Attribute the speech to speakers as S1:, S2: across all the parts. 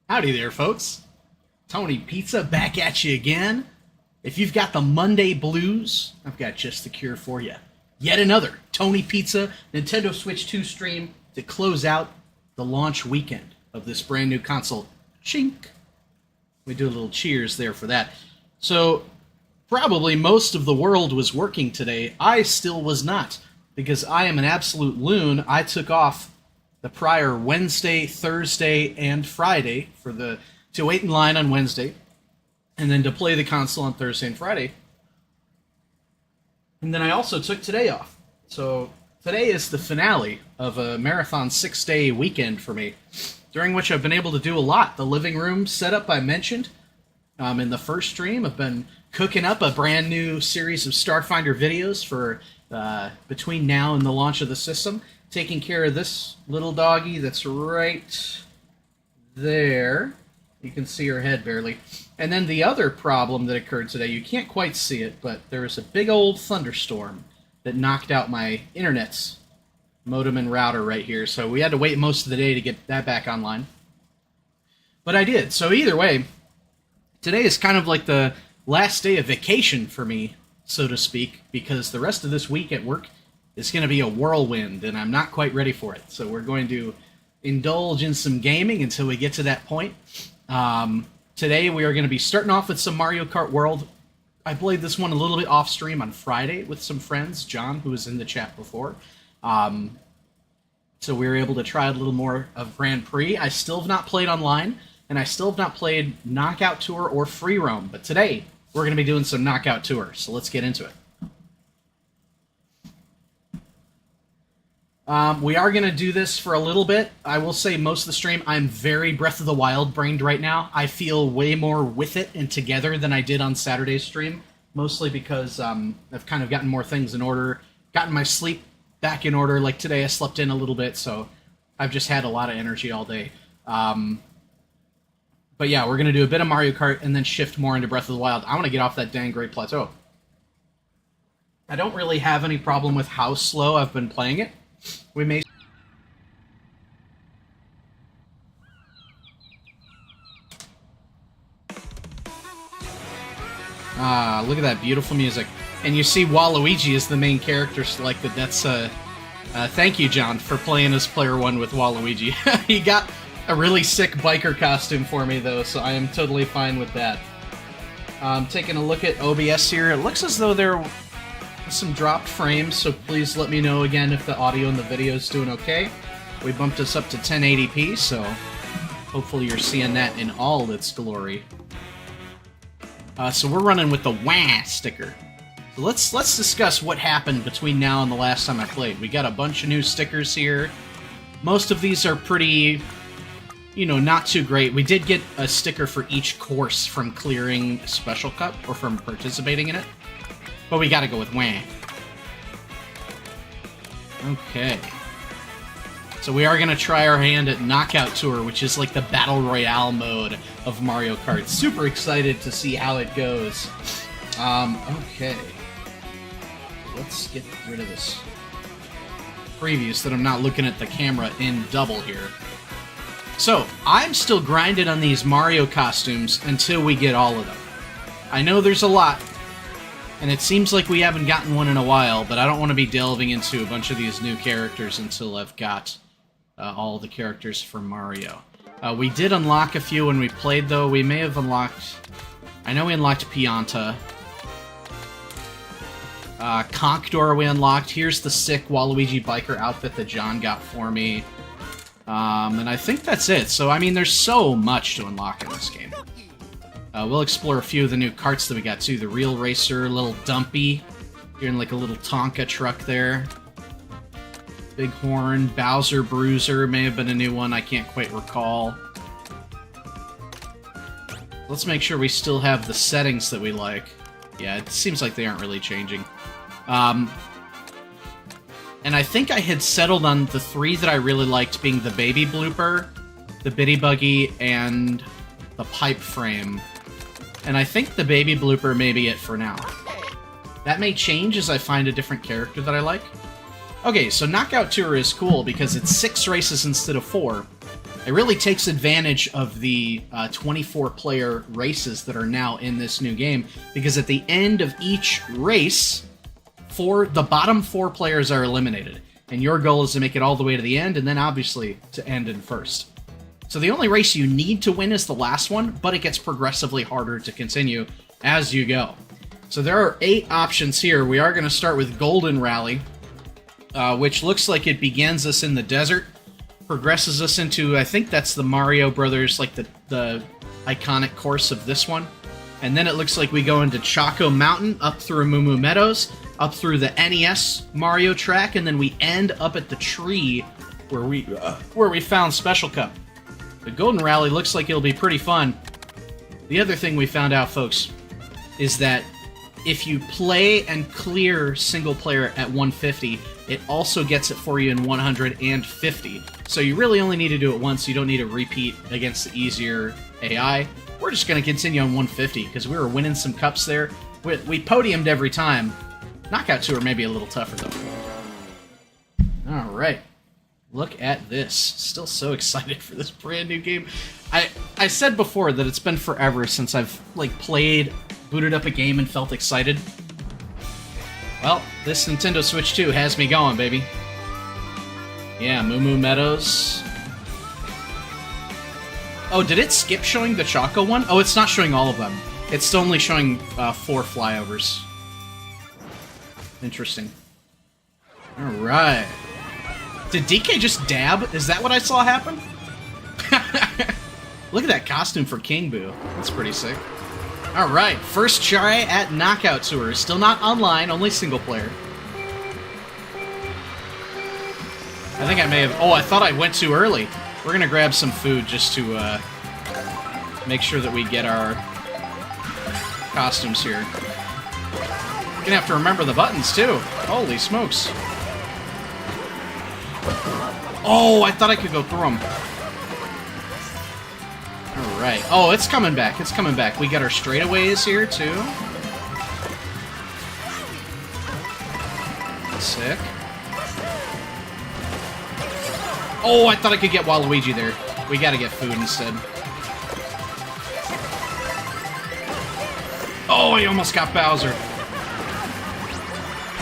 S1: Howdy there, folks. Tony Pizza back at you again. If you've got the Monday blues, I've got just the cure for you. Yet another Tony Pizza Nintendo Switch 2 stream to close out the launch weekend of this brand new console. Chink. We do a little cheers there for that. So, probably most of the world was working today. I still was not, because I am an absolute loon. I took off the prior Wednesday, Thursday, and Friday to wait in line on Wednesday, and then to play the console on Thursday and Friday. And then I also took today off. So today is the finale of a marathon 6-day weekend for me, during which I've been able to do a lot. The living room setup I mentioned in the first stream. I've been cooking up a brand new series of Starfinder videos for between now and the launch of the system. Taking care of this little doggy that's right there. You can see her head barely. And then the other problem that occurred today, you can't quite see it, but there was a big old thunderstorm that knocked out my internet's modem and router right here, so we had to wait most of the day to get that back online. But I did. So either way, today is kind of like the last day of vacation for me, so to speak, because the rest of this week at work is going to be a whirlwind, and I'm not quite ready for it. So we're going to indulge in some gaming until we get to that point. Today we are going to be starting off with some Mario Kart World. I played this one a little bit off stream on Friday with some friends, John, who was in the chat before. So we were able to try a little more of Grand Prix. I still have not played online, and I still have not played Knockout Tour or Free Roam. But today we're going to be doing some Knockout Tour, so let's get into it. We are going to do this for a little bit. I will say most of the stream, I'm very Breath of the Wild brained right now. I feel way more with it and together than I did on Saturday's stream, mostly because I've kind of gotten more things in order, gotten my sleep back in order. Like today I slept in a little bit, so I've just had a lot of energy all day. But yeah, we're going to do a bit of Mario Kart and then shift more into Breath of the Wild. I want to get off that dang Great Plateau. I don't really have any problem with how slow I've been playing it. We may... look at that beautiful music. And you see Waluigi is the main character selected. That's, thank you, John, for playing as Player 1 with Waluigi. He got a really sick biker costume for me, though, so I am totally fine with that. Taking a look at OBS here. It looks as though there are some dropped frames, so please let me know again if the audio and the video is doing okay. We bumped us up to 1080p, so hopefully you're seeing that in all its glory. So we're running with the WAH sticker. So let's discuss what happened between now and the last time I played. We got a bunch of new stickers here. Most of these are pretty, you know, not too great. We did get a sticker for each course from clearing Special Cup, or from participating in it. But we gotta go with WAH. Okay. So we are gonna try our hand at Knockout Tour, which is like the Battle Royale mode of Mario Kart. Super excited to see how it goes. Okay. Let's get rid of this preview so that I'm not looking at the camera in double here. So, I'm still grinding on these Mario costumes until we get all of them. I know there's a lot, and it seems like we haven't gotten one in a while, but I don't want to be delving into a bunch of these new characters until I've got all the characters for Mario. We did unlock a few when we played, though. We may have unlocked... I know we unlocked Pianta. Conkedor we unlocked. Here's the sick Waluigi biker outfit that John got for me. And I think that's it. So, I mean, there's so much to unlock in this game. We'll explore a few of the new carts that we got, too. The Real Racer, little Dumpy. You're in, like, a little Tonka truck there. Bighorn, Bowser Bruiser may have been a new one. I can't quite recall. Let's make sure we still have the settings that we like. Yeah, it seems like they aren't really changing. And I think I had settled on the three that I really liked, being the Baby Blooper, the Bitty Buggy, and the Pipe Frame. And I think the Baby Blooper may be it for now. That may change as I find a different character that I like. Okay, so Knockout Tour is cool because it's 6 races instead of 4. It really takes advantage of the 24-player races that are now in this new game, because at the end of each race, the bottom 4 players are eliminated, and your goal is to make it all the way to the end, and then obviously to end in first. So the only race you need to win is the last one, but it gets progressively harder to continue as you go. So there are 8 options here. We are going to start with Golden Rally, which looks like it begins us in the desert, progresses us into, I think that's the Mario Brothers, like the iconic course of this one. And then it looks like we go into Choco Mountain, up through Moo Meadows, up through the NES Mario track, and then we end up at the tree where we found Special Cup. The Golden Rally looks like it'll be pretty fun. The other thing we found out, folks, is that if you play and clear single player at 150, it also gets it for you in 150. So you really only need to do it once. You don't need to repeat against the easier AI. We're just going to continue on 150 because we were winning some cups there. We podiumed every time. Knockout 2 are maybe a little tougher, though. All right. Look at this. Still so excited for this brand new game. I said before that it's been forever since I've played, booted up a game and felt excited. Well, this Nintendo Switch 2 has me going, baby. Yeah, Moo Meadows. Oh, did it skip showing the Choco one? Oh, it's not showing all of them. It's only showing 4 flyovers. Interesting. Alright. Did DK just dab? Is that what I saw happen? Look at that costume for King Boo. That's pretty sick. Alright, first try at Knockout Tour. Still not online, only single player. I think I may have... Oh, I thought I went too early. We're gonna grab some food just to make sure that we get our costumes here. We're gonna have to remember the buttons, too. Holy smokes. Oh, I thought I could go through them. Alright. Oh, it's coming back. It's coming back. We got our straightaways here, too. Sick. Oh, I thought I could get Waluigi there. We gotta get food instead. Oh, I almost got Bowser.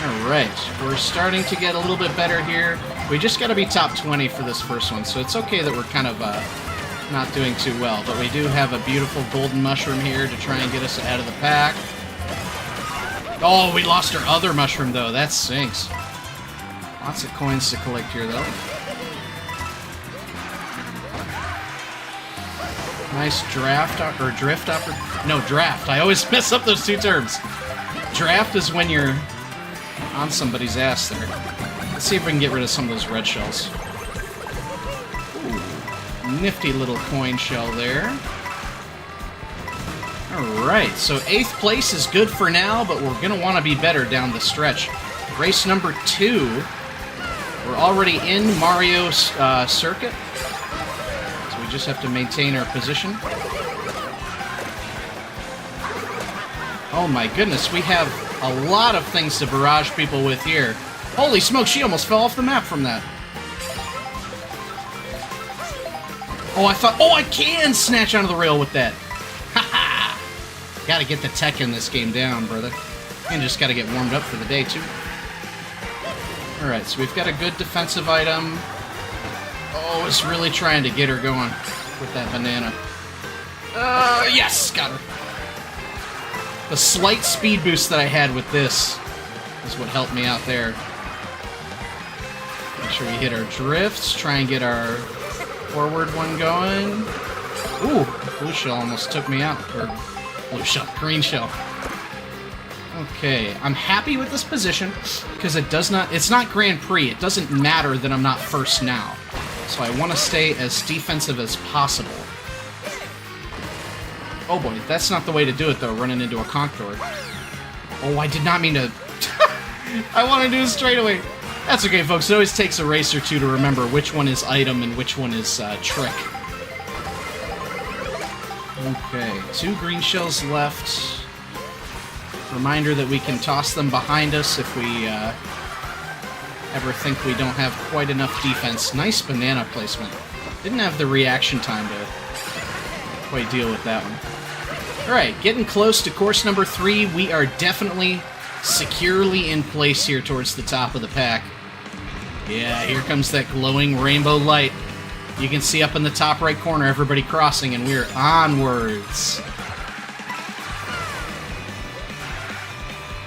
S1: Alright. We're starting to get a little bit better here. We just gotta be top 20 for this first one, so it's okay that we're kind of not doing too well. But we do have a beautiful golden mushroom here to try and get us ahead of the pack. Oh, we lost our other mushroom, though. That stinks. Lots of coins to collect here, though. Nice draft, or drift, no, draft. I always mess up those two terms. Draft is when you're on somebody's ass there. Let's see if we can get rid of some of those red shells. Ooh, nifty little coin shell there. Alright, so 8th place is good for now, but we're going to want to be better down the stretch. Race number 2. We're already in Mario's circuit. So we just have to maintain our position. Oh my goodness, we have a lot of things to barrage people with here. Holy smoke, she almost fell off the map from that. Oh, I thought... Oh, I can snatch onto the rail with that. Haha! Gotta get the tech in this game down, brother. And just gotta get warmed up for the day, too. Alright, so we've got a good defensive item. Oh, it's really trying to get her going with that banana. Yes! Got her. The slight speed boost that I had with this is what helped me out there. Make sure we hit our drifts, try and get our forward one going. Ooh, blue shell almost took me out. Or blue shell, green shell. Okay, I'm happy with this position because it's not Grand Prix. It doesn't matter that I'm not first now. So I want to stay as defensive as possible. Oh boy, that's not the way to do it though, running into a conch door. Oh, I did not mean to... I want to do it straight away. That's okay, folks. It always takes a race or two to remember which one is item and which one is trick. Okay, 2 green shells left. Reminder that we can toss them behind us if we ever think we don't have quite enough defense. Nice banana placement. Didn't have the reaction time to quite deal with that one. Alright, getting close to course number 3. We are definitely securely in place here towards the top of the pack. Yeah, here comes that glowing rainbow light. You can see up in the top right corner everybody crossing, and we're onwards.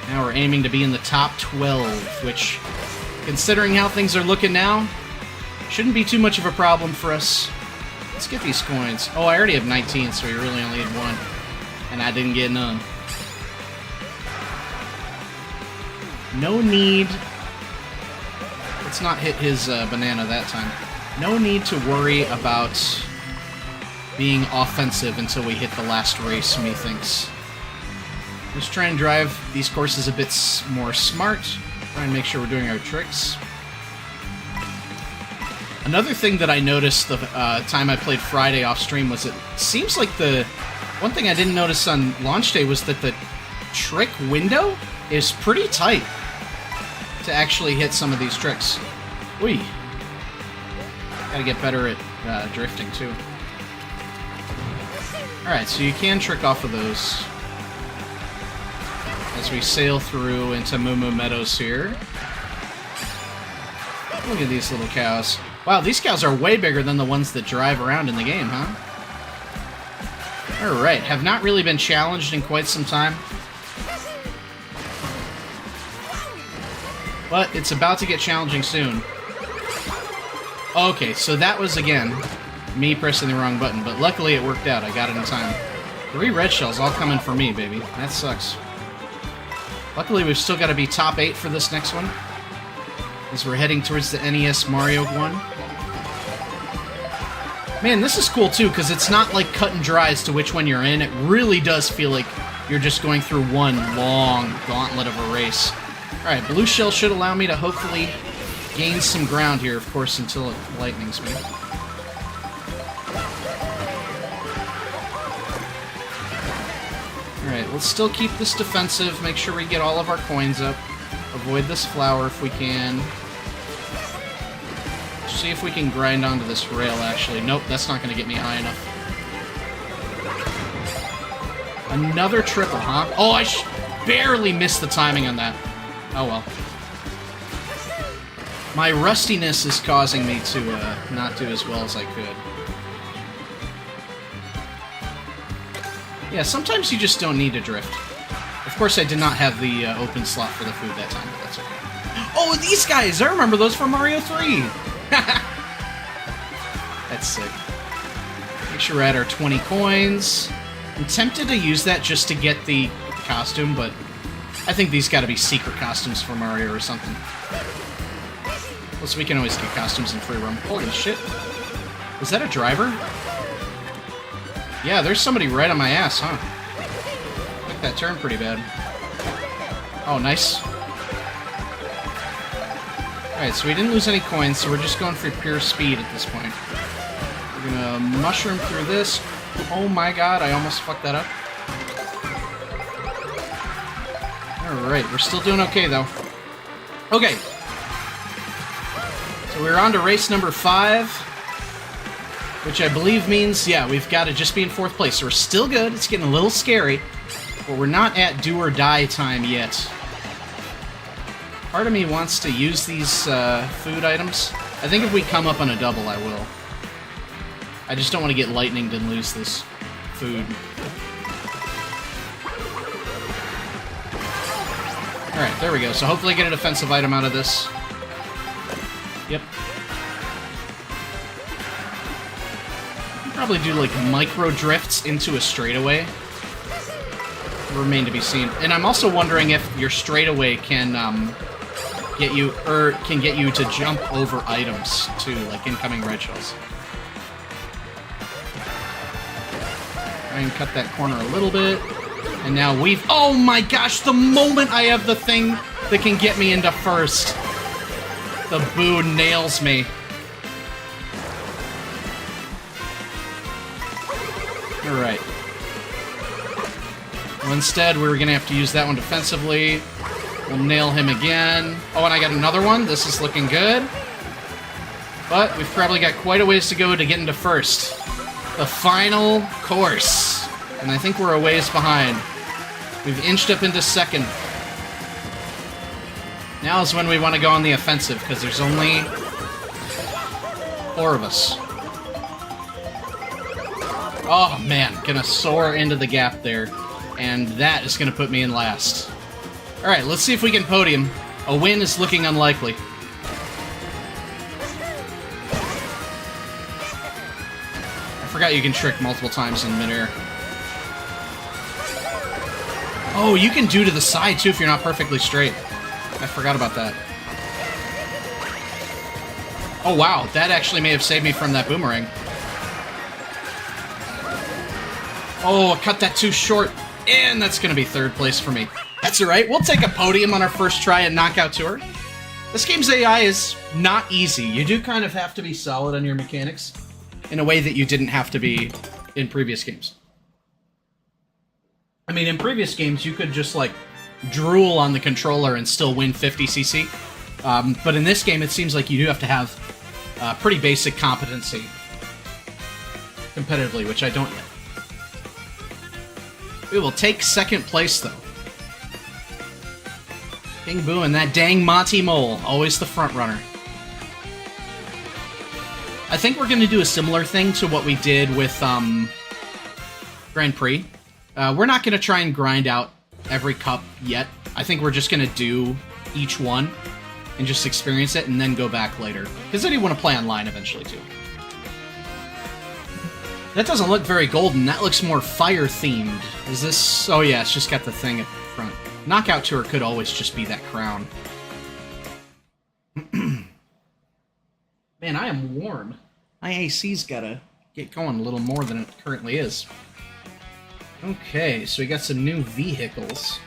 S1: Now we're aiming to be in the top 12, which, considering how things are looking now, shouldn't be too much of a problem for us. Let's get these coins. Oh, I already have 19, so we really only need 1. And I didn't get none. No need... Let's not hit his banana that time. No need to worry about being offensive until we hit the last race, methinks. Let's try and drive these courses a bit more smart. Try and make sure we're doing our tricks. Another thing that I noticed the time I played Friday off stream was it seems like the one thing I didn't notice on launch day was that the trick window is pretty tight to actually hit some of these tricks. Whee! Gotta get better at drifting too. Alright, so you can trick off of those as we sail through into Moo Moo Meadows here. Look at these little cows. Wow, these cows are way bigger than the ones that drive around in the game, huh? Alright, have not really been challenged in quite some time. But it's about to get challenging soon. Okay, so that was, again, me pressing the wrong button, but luckily it worked out. I got it in time. 3 red shells all coming for me, baby. That sucks. Luckily, we've still got to be top 8 for this next one, as we're heading towards the NES Mario one. Man, this is cool, too, because it's not like cut and dry as to which one you're in. It really does feel like you're just going through one long gauntlet of a race. Alright, blue shell should allow me to hopefully gain some ground here, of course, until it lightnings me. Alright, let's still keep this defensive, make sure we get all of our coins up. Avoid this flower if we can. See if we can grind onto this rail, actually. Nope, that's not going to get me high enough. Another triple, huh? Oh, I barely missed the timing on that. Oh well. My rustiness is causing me to not do as well as I could. Yeah, sometimes you just don't need to drift. Of course, I did not have the open slot for the food that time, but that's okay. Oh, these guys! I remember those from Mario 3! That's sick. Make sure we're at our 20 coins. I'm tempted to use that just to get the costume, but I think these gotta be secret costumes for Mario or something. Plus, we can always get costumes in free roam. Holy shit. Was that a driver? Yeah, there's somebody right on my ass, huh? Took that turn pretty bad. Oh, nice. Alright, so we didn't lose any coins, so we're just going for pure speed at this point. We're gonna mushroom through this. Oh my god, I almost fucked that up. Alright, we're still doing okay, though. Okay. So we're on to race number 5, which I believe means, yeah, we've got to just be in 4th place. So we're still good. It's getting a little scary, but we're not at do or die time yet. Part of me wants to use these food items. I think if we come up on a double, I will. I just don't want to get lightninged and lose this food. Alright, there we go. So hopefully I get a defensive item out of this. Yep. Probably do like micro drifts into a straightaway. Remain to be seen. And I'm also wondering if your straightaway can get you to jump over items too, like incoming red shells. Try and cut that corner a little bit. And now we've... Oh my gosh, the moment I have the thing that can get me into first, the boo nails me. Alright. Well, instead, we're going to have to use that one defensively. We'll nail him again. Oh, and I got another one. This is looking good. But we've probably got quite a ways to go to get into first. The final course. And I think we're a ways behind. We've inched up into second. Now is when we want to go on the offensive, because there's only 4 of us. Oh man, gonna soar into the gap there. And that is gonna put me in last. Alright, let's see if we can podium. A win is looking unlikely. I forgot you can trick multiple times in midair. Oh, you can do to the side too if you're not perfectly straight. I forgot about that. Oh wow, that actually may have saved me from that boomerang. Oh, I cut that too short, and that's going to be 3rd place for me. That's alright, we'll take a podium on our first try at Knockout Tour. This game's AI is not easy. You do kind of have to be solid on your mechanics in a way that you didn't have to be in previous games. I mean, in previous games, you could just, like, drool on the controller and still win 50cc. But in this game, it seems like you do have to have pretty basic competency competitively, which I don't yet. We will take 2nd place, though. King Boo and that dang Monty Mole, always the front runner. I think we're going to do a similar thing to what we did with Grand Prix. We're not going to try and grind out every cup yet. I think we're just going to do each one and just experience it and then go back later. Because I do want to play online eventually, too. That doesn't look very golden. That looks more fire-themed. Is this... Oh, yeah, it's just got the thing at the front. Knockout Tour could always just be that crown. Man, I am warm. My AC's gotta get going a little more than it currently is. Okay, so we got some new vehicles.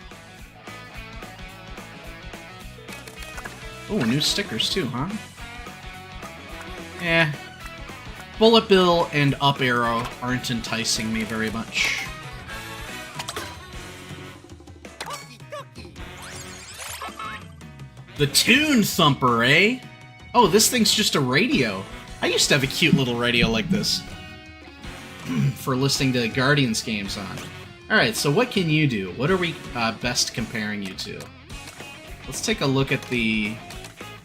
S1: Oh, new stickers too, huh? Eh. Bullet Bill and Up Arrow aren't enticing me very much. The Toon Thumper, eh? Oh, this thing's just a radio. I used to have a cute little radio like this. For listening to Guardians games on. Alright, so what can you do? What are we best comparing you to? Let's take a look at the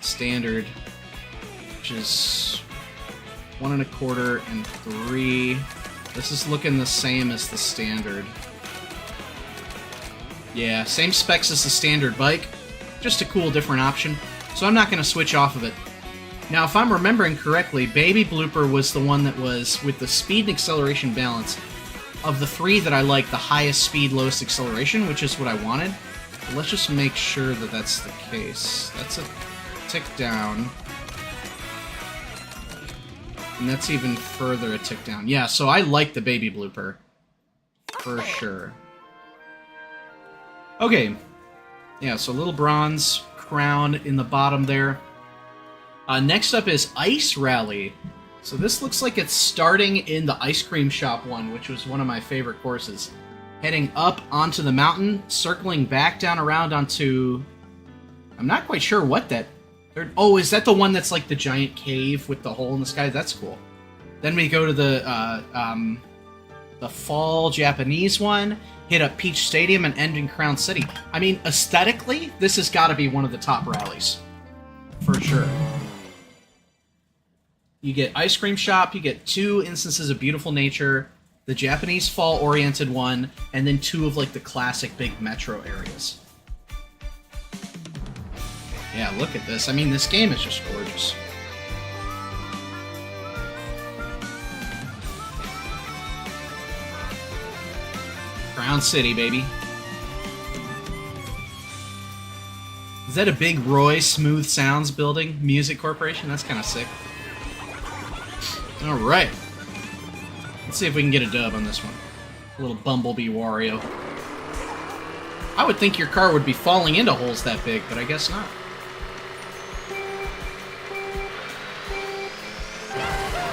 S1: standard, which is 1 1/4 and 3. This is looking the same as the standard. Yeah, same specs as the standard bike, just a cool different option. So I'm not going to switch off of it. Now, if I'm remembering correctly, Baby Blooper was the one that was, with the speed and acceleration balance, of the 3 that I like, the highest speed, lowest acceleration, which is what I wanted. But let's just make sure that that's the case. That's a tick down. And that's even further a tick down. Yeah, so I like the Baby Blooper. For sure. Okay. Yeah, so little bronze crown in the bottom there. Next up is Ice Rally. So this looks like it's starting in the ice cream shop one, which was one of my favorite courses. Heading up onto the mountain, circling back down around onto... I'm not quite sure what that... Oh, is that the one that's like the giant cave with the hole in the sky? That's cool. Then we go to the fall Japanese one, hit up Peach Stadium, and end in Crown City. I mean, aesthetically, this has got to be one of the top rallies. For sure. You get Ice Cream Shop, you get 2 instances of beautiful nature, the Japanese fall-oriented one, and then 2 of, like, the classic big metro areas. Yeah, look at this. I mean, this game is just gorgeous. Crown City, baby. Is that a big Roy Smooth Sounds building? Music Corporation? That's kind of sick. Alright. Let's see if we can get a dub on this one. A little Bumblebee Wario. I would think your car would be falling into holes that big, but I guess not.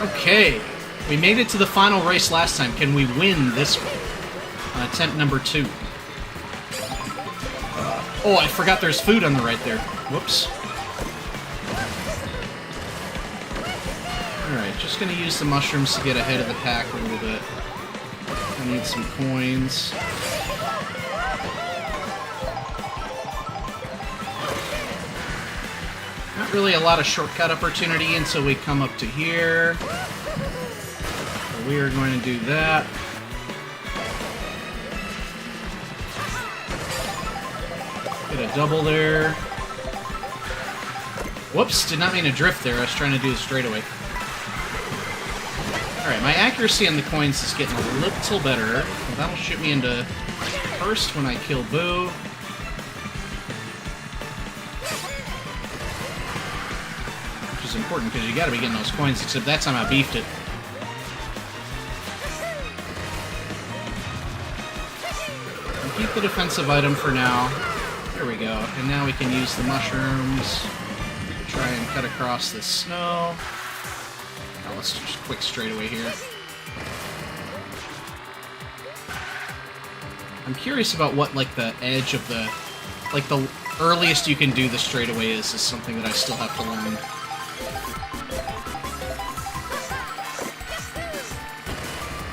S1: Okay. We made it to the final race last time. Can we win this one? On attempt number 2. Oh, I forgot there's food on the right there. Whoops. Alright, just gonna use the mushrooms to get ahead of the pack a little bit. I need some coins. Not really a lot of shortcut opportunity until we come up to here. So we are going to do that. Get a double there. Whoops, did not mean to drift there. I was trying to do the straightaway. Alright, my accuracy on the coins is getting a little better. That'll shoot me into first when I kill Boo. Which is important because you gotta be getting those coins, except that time I beefed it. I'll keep the defensive item for now. There we go. And now we can use the mushrooms to try and cut across this snow. Now let's just quick straightaway here. I'm curious about what, like, the edge of the... Like, the earliest you can do the straightaway is something that I still have to learn.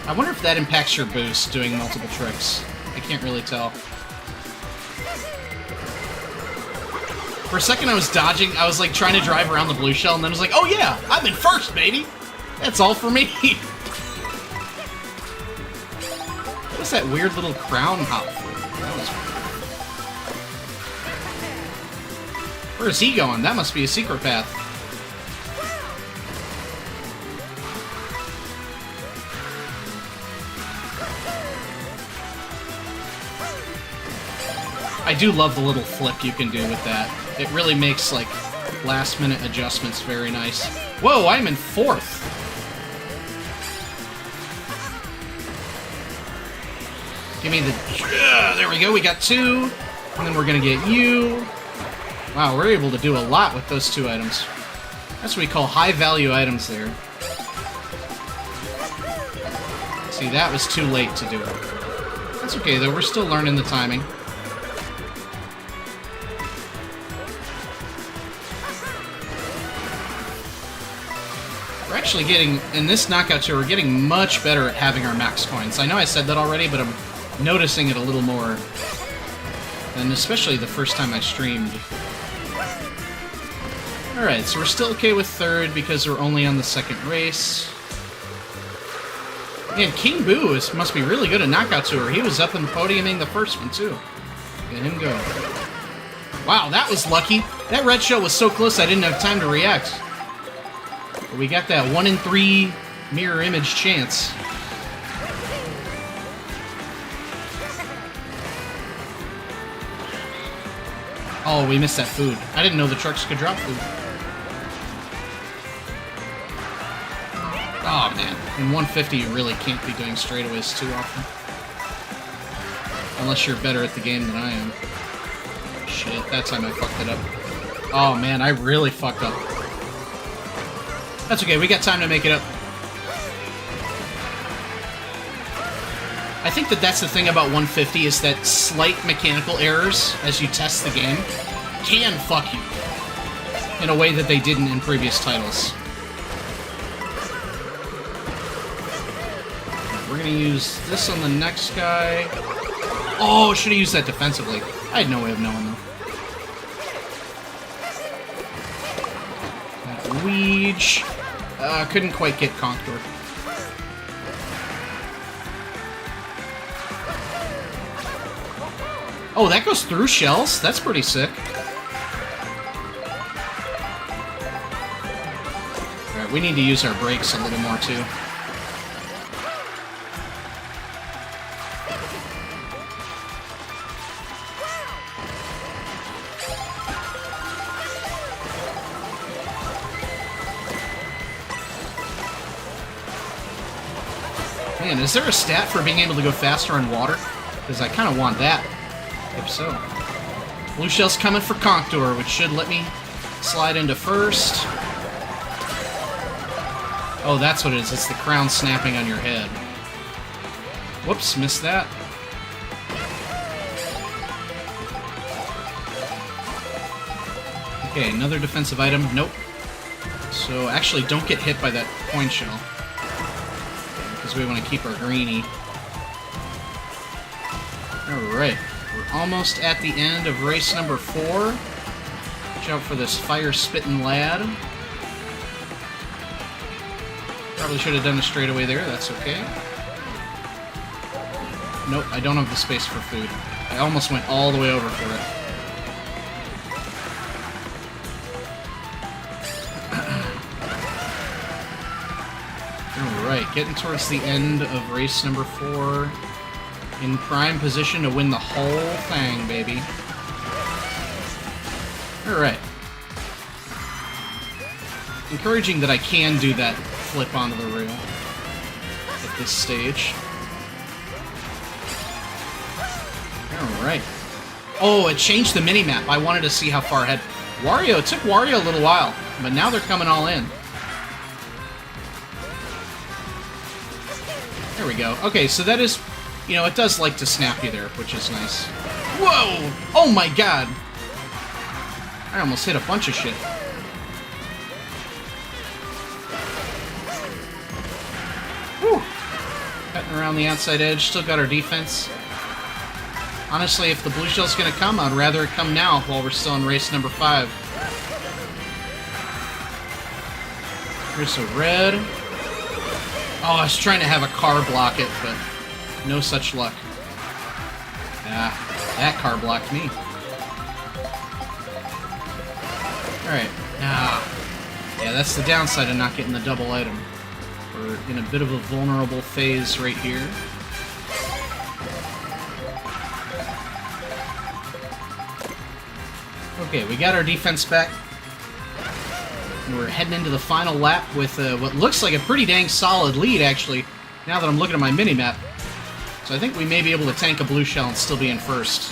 S1: I wonder if that impacts your boost, doing multiple tricks. I can't really tell. For a second I was dodging, I was like trying to drive around the blue shell, and then I was like, oh yeah, I'm in first, baby! That's all for me! What's that weird little crown hop for? That was... Where's he going? That must be a secret path. I do love the little flip you can do with that. It really makes, like, last-minute adjustments very nice. Whoa, I'm in fourth! Give me the... there we go, we got two. And then we're gonna get you. Wow, we're able to do a lot with those two items. That's what we call high-value items there. See, that was too late to do it. That's okay, though. We're still learning the timing. We're actually getting, in this knockout tour, we're getting much better at having our max coins. I know I said that already, but I'm noticing it a little more. And especially the first time I streamed. Alright, so we're still okay with third because we're only on the second race. Man, King Boo must be really good at knockout tour. He was up in podiuming the first one, too. Get him go. Wow, that was lucky. That red shell was so close I didn't have time to react. But we got that 1 in 3 mirror image chance. Oh, we missed that food. I didn't know the trucks could drop food. Oh, man. In 150, you really can't be doing straightaways too often. Unless you're better at the game than I am. Shit, that time I fucked it up. Oh, man, I really fucked up. That's okay, we got time to make it up. I think that's the thing about 150, is that slight mechanical errors, as you test the game, can fuck you. In a way that they didn't in previous titles. We're gonna use this on the next guy. Oh, should have used that defensively. I had no way of knowing, though. That Weege. Couldn't quite get Contour. Oh, that goes through shells? That's pretty sick. Alright, we need to use our brakes a little more, too. Man, is there a stat for being able to go faster on water? Because I kind of want that. If so. Blue shell's coming for Contour, which should let me slide into first. Oh, that's what it is. It's the crown snapping on your head. Whoops, missed that. Okay, another defensive item. Nope. So actually don't get hit by that coin shell, because we want to keep our greenie. Alright, we're almost at the end of race number 4. Watch out for this fire-spitting lad. Probably should have done a straightaway there, that's okay. Nope, I don't have the space for food. I almost went all the way over for it. Alright, getting towards the end of race number 4. In prime position to win the whole thing, baby. Alright. Encouraging that I can do that flip onto the rail at this stage. Alright. Oh, it changed the minimap. I wanted to see how far ahead. It took Wario a little while, but now they're coming all in. There we go. Okay, so that is... You know, it does like to snap you there, which is nice. Whoa! Oh my god! I almost hit a bunch of shit. Whew! Cutting around the outside edge, still got our defense. Honestly, if the blue shell's gonna come, I'd rather it come now while we're still in race number 5. Here's a red. Oh, I was trying to have a car block it, but no such luck. Ah, that car blocked me. Alright. Yeah, that's the downside of not getting the double item. We're in a bit of a vulnerable phase right here. Okay, we got our defense back. And we're heading into the final lap with what looks like a pretty dang solid lead, actually, now that I'm looking at my minimap. So I think we may be able to tank a blue shell and still be in first.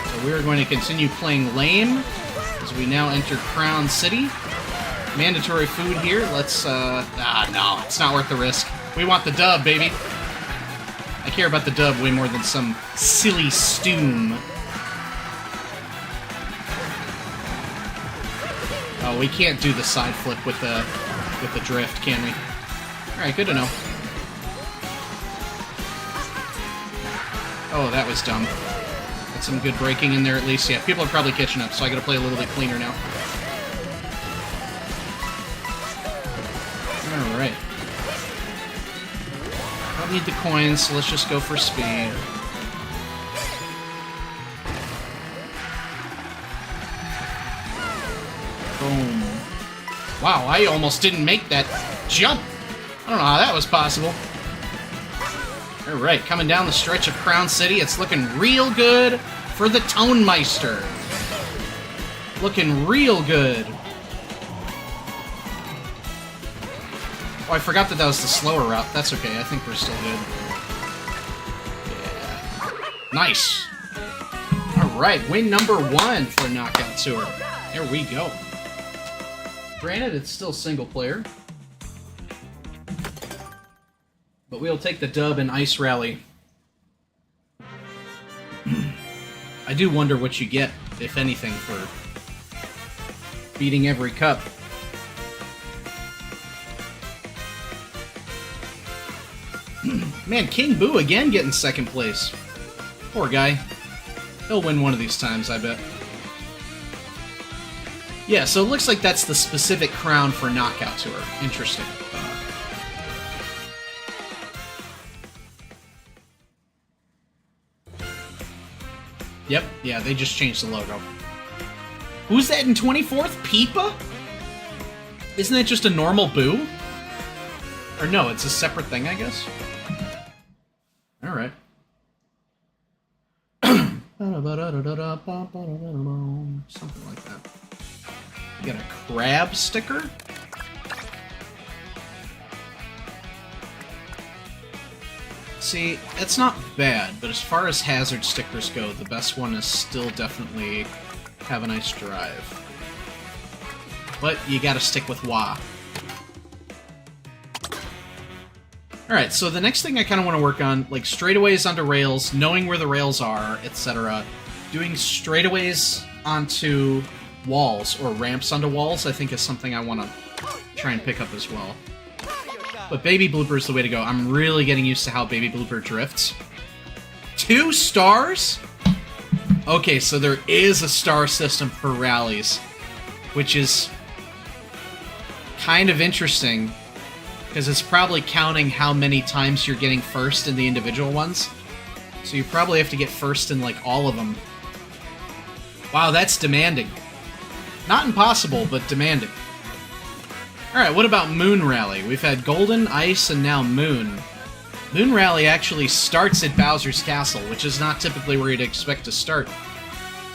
S1: So we are going to continue playing lame as we now enter Crown City. Mandatory food here. Let's, no, it's not worth the risk. We want the dub, baby. I care about the dub way more than some silly stoom. Oh, we can't do the side flip with the drift, can we? Alright, good to know. Oh, that was dumb. Got some good braking in there at least. Yeah, people are probably catching up, so I gotta play a little bit cleaner now. Alright. Don't need the coins, so let's just go for speed. Boom. Wow, I almost didn't make that jump. I don't know how that was possible. Alright, coming down the stretch of Crown City, it's looking real good for the Tonmeister. Looking real good. Oh, I forgot that was the slower route. That's okay, I think we're still good. Yeah. Nice! Alright, win number 1 for Knockout Tour. There we go. Granted, it's still single player. But we'll take the dub in Ice Rally. I do wonder what you get, if anything, for beating every cup. Man, King Boo again getting second place. Poor guy. He'll win one of these times, I bet. Yeah, so it looks like that's the specific crown for Knockout Tour. Interesting. Yep, yeah, they just changed the logo. Who's that in 24th? Peepa? Isn't that just a normal Boo? Or no, it's a separate thing, I guess? Alright. Something like that. You got a crab sticker? See, it's not bad, but as far as hazard stickers go, the best one is still definitely Have a Nice Drive. But you gotta stick with Wah. Alright, so the next thing I kind of want to work on, like straightaways onto rails, knowing where the rails are, etc. Doing straightaways onto walls, or ramps onto walls, I think is something I want to try and pick up as well. But Baby Blooper is the way to go. I'm really getting used to how Baby Blooper drifts. 2 stars? Okay, so there is a star system for rallies, which is kind of interesting, because it's probably counting how many times you're getting first in the individual ones. So you probably have to get first in, like, all of them. Wow, that's demanding. Not impossible, but demanding. Alright, what about Moon Rally? We've had Golden, Ice, and now Moon. Moon Rally actually starts at Bowser's Castle, which is not typically where you'd expect to start.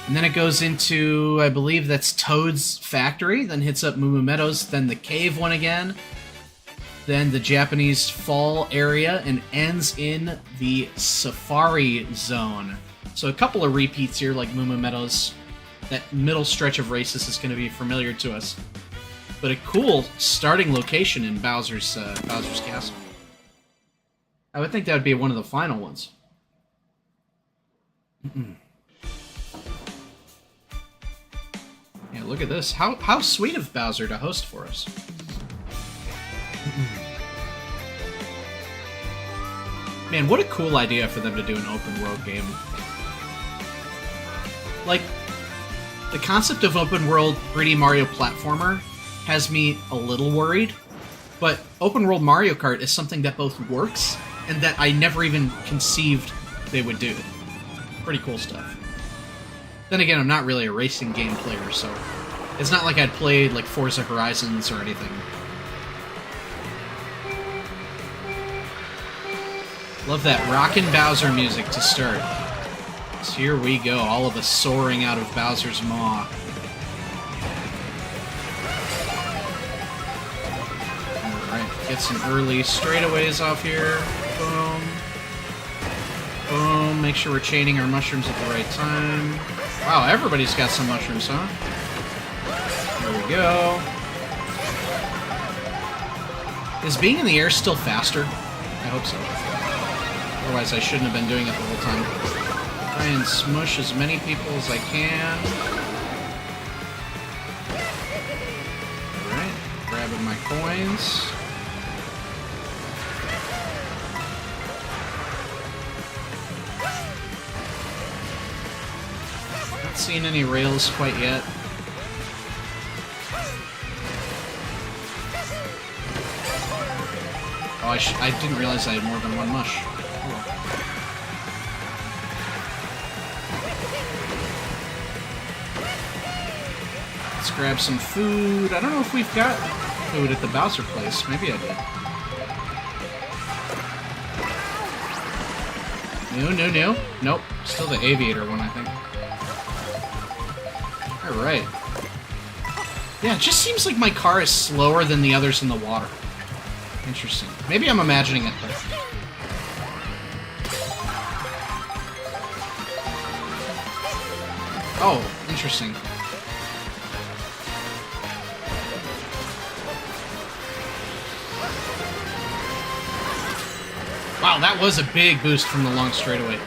S1: And then it goes into, I believe that's Toad's factory, then hits up Moo Moo Meadows, then the cave one again, then the Japanese fall area, and ends in the Safari Zone. So a couple of repeats here, like Moo Moo Meadows. That middle stretch of races is going to be familiar to us. But a cool starting location in Bowser's Castle. I would think that would be one of the final ones. Yeah, look at this. How sweet of Bowser to host for us. Man, what a cool idea for them to do an open world game. Like, the concept of open world 3D Mario platformer has me a little worried, but open world Mario Kart is something that both works and that I never even conceived they would do. Pretty cool stuff. Then again, I'm not really a racing game player, so it's not like I'd played like Forza Horizons or anything. Love that Rockin' Bowser music to start. So here we go, all of us soaring out of Bowser's maw. Alright, get some early straightaways off here. Boom. Boom. Make sure we're chaining our mushrooms at the right time. Wow, everybody's got some mushrooms, huh? There we go. Is being in the air still faster? I hope so. Otherwise, I shouldn't have been doing it the whole time. Try and smush as many people as I can. Alright, grabbing my coins. Not seeing any rails quite yet. Oh, I didn't realize I had more than one mush. Let's grab some food. I don't know if we've got food at the Bowser place. Maybe I did. No. Nope. Still the aviator one, I think. Alright. Yeah, it just seems like my car is slower than the others in the water. Interesting. Maybe I'm imagining it, but... Oh, interesting. Wow, that was a big boost from the long straightaway.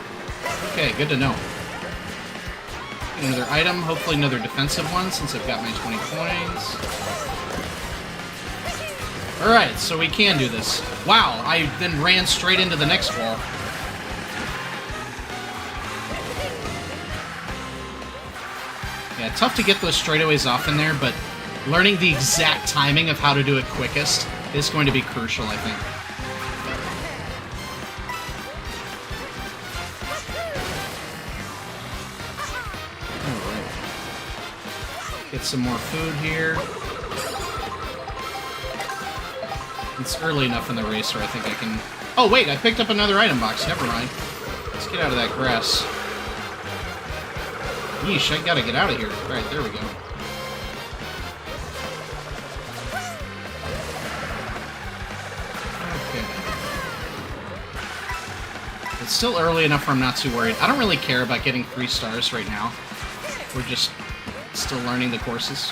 S1: Okay, good to know. Another item, hopefully another defensive one, since I've got my 20 coins. Alright, so we can do this. Wow, I then ran straight into the next wall. Yeah, tough to get those straightaways off in there, but learning the exact timing of how to do it quickest is going to be crucial, I think. Get some more food here. It's early enough in the race where I think I can... Oh, wait, I picked up another item box. Never mind. Let's get out of that grass. Yeesh, I gotta get out of here. Alright, there we go. Okay. It's still early enough where I'm not too worried. I don't really care about getting 3 stars right now. We're just still learning the courses.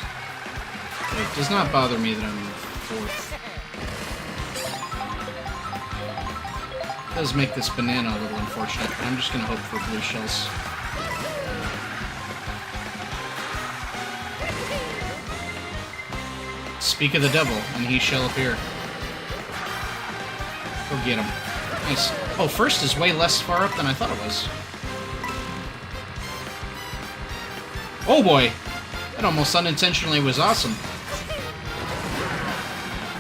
S1: It does not bother me that I'm 4th. It does make this banana a little unfortunate, but I'm just going to hope for blue shells. Speak of the devil, and he shall appear. Go get him. Nice. Oh, first is way less far up than I thought it was. Oh boy! That almost unintentionally was awesome.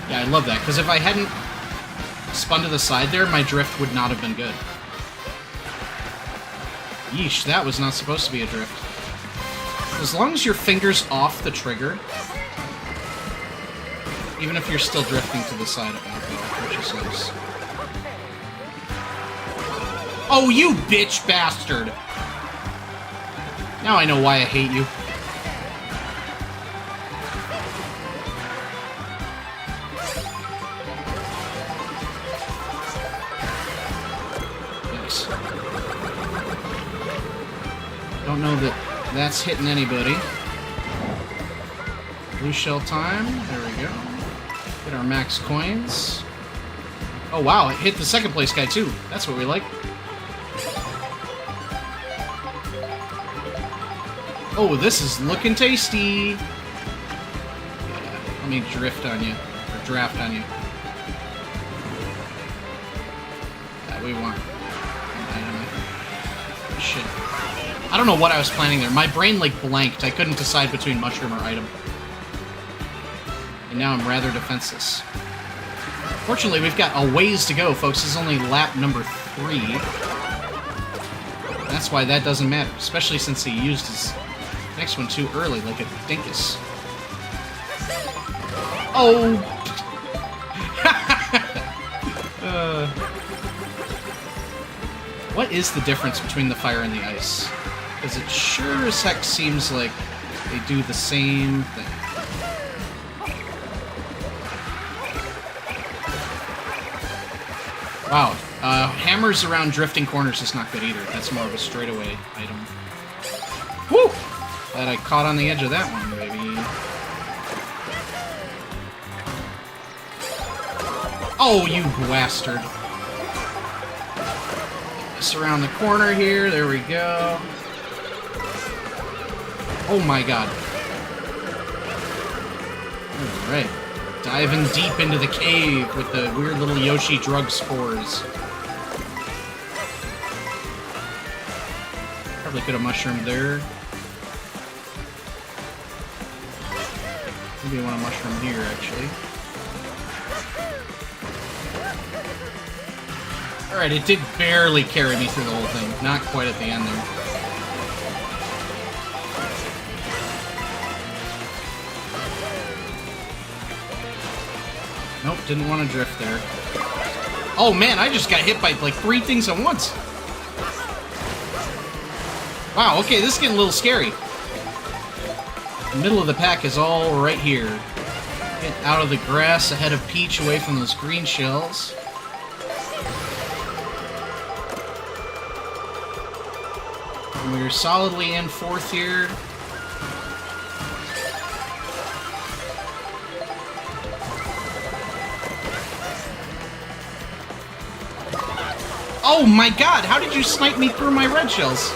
S1: Yeah, I love that, because if I hadn't spun to the side there, my drift would not have been good. Yeesh, that was not supposed to be a drift. As long as your finger's off the trigger, even if you're still drifting to the side, it won't be, which is nice. Oh, you bitch bastard! Now I know why I hate you. Yikes. Don't know that that's hitting anybody. Blue shell time. There we go. Get our max coins. Oh wow, it hit the second place guy too. That's what we like. Oh, this is looking tasty. Yeah, let me drift on you. Or draft on you. Yeah, we want dynamite. Shit. I don't know what I was planning there. My brain, like, blanked. I couldn't decide between mushroom or item. And now I'm rather defenseless. Fortunately, we've got a ways to go, folks. This is only lap number 3. That's why that doesn't matter. Especially since he used his next one too early, like a dinkus. Oh! What is the difference between the fire and the ice? Because it sure as heck seems like they do the same thing. Wow. Hammers around drifting corners is not good either. That's more of a straightaway item. Woo! Glad I caught on the edge of that one, baby. Oh, you bastard. Just around the corner here. There we go. Oh my god. Alright. Diving deep into the cave with the weird little Yoshi drug spores. Probably could have mushroomed there. Maybe I want a mushroom here, actually. Alright, it did barely carry me through the whole thing. Not quite at the end there. Nope, didn't want to drift there. Oh man, I just got hit by like 3 things at once. Wow, okay, this is getting a little scary. The middle of the pack is all right here. Get out of the grass ahead of Peach, away from those green shells. And we're solidly in 4th here. Oh my god, how did you snipe me through my red shells?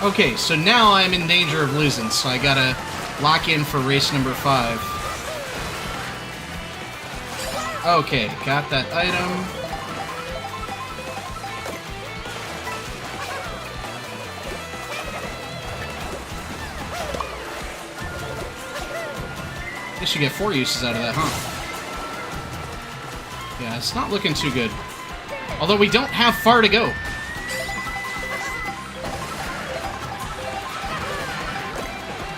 S1: Okay, so now I'm in danger of losing, so I gotta lock in for race number 5. Okay, got that item. Guess you get 4 uses out of that, huh? Yeah, it's not looking too good. Although we don't have far to go.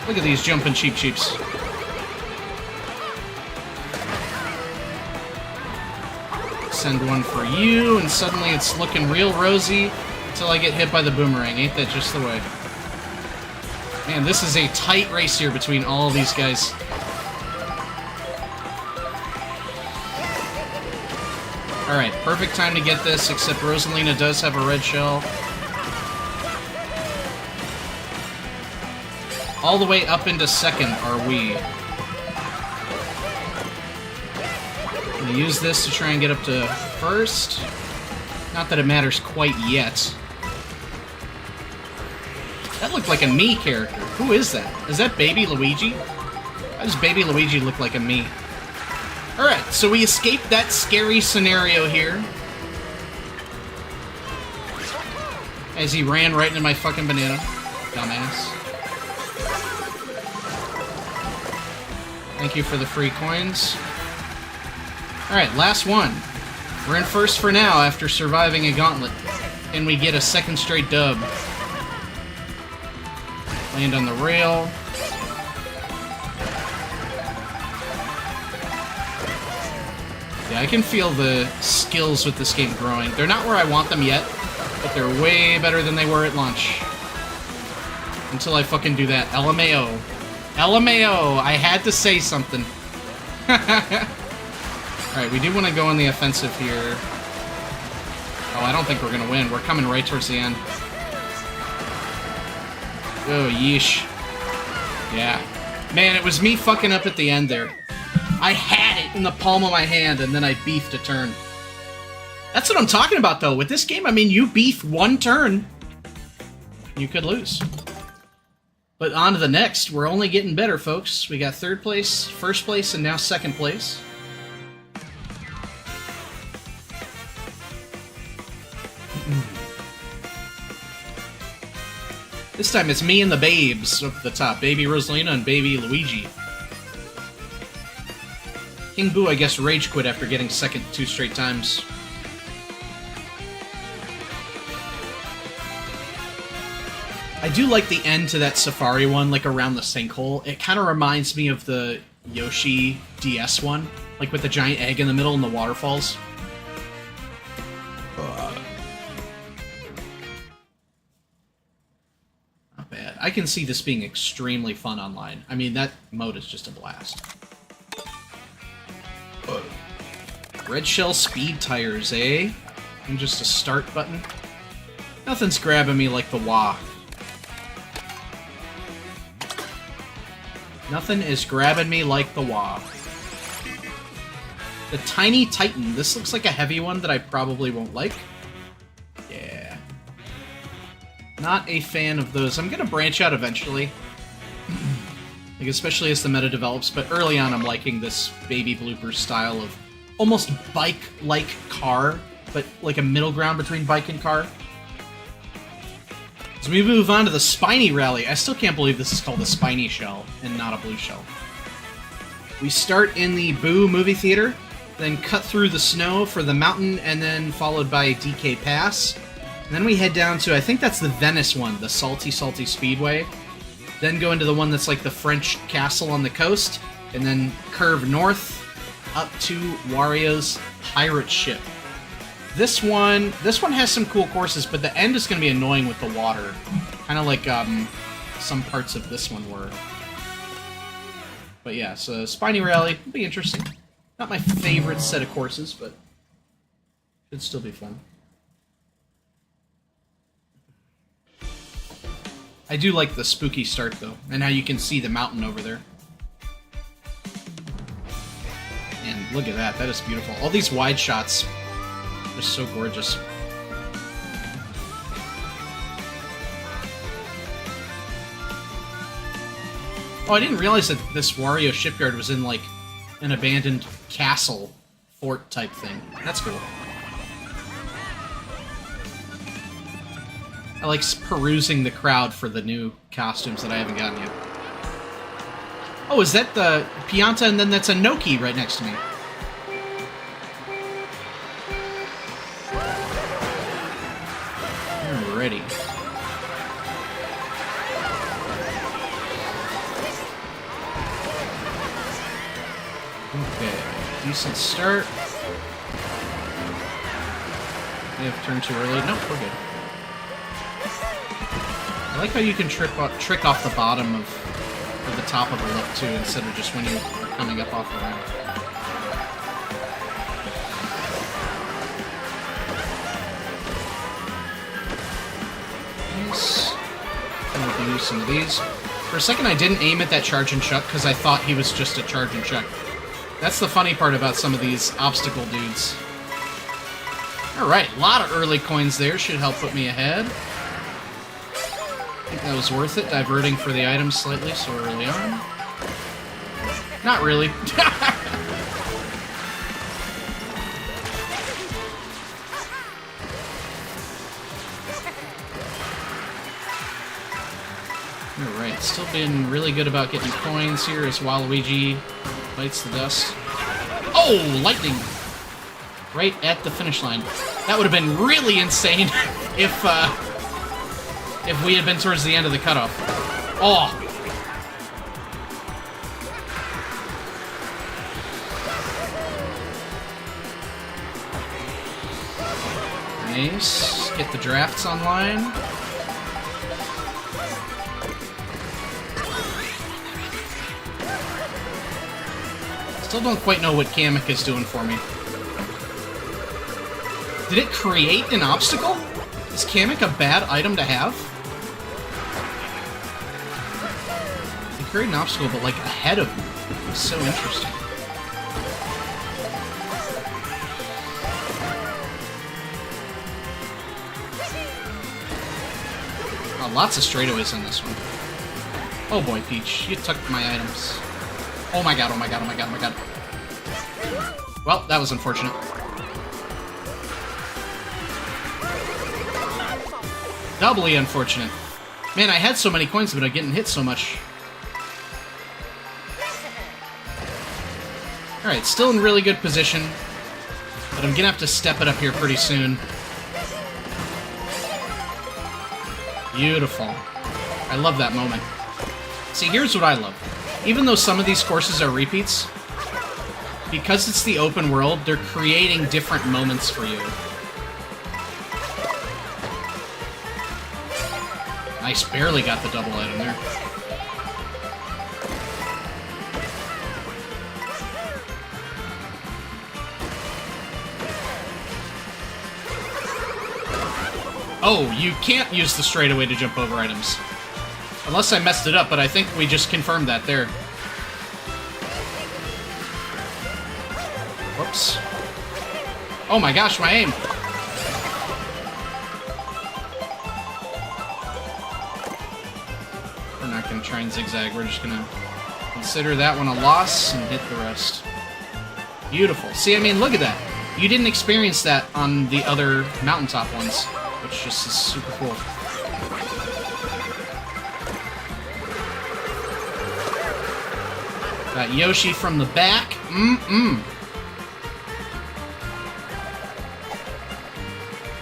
S1: Look at these jumping cheeps. Send one for you, and suddenly it's looking real rosy until I get hit by the boomerang. Ain't that just the way? Man, this is a tight race here between all of these guys. Alright, perfect time to get this, except Rosalina does have a red shell. All the way up into 2nd are we. I'm gonna use this to try and get up to 1st. Not that it matters quite yet. That looked like a me character. Who is that? Is that Baby Luigi? How does Baby Luigi look like a me? Alright, so we escaped that scary scenario here. As he ran right into my fucking banana. Dumbass. Thank you for the free coins. Alright, last one. We're in first for now after surviving a gauntlet. And we get a second straight dub. Land on the rail. Yeah, I can feel the skills with this game growing. They're not where I want them yet, but they're way better than they were at launch. Until I fucking do that. LMAO. LMAO! I had to say something. Alright, we do want to go on the offensive here. Oh, I don't think we're gonna win. We're coming right towards the end. Oh, yeesh. Yeah. Man, it was me fucking up at the end there. I had it in the palm of my hand, and then I beefed a turn. That's what I'm talking about, though. With this game, I mean, you beef one turn, you could lose. But on to the next. We're only getting better, folks. We got third place, first place, and now second place. This time it's me and the babes up at the top. Baby Rosalina and Baby Luigi. King Boo, I guess, rage quit after getting second 2 straight times. I do like the end to that Safari one, like around the sinkhole. It kind of reminds me of the Yoshi DS one, like with the giant egg in the middle and the waterfalls. Not bad. I can see this being extremely fun online. I mean, that mode is just a blast. Red shell speed tires, eh? And just a start button. Nothing's grabbing me like the wah. Nothing is grabbing me like the wah. The Tiny Titan. This looks like a heavy one that I probably won't like. Yeah. Not a fan of those. I'm gonna branch out eventually. Like, especially as the meta develops, but early on I'm liking this Baby Blooper style of almost bike-like car, but like a middle ground between bike and car. So we move on to the Spiny Rally. I still can't believe this is called the Spiny Shell and not a blue shell. We start in the Boo movie theater, then cut through the snow for the mountain, and then followed by DK Pass. And then we head down to, I think that's the Venice one, the Salty Salty Speedway. Then go into the one that's like the French castle on the coast, and then curve north up to Wario's pirate ship. This one has some cool courses, but the end is going to be annoying with the water. Kind of like some parts of this one were. But yeah, so Spiny Rally will be interesting. Not my favorite set of courses, but should still be fun. I do like the spooky start, though, and how you can see the mountain over there. And look at that, that is beautiful. All these wide shots are so gorgeous. Oh, I didn't realize that this Wario shipyard was in, like, an abandoned castle fort type thing. That's cool. I like perusing the crowd for the new costumes that I haven't gotten yet. Oh, is that the Pianta, and then that's a Noki right next to me? Alrighty. Okay, decent start. May have turned too early. Nope, we're good. I like how you can trick off the bottom of the top of the lip too, instead of just when you are coming up off the ramp. Nice. I'm gonna do some of these. For a second, I didn't aim at that charge and chuck because I thought he was just a charge and chuck. That's the funny part about some of these obstacle dudes. All right, a lot of early coins there should help put me ahead. I think that was worth it, diverting for the items slightly so early on. Not really. Alright, still being really good about getting coins here as Waluigi bites the dust. Oh, lightning! Right at the finish line. That would have been really insane if we had been towards the end of the cutoff. Oh! Nice. Get the drafts online. Still don't quite know what Kamek is doing for me. Did it create an obstacle? Is Kamek a bad item to have? It created an obstacle, but like ahead of me. It's so interesting. Oh, lots of straightaways in this one. Oh boy, Peach, you took my items. Oh my god, oh my god, oh my god, oh my god. Well, that was unfortunate. Doubly unfortunate. Man, I had so many coins, but I'm getting hit so much. Alright, still in really good position. But I'm gonna have to step it up here pretty soon. Beautiful. I love that moment. See, here's what I love. Even though some of these courses are repeats, because it's the open world, they're creating different moments for you. Nice, barely got the double item there. Oh, you can't use the straightaway to jump over items. Unless I messed it up, but I think we just confirmed that there. Whoops. Oh my gosh, my aim! We're not gonna try and zigzag, we're just gonna consider that one a loss and hit the rest. Beautiful. See, I mean, look at that. You didn't experience that on the other mountaintop ones, which just is super cool. Got Yoshi from the back.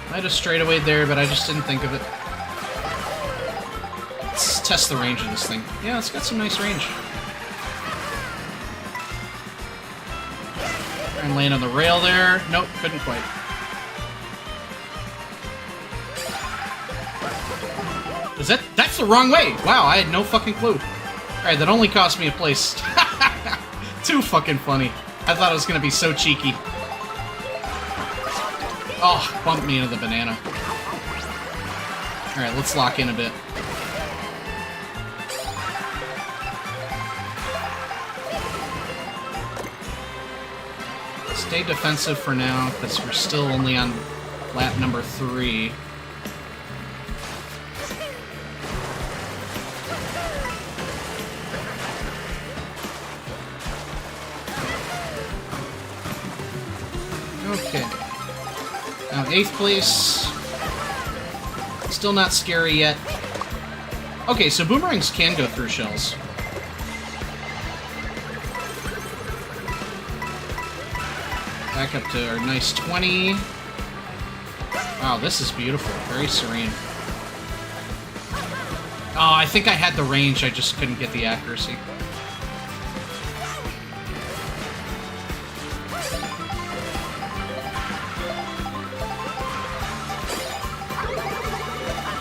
S1: Might have strayed away there, but I just didn't think of it. Let's test the range of this thing. Yeah, it's got some nice range. Try and land on the rail there. Nope, couldn't quite. Is that's the wrong way! Wow, I had no fucking clue. Alright, that only cost me a place. Too fucking funny. I thought it was gonna be so cheeky. Oh, bumped me into the banana. Alright, let's lock in a bit. Stay defensive for now, because we're still only on lap number 3. Okay. Now, 8th place. Still not scary yet. Okay, so boomerangs can go through shells. Back up to our nice 20. Wow, this is beautiful. Very serene. Oh, I think I had the range, I just couldn't get the accuracy.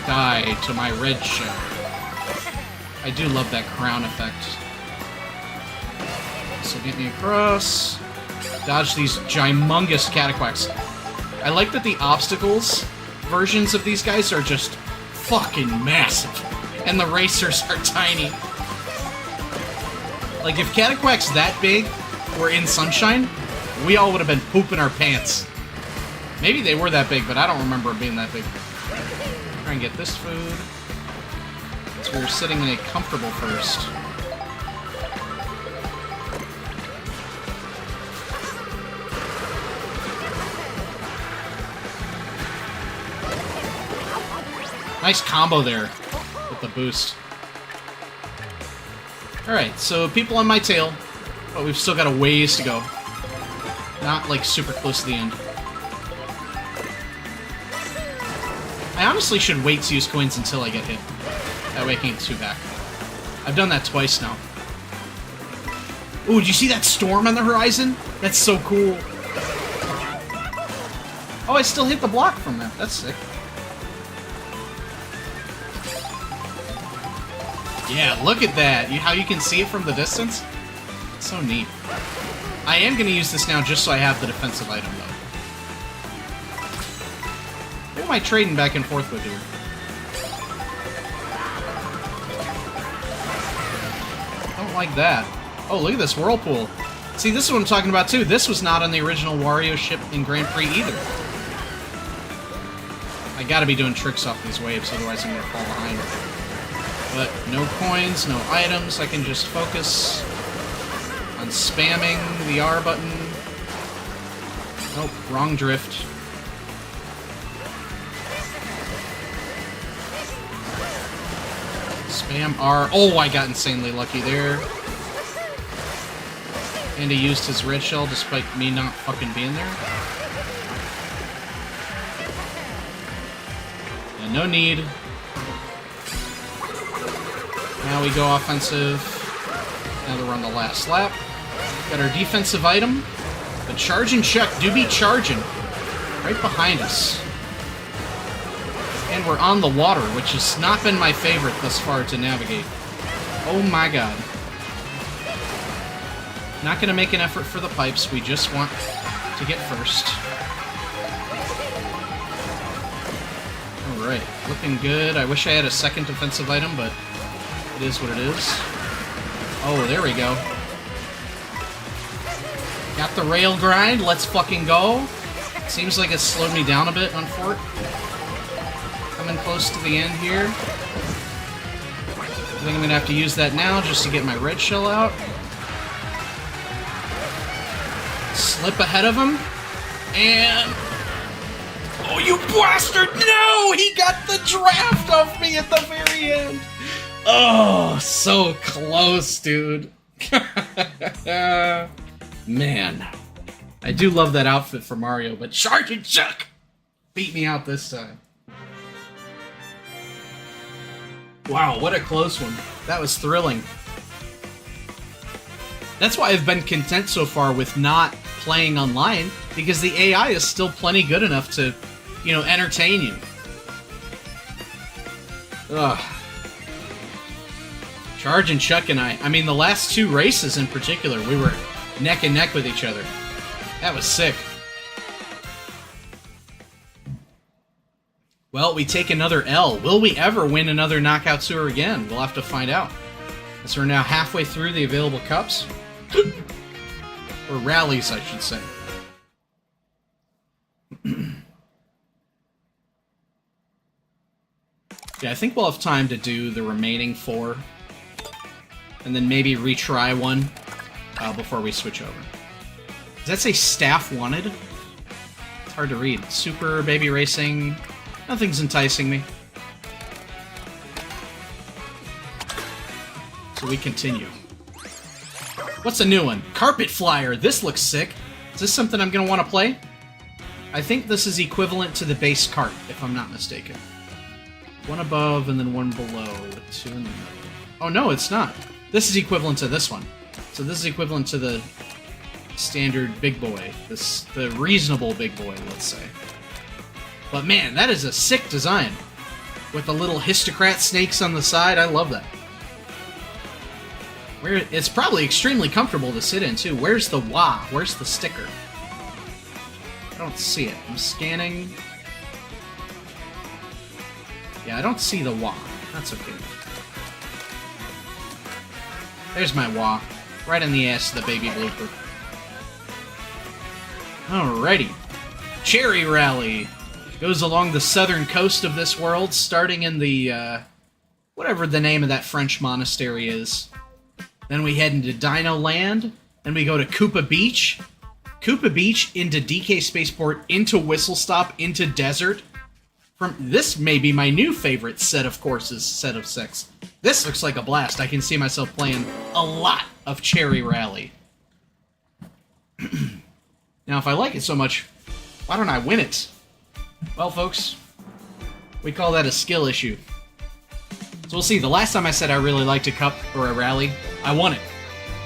S1: Die to my red shell. I do love that crown effect. So get me across. Dodge these gymongous cataquacks. I like that the obstacles versions of these guys are just fucking massive. And the racers are tiny. Like, if cataquacks that big were in Sunshine, we all would have been pooping our pants. Maybe they were that big, but I don't remember it being that big. Try and get this food. So we're sitting in a comfortable first. Nice combo there with the boost. Alright, so people on my tail, but we've still got a ways to go. Not, like, super close to the end. I honestly should wait to use coins until I get hit. That way I can get 2 back. I've done that twice now. Ooh, did you see that storm on the horizon? That's so cool. Oh, I still hit the block from that. That's sick. Yeah, look at that. How you can see it from the distance? So neat. I am going to use this now just so I have the defensive item, though. Who am I trading back and forth with here? Don't like that. Oh, look at this whirlpool. See, this is what I'm talking about, too. This was not on the original Wario ship in Grand Prix, either. I gotta be doing tricks off these waves, otherwise I'm gonna fall behind. But no coins, no items. I can just focus on spamming the R button. Nope, wrong drift. Spam R. Oh, I got insanely lucky there. And he used his red shell despite me not fucking being there. And no need. Now we go offensive. Now that we're on the last lap. Got our defensive item. The charge and check do be charging. Right behind us. And we're on the water, which has not been my favorite thus far to navigate. Oh my god. Not gonna make an effort for the pipes, we just want to get first. Alright, looking good. I wish I had a second defensive item, but it is what it is. Oh, there we go. Got the rail grind, let's fucking go. Seems like it slowed me down a bit on Fort. Coming close to the end here. I think I'm gonna have to use that now just to get my red shell out. Slip ahead of him. And... oh, you bastard! No! He got the draft off me at the very end! Oh, so close, dude. Man. I do love that outfit for Mario, but Charge and Chuck beat me out this time. Wow, what a close one. That was thrilling. That's why I've been content so far with not playing online, because the AI is still plenty good enough to, you know, entertain you. Ugh. Charge and Chuck and I mean, the last 2 races in particular, we were neck and neck with each other. That was sick. Well, we take another L. Will we ever win another Knockout Tour again? We'll have to find out. As we're now halfway through the available cups. Or rallies, I should say. Yeah, I think we'll have time to do the remaining 4. And then maybe retry one before we switch over. Does that say staff wanted? It's hard to read. Super Baby Racing. Nothing's enticing me. So we continue. What's a new one? Carpet Flyer. This looks sick. Is this something I'm going to want to play? I think this is equivalent to the base Kart, if I'm not mistaken. 1 above and then 1 below, with 2 in the middle. Oh, no, it's not. This is equivalent to this one. So this is equivalent to the standard big boy. The reasonable big boy, let's say. But man, that is a sick design. With the little histocrat snakes on the side, I love that. It's probably extremely comfortable to sit in, too. Where's the wah? Where's the sticker? I don't see it. I'm scanning. Yeah, I don't see the wah. That's okay. There's my wah. Right in the ass of the baby blooper. Alrighty. Cherry Rally goes along the southern coast of this world, starting in the whatever the name of that French monastery is. Then we head into Dino Land. Then we go to Koopa Beach. Koopa Beach into DK Spaceport, into Whistle Stop, into Desert. This may be my new favorite set of courses, set of 6. This looks like a blast. I can see myself playing a lot of Cherry Rally. Now, if I like it so much, why don't I win it? Well, folks, we call that a skill issue. So we'll see. The last time I said I really liked a cup or a rally, I won it.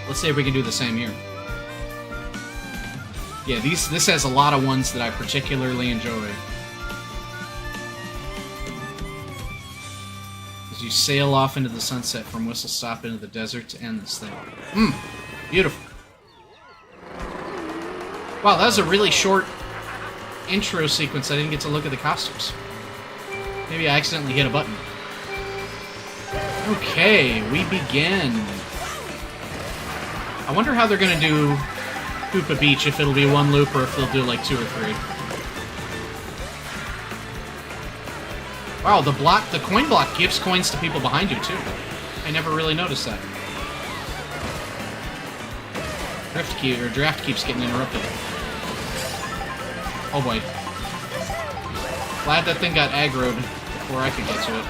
S1: Let's see if we can do the same here. Yeah, this has a lot of ones that I particularly enjoy. As you sail off into the sunset from Whistle Stop into the desert to end this thing. Beautiful. Wow, that was a really short intro sequence. I didn't get to look at the costumes. Maybe I accidentally hit a button. Okay, we begin. I wonder how they're gonna do Koopa Beach, if it'll be one loop or if they'll do like 2 or 3. Wow, the coin block gives coins to people behind you too. I never really noticed that. Draft keeps getting interrupted. Oh boy. Glad that thing got aggroed before I could get to it.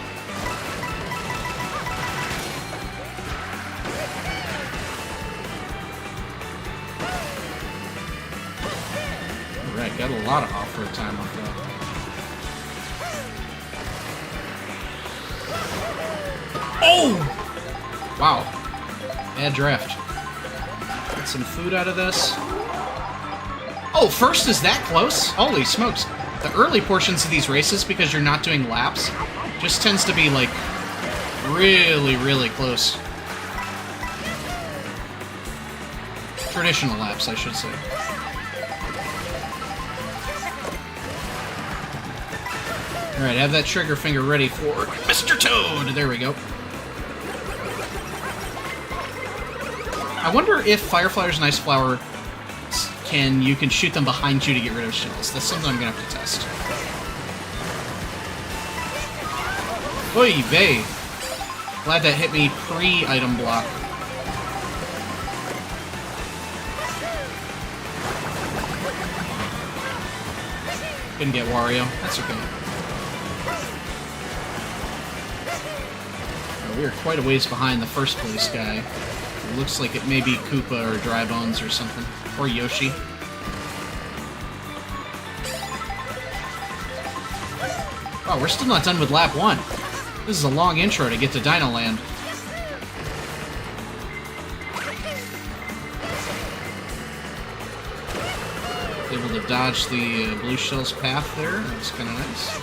S1: Alright, got a lot of off-road time off that. Oh! Wow. Bad draft. Get some food out of this. Oh, first is that close? Holy smokes. The early portions of these races, because you're not doing laps, just tends to be, like, really, really close. Traditional laps, I should say. Alright, have that trigger finger ready for Mr. Toad! There we go. I wonder if Fireflyers and Ice Flower you can shoot them behind you to get rid of shells. That's something I'm gonna have to test. Oy vey. Glad that hit me pre-item block. Couldn't get Wario. That's okay. We are quite a ways behind the first place guy. It looks like it may be Koopa or Dry Bones or something. Or Yoshi. Wow, we're still not done with lap 1. This is a long intro to get to Dino Land. Able to dodge the blue shell's path there. That's kind of nice.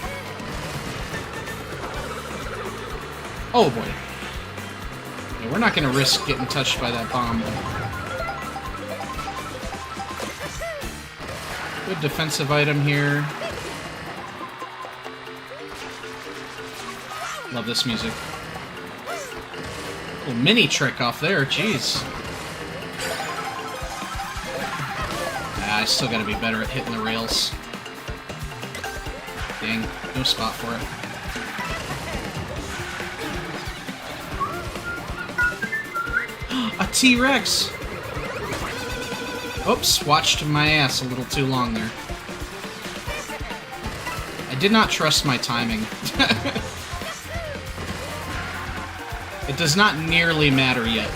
S1: Oh boy. Yeah, we're not going to risk getting touched by that bomb. Good defensive item here. Love this music. Little mini trick off there, jeez. I still gotta be better at hitting the rails. Dang, no spot for it. A T-Rex! Oops, watched my ass a little too long there. I did not trust my timing. It does not nearly matter yet.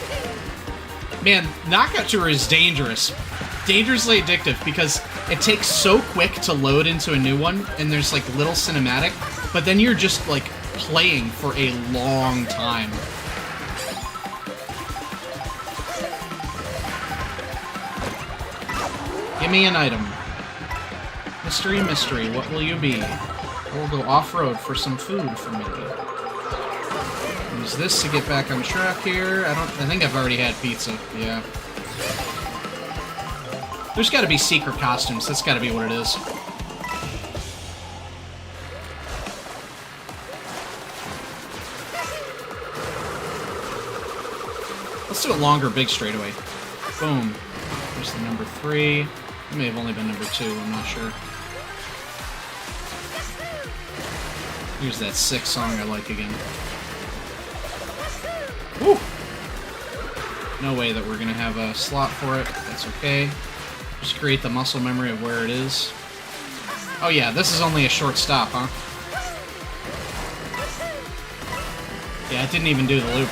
S1: Man, Knockout Tour is dangerous. Dangerously addictive because it takes so quick to load into a new one, and there's like little cinematic, but then you're just like playing for a long time. Give me an item. Mystery, mystery, what will you be? We'll go off-road for some food for me. Use this to get back on track here. I think I've already had pizza. Yeah. There's gotta be secret costumes. That's gotta be what it is. Let's do a longer big straightaway. Boom. There's the number 3. It may have only been number 2, I'm not sure. Here's that 6 song I like again. Woo! No way that we're gonna have a slot for it. That's okay. Just create the muscle memory of where it is. Oh yeah, this is only a short stop, huh? Yeah, it didn't even do the loop.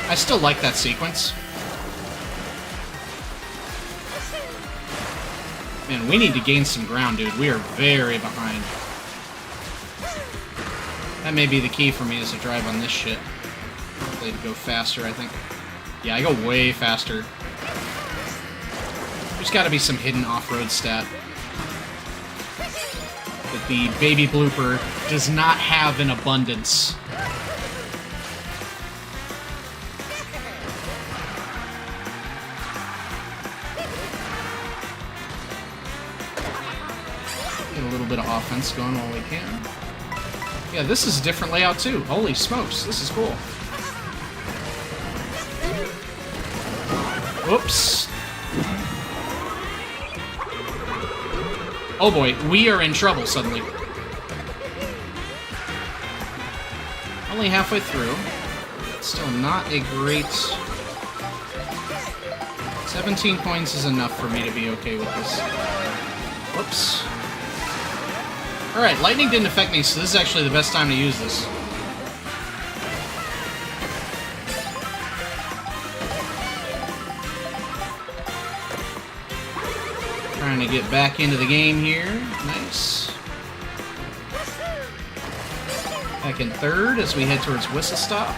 S1: I still like that sequence. Man, we need to gain some ground, dude. We are very behind. That may be the key for me, is to drive on this shit. Hopefully to go faster, I think. Yeah, I go way faster. There's gotta be some hidden off-road stat that the baby blooper does not have in abundance. Get a little bit of offense going while we can. Yeah, this is a different layout too. Holy smokes, this is cool. Whoops. Oh boy, we are in trouble suddenly. Only halfway through. Still not a great... 17 coins is enough for me to be okay with this. Whoops. Alright, lightning didn't affect me, so this is actually the best time to use this. Trying to get back into the game here. Nice. Back in third as we head towards Whistle Stop.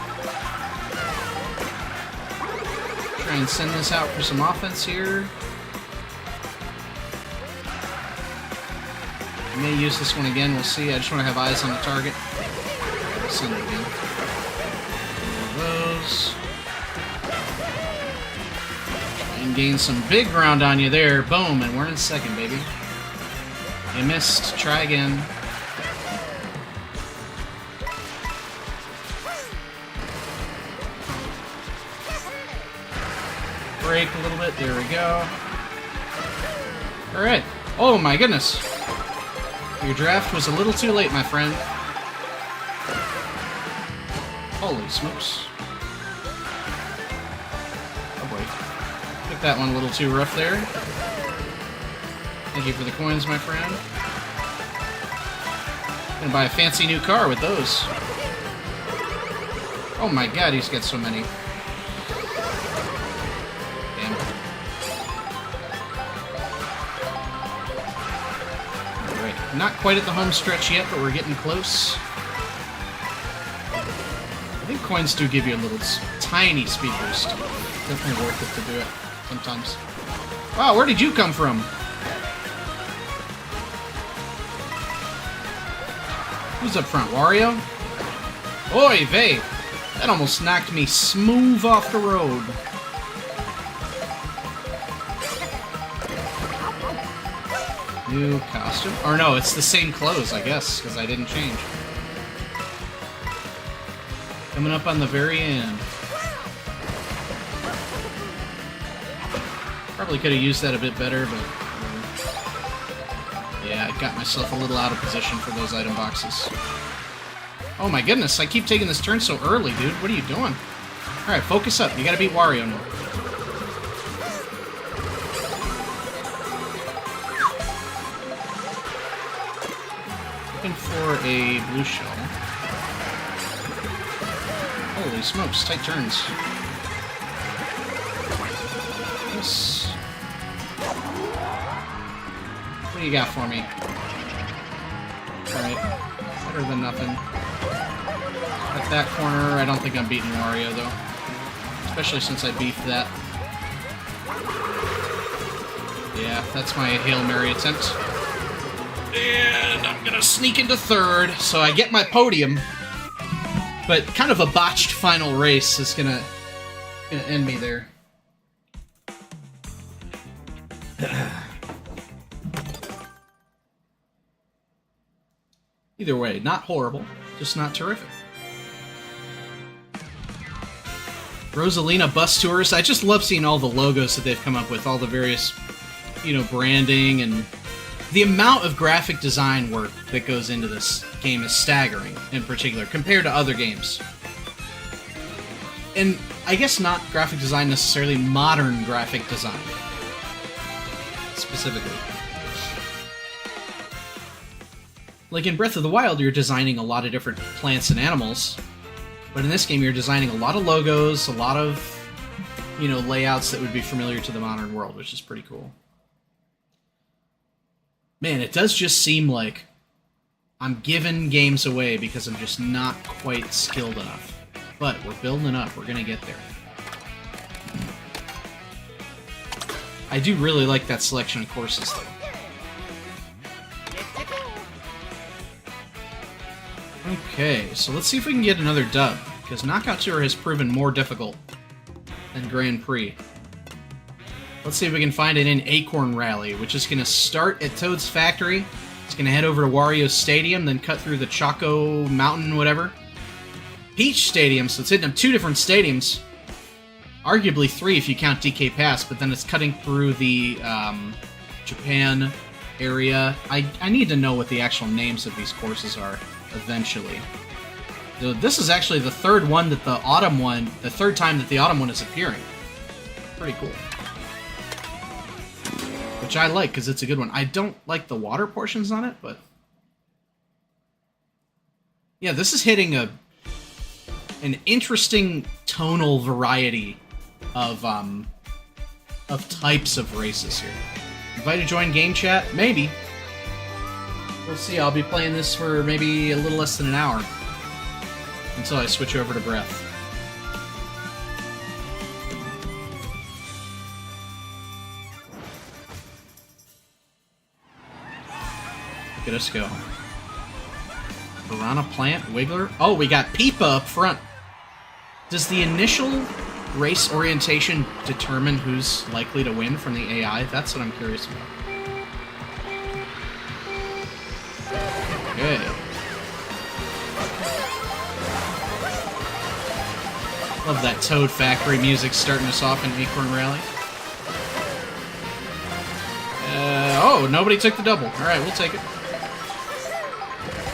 S1: Try and send this out for some offense here. I may use this one again, we'll see. I just want to have eyes on the target. I'll send it again. One of those. And gain some big ground on you there. Boom, and we're in second, baby. You missed. Try again. Brake a little bit. There we go. Alright. Oh my goodness. Your draft was a little too late, my friend. Holy smokes. Oh boy. Took that one a little too rough there. Thank you for the coins, my friend. Gonna buy a fancy new car with those. Oh my god, he's got so many. Damn. Alright, not quite at the home stretch yet, but we're getting close. I think coins do give you a little tiny speed boost. Definitely worth it to do it sometimes. Wow, where did you come from? Who's up front, Wario? Oy vey! That almost knocked me smooth off the road. New costume? Or no, it's the same clothes, I guess, because I didn't change. Coming up on the very end. Probably could have used that a bit better, but... yeah, I got myself a little out of position for those item boxes. Oh my goodness, I keep taking this turn so early, dude. What are you doing? Alright, focus up. You gotta beat Wario now. Looking for a blue shell. Holy smokes, tight turns. Yes. What do you got for me? Alright. Better than nothing. At that corner, I don't think I'm beating Wario, though. Especially since I beefed that. Yeah, that's my Hail Mary attempt. And I'm gonna sneak into third, so I get my podium. But kind of a botched final race is gonna end me there. Either way, not horrible, just not terrific. Rosalina Bus Tours. I just love seeing all the logos that they've come up with, all the various, branding, and the amount of graphic design work that goes into this game is staggering, in particular, compared to other games. and I guess not graphic design necessarily, modern graphic design. Specifically. Like in Breath of the Wild, you're designing a lot of different plants and animals, but in this game you're designing a lot of logos, a lot of, you know, layouts that would be familiar to the modern world, which is pretty cool. Man, it does just seem like I'm giving games away because I'm just not quite skilled enough. But we're building up, we're gonna get there. I do really like that selection of courses, though. Okay, so let's see if we can get another dub, because Knockout Tour has proven more difficult than Grand Prix. Let's see if we can find it in Acorn Rally, which is going to start at Toad's Factory. It's going to head over to Wario Stadium, then cut through the Choco Mountain, whatever. Peach Stadium, so it's hitting up 2 different stadiums. Arguably 3 if you count DK Pass, but then it's cutting through the Japan area. I need to know what the actual names of these courses are eventually. So this is actually the third time that the autumn one is appearing. Pretty cool. Which I like, because it's a good one. I don't like the water portions on it, but... yeah, this is hitting an interesting tonal variety of types of races here. Invite to join game chat? Maybe. We'll see. I'll be playing this for maybe a little less than an hour. Until I switch over to Breath. Look at us go. Piranha Plant, Wiggler. Oh, we got Peepa up front. Does the initial race orientation determine who's likely to win from the AI? That's what I'm curious about. Okay. Love that Toad Factory music starting us off in Acorn Rally. Oh, nobody took the double. Alright, we'll take it.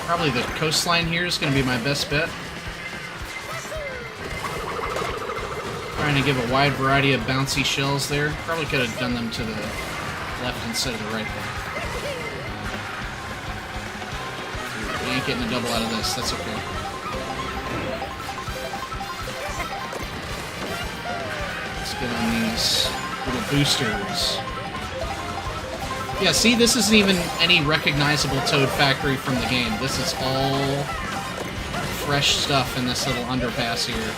S1: Probably the coastline here is going to be my best bet. Trying to give a wide variety of bouncy shells there. Probably could have done them to the left instead of the right there. We ain't getting a double out of this. That's okay. Let's get on these little boosters. Yeah, see, this isn't even any recognizable Toad Factory from the game. This is all fresh stuff in this little underpass here.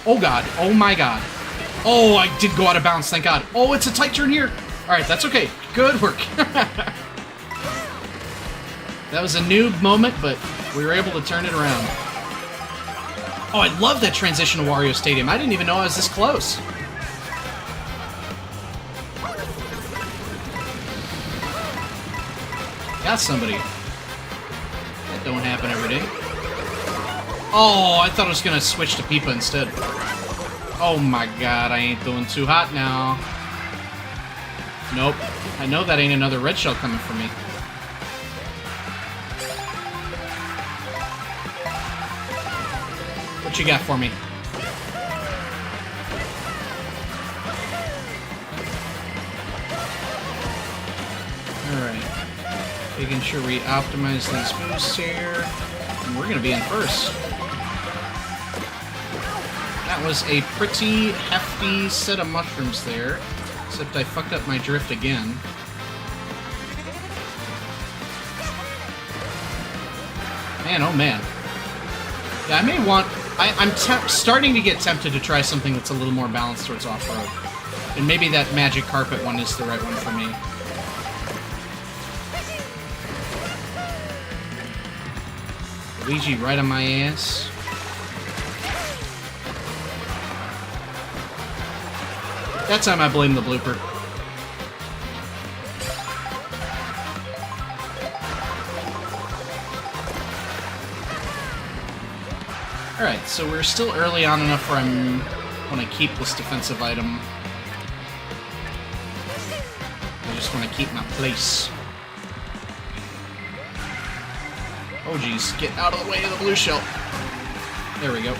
S1: Oh god, oh my god. Oh, I did go out of bounds, thank god. Oh, it's a tight turn here. Alright, that's okay. Good work. That was a noob moment, but we were able to turn it around. Oh, I love that transition to Wario Stadium. I didn't even know I was this close. Got somebody. That don't happen every day. Oh, I thought I was going to switch to Peepa instead. Oh my god, I ain't doing too hot now. Nope. I know that ain't another red shell coming for me. What you got for me? Alright. Making sure we optimize these boosts here. And we're going to be in first. That was a pretty hefty set of mushrooms there. Except I fucked up my drift again. Man, oh man. Yeah, I may want... I'm starting to get tempted to try something that's a little more balanced towards off-road. And maybe that magic carpet one is the right one for me. Luigi right on my ass. That time I blame the blooper. Alright, so we're still early on enough where I want to keep this defensive item. I just want to keep my place. Oh, geez. Get out of the way of the blue shell. There we go.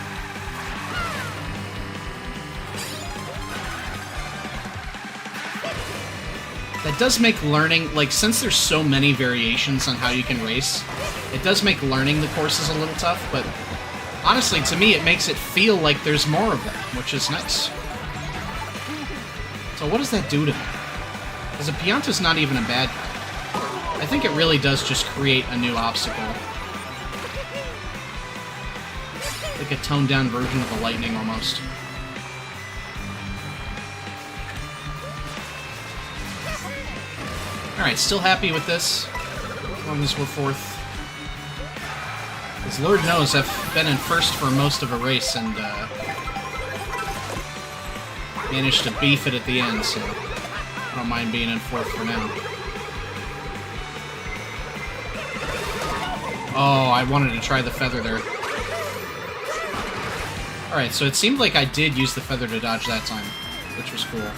S1: That does make learning, like, since there's so many variations on how you can race, it does make learning the courses a little tough, but honestly, to me, it makes it feel like there's more of them, which is nice. So what does that do to me? Because a Pianta's not even a bad guy. I think it really does just create a new obstacle. Like a toned-down version of the lightning, almost. Alright, still happy with this, as long as we're fourth. Because Lord knows I've been in first for most of a race and managed to beef it at the end, so I don't mind being in fourth for now. Oh, I wanted to try the feather there. Alright, so it seemed like I did use the feather to dodge that time, which was cool.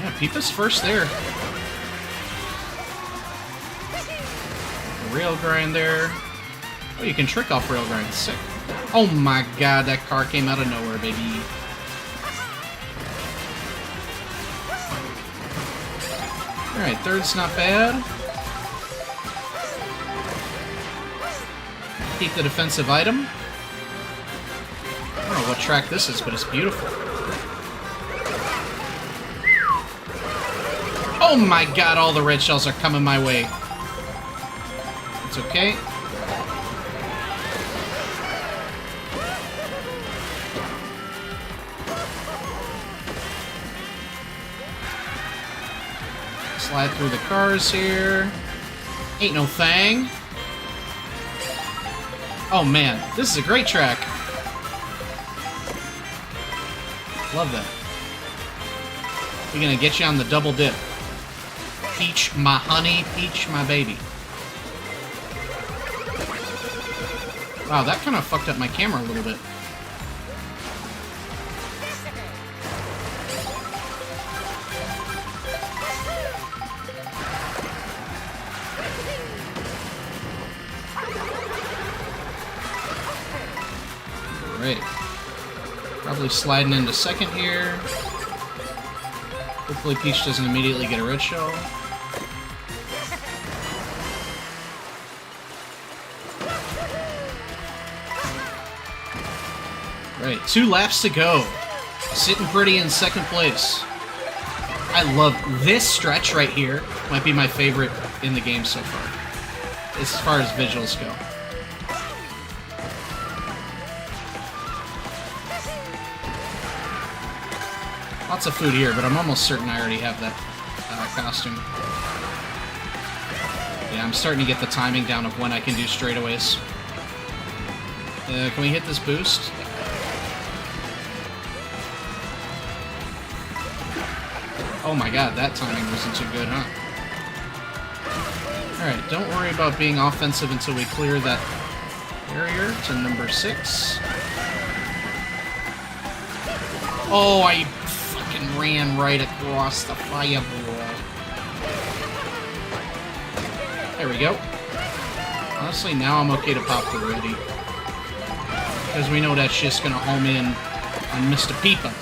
S1: Yeah, Peepa's first there. Rail grind there. Oh, you can trick off rail grind. Sick. Oh my god, that car came out of nowhere, baby. Alright, third's not bad. Keep the defensive item. I don't know what track this is, but it's beautiful. Oh my god, all the red shells are coming my way. It's okay. Slide through the cars here. Ain't no thing. Oh man, this is a great track. Love that. We're gonna get you on the double dip. Peach, my honey, Peach, my baby. Wow, that kind of fucked up my camera a little bit. Great. Probably sliding into second here. Hopefully Peach doesn't immediately get a red shell. Right, 2 laps to go. Sitting pretty in second place. I love this stretch right here. Might be my favorite in the game so far, as far as visuals go. Lots of food here, but I'm almost certain I already have that costume. Yeah, I'm starting to get the timing down of when I can do straightaways. Can we hit this boost? Oh my god, that timing wasn't too good, huh? Alright, don't worry about being offensive until we clear that barrier to number 6. Oh, I fucking ran right across the fireball. There we go. Honestly, now I'm okay to pop the ready. Because we know that shit's gonna home in on Mr. Peepa.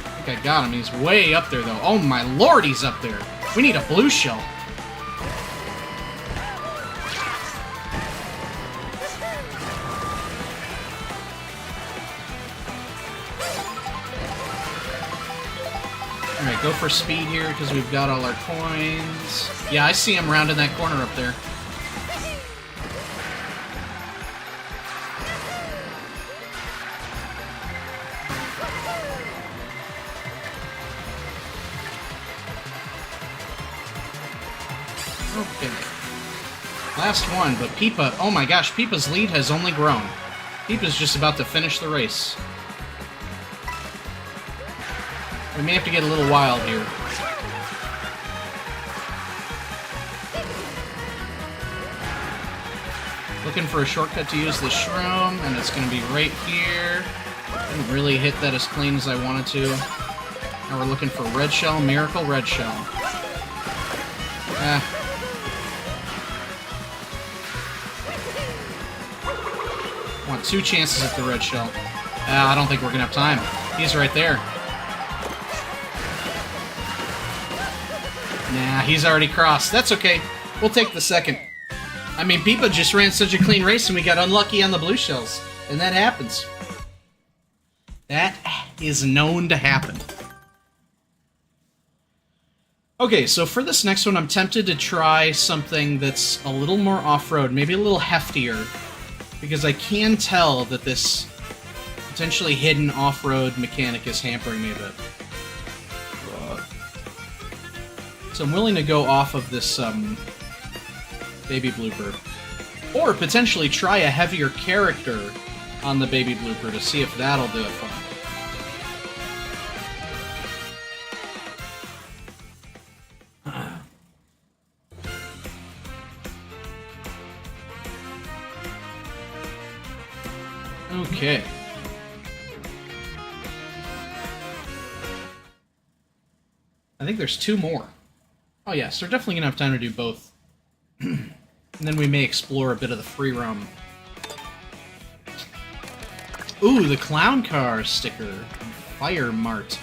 S1: I think I got him. He's way up there, though. Oh my lord, he's up there. We need a blue shell. Alright, go for speed here because we've got all our coins. Yeah, I see him rounding that corner up there. Okay. Last one, but Peepa... Oh my gosh, Peepa's lead has only grown. Peepa's just about to finish the race. We may have to get a little wild here. Looking for a shortcut to use the shroom, and it's going to be right here. Didn't really hit that as clean as I wanted to. Now we're looking for red shell, miracle red shell. Want 2 chances at the red shell. I don't think we're gonna have time. He's right there. Nah, he's already crossed. That's okay. We'll take the second. I mean, Peepa just ran such a clean race and we got unlucky on the blue shells. And that happens. That is known to happen. Okay, so for this next one, I'm tempted to try something that's a little more off-road, maybe a little heftier, because I can tell that this potentially hidden off-road mechanic is hampering me a bit. So I'm willing to go off of this baby blooper. Or potentially try a heavier character on the baby blooper to see if that'll do it for me. Okay. I think there's 2 more. Oh yeah, so we're definitely gonna have time to do both. And then we may explore a bit of the free roam. Ooh, the clown car sticker. Fire Mart.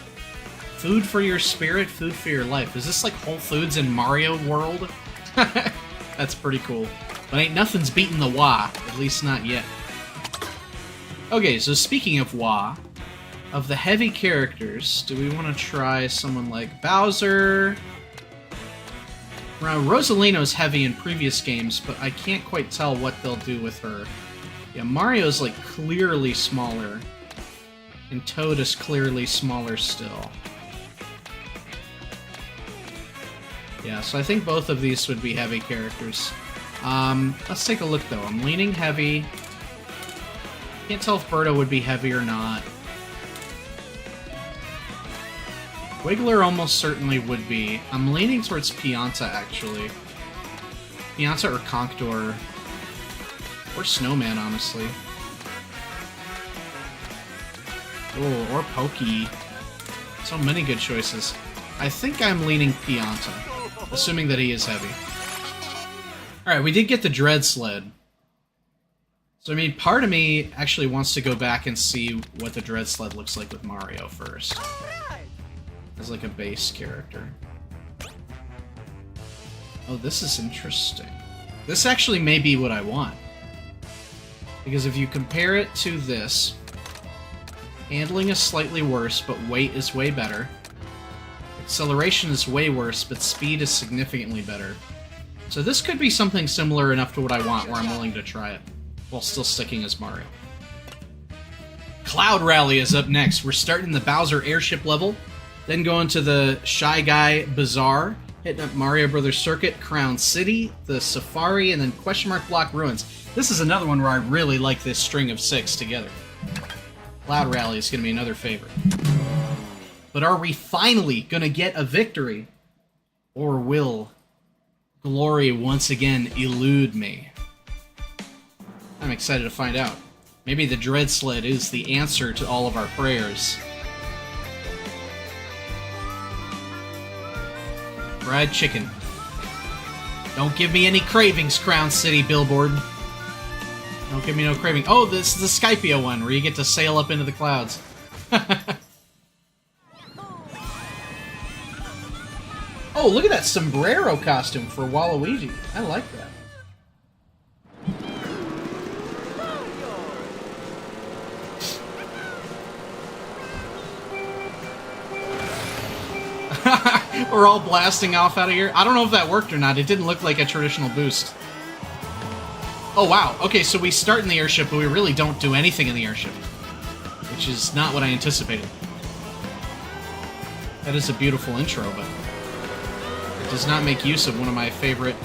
S1: Food for your spirit, food for your life. Is this like Whole Foods in Mario World? That's pretty cool. But ain't nothing's beating the Wah, at least not yet. Okay, so speaking of Wah, of the heavy characters, do we want to try someone like Bowser? Rosalina's heavy in previous games, but I can't quite tell what they'll do with her. Yeah, Mario's like clearly smaller, and Toad is clearly smaller still. Yeah, so I think both of these would be heavy characters. Let's take a look though. I'm leaning heavy. Can't tell if Birdo would be heavy or not. Wiggler almost certainly would be. I'm leaning towards Pianta, actually. Pianta or Conkedor. Or Snowman, honestly. Oh, or Pokey. So many good choices. I think I'm leaning Pianta, assuming that he is heavy. Alright, we did get the Dread Sled. So, I mean, part of me actually wants to go back and see what the Dread Sled looks like with Mario first. As like a base character. Oh, this is interesting. This actually may be what I want. Because if you compare it to this, handling is slightly worse, but weight is way better. Acceleration is way worse, but speed is significantly better. So this could be something similar enough to what I want, where I'm willing to try it, while still sticking as Mario. Cloud Rally is up next. We're starting the Bowser airship level, then going to the Shy Guy Bazaar, hitting up Mario Brothers Circuit, Crown City, the Safari, and then Question Mark Block Ruins. This is another one where I really like this string of 6 together. Cloud Rally is going to be another favorite. But are we finally going to get a victory? Or will glory once again elude me? I'm excited to find out. Maybe the Dread Sled is the answer to all of our prayers. Fried chicken. Don't give me any cravings, Crown City billboard. Don't give me no craving. Oh, this is the Skypia one, where you get to sail up into the clouds. Oh, look at that sombrero costume for Waluigi. I like that. We're all blasting off out of here. I don't know if that worked or not. It didn't look like a traditional boost. Oh, wow. Okay, so we start in the airship, but we really don't do anything in the airship. Which is not what I anticipated. That is a beautiful intro, but it does not make use of one of my favorite...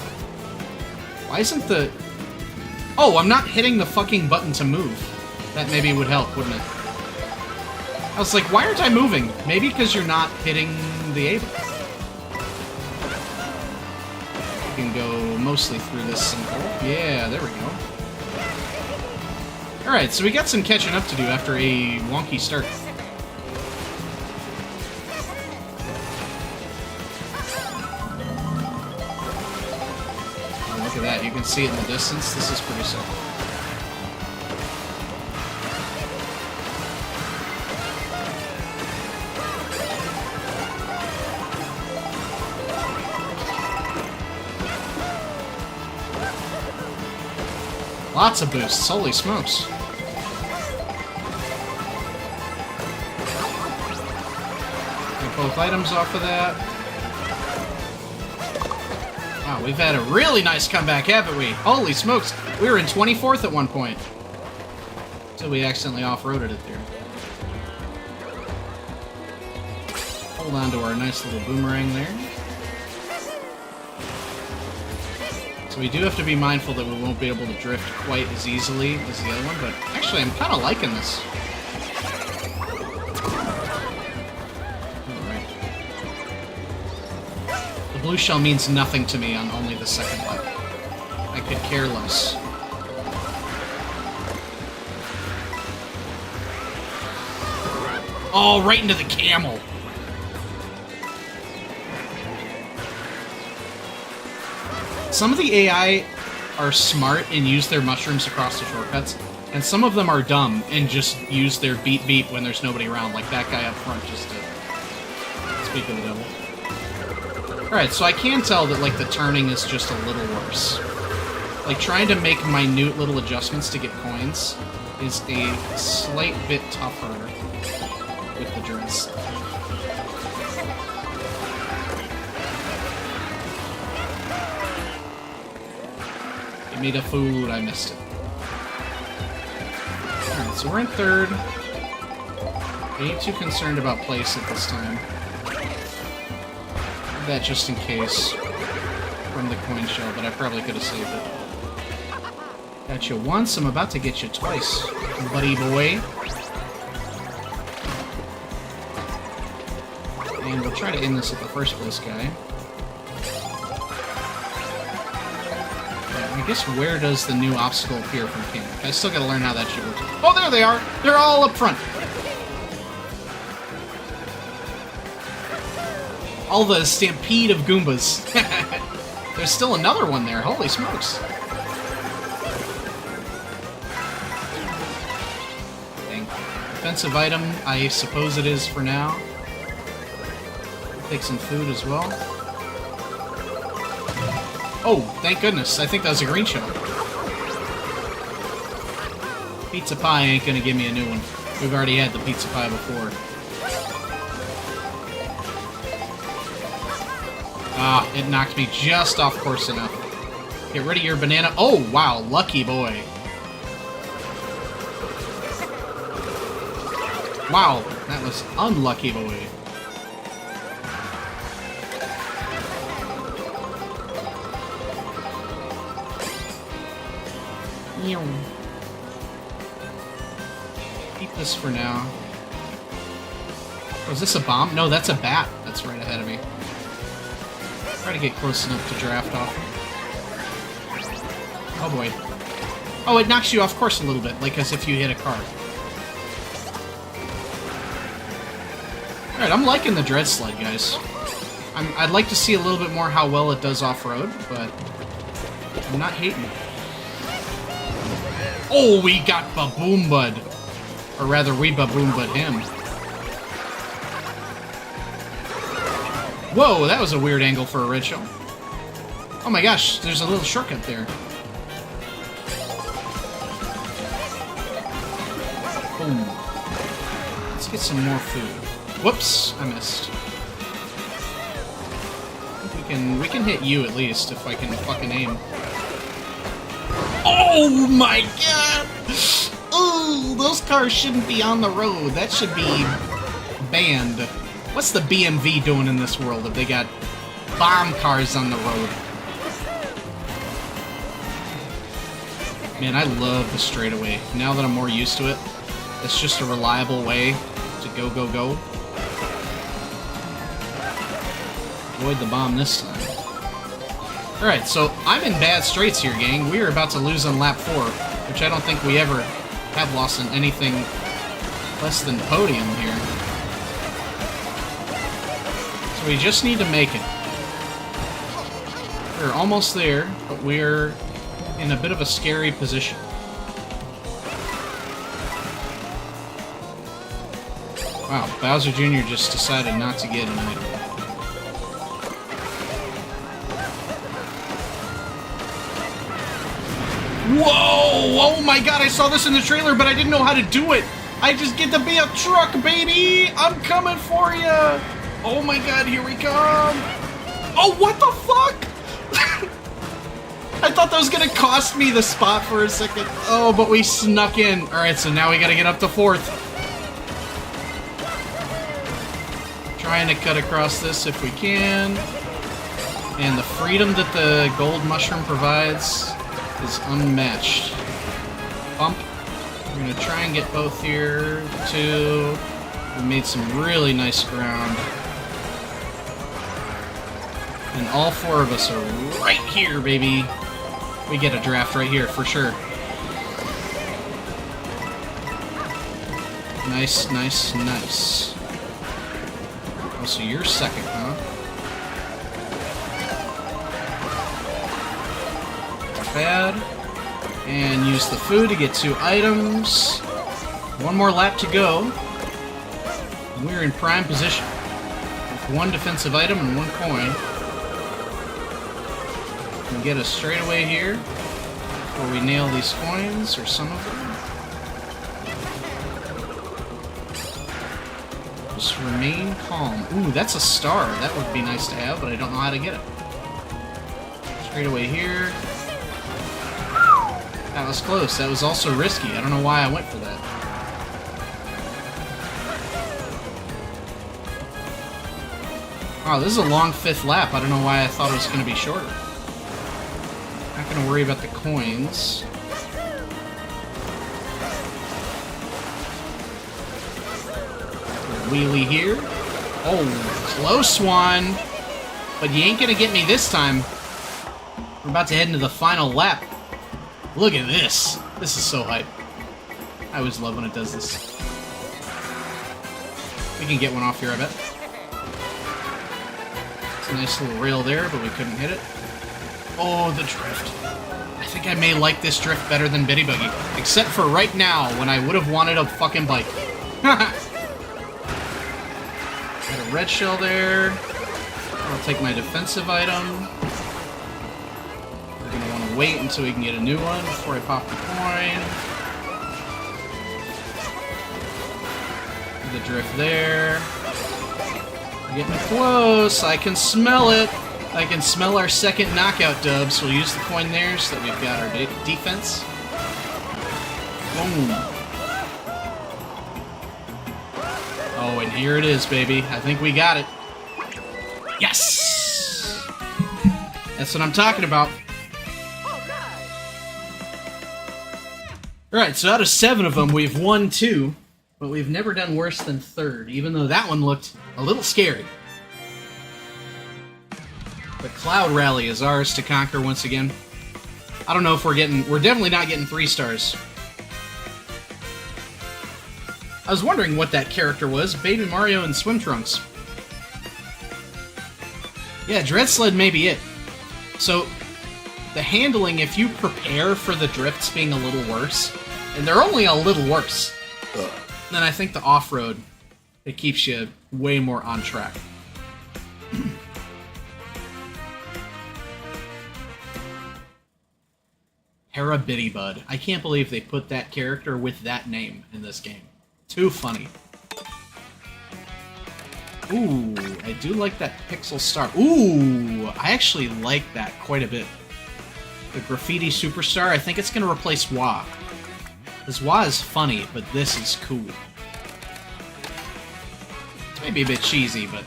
S1: Why isn't the... Oh, I'm not hitting the fucking button to move. That maybe would help, wouldn't it? I was like, why aren't I moving? Maybe because you're not hitting the A button. You can go mostly through this simple. Yeah, there we go. Alright, so we got some catching up to do after a wonky start. that. You can see it in the distance. This is pretty sick. Lots of boosts. Holy smokes. Get both items off of that. Wow, we've had a really nice comeback, haven't we? Holy smokes. We were in 24th at one point. Until we accidentally off-roaded it there. Hold on to our nice little boomerang there. So we do have to be mindful that we won't be able to drift quite as easily as the other one, but actually I'm kind of liking this. Alright. The blue shell means nothing to me on only the second lap. I could care less. Oh, right into the camel! Some of the AI are smart and use their mushrooms across the shortcuts, and some of them are dumb and just use their beep beep when there's nobody around, like that guy up front just did. Speak of the devil. Alright, so I can tell that, like, the turning is just a little worse. Like, trying to make minute little adjustments to get coins is a slight bit tougher with the dress. Give me the food, I missed it. Alright, so we're in third. I ain't too concerned about place at this time. That just in case from the coin shell, but I probably could have saved it. Got you once, I'm about to get you twice, buddy boy. And we'll try to end this at the first place guy. I guess where does the new obstacle appear from camp? I still gotta learn how that shit works. Oh, there they are! They're all up front! All the stampede of Goombas. There's still another one there, holy smokes. Dang. Defensive item, I suppose it is for now. Take some food as well. Oh, thank goodness. I think that was a green shell. Pizza pie ain't gonna give me a new one. We've already had the pizza pie before. Ah, it knocked me just off course enough. Get rid of your banana. Oh, wow, lucky boy. Wow, that was unlucky boy. Keep this for now. Oh, is this a bomb? No, that's a bat. That's right ahead of me. Try to get close enough to draft off. Oh boy. Oh, it knocks you off course a little bit, like as if you hit a car. Alright, I'm liking the Dread Sled, guys. I'd like to see a little bit more how well it does off-road, but I'm not hating it. Oh, we got Baboom-Bud. Or rather, we Baboom-Bud him. Whoa, that was a weird angle for a red shell. Oh my gosh, there's a little shortcut there. Boom. Let's get some more food. Whoops, I missed. We can hit you at least if I can fucking aim. Oh my god! Ooh, those cars shouldn't be on the road. That should be banned. What's the BMV doing in this world if they got bomb cars on the road? Man, I love the straightaway. Now that I'm more used to it, it's just a reliable way to go, go, go. Avoid the bomb this time. Alright, so I'm in bad straits here, gang. We are about to lose on lap 4, which I don't think we ever have lost in anything less than podium here. So we just need to make it. We're almost there, but we're in a bit of a scary position. Wow, Bowser Jr. just decided not to get an item. Whoa! Oh my god, I saw this in the trailer, but I didn't know how to do it! I just get to be a truck, baby! I'm coming for ya! Oh my god, here we come! Oh, what the fuck?! I thought that was gonna cost me the spot for a second. Oh, but we snuck in. Alright, so now we gotta get up to 4th. Trying to cut across this if we can. And the freedom that the gold mushroom provides is unmatched. Bump. We're gonna try and get both here. 2. We made some really nice ground. And all 4 of us are right here, baby. We get a draft right here, for sure. Nice, nice, nice. Oh, so you're second, huh? Bad. And use the food to get 2 items. 1 more lap to go. And we're in prime position. With 1 defensive item and 1 coin. And get us straight away here before we nail these coins, or some of them. Just remain calm. Ooh, that's a star. That would be nice to have, but I don't know how to get it. Straight away here. That was close. That was also risky. I don't know why I went for that. Wow, this is a long 5th lap. I don't know why I thought it was going to be shorter. Not gonna worry about the coins. Wheelie here. Oh, close one. But you ain't gonna get me this time. We're about to head into the final lap. Look at this. This is so hype. I always love when it does this. We can get one off here, I bet. It's a nice little rail there, but we couldn't hit it. Oh, the drift. I think I may like this drift better than Bitty Buggy. Except for right now, when I would have wanted a fucking bike. Got a red shell there. I'll take my defensive item. We're going to want to wait until we can get a new one before I pop the coin. The drift there. We're getting close. I can smell it. I can smell our second knockout dub, so we'll use the coin there so that we've got our defense. Boom. Oh, and here it is, baby. I think we got it. Yes! That's what I'm talking about. Alright, so out of 7 of them, we've won 2, but we've never done worse than 3rd, even though that one looked a little scary. The Cloud Rally is ours to conquer once again. I don't know if we're definitely not getting 3 stars. I was wondering what that character was. Baby Mario in swim trunks. Yeah, Dread Sled may be it. So, the handling, if you prepare for the drifts being a little worse, and they're only a little worse, then I think the off-road, it keeps you way more on track. Hera Bitty Bud. I can't believe they put that character with that name in this game. Too funny. Ooh, I do like that pixel star. Ooh, I actually like that quite a bit. The Graffiti Superstar, I think it's going to replace Wah. Because Wah is funny, but this is cool. It's maybe a bit cheesy, but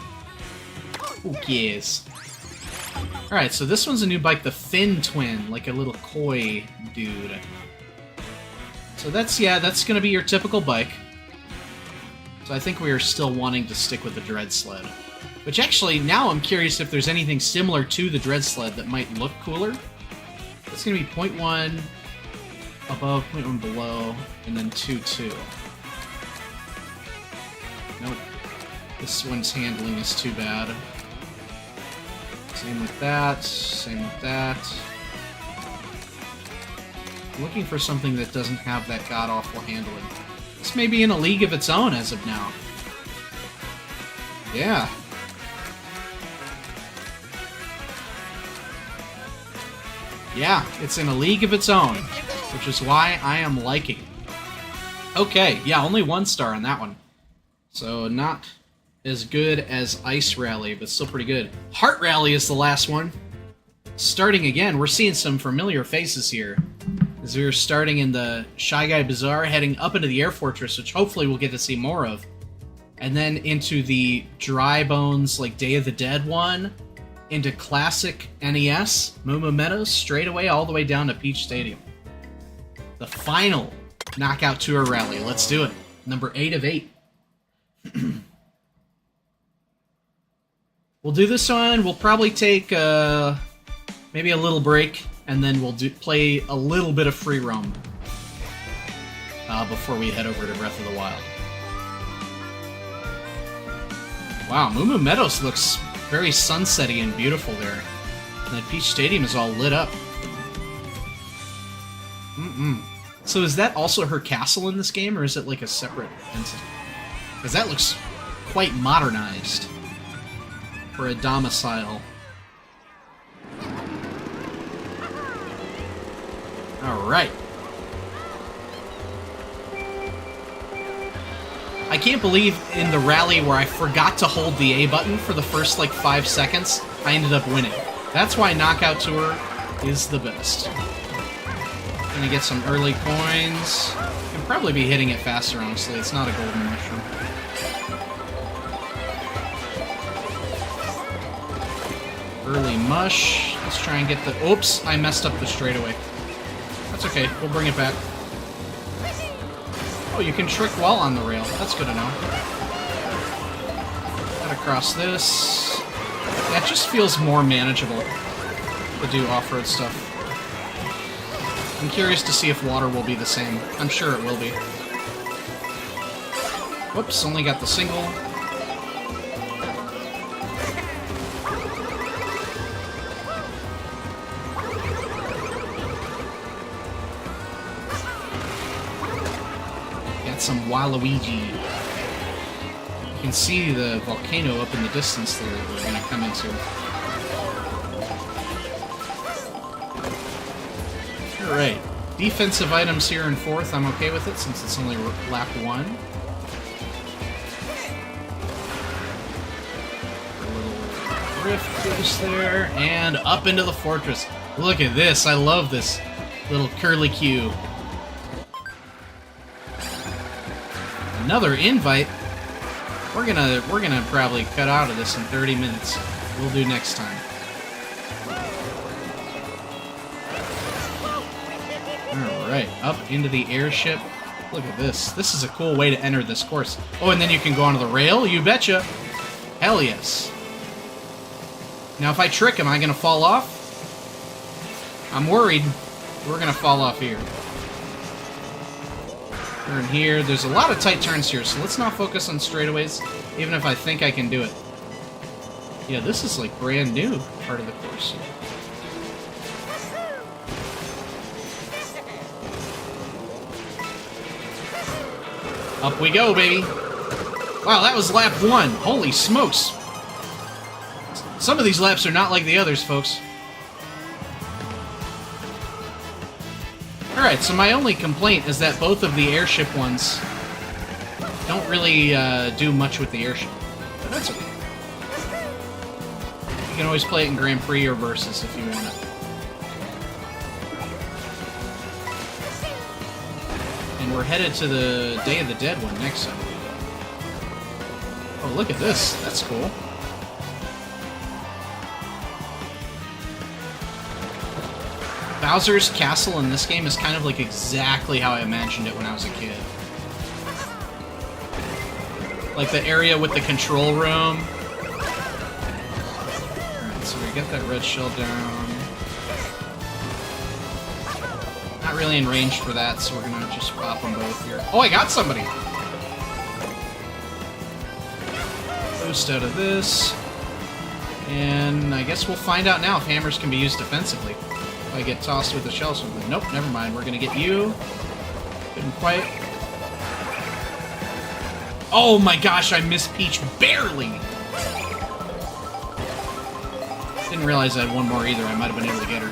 S1: who cares? Alright, so this one's a new bike, the Fin Twin, like a little koi dude. So that's going to be your typical bike. So I think we are still wanting to stick with the Dread Sled. Which actually, now I'm curious if there's anything similar to the Dread Sled that might look cooler. It's going to be 0.1 above, 0.1 below, and then 2.2. Nope. This one's handling is too bad. Same with that, same with that. Looking for something that doesn't have that god-awful handling. This may be in a league of its own as of now. Yeah. Yeah, it's in a league of its own, which is why I am liking it. Okay, yeah, only 1 star on that one. So not as good as Ice Rally, but still pretty good. Heart Rally is the last one. Starting again, we're seeing some familiar faces here. As we're starting in the Shy Guy Bazaar, heading up into the Air Fortress, which hopefully we'll get to see more of. And then into the Dry Bones, like, Day of the Dead one. Into classic NES, Moo Moo Meadows, straight away all the way down to Peach Stadium. The final Knockout Tour Rally. Let's do it. Number 8 of 8. We'll do this one. We'll probably take maybe a little break, and then we'll play a little bit of free roam before we head over to Breath of the Wild. Wow, Moo Moo Meadows looks very sunsetty and beautiful there. And that Peach Stadium is all lit up. So is that also her castle in this game, or is it like a separate entity? Because that looks quite modernized for a domicile. Alright. I can't believe in the rally where I forgot to hold the A button for the first, like, 5 seconds, I ended up winning. That's why Knockout Tour is the best. Gonna get some early coins. Can probably be hitting it faster, honestly. It's not a golden mushroom. Early mush. Let's try and get the... Oops, I messed up the straightaway. That's okay, we'll bring it back. Oh, you can trick while on the rail. That's good to know. Gotta cross this. That just feels more manageable to do off-road stuff. I'm curious to see if water will be the same. I'm sure it will be. Whoops, only got the single. Some Waluigi. You can see the volcano up in the distance there that we're going to come into. Alright. Defensive items here in 4th. I'm okay with it since it's only lap 1. A little drift goes there. And up into the fortress. Look at this. I love this little curly cue. Another invite. We're gonna probably cut out of this in 30 minutes. We'll do next time. Alright, up into the airship. Look at this. This is a cool way to enter this course. Oh, and then you can go onto the rail? You betcha. Hell yes. Now if I trick, am I gonna fall off? I'm worried. We're gonna fall off here. Turn here. There's a lot of tight turns here, so let's not focus on straightaways, even if I think I can do it. Yeah, this is like brand new part of the course. Up we go, baby. Wow, that was lap 1. Holy smokes. Some of these laps are not like the others, folks. Alright, so my only complaint is that both of the airship ones don't really do much with the airship. But that's okay. You can always play it in Grand Prix or Versus if you want it. And we're headed to the Day of the Dead one next time. Oh, look at this. That's cool. Bowser's castle in this game is kind of like exactly how I imagined it when I was a kid. Like the area with the control room. Alright, so we get that red shell down. Not really in range for that, so we're gonna just pop them both here. Oh, I got somebody! Boost out of this. And I guess we'll find out now if hammers can be used defensively. I get tossed with the shell something. Nope, never mind. We're gonna get you. Couldn't quite. Oh my gosh, I missed Peach barely! Didn't realize I had one more either. I might have been able to get her.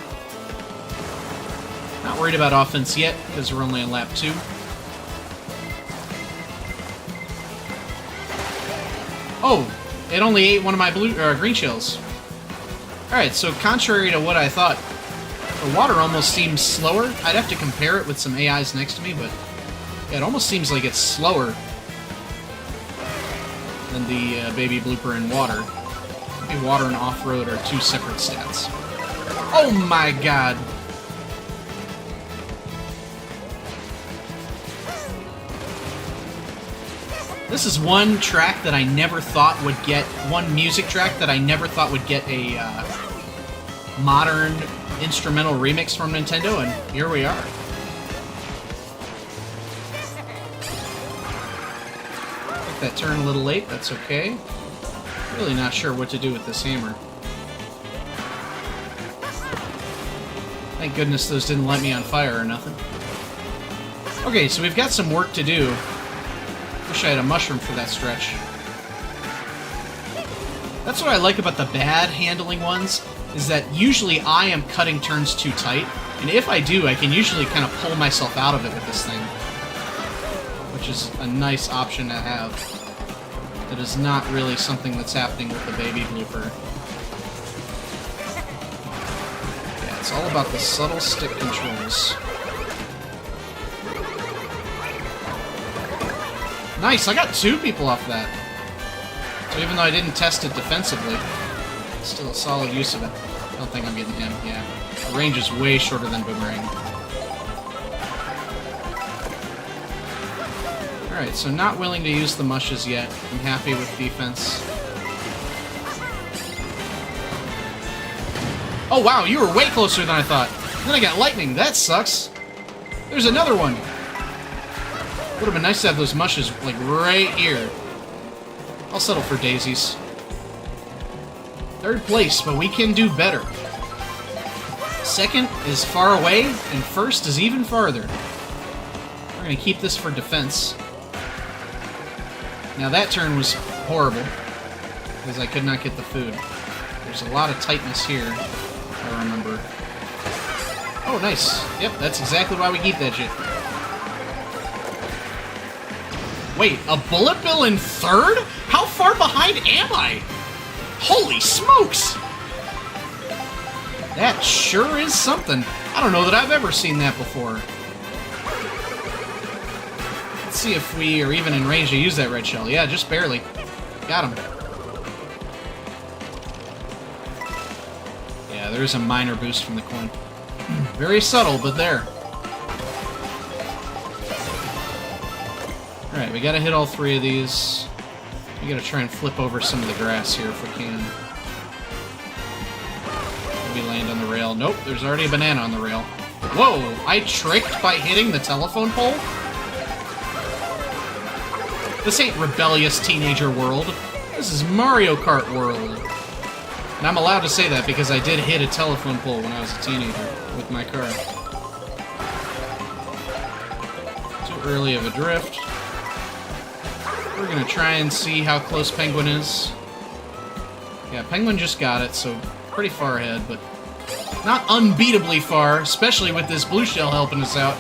S1: Not worried about offense yet, because we're only on lap 2. Oh! It only ate one of my green shells. Alright, so contrary to what I thought, the water almost seems slower. I'd have to compare it with some AIs next to me, but yeah, it almost seems like it's slower than the baby blooper in water. Maybe water and off-road are 2 separate stats. Oh my god! This is one track that I never thought would get, one music track that I never thought would get a modern instrumental remix from Nintendo, and here we are. Took that turn a little late, that's okay. Really not sure what to do with this hammer. Thank goodness those didn't light me on fire or nothing. Okay, so we've got some work to do. Wish I had a mushroom for that stretch. That's what I like about the bad handling ones, is that usually I am cutting turns too tight, and if I do, I can usually kind of pull myself out of it with this thing. Which is a nice option to have. That is not really something that's happening with the baby blooper. Yeah, it's all about the subtle stick controls. Nice, I got 2 people off that. So even though I didn't test it defensively, it's still a solid use of it. I don't think I'm getting him, yeah. The range is way shorter than Boomerang. Alright, so not willing to use the mushes yet. I'm happy with defense. Oh wow, you were way closer than I thought. Then I got lightning, that sucks. There's another one. Would have been nice to have those mushes, like, right here. I'll settle for daisies. 3rd place, but we can do better. 2nd is far away, and 1st is even farther. We're going to keep this for defense. Now that turn was horrible, because I could not get the food. There's a lot of tightness here, if I remember. Oh, nice. Yep, that's exactly why we keep that shit. Wait, a bullet bill in 3rd? How far behind am I? Holy smokes! That sure is something. I don't know that I've ever seen that before. Let's see if we are even in range to use that red shell. Yeah, just barely. Got him. Yeah, there's a minor boost from the coin. Very subtle, but there. Alright, we gotta hit all 3 of these. We gotta try and flip over some of the grass here if we can. Maybe land on the rail. Nope, there's already a banana on the rail. Whoa! I tricked by hitting the telephone pole? This ain't rebellious teenager world. This is Mario Kart world. And I'm allowed to say that because I did hit a telephone pole when I was a teenager with my car. Too early of a drift. We're gonna try and see how close Penguin is. Yeah, Penguin just got it, so pretty far ahead, but not unbeatably far, especially with this blue shell helping us out.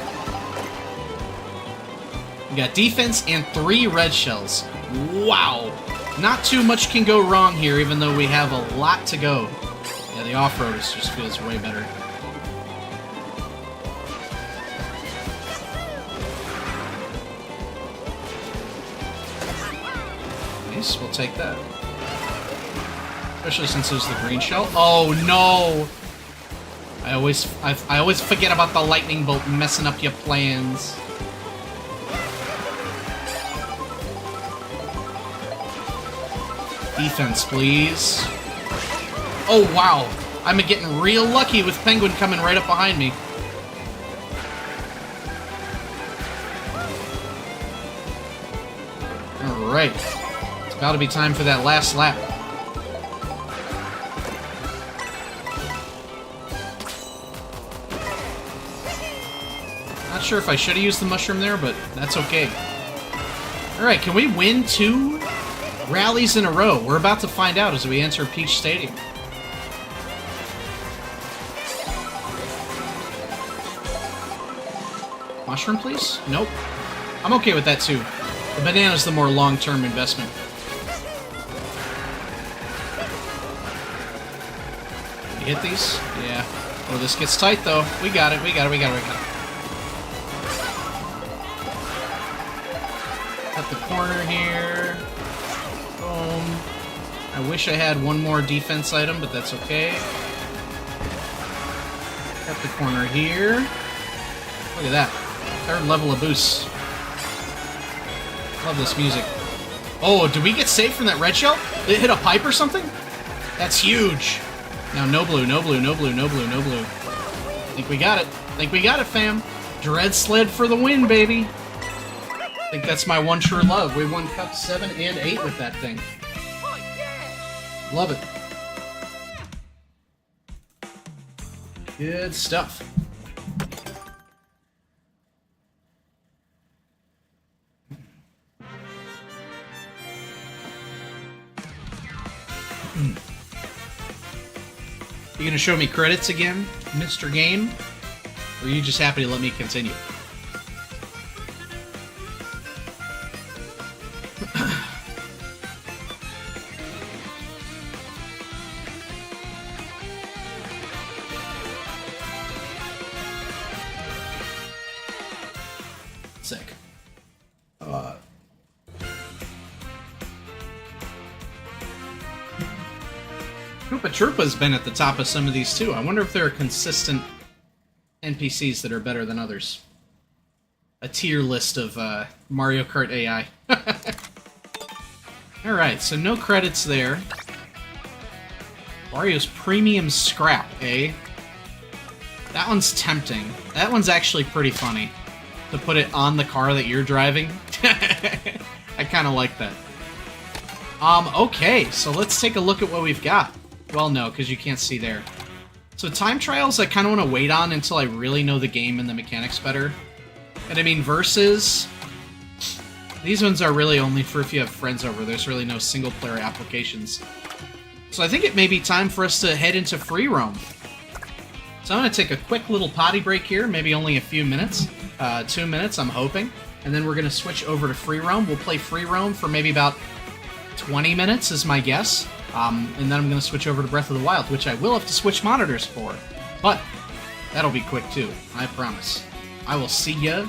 S1: We got defense and 3 red shells. Wow! Not too much can go wrong here, even though we have a lot to go. Yeah, the off-road just feels way better. Nice, we'll take that. Especially since there's the green shell. Oh no! I always forget about the lightning bolt messing up your plans. Defense, please. Oh wow! I'm getting real lucky with Penguin coming right up behind me. Alright. It's about to be time for that last lap. sure if I should have used the mushroom there, but that's okay. Alright, can we win 2 rallies in a row? We're about to find out as we enter Peach Stadium. Mushroom, please? Nope. I'm okay with that, too. The banana's the more long-term investment. You hit these? Yeah. Oh, this gets tight, though. We got it, we got it, we got it, we got it. Cut the corner here. Boom. I wish I had one more defense item, but that's okay. Cut the corner here. Look at that. 3rd level of boost. Love this music. Oh, did we get saved from that red shell? Did it hit a pipe or something? That's huge. Now, no blue, no blue, no blue, no blue, no blue. Think we got it. Think we got it, fam. Dread Sled for the win, baby. I think that's my one true love. We won Cup 7 and 8 with that thing. Love it. Good stuff. You gonna show me credits again, Mr. Game? Or are you just happy to let me continue? Sick. Koopa Troopa's been at the top of some of these too. I wonder if there are consistent NPCs that are better than others. A tier list of Mario Kart AI. Alright, so no credits there. Wario's Premium Scrap, eh? That one's tempting. That one's actually pretty funny. To put it on the car that you're driving. I kind of like that. Okay, so let's take a look at what we've got. Well, no, because you can't see there. So time trials I kind of want to wait on until I really know the game and the mechanics better. And I mean, versus... These ones are really only for if you have friends over. There's really no single-player applications. So I think it may be time for us to head into free roam. So I'm going to take a quick little potty break here, maybe only a few minutes. 2 minutes, I'm hoping. And then we're going to switch over to free roam. We'll play free roam for maybe about 20 minutes is my guess. And then I'm going to switch over to Breath of the Wild, which I will have to switch monitors for. But that'll be quick too, I promise. I will see ya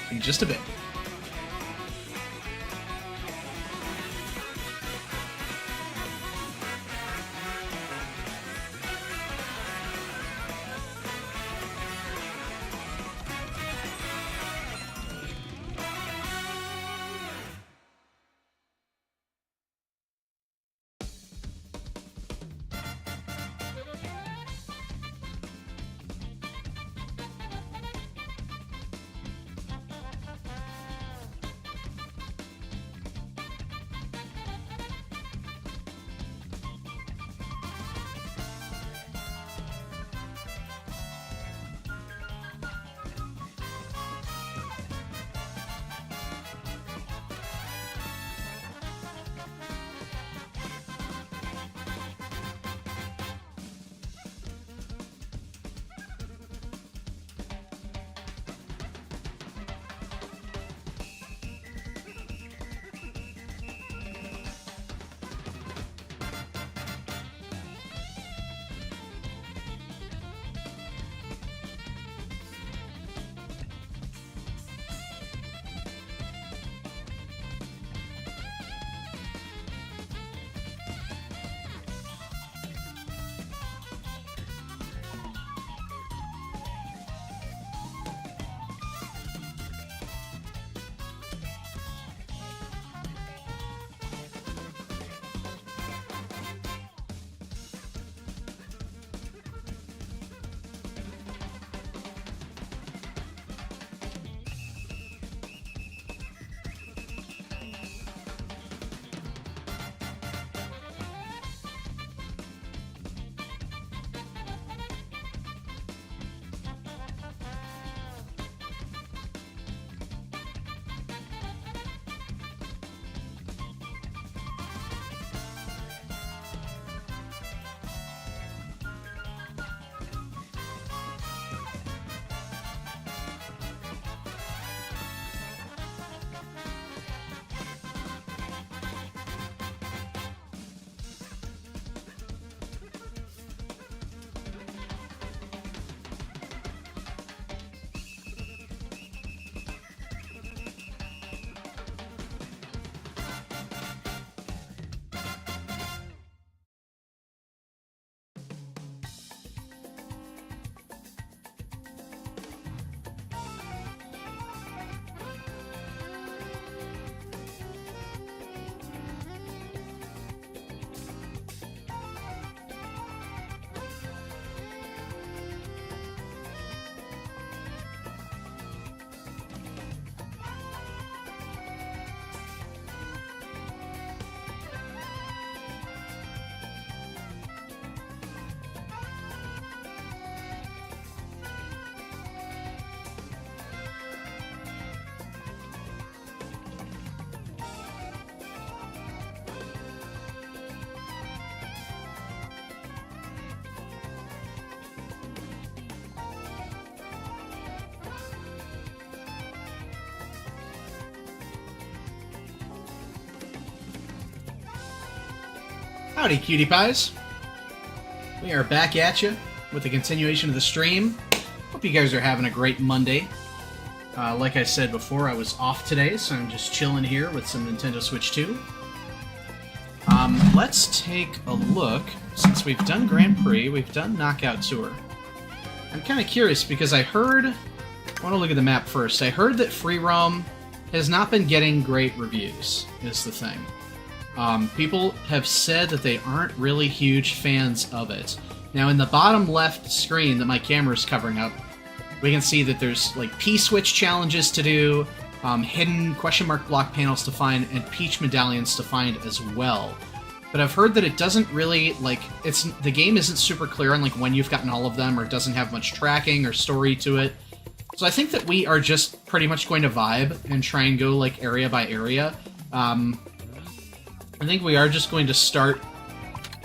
S1: in just a bit. Howdy, cutie pies. We are back at you with the continuation of the stream. Hope you guys are having a great Monday. Like I said before, I was off today, so I'm just chilling here with some Nintendo Switch 2. Let's take a look. Since we've done Grand Prix, we've done Knockout Tour. I'm kind of curious because I heard... I want to look at the map first. I heard that Free Roam has not been getting great reviews, is the thing. People have said that they aren't really huge fans of it. Now, in the bottom left screen that my camera's covering up, we can see that there's, like, P-switch challenges to do, hidden question mark block panels to find, and Peach medallions to find as well. But I've heard that it doesn't really, like, the game isn't super clear on, like, when you've gotten all of them, or it doesn't have much tracking or story to it. So I think that we are just pretty much going to vibe and try and go, like, area by area. I think we are just going to start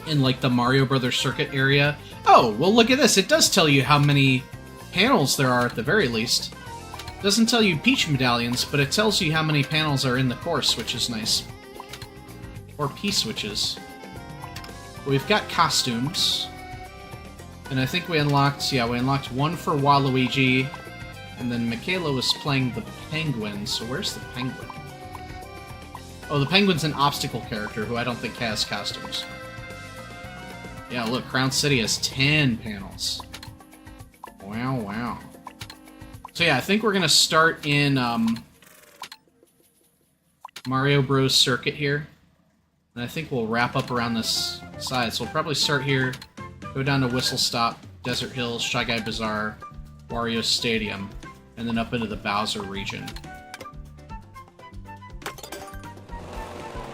S1: in, like, the Mario Brothers circuit area. Oh, well, look at this. It does tell you how many panels there are at the very least. It doesn't tell you Peach medallions, but it tells you how many panels are in the course, which is nice. Or P-switches. We've got costumes. And I think we unlocked, yeah, we unlocked one for Waluigi. And then Michaela was playing the penguin, so where's the penguin? Oh, the penguin's an obstacle character who I don't think has costumes. Yeah, look, Crown City has 10 panels. Wow, wow. So yeah, I think we're gonna start in Mario Bros. Circuit here. And I think we'll wrap up around this side. So we'll probably start here, go down to Whistle Stop, Desert Hills, Shy Guy Bazaar, Wario Stadium, and then up into the Bowser region.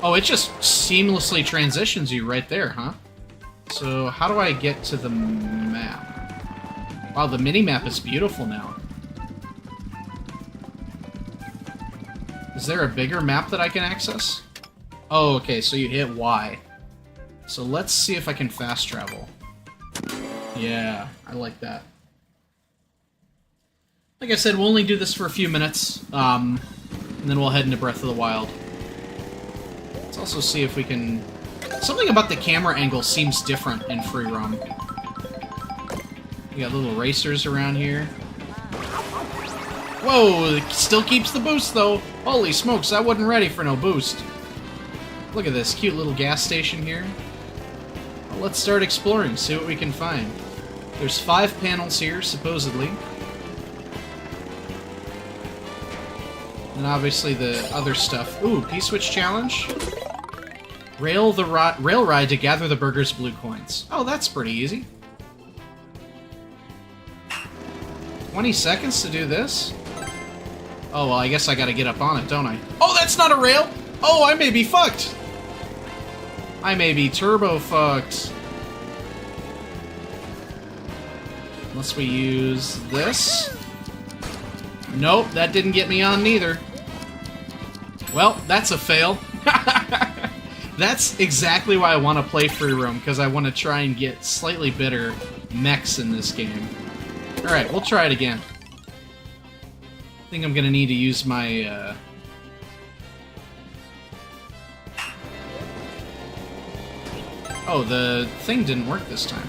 S1: Oh, it just seamlessly transitions you right there, huh? So, how do I get to the map? Wow, the mini-map is beautiful now. Is there a bigger map that I can access? Oh, okay, so you hit Y. So let's see if I can fast travel. Yeah, I like that. Like I said, we'll only do this for a few minutes, and then we'll head into Breath of the Wild. Let's also see if we can... Something about the camera angle seems different in Free Roam. We got little racers around here. Whoa, it still keeps the boost, though. Holy smokes, I wasn't ready for no boost. Look at this cute little gas station here. Well, let's start exploring, see what we can find. There's 5 panels here, supposedly. And obviously the other stuff. Ooh, P-switch challenge. Rail ride to gather the burger's blue coins. Oh, that's pretty easy. 20 seconds to do this? Oh, well, I guess I gotta get up on it, don't I? Oh, that's not a rail! Oh, I may be fucked! I may be turbo fucked. Unless we use this. Nope, that didn't get me on neither. Well, that's a fail. That's exactly why I want to play Free Roam, because I want to try and get slightly better mechs in this game. Alright, we'll try it again. I think I'm going to need to use my... Oh, the thing didn't work this time.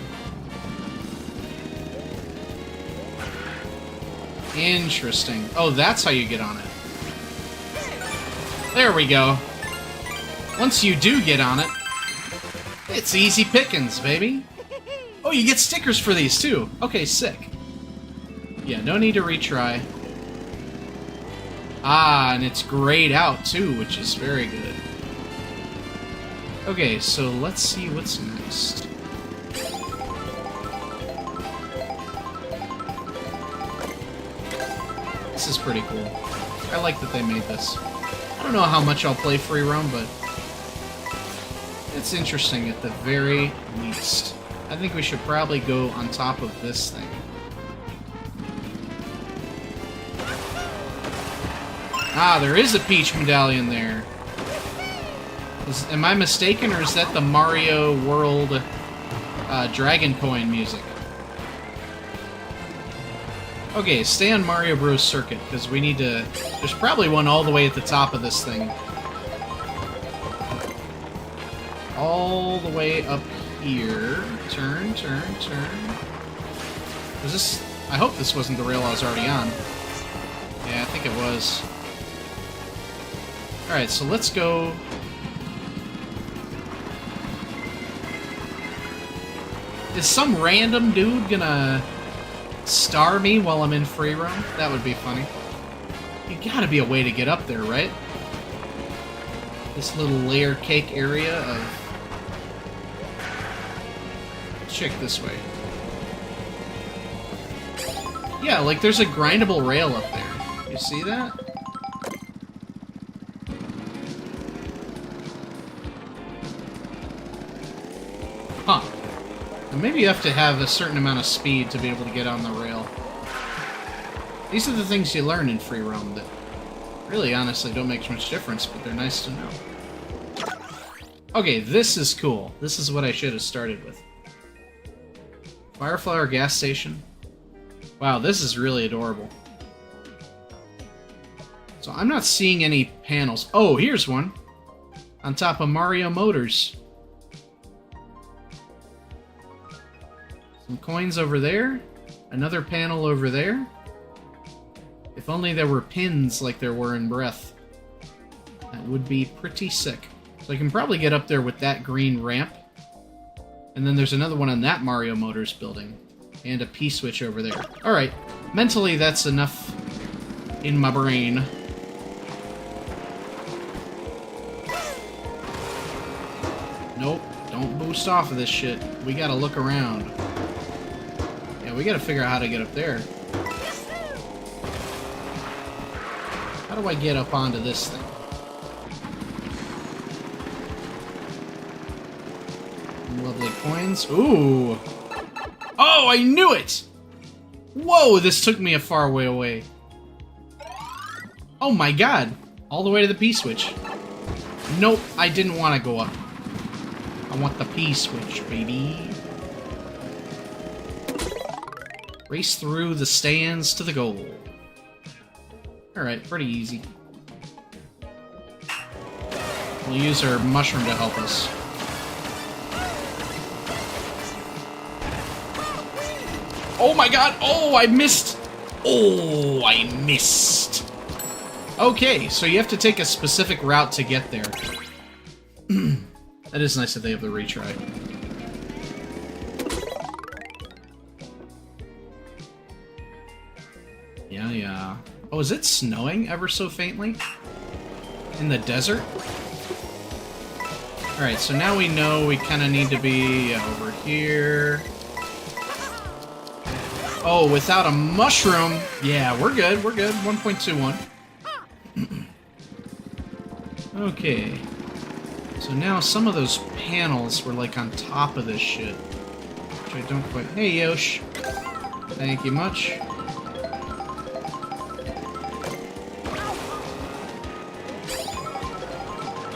S1: Interesting. Oh, that's how you get on it. There we go. Once you do get on it, it's easy pickings, baby. Oh, you get stickers for these, too. Okay, sick. Yeah, no need to retry. Ah, and it's grayed out, too, which is very good. Okay, so let's see what's next. This is pretty cool. I like that they made this. I don't know how much I'll play Free Roam, but it's interesting at the very least. I think we should probably go on top of this thing. Ah, there is a Peach medallion there. Am I mistaken, or is that the Mario World Dragon Coin music? Okay, stay on Mario Bros. Circuit, because we need to... There's probably one all the way at the top of this thing. all the way up here. Turn, turn, turn. Was this... I hope this wasn't the rail I was already on. Yeah, I think it was. Alright, so let's go... Is some random dude gonna star me while I'm in free roam? That would be funny. You gotta be a way to get up there, right? This little layer cake area of... Check this way. Yeah, like there's a grindable rail up there. You see that? Huh. And maybe you have to have a certain amount of speed to be able to get on the rail. These are the things you learn in free roam that really, honestly, don't make much difference, but they're nice to know. Okay, this is cool. This is what I should have started with. Fireflower gas station. Wow, this is really adorable. So I'm not seeing any panels. Oh, here's one. On top of Mario Motors. Some coins over there. Another panel over there. If only there were pins like there were in Breath. That would be pretty sick. So I can probably get up there with that green ramp. And then there's another one on that Mario Motors building. And a P-switch over there. Alright. Mentally, that's enough in my brain. Nope. Don't boost off of this shit. We gotta look around. Yeah, we gotta figure out how to get up there. How do I get up onto this thing? Lovely coins. Ooh! Oh, I knew it! Whoa, this took me a far way away. Oh my god. All the way to the P-switch. Nope, I didn't want to go up. I want the P-switch, baby. Race through the stands to the goal. Alright, pretty easy. We'll use our mushroom to help us. Oh my god! Oh, I missed! Oh, I missed! Okay, so you have to take a specific route to get there. That is nice that they have the retry. Yeah, yeah. Oh, is it snowing ever so faintly? In the desert? Alright, so now we know we kind of need to be over here. Oh, without a mushroom? Yeah, we're good, we're good. 1.21. Okay. So now some of those panels were like on top of this shit. Which I don't quite... Hey, Yosh. Thank you much.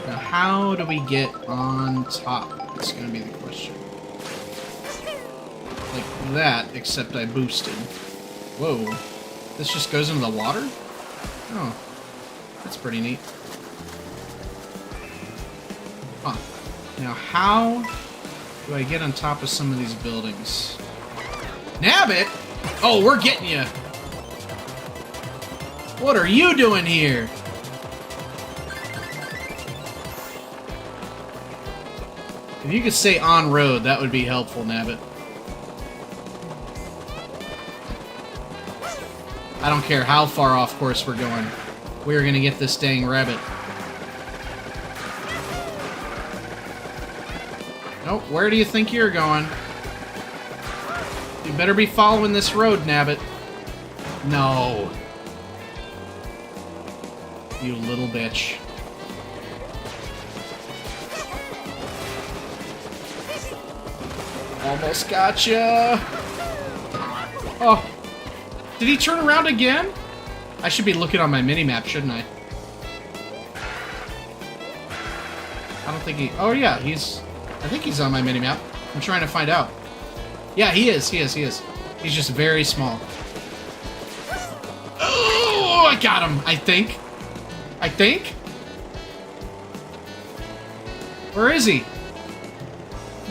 S1: Now, how do we get on top? That's gonna be the question. Like that, except I boosted. Whoa. This just goes into the water? Oh. That's pretty neat. Huh. Now, how do I get on top of some of these buildings? Nabbit? Oh, we're getting you! What are you doing here? If you could stay on road, that would be helpful, Nabbit. I don't care how far off course we're going. We're gonna get this dang rabbit. Nope, where do you think you're going? You better be following this road, Nabbit. No. You little bitch. Almost gotcha. Oh. Did he turn around again? I should be looking on my mini-map, shouldn't I? I don't think he... Oh, yeah, he's... I think he's on my mini-map. I'm trying to find out. Yeah, he is, he is, he is. He's just very small. Oh, I got him, I think. I think? Where is he?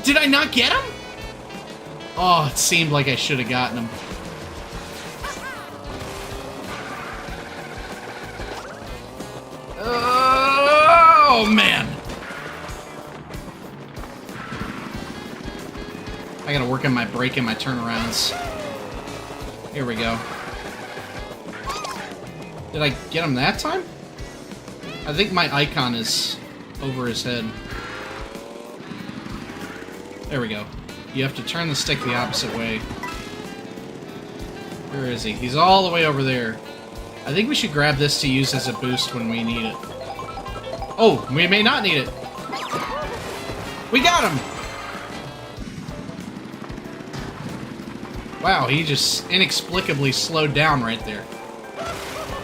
S1: did I not get him? Oh, it seemed like I should have gotten him. Oh, man. I gotta work on my brake and my turnarounds. Here we go. Did I get him that time? I think my icon is over his head. There we go. You have to turn the stick the opposite way. Where is he? He's all the way over there. I think we should grab this to use as a boost when we need it. Oh, we may not need it. We got him! Wow, he just inexplicably slowed down right there.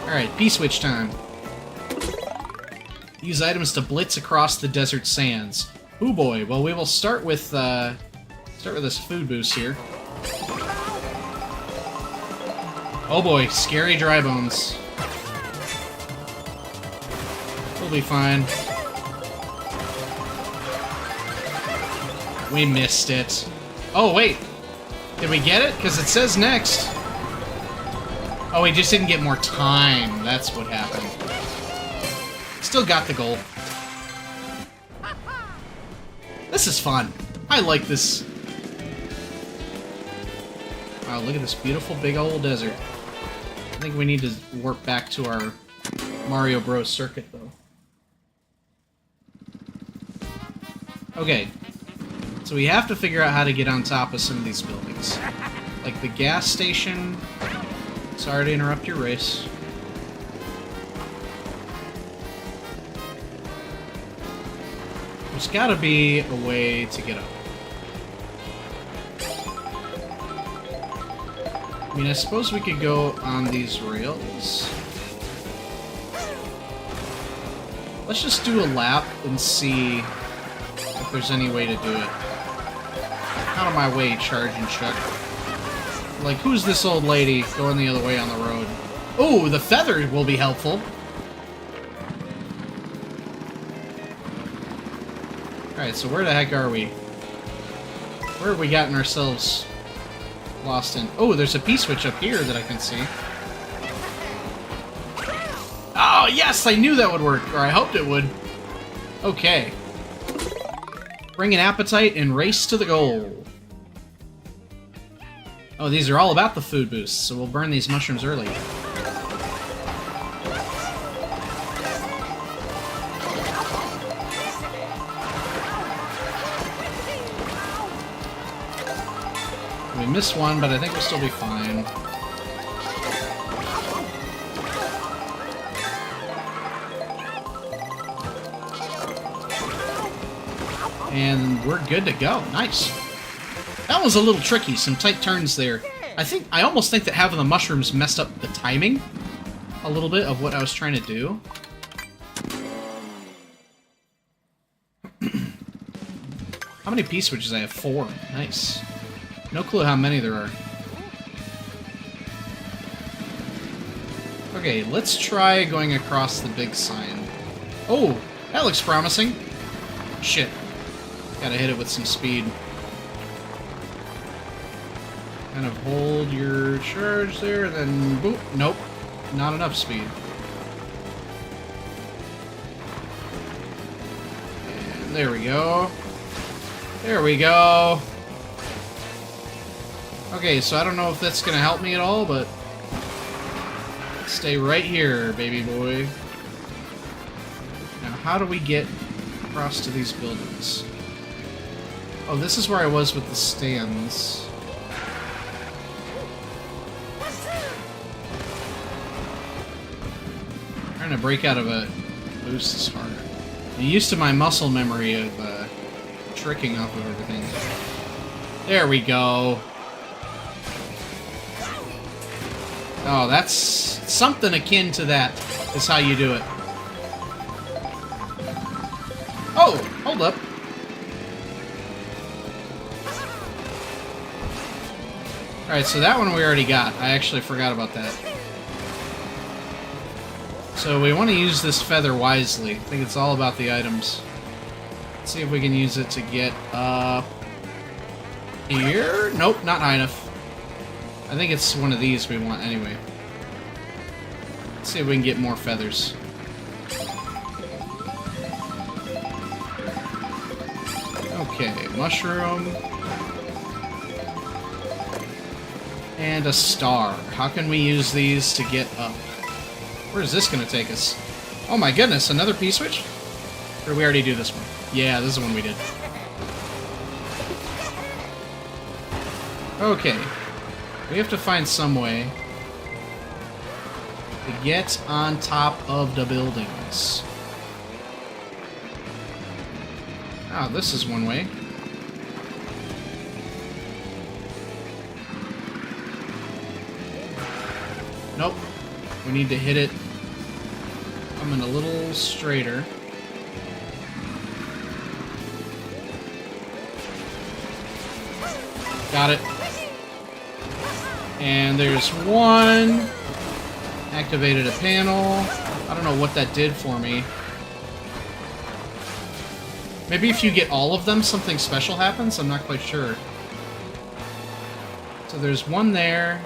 S1: Alright, P-switch time. Use items to blitz across the desert sands. Ooh boy, well we will start with this food boost here. Oh boy, scary dry bones. We'll be fine. We missed it. Oh wait, did we get it? Because it says next. Oh, we just didn't get more time. That's what happened. Still got the goal. This is fun. I like this. Wow, look at this beautiful big old desert. I think we need to warp back to our Mario Bros. Circuit, though. Okay. So we have to figure out how to get on top of some of these buildings. Like the gas station. Sorry to interrupt your race. There's gotta be a way to get up. I mean, I suppose we could go on these rails. Let's just do a lap and see if there's any way to do it. Out of my way, Charge and Chuck. Like, who's this old lady going the other way on the road? Oh, the feather will be helpful. Alright, so where the heck are we? Where have we gotten ourselves lost in? Oh, there's a P-switch up here that I can see. Oh, yes! I knew that would work, or I hoped it would. Okay. Bring an appetite and race to the goal. Oh, these are all about the food boosts, so we'll burn these mushrooms early. We missed one, but I think we'll still be fine. And we're good to go. Nice. That was a little tricky. Some tight turns there. I almost think that having the mushrooms messed up the timing a little bit of what I was trying to do. How many P-switches I have? 4. Nice. No clue how many there are. Okay, let's try going across the big sign. Oh, that looks promising. Shit. Gotta hit it with some speed. Kind of hold your charge there, then boop. Nope. Not enough speed. And there we go. There we go. Okay, so I don't know if that's gonna help me at all, but stay right here, baby boy. Now, how do we get across to these buildings? Oh, this is where I was with the stands. Trying to break out of a boost is hard. I'm used to my muscle memory of tricking off of everything. There we go. Oh, that's something akin to that, is how you do it. Oh, hold up. Alright, so that one we already got. I actually forgot about that. So we want to use this feather wisely. I think it's all about the items. Let's see if we can use it to get up Here? Nope, not high enough. I think it's one of these we want anyway. Let's see if we can get more feathers. Okay, mushroom. And a star. How can we use these to get up? Where is this going to take us? Oh my goodness, another P-switch? Or did we already do this one? Yeah, this is the one we did. Okay. We have to find some way to get on top of the buildings. Ah, this is one way. Nope. We need to hit it coming a little straighter. Got it. And there's one. Activated a panel. I don't know what that did for me. Maybe if you get all of them, something special happens? I'm not quite sure. So there's one there.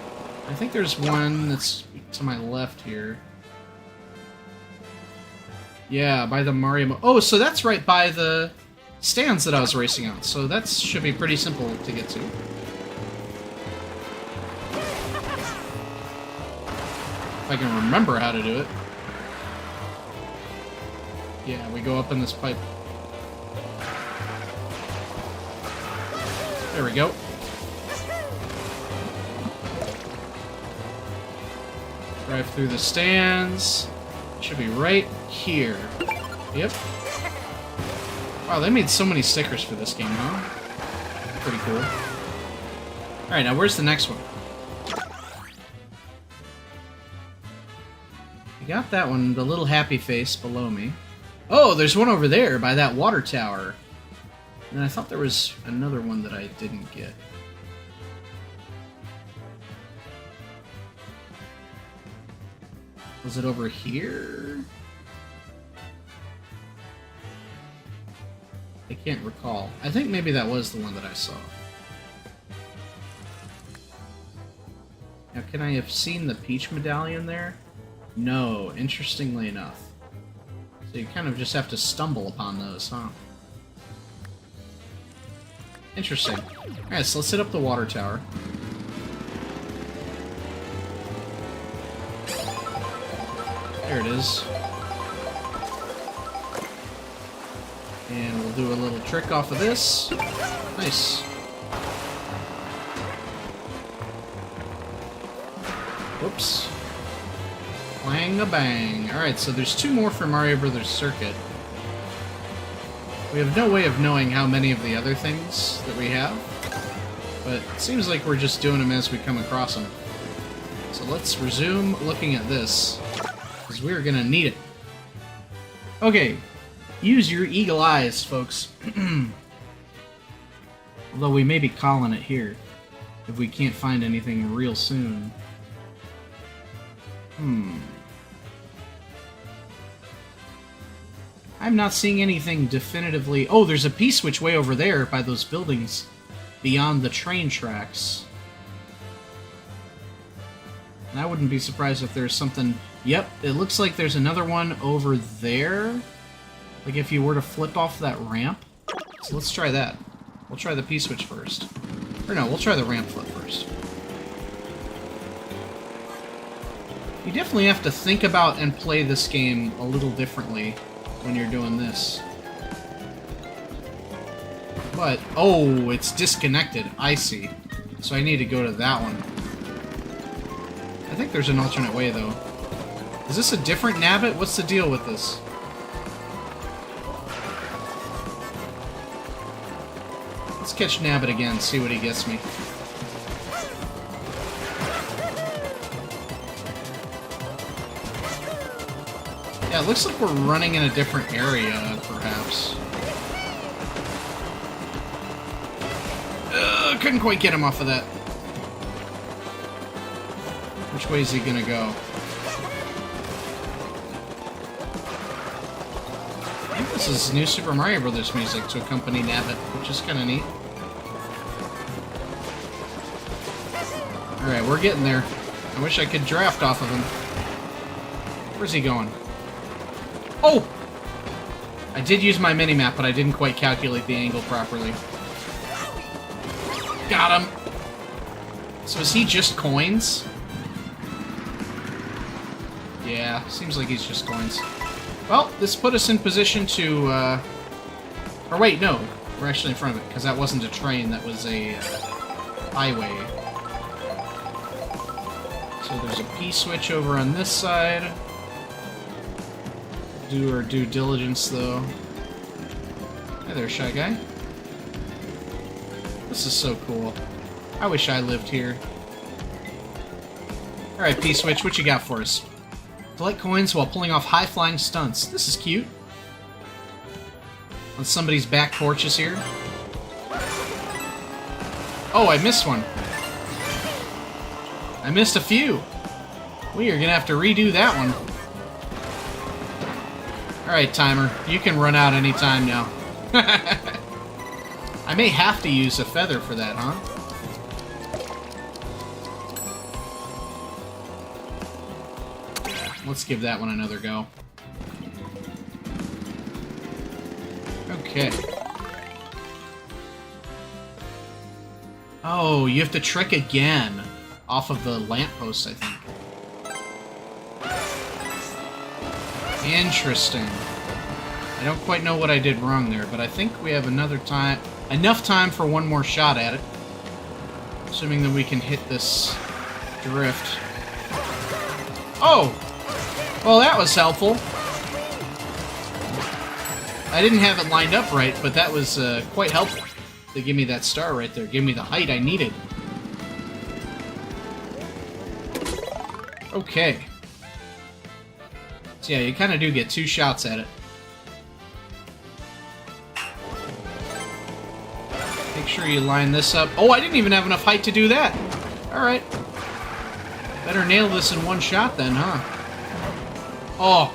S1: I think there's one that's to my left here. Yeah, by the Mario... Oh, so that's right by the stands that I was racing on. So that should be pretty simple to get to. If I can remember how to do it. Yeah, we go up in this pipe. There we go. Drive through the stands. Should be right here. Yep. Wow, they made so many stickers for this game, huh? Pretty cool. Alright, now where's the next one? I got that one, the little happy face below me. Oh, there's one over there by that water tower. And I thought there was another one that I didn't get. Was it over here? I can't recall. I think maybe that was the one that I saw. Now, can I have seen the Peach medallion there? No, interestingly enough. So you kind of just have to stumble upon those, huh? Interesting. Alright, so let's hit up the water tower. There it is. And we'll do a little trick off of this. Nice. Whoops. Clang-a-bang. Alright, so there's two more for Mario Brothers Circuit. We have no way of knowing how many of the other things that we have, but it seems like we're just doing them as we come across them. So let's resume looking at this, because we're gonna need it. Okay, use your eagle eyes, folks. Although we may be calling it here, if we can't find anything real soon. I'm not seeing anything definitively... Oh, there's a P-switch way over there by those buildings beyond the train tracks. And I wouldn't be surprised if there's something... Yep, it looks like there's another one over there. Like if you were to flip off that ramp. So let's try that. We'll try the P-switch first. Or no, we'll try the ramp flip first. You definitely have to think about and play this game a little differently when you're doing this. But, oh, it's disconnected. I see. So I need to go to that one. I think there's an alternate way, though. Is this a different Nabbit? What's the deal with this? Let's catch Nabbit again, see what he gets me. Yeah, it looks like we're running in a different area, perhaps. Couldn't quite get him off of that. Which way is he gonna go? I think this is new Super Mario Brothers music to accompany Nabbit, which is kind of neat. Alright, we're getting there. I wish I could draft off of him. Where's he going? Oh! I did use my mini-map, but I didn't quite calculate the angle properly. Got him! So is he just coins? Yeah, seems like he's just coins. Well, this put us in position to, or wait, no. We're actually in front of it, because that wasn't a train, that was a highway. So there's a P-switch over on this side. Do our due diligence, though. Hey there, Shy Guy. This is so cool. I wish I lived here. Alright, P-switch, what you got for us? Collect coins while pulling off high-flying stunts. This is cute. On somebody's back porches here. Oh, I missed one. I missed a few. We are gonna have to redo that one. Alright, timer. You can run out anytime now. I may have to use a feather for that, huh? Let's give that one another go. Okay. Oh, you have to trick again. Off of the lamppost, I think. Interesting. I don't quite know what I did wrong there, but I think we have enough time for one more shot at it. Assuming that we can hit this drift. Oh! Well, that was helpful. I didn't have it lined up right, but that was quite helpful. To give me that star right there. Give me the height I needed. Okay. So yeah, you kind of do get two shots at it. Make sure you line this up. Oh, I didn't even have enough height to do that. Alright. Better nail this in one shot then, huh? Oh.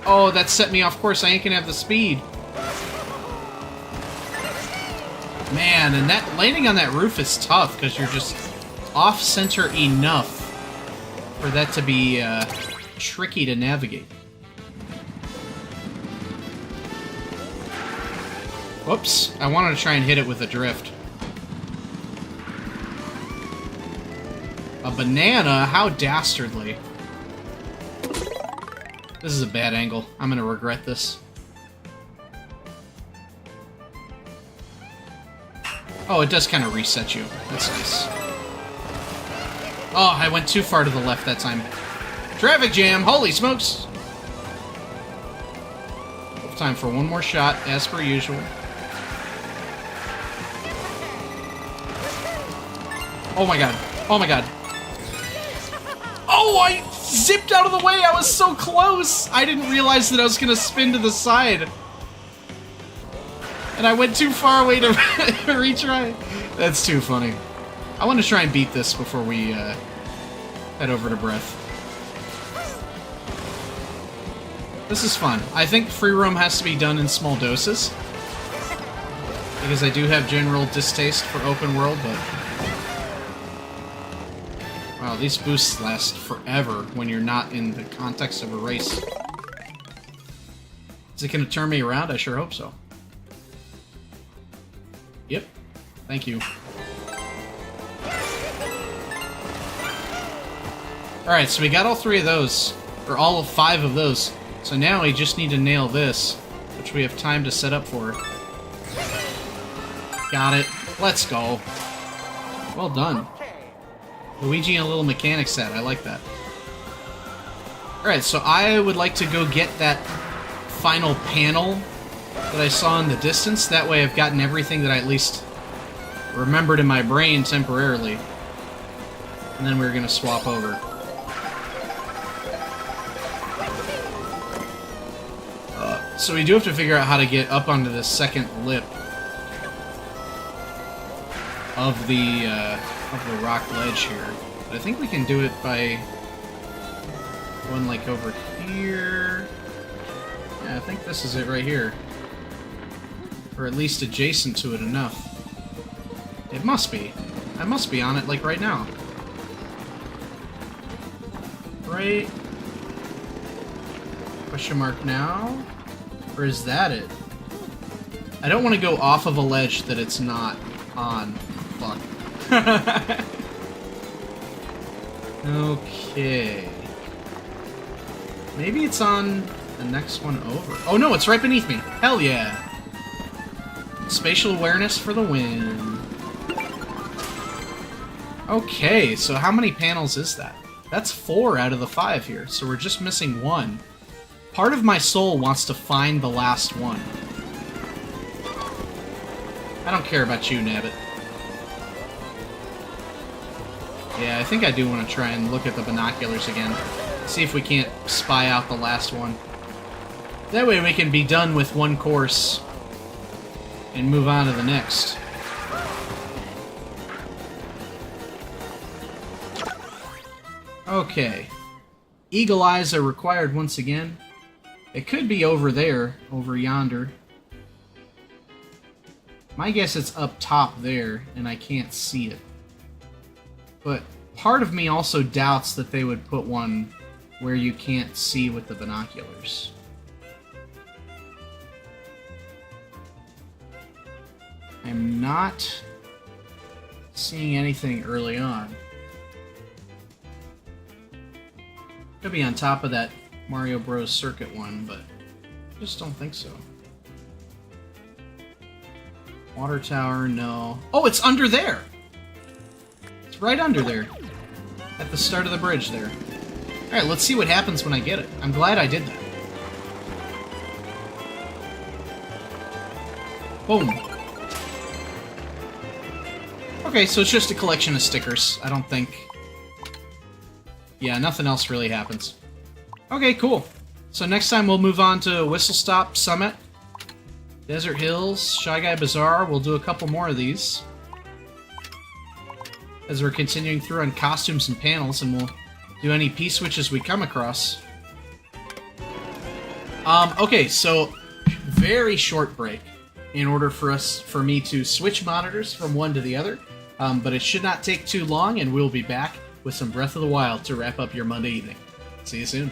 S1: Oh, that set me off course. I ain't gonna have the speed. Man, and that landing on that roof is tough because you're just off-center enough for that to be tricky to navigate. Whoops, I wanted to try and hit it with a drift. A banana? How dastardly. This is a bad angle. I'm gonna regret this. Oh, it does kind of reset you. That's nice. Oh, I went too far to the left that time. Traffic jam! Holy smokes! Time for one more shot, as per usual. Oh my god. Oh my god. Oh, I zipped out of the way! I was so close! I didn't realize that I was gonna spin to the side. And I went too far away to retry. That's too funny. I want to try and beat this before we head over to Breath. This is fun. I think free roam has to be done in small doses. Because I do have general distaste for open world, but... Wow, these boosts last forever when you're not in the context of a race. Is it going to turn me around? I sure hope so. Yep. Thank you. Alright, so we got all three of those. Or all of 5 of those. So now we just need to nail this, which we have time to set up for. Got it. Let's go. Well done. Luigi and a little mechanic set. I like that. Alright, so I would like to go get that final panel that I saw in the distance. That way I've gotten everything that I at least remembered in my brain temporarily. And then we're going to swap over. So we do have to figure out how to get up onto the second lip of the rock ledge here. But I think we can do it by going like over here. Yeah, I think this is it right here. Or at least adjacent to it enough. It must be. I must be on it like right now. right? Question mark now? Or is that it? I don't want to go off of a ledge that it's not on. Fuck. Okay. Maybe it's on the next one over. Oh no, it's right beneath me. Hell yeah. Spatial awareness for the win. Okay, so how many panels is that? That's 4 out of the 5 here, so we're just missing 1. Part of my soul wants to find the last one. I don't care about you, Nabbit. Yeah, I think I do want to try and look at the binoculars again. See if we can't spy out the last one. That way we can be done with one course and move on to the next. Okay. Eagle eyes are required once again. It could be over there, over yonder. My guess it's up top there, and I can't see it. But part of me also doubts that they would put one where you can't see with the binoculars. I'm not seeing anything early on. Could be on top of that Mario Bros. Circuit one, but I just don't think so. Water tower, no. Oh, it's under there! It's right under there. At the start of the bridge there. Alright, let's see what happens when I get it. I'm glad I did that. Boom. Okay, so it's just a collection of stickers. I don't think... Yeah, nothing else really happens. Okay, cool. So next time we'll move on to Whistle Stop Summit, Desert Hills, Shy Guy Bazaar. We'll do a couple more of these as we're continuing through on costumes and panels, and we'll do any P-switches we come across. Okay, so very short break in order for me to switch monitors from one to the other, but it should not take too long, and we'll be back with some Breath of the Wild to wrap up your Monday evening. See you soon.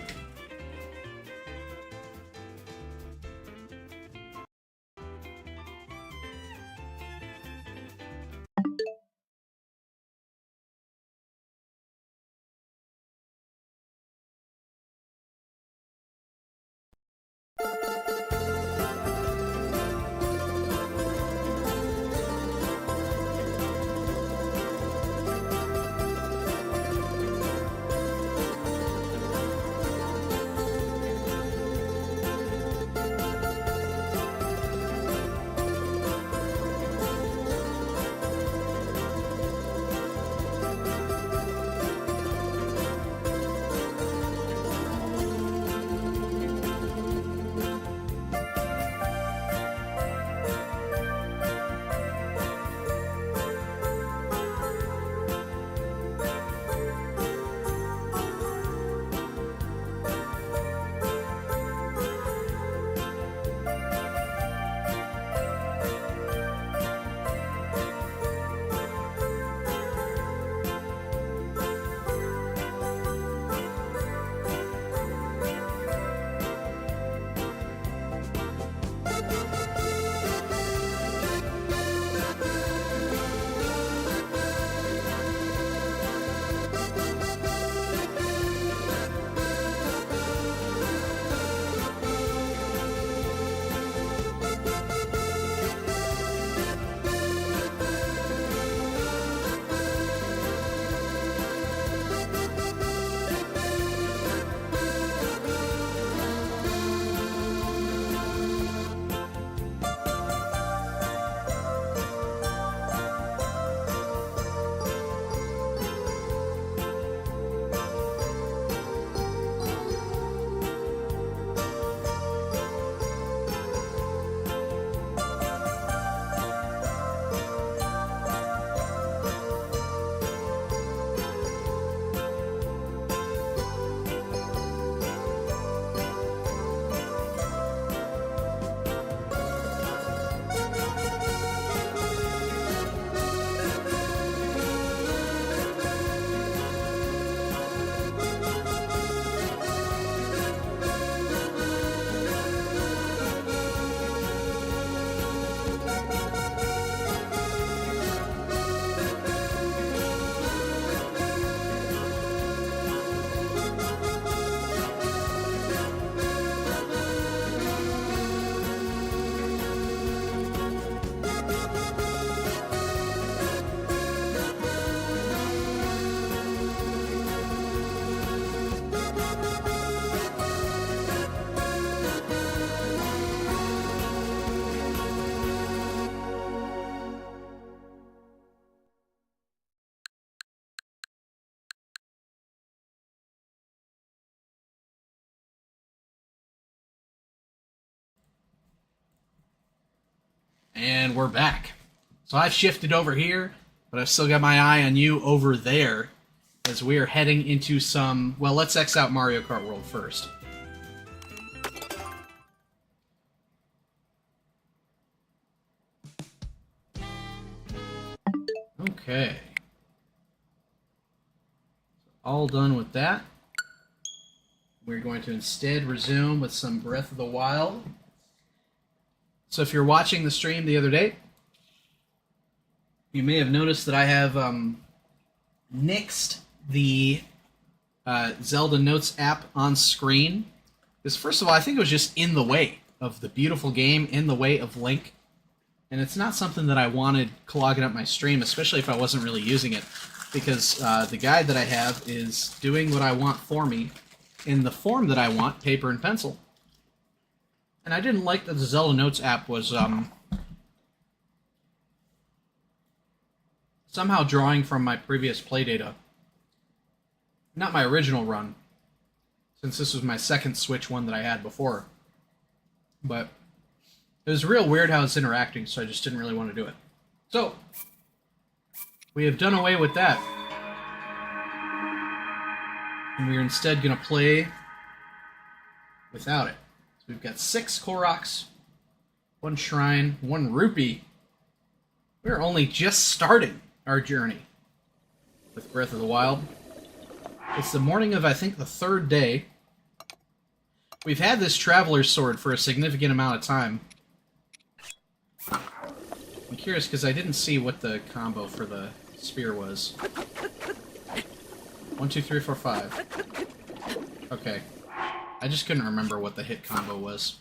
S1: And we're back. So I've shifted over here, but I've still got my eye on you over there as we are heading into some... Well, let's X out Mario Kart World first. Okay. All done with that. We're going to instead resume with some Breath of the Wild. So if you're watching the stream the other day, you may have noticed that I have nixed the Zelda Notes app on screen. Because first of all, I think it was just in the way of the beautiful game, in the way of Link. And it's not something that I wanted clogging up my stream, especially if I wasn't really using it. Because the guide that I have is doing what I want for me in the form that I want, paper and pencil. And I didn't like that the Zelda Notes app was somehow drawing from my previous play data. Not my original run, since this was my second Switch one that I had before. But it was real weird how it's interacting, so I just didn't really want to do it. So, we have done away with that. And we're instead going to play without it. So we've got 6 Koroks, 1 Shrine, 1 Rupee. We're only just starting our journey with Breath of the Wild. It's the morning of, I think, the 3rd day. We've had this Traveler's Sword for a significant amount of time. I'm curious because I didn't see what the combo for the spear was. 1, 2, 3, 4, 5. Okay. I just couldn't remember what the hit combo was.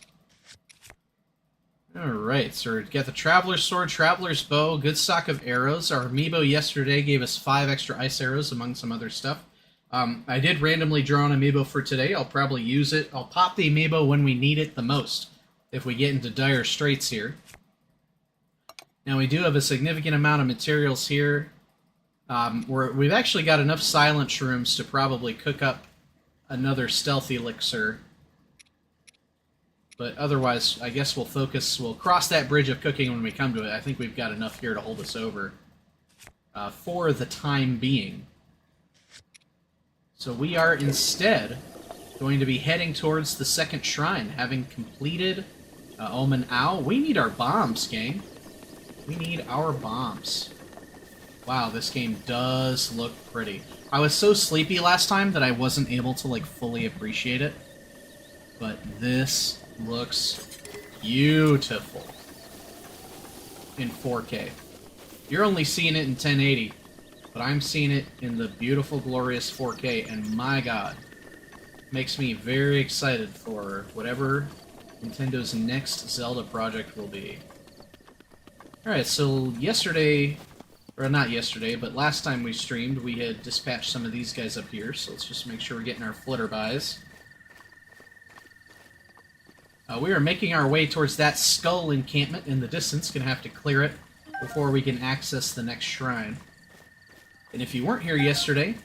S1: Alright, so we got the Traveler's Sword, Traveler's Bow, good stock of arrows. Our amiibo yesterday gave us 5 extra ice arrows, among some other stuff. I did randomly draw an amiibo for today. I'll probably use it. I'll pop the amiibo when we need it the most, if we get into dire straits here. Now, we do have a significant amount of materials here. We've actually got enough silent shrooms to probably cook up another stealth elixir. But otherwise, I guess we'll cross that bridge of cooking when we come to it. I think we've got enough here to hold us over for the time being. So we are instead going to be heading towards the second shrine, having completed Omen Ow. We need our bombs, gang. We need our bombs. Wow, this game does look pretty. I was so sleepy last time that I wasn't able to, like, fully appreciate it. But this looks beautiful in 4K. You're only seeing it in 1080, but I'm seeing it in the beautiful, glorious 4K, and my god, makes me very excited for whatever Nintendo's next Zelda project will be. Alright, so yesterday, or not yesterday, but last time we streamed, we had dispatched some of these guys up here, so let's just make sure we're getting our flutterbys. We are making our way towards that skull encampment in the distance. Gonna have to clear it before we can access the next shrine. And if you weren't here yesterday,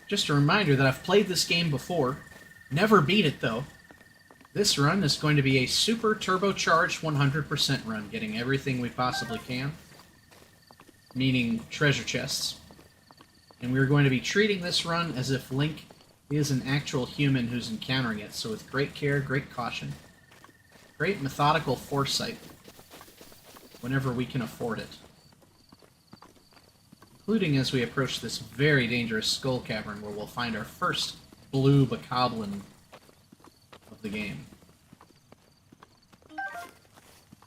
S1: just a reminder that I've played this game before. Never beat it, though. This run is going to be a super turbocharged 100% run, getting everything we possibly can. Meaning treasure chests. And we're going to be treating this run as if Link is an actual human who's encountering it. So with great care, great caution. Great methodical foresight whenever we can afford it. Including as we approach this very dangerous skull cavern where we'll find our first blue bokoblin of the game.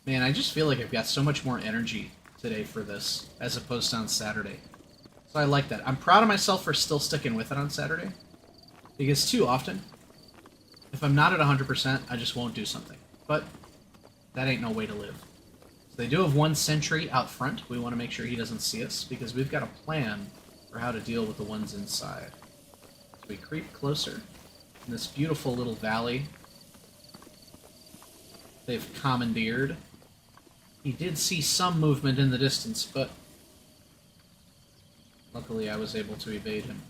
S1: Man, I just feel like I've got so much more energy today for this as opposed to on Saturday. So I like that. I'm proud of myself for still sticking with it on Saturday. Because too often, if I'm not at 100%, I just won't do something. But that ain't no way to live. So they do have 1 sentry out front. We want to make sure he doesn't see us, because we've got a plan for how to deal with the ones inside. So we creep closer in this beautiful little valley they've commandeered. He did see some movement in the distance, but luckily I was able to evade him.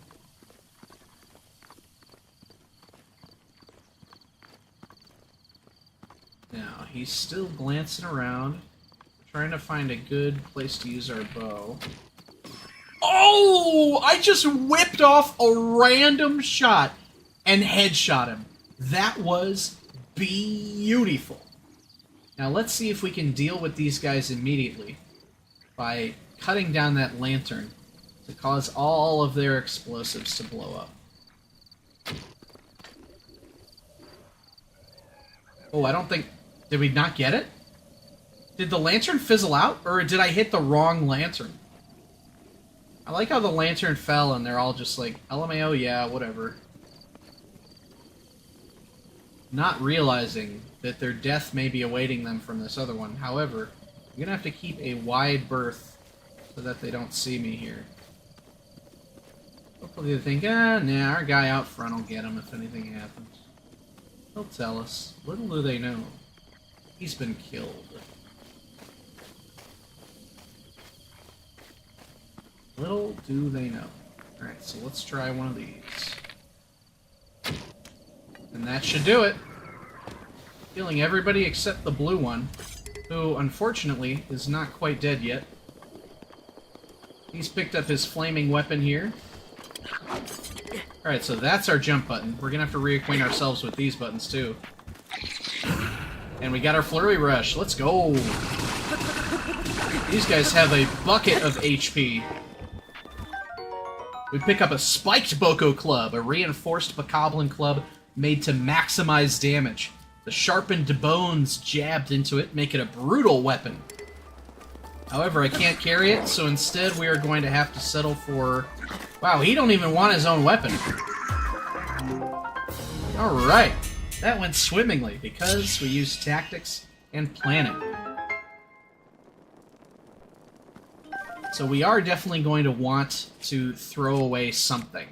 S1: Now, he's still glancing around, Trying to find a good place to use our bow. Oh! I just whipped off a random shot and headshot him. That was beautiful. Now let's see if we can deal with these guys immediately by cutting down that lantern to cause all of their explosives to blow up. Oh, I don't think... Did we not get it? Did the lantern fizzle out, or did I hit the wrong lantern? I like how the lantern fell and they're all just like, LMAO, yeah, whatever. Not realizing that their death may be awaiting them from this other one. However, I'm gonna have to keep a wide berth so that they don't see me here. Hopefully they think, nah, our guy out front will get him if anything happens. They'll tell us. Little do they know. He's been killed. Little do they know. Alright, so let's try one of these. And that should do it. Killing everybody except the blue one, who, unfortunately, is not quite dead yet. He's picked up his flaming weapon here. Alright, so that's our jump button. We're gonna have to reacquaint ourselves with these buttons, too. And we got our flurry rush. Let's go! These guys have a bucket of HP. We pick up a spiked Boko Club, a reinforced Bokoblin Club made to maximize damage. The sharpened bones jabbed into it make it a brutal weapon. However, I can't carry it, so instead we are going to have to settle for... Wow, he don't even want his own weapon. Alright, that went swimmingly because we used tactics and planning. So we are definitely going to want to throw away something.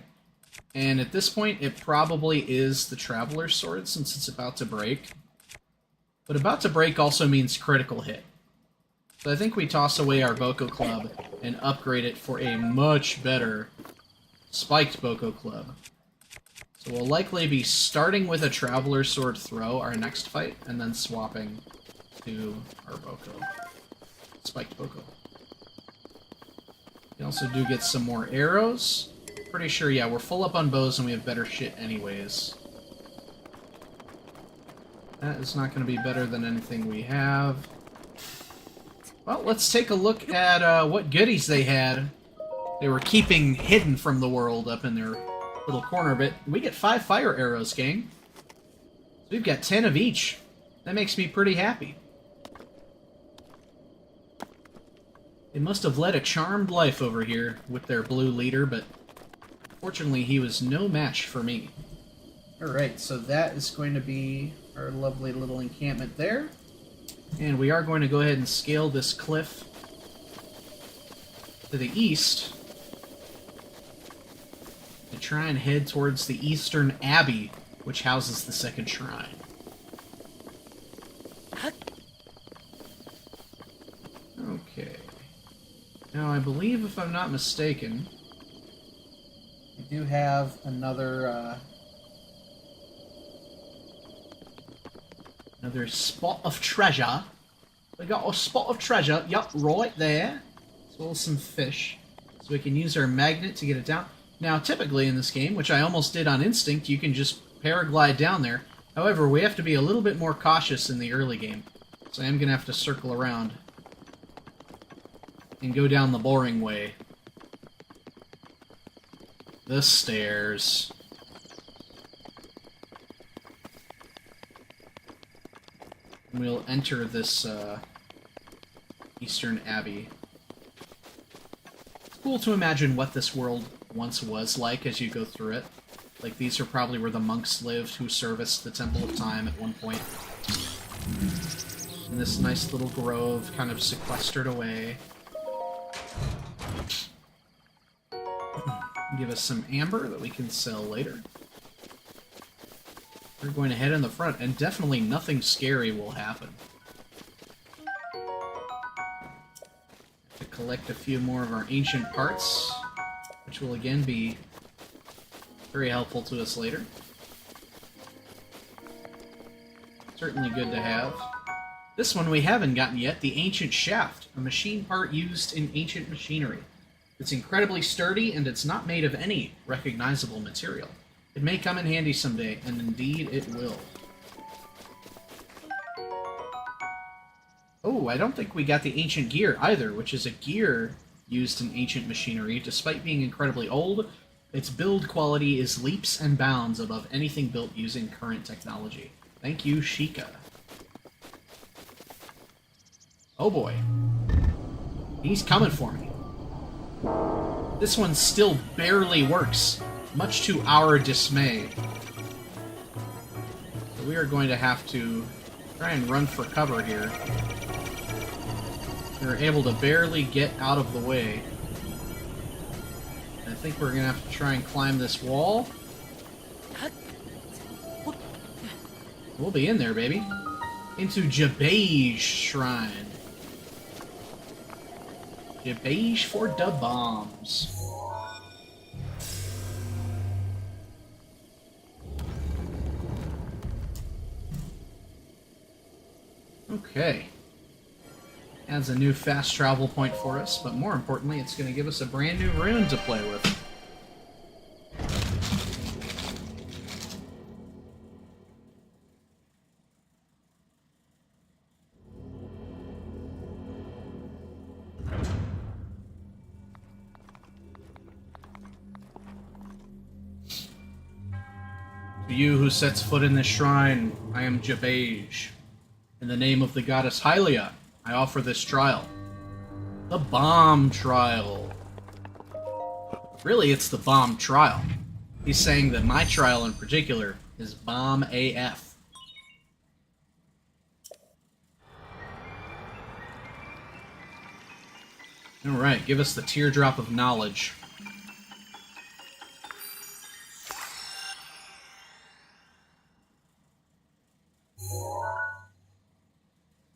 S1: And at this point, it probably is the Traveler's Sword, since it's about to break. But about to break also means critical hit. So I think we toss away our Boko Club and upgrade it for a much better spiked Boko Club. So we'll likely be starting with a Traveler's Sword throw our next fight, and then swapping to our Boko. Spiked Boko. We also do get some more arrows. Pretty sure, yeah, we're full up on bows and we have better shit anyways. That is not going to be better than anything we have. Well, let's take a look at what goodies they had. They were keeping hidden from the world up in their little corner bit. We get 5 fire arrows, gang. So we've got 10 of each. That makes me pretty happy. They must have led a charmed life over here with their blue leader, but fortunately he was no match for me. Alright, so that is going to be our lovely little encampment there. And we are going to go ahead and scale this cliff to the east to try and head towards the Eastern Abbey, which houses the second shrine. Okay. Now, I believe, if I'm not mistaken, we do have another spot of treasure. We got a spot of treasure, yup, right there. As well as some fish. So we can use our magnet to get it down. Now, typically in this game, which I almost did on instinct, you can just paraglide down there. However, we have to be a little bit more cautious in the early game. So I am going to have to circle around and go down the boring way. The stairs. We'll enter this Eastern Abbey. It's cool to imagine what this world once was like as you go through it. Like, these are probably where the monks lived who serviced the Temple of Time at one point. And this nice little grove kind of sequestered away. Give us some amber that we can sell later. We're going to head in the front, and definitely nothing scary will happen. To collect a few more of our ancient parts, which will again be very helpful to us later. Certainly good to have. This one we haven't gotten yet, the Ancient Shaft, a machine part used in ancient machinery. It's incredibly sturdy, and it's not made of any recognizable material. It may come in handy someday, and indeed it will. Oh, I don't think we got the Ancient Gear either, which is a gear used in ancient machinery. Despite being incredibly old, its build quality is leaps and bounds above anything built using current technology. Thank you, Sheikah. Oh boy. He's coming for me. This one still barely works, much to our dismay. So we are going to have to try and run for cover here. We're able to barely get out of the way. I think we're going to have to try and climb this wall. We'll be in there, baby. Into Jabei's Shrine. Jabei's for the bombs. Okay. Adds a new fast travel point for us, but more importantly, it's going to give us a brand new rune to play with. To you who sets foot in this shrine, I am Jabei. In the name of the goddess Hylia, I offer this trial. The bomb trial. Really, it's the bomb trial. He's saying that my trial in particular is bomb AF. Alright, give us the teardrop of knowledge.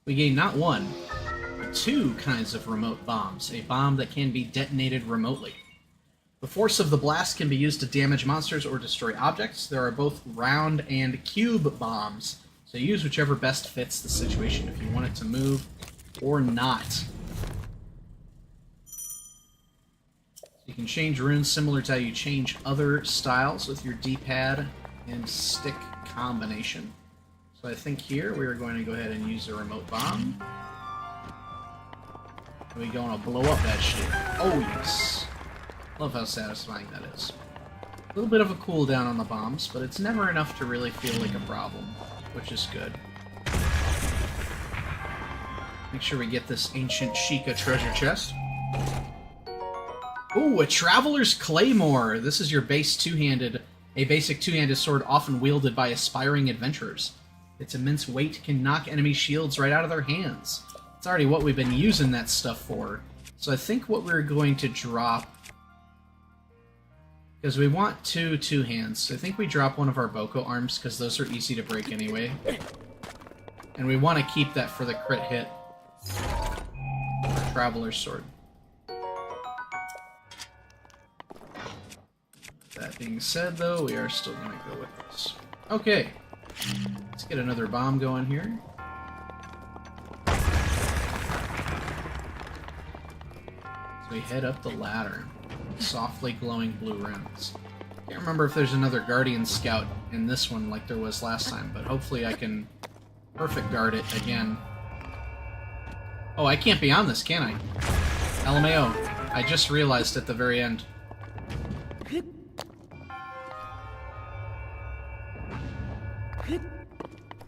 S1: We gain not one, but two kinds of remote bombs. A bomb that can be detonated remotely. The force of the blast can be used to damage monsters or destroy objects. There are both round and cube bombs, so use whichever best fits the situation if you want it to move or not. You can change runes similar to how you change other styles with your D-pad and stick combination. So I think here we are going to go ahead and use a remote bomb. We're going to blow up that shit. Oh yes. Love how satisfying that is. A little bit of a cooldown on the bombs, but it's never enough to really feel like a problem, which is good. Make sure we get this ancient Sheikah treasure chest. Ooh, a Traveler's Claymore! This is your basic two-handed sword often wielded by aspiring adventurers. Its immense weight can knock enemy shields right out of their hands. It's already what we've been using that stuff for. So I think what we're going to drop... Because we want two hands. So I think we drop one of our Boko arms, because those are easy to break anyway. And we want to keep that for the crit hit. Our Traveler's Sword. That being said, though, we are still going to go with this. Okay. Let's get another bomb going here. So we head up the ladder. Softly glowing blue runes. Can't remember if there's another Guardian Scout in this one like there was last time, but hopefully I can perfect guard it again. Oh, I can't be on this, can I? LMAO. I just realized at the very end.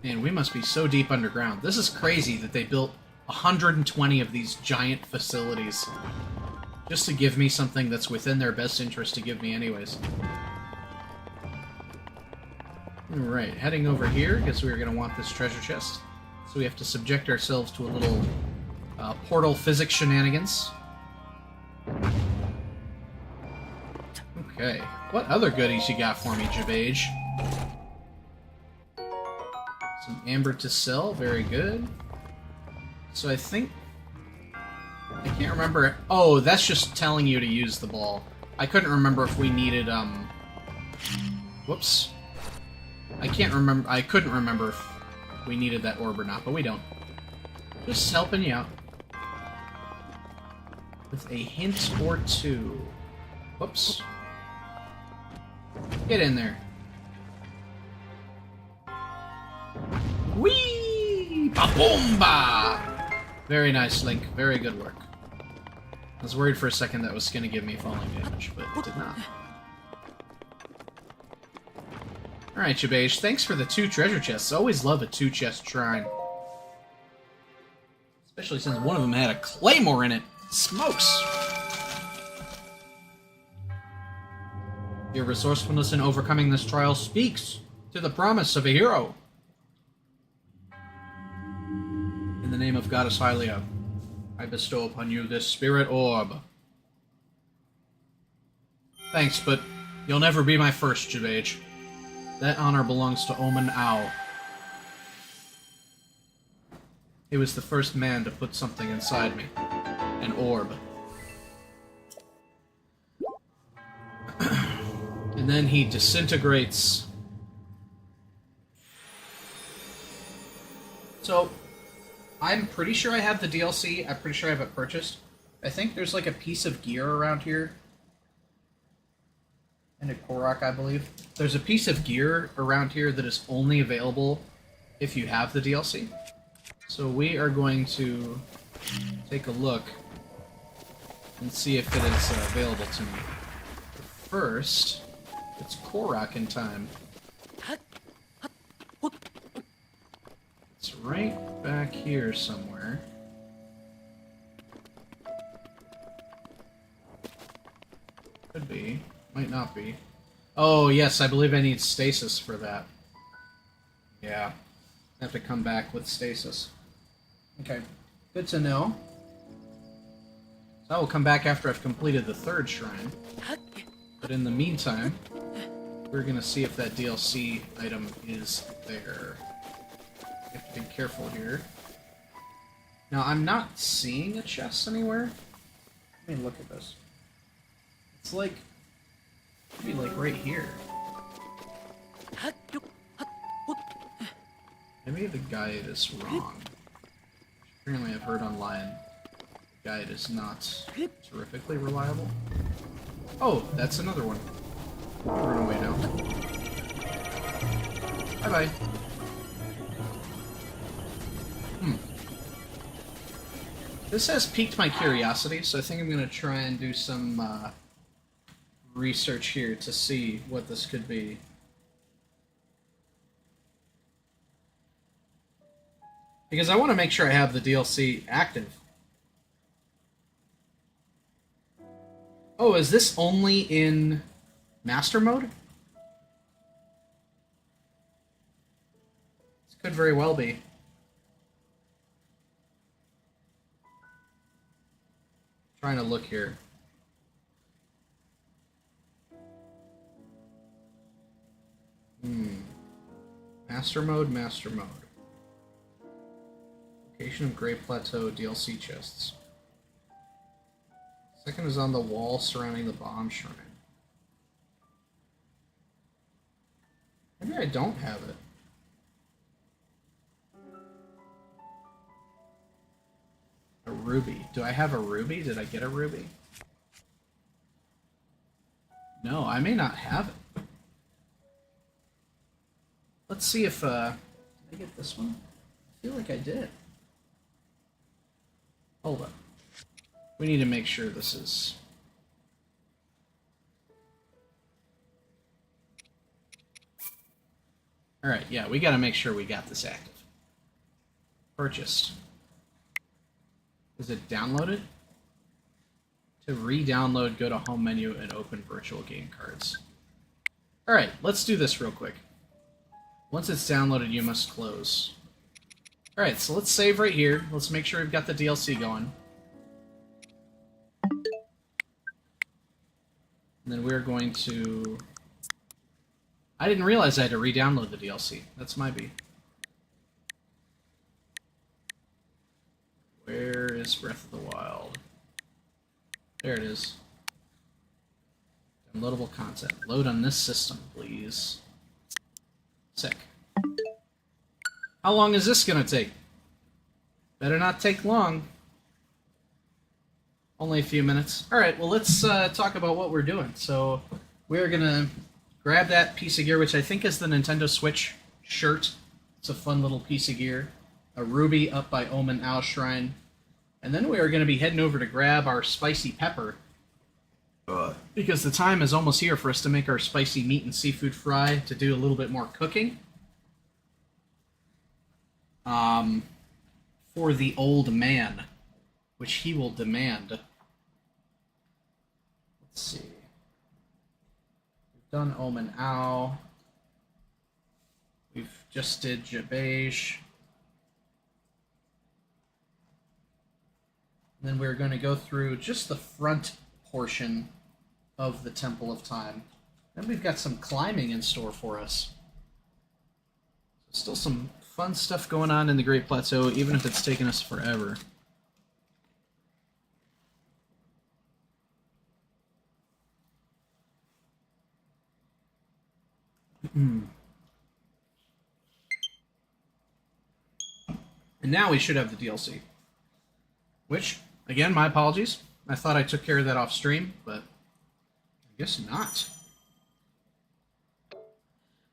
S1: Man, we must be so deep underground. This is crazy that they built 120 of these giant facilities just to give me something that's within their best interest to give me anyways. Alright, heading over here, guess we're going to want this treasure chest. So we have to subject ourselves to a little portal physics shenanigans. Okay, what other goodies you got for me, Jabage? Some amber to sell, very good. So I think... I can't remember... Oh, that's just telling you to use the ball. I couldn't remember if we needed, Whoops. I can't remember... I couldn't remember if we needed that orb or not, but we don't. Just helping you out. With a hint or two. Whoops. Get in there. Whee! Ba-boomba! Very nice, Link. Very good work. I was worried for a second that was going to give me falling damage, but it did not. Alright, Jabage, thanks for the 2 treasure chests. Always love a 2-chest shrine. Especially since one of them had a claymore in it. Smokes! Your resourcefulness in overcoming this trial speaks to the promise of a hero. In the name of Goddess Hylia, I bestow upon you this spirit orb. Thanks, but you'll never be my first, Jabage. That honor belongs to Omen Owl. He was the first man to put something inside me. An orb. And then he disintegrates. So, I'm pretty sure I have the DLC. I'm pretty sure I have it purchased. I think there's like a piece of gear around here. And a Korok, I believe. There's a piece of gear around here that is only available if you have the DLC. So we are going to take a look and see if it is available to me. But first, it's Korok in time. It's right back here somewhere. Could be. Might not be. Oh, yes, I believe I need stasis for that. Yeah. I have to come back with stasis. Okay. Good to know. So I will come back after I've completed the 3rd shrine. But in the meantime, we're going to see if that DLC item is there. You have to be careful here. Now, I'm not seeing a chest anywhere. Let me look at this. It's like... maybe like right here. Maybe the guide is wrong. Apparently I've heard online the guide is not terrifically reliable. Oh, that's another one. Run away now. Bye-bye. This has piqued my curiosity, so I think I'm going to try and do some research here to see what this could be. Because I want to make sure I have the DLC active. Oh, is this only in Master Mode? This could very well be. Trying to look here. Master Mode, Master Mode. Location of Great Plateau DLC chests. Second is on the wall surrounding the bomb shrine. Maybe I don't have it. A ruby. Do I have a ruby? Did I get a ruby? No, I may not have it. Let's see if, did I get this one? I feel like I did. Hold up. We need to make sure this is... Alright, yeah, we gotta make sure we got this active. Purchased. Is it downloaded? To re-download, go to Home Menu and open Virtual Game Cards. Alright, let's do this real quick. Once it's downloaded, you must close. Alright, so let's save right here. Let's make sure we've got the DLC going. And then we're going to... I didn't realize I had to re-download the DLC. That's my B. Where is Breath of the Wild? There it is. Downloadable content. Load on this system, please. Sick. How long is this gonna take? Better not take long. Only a few minutes. Alright, well, let's talk about what we're doing. So, we're gonna grab that piece of gear, which I think is the Nintendo Switch shirt. It's a fun little piece of gear. A ruby up by Omen Owl Shrine. And then we are going to be heading over to grab our spicy pepper. Because the time is almost here for us to make our spicy meat and seafood fry to do a little bit more cooking. For the old man, which he will demand. Let's see. We've done Omen Owl. We've just did Jabage. Then we're going to go through just the front portion of the Temple of Time. Then we've got some climbing in store for us. Still some fun stuff going on in the Great Plateau, even if it's taken us forever. And now we should have the DLC. Which, again, my apologies. I thought I took care of that off stream, but I guess not.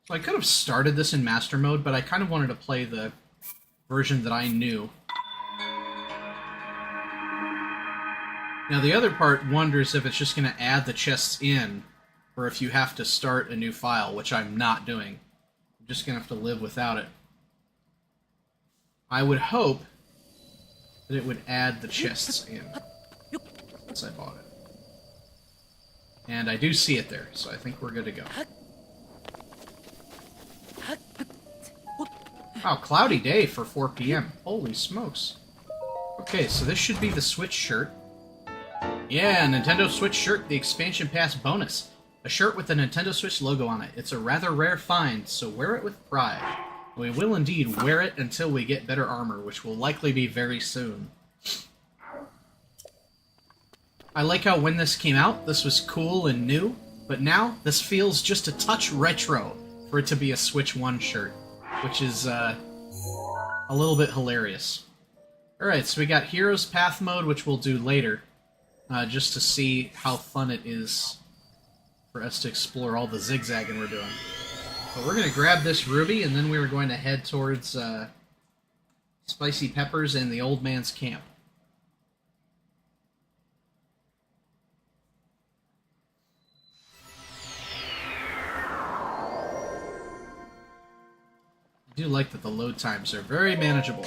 S1: So I could have started this in Master Mode, but I kind of wanted to play the version that I knew. Now the other part wonders if it's just going to add the chests in, or if you have to start a new file, which I'm not doing. I'm just going to have to live without it. I would hope that it would add the chests in, since I bought it. And I do see it there, so I think we're good to go. Wow, cloudy day for 4 p.m. Holy smokes. Okay, so this should be the Switch shirt. Yeah, Nintendo Switch shirt, the expansion pass bonus. A shirt with the Nintendo Switch logo on it. It's a rather rare find, so wear it with pride. We will indeed wear it until we get better armor, which will likely be very soon. I like how when this came out, this was cool and new, but now this feels just a touch retro for it to be a Switch 1 shirt, which is a little bit hilarious. Alright, so we got Heroes Path mode, which we'll do later, just to see how fun it is for us to explore all the zigzagging we're doing. But we're going to grab this ruby, and then we're going to head towards Spicy Peppers and the old man's camp. I do like that the load times are very manageable.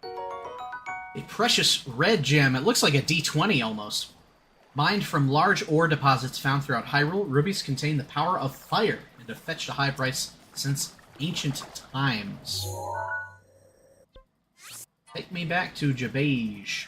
S1: A precious red gem. It looks like a D20 almost. Mined from large ore deposits found throughout Hyrule, rubies contain the power of fire and have fetched a high price since ancient times. Take me back to Jabage.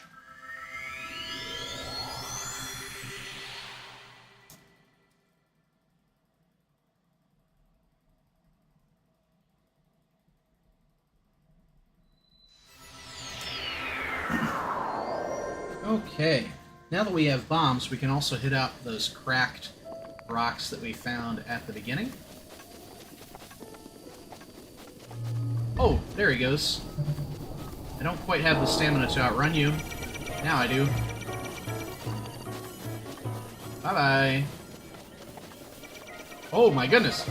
S1: Okay. Now that we have bombs, we can also hit out those cracked rocks that we found at the beginning. Oh, there he goes. I don't quite have the stamina to outrun you. Now I do. Bye-bye. Oh my goodness.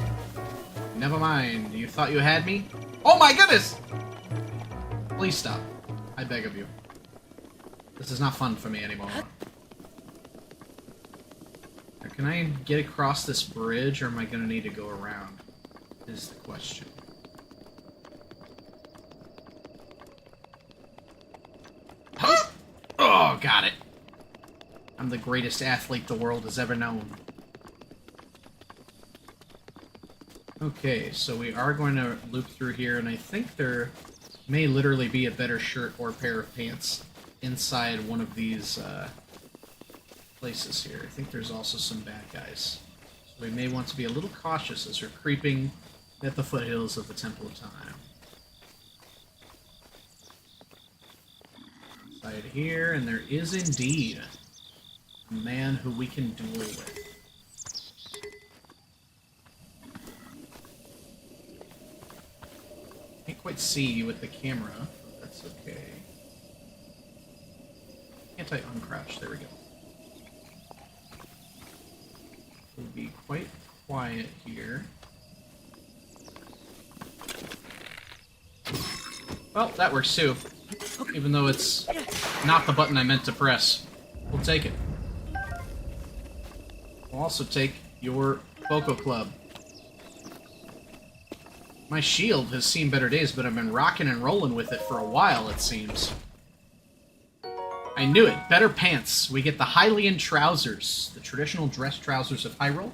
S1: Never mind. You thought you had me? Oh my goodness! Please stop. I beg of you. This is not fun for me anymore. Can I get across this bridge, or am I going to need to go around? Is the question. Huh? Oh, got it. I'm the greatest athlete the world has ever known. Okay, so we are going to loop through here, and I think there may literally be a better shirt or pair of pants inside one of these places here. I think there's also some bad guys. So we may want to be a little cautious as we're creeping at the foothills of the Temple of Time. Inside here, and there is indeed a man who we can duel with. Can't quite can't see with the camera. That's okay. Can't I uncrouch? There we go. We'll be quite quiet here. Well, that works too. Even though it's not the button I meant to press. We'll take it. We'll also take your Boko Club. My shield has seen better days, but I've been rocking and rolling with it for a while, it seems. I knew it. Better pants. We get the Hylian trousers, the traditional dress trousers of Hyrule.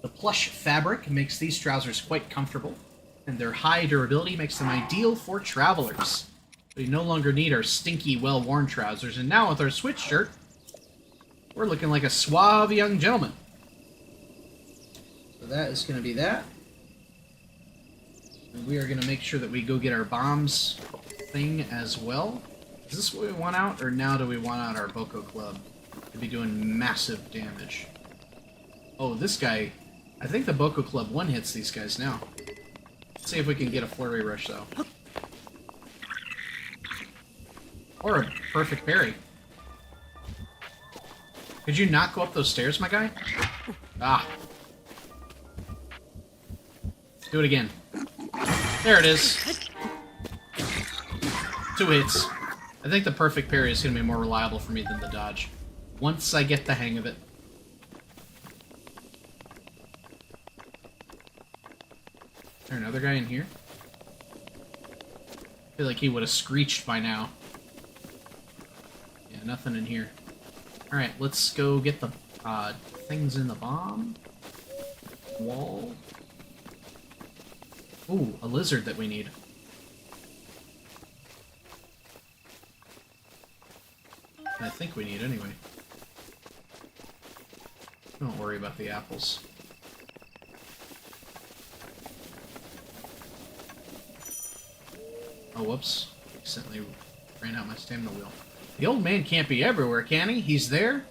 S1: The plush fabric makes these trousers quite comfortable, and their high durability makes them ideal for travelers. We no longer need our stinky, well-worn trousers, and now with our Switch shirt, we're looking like a suave young gentleman. So that is going to be that. And we are going to make sure that we go get our bombs thing as well. Is this what we want out, or now do we want out our Boko Club to be doing massive damage? Oh, this guy... I think the Boko Club one-hits these guys now. Let's see if we can get a flurry rush, though. Or a perfect parry. Could you not go up those stairs, my guy? Ah. Do it again. There it is. 2 hits. I think the perfect parry is going to be more reliable for me than the dodge. Once I get the hang of it. Is there another guy in here? I feel like he would have screeched by now. Yeah, nothing in here. Alright, let's go get the things in the bomb. Wall. Ooh, a lizard that we need. I think we need anyway. Don't worry about the apples. Oh, whoops. Accidentally ran out my stamina wheel. The old man can't be everywhere, can he? He's there,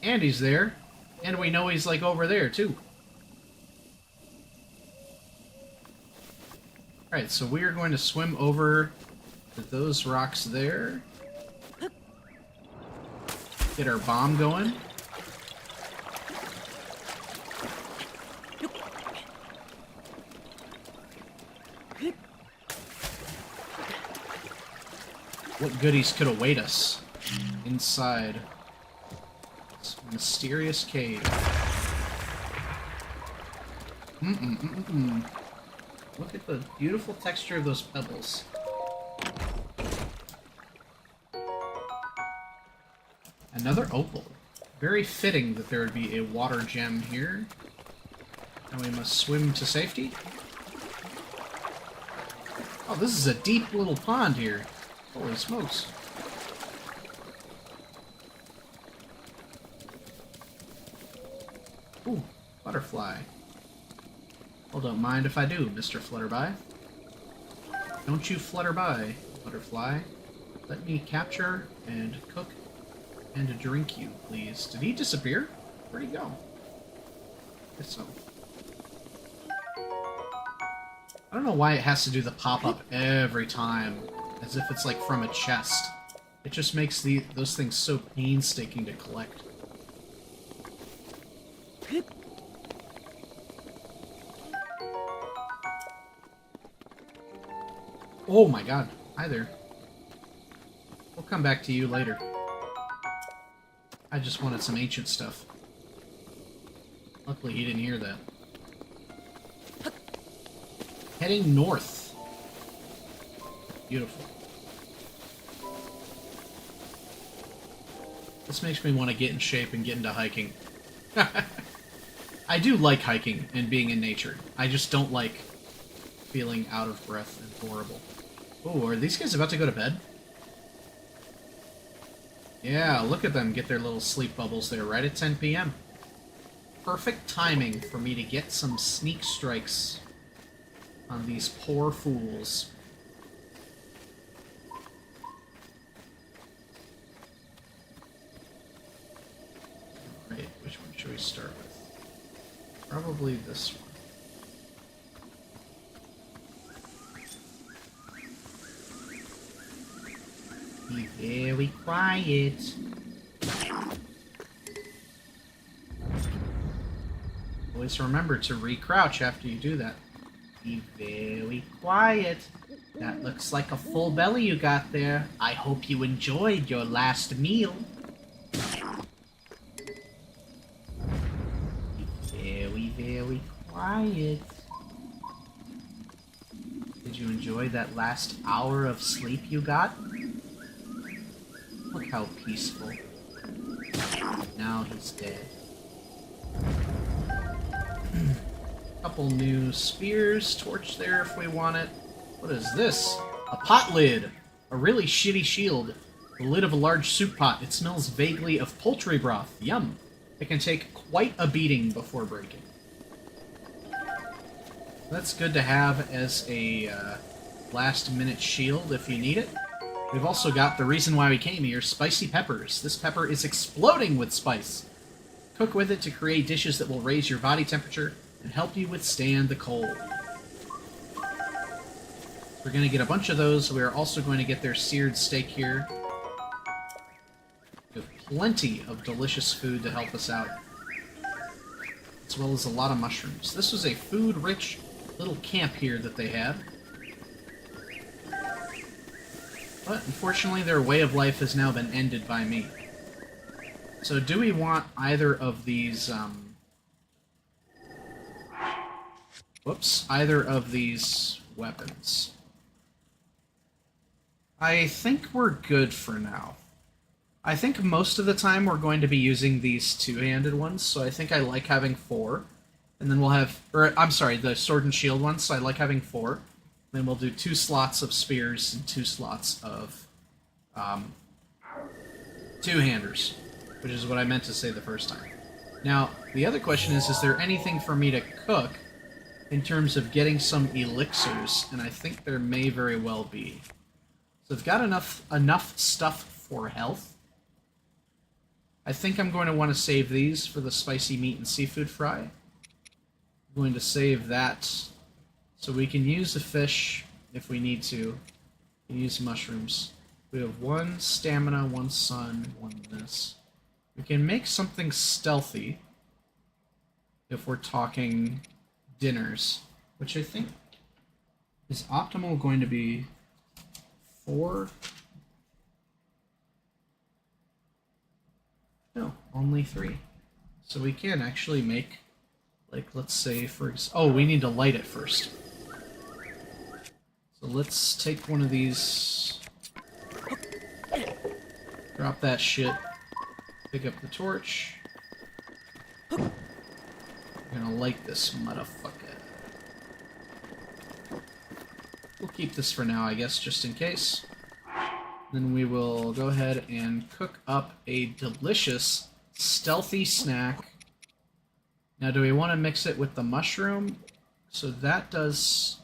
S1: and he's there, and we know he's, like, over there, too. Alright, so we are going to swim over to those rocks there. Get our bomb going. What goodies could await us inside this mysterious cave? Look at the beautiful texture of those pebbles. Another opal. Very fitting that there would be a water gem here. And we must swim to safety. Oh, this is a deep little pond here. Holy smokes. Ooh, butterfly. Well, don't mind if I do, Mr. Flutterby. Don't you flutter by, butterfly. Let me capture and cook and drink you, please. Did he disappear? Where'd he go? I guess so. I don't know why it has to do the pop-up every time, as if it's like from a chest. It just makes those things so painstaking to collect. Oh my god. Hi there. We'll come back to you later. I just wanted some ancient stuff. Luckily he didn't hear that. Heading north. Beautiful. This makes me want to get in shape and get into hiking. I do like hiking and being in nature. I just don't like feeling out of breath and horrible. Oh, are these guys about to go to bed? Yeah, look at them get their little sleep bubbles there right at 10 p.m. Perfect timing for me to get some sneak strikes on these poor fools. Right, which one should we start with? Probably this one. Be very quiet. Always remember to re-crouch after you do that. Be very quiet. That looks like a full belly you got there. I hope you enjoyed your last meal. Be very, very quiet. Did you enjoy that last hour of sleep you got? Look how peaceful. Now he's dead. Couple new spears, torch there if we want it. What is this? A pot lid! A really shitty shield. The lid of a large soup pot. It smells vaguely of poultry broth. Yum. It can take quite a beating before breaking. That's good to have as a last-minute shield if you need it. We've also got the reason why we came here, spicy peppers. This pepper is exploding with spice. Cook with it to create dishes that will raise your body temperature and help you withstand the cold. We're going to get a bunch of those. We are also going to get their seared steak here. We have plenty of delicious food to help us out, as well as a lot of mushrooms. This was a food-rich little camp here that they had. But unfortunately, their way of life has now been ended by me. So do we want either of these, either of these weapons? I think we're good for now. I think most of the time we're going to be using these two-handed ones, so I think I like having 4. And then we'll have, I'm sorry, the sword and shield ones, so I like having 4. Then we'll do 2 slots of spears and 2 slots of two-handers, which is what I meant to say the first time. Now, the other question is there anything for me to cook in terms of getting some elixirs? And I think there may very well be. So I've got enough stuff for health. I think I'm going to want to save these for the spicy meat and seafood fry. I'm going to save that so we can use the fish if we need to. We can use mushrooms. We have 1 stamina, 1 sun, 1 this. We can make something stealthy if we're talking dinners, which I think is optimal going to be 4. No, only 3. So we can actually make, like, let's say oh, we need to light it first. So let's take one of these, drop that shit, pick up the torch. I'm gonna light this motherfucker. We'll keep this for now, I guess, just in case. Then we will go ahead and cook up a delicious, stealthy snack. Now, do we want to mix it with the mushroom? So that does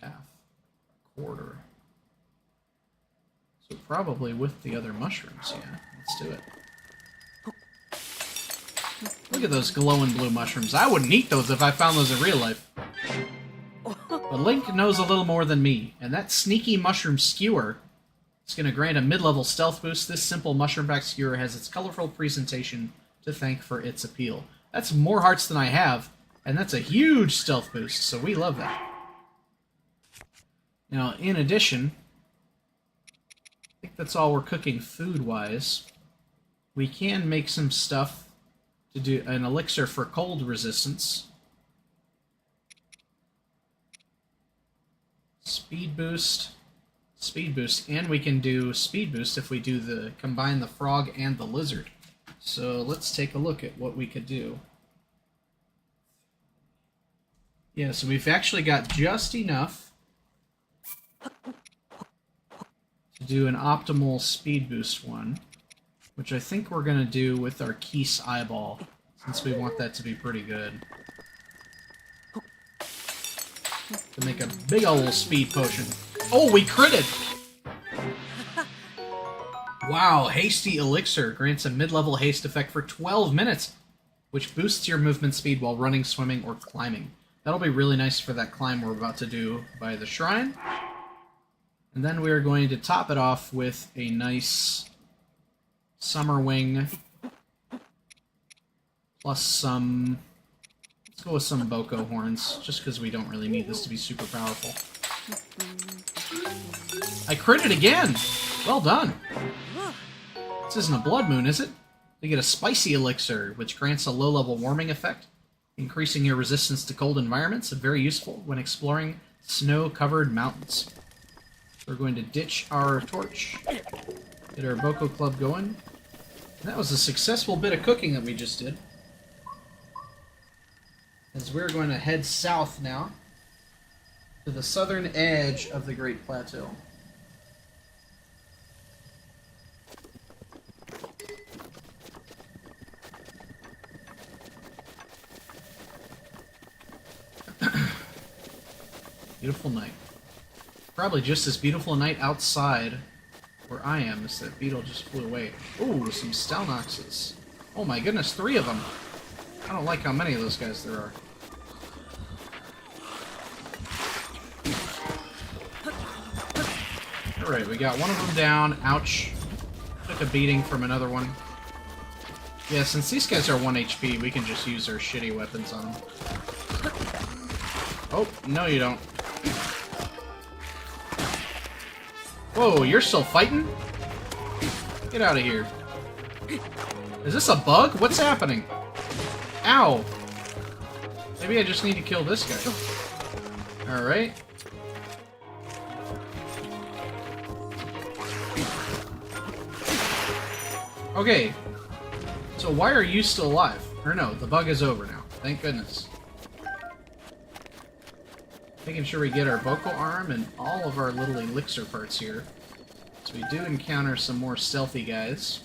S1: half, a quarter. So probably with the other mushrooms, yeah. Let's do it. Look at those glowing blue mushrooms. I wouldn't eat those if I found those in real life. But Link knows a little more than me, and that sneaky mushroom skewer is going to grant a mid-level stealth boost. This simple mushroom-packed skewer has its colorful presentation to thank for its appeal. That's more hearts than I have, and that's a huge stealth boost, so we love that. Now, in addition, I think that's all we're cooking food-wise. We can make some stuff to do an elixir for cold resistance. Speed boost, and we can do speed boost if we do combine the frog and the lizard. So let's take a look at what we could do. Yeah, so we've actually got just enough to do an optimal speed boost one, which I think we're going to do with our Keese eyeball, since we want that to be pretty good. To make a big ol' speed potion. Oh, we critted! Wow, Hasty Elixir grants a mid-level haste effect for 12 minutes, which boosts your movement speed while running, swimming, or climbing. That'll be really nice for that climb we're about to do by the shrine. And then we're going to top it off with a nice summer wing plus some... Let's go with some Boko horns, just because we don't really need this to be super powerful. I critted again! Well done! This isn't a blood moon, is it? You get a spicy elixir, which grants a low-level warming effect, increasing your resistance to cold environments, and very useful when exploring snow-covered mountains. We're going to ditch our torch, get our Boko Club going. And that was a successful bit of cooking that we just did. As we're going to head south now, to the southern edge of the Great Plateau. Beautiful night. Probably just as beautiful a night outside where I am as that beetle just flew away. Ooh, some Stalnoxes. Oh my goodness, 3 of them. I don't like how many of those guys there are. Alright, we got one of them down. Ouch. Took a beating from another one. Yeah, since these guys are 1 HP, we can just use our shitty weapons on them. Oh, no you don't. Whoa, you're still fighting? Get out of here. Is this a bug? What's happening? Ow! Maybe I just need to kill this guy. Alright. Okay. So why are you still alive? Or no, the bug is over now. Thank goodness. Making sure we get our Boko arm and all of our little elixir parts here. So we do encounter some more stealthy guys.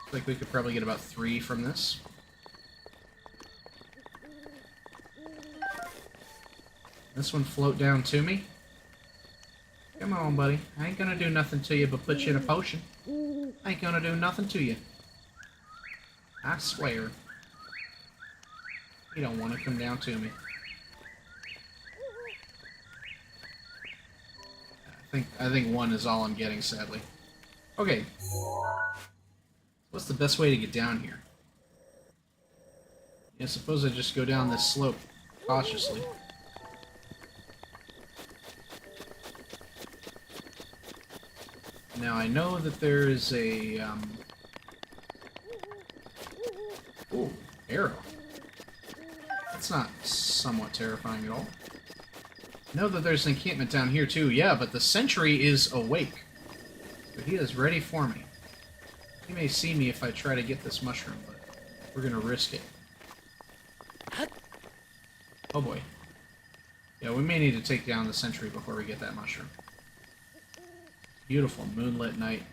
S1: Looks like we could probably get about 3 from this. This one float down to me. Come on, buddy. I ain't gonna do nothing to you but put you in a potion. I ain't gonna do nothing to you. I swear. You don't want to come down to me. I think 1 is all I'm getting, sadly. Okay. What's the best way to get down here? I suppose I just go down this slope cautiously. Now I know that there is a ooh, arrow. That's not somewhat terrifying at all. Know that there's an encampment down here too, yeah, but the sentry is awake. So he is ready for me. He may see me if I try to get this mushroom, but we're gonna risk it. Oh boy. Yeah, we may need to take down the sentry before we get that mushroom. Beautiful moonlit night.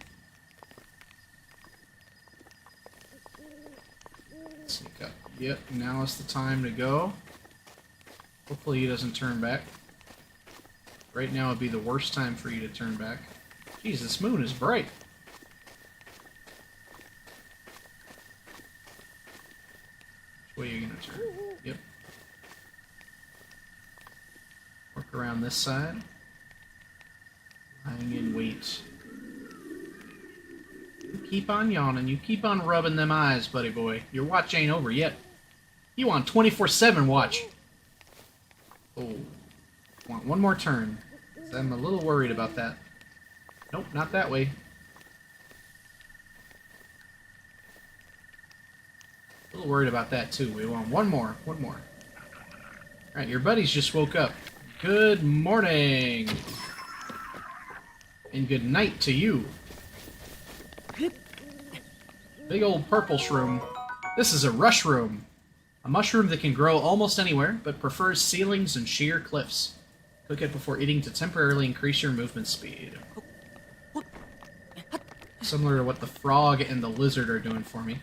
S1: Sneak up. Yep, now is the time to go. Hopefully he doesn't turn back. Right now would be the worst time for you to turn back. Jeez, this moon is bright. Which way are you gonna turn? Yep. Work around this side. Lying in wait. You keep on yawning. You keep on rubbing them eyes, buddy boy. Your watch ain't over yet. You want 24/7 watch. Oh. Want one more turn. I'm a little worried about that. Nope, not that way. A little worried about that too. We want one more. One more. Alright, your buddies just woke up. Good morning. And good night to you. Big old purple shroom. This is a rushroom. A mushroom that can grow almost anywhere, but prefers ceilings and sheer cliffs. Cook it before eating to temporarily increase your movement speed. Similar to what the frog and the lizard are doing for me.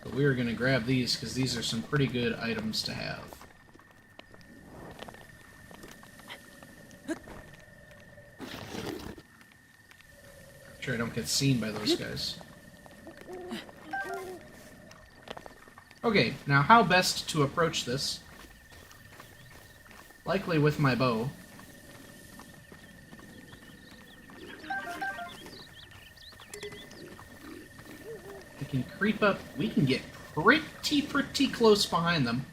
S1: So we are going to grab these, because these are some pretty good items to have. Sure I don't get seen by those guys. Okay, now how best to approach this? Likely with my bow. We can creep up. We can get pretty close behind them.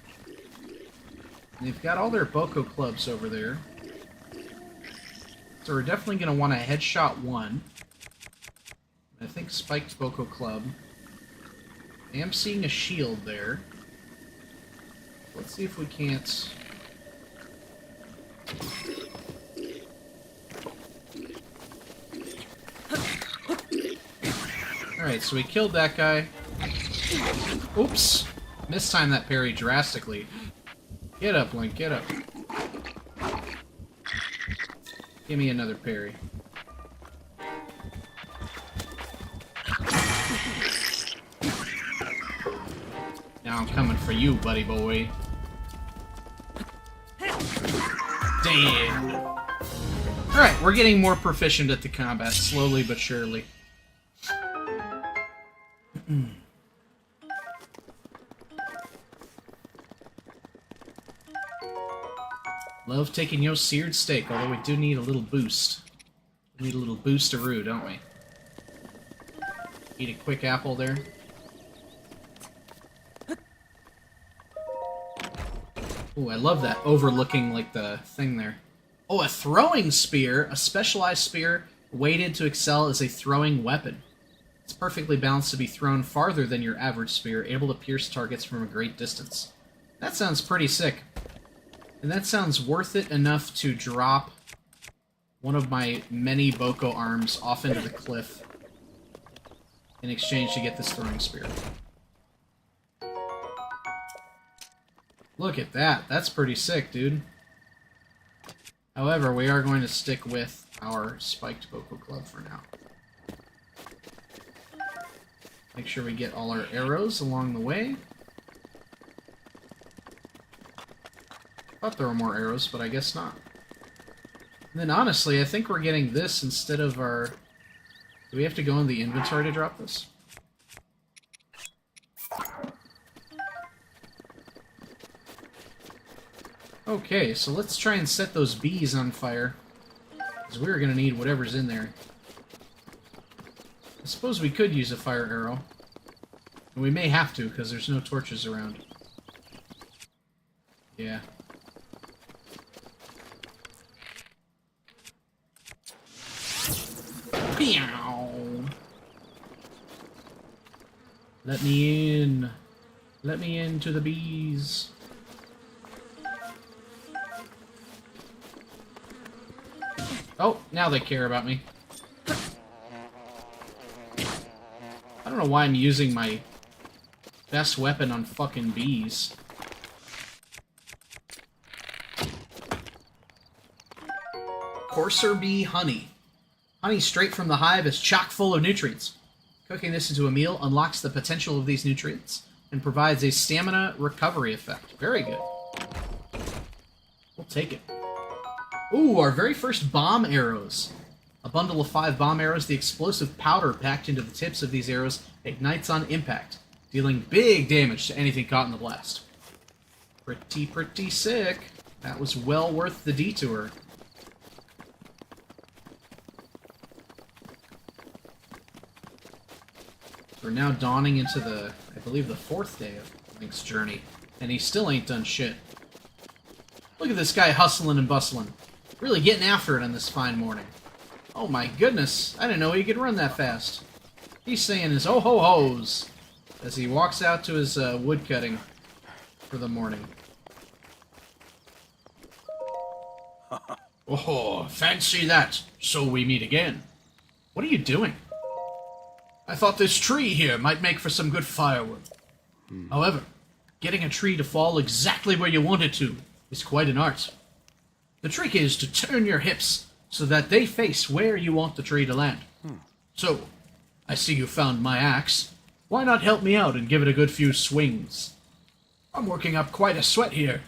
S1: And they've got all their Boko clubs over there. So we're definitely going to want to headshot one. I think spiked Boko club. I am seeing a shield there. Let's see if we can't... Alright, so we killed that guy. Oops! Mistimed that parry drastically. Get up, Link, get up. Give me another parry. Now I'm coming for you, buddy boy. Damn! Alright, we're getting more proficient at the combat, slowly but surely. Love taking your seared steak, although we do need a little boost. We need a little boosteroo, don't we? Eat a quick apple there. Ooh, I love that overlooking, like, the thing there. Oh, a throwing spear! A specialized spear weighted to excel as a throwing weapon. It's perfectly balanced to be thrown farther than your average spear, able to pierce targets from a great distance. That sounds pretty sick. And that sounds worth it enough to drop one of my many Boko arms off into the cliff in exchange to get this throwing spear. Look at that. That's pretty sick, dude. However, we are going to stick with our spiked Boko club for now. Make sure we get all our arrows along the way. Thought there were more arrows, but I guess not. And then honestly, I think we're getting this instead of our... Do we have to go in the inventory to drop this? Okay, so let's try and set those bees on fire. Because we're going to need whatever's in there. I suppose we could use a fire arrow. And we may have to, because there's no torches around. Yeah. Let me in. Let me into the bees. Oh, now they care about me. I don't know why I'm using my best weapon on fucking bees. Coarser bee honey. Honey straight from the hive is chock full of nutrients. Cooking this into a meal unlocks the potential of these nutrients and provides a stamina recovery effect. Very good. We'll take it. Ooh, our very first bomb arrows. A bundle of 5 bomb arrows. The explosive powder packed into the tips of these arrows ignites on impact, dealing big damage to anything caught in the blast. Pretty sick. That was well worth the detour. We're now dawning into the, I believe, the 4th day of Link's journey, and he still ain't done shit. Look at this guy hustling and bustling. Really getting after it on this fine morning. Oh my goodness, I didn't know he could run that fast. He's saying his oh-ho-hos as he walks out to his wood cutting for the morning. Oh, fancy that. So we meet again. What are you doing? I thought this tree here might make for some good firewood. However, getting a tree to fall exactly where you want it to is quite an art. The trick is to turn your hips so that they face where you want the tree to land. So, I see you found my axe. Why not help me out and give it a good few swings? I'm working up quite a sweat here,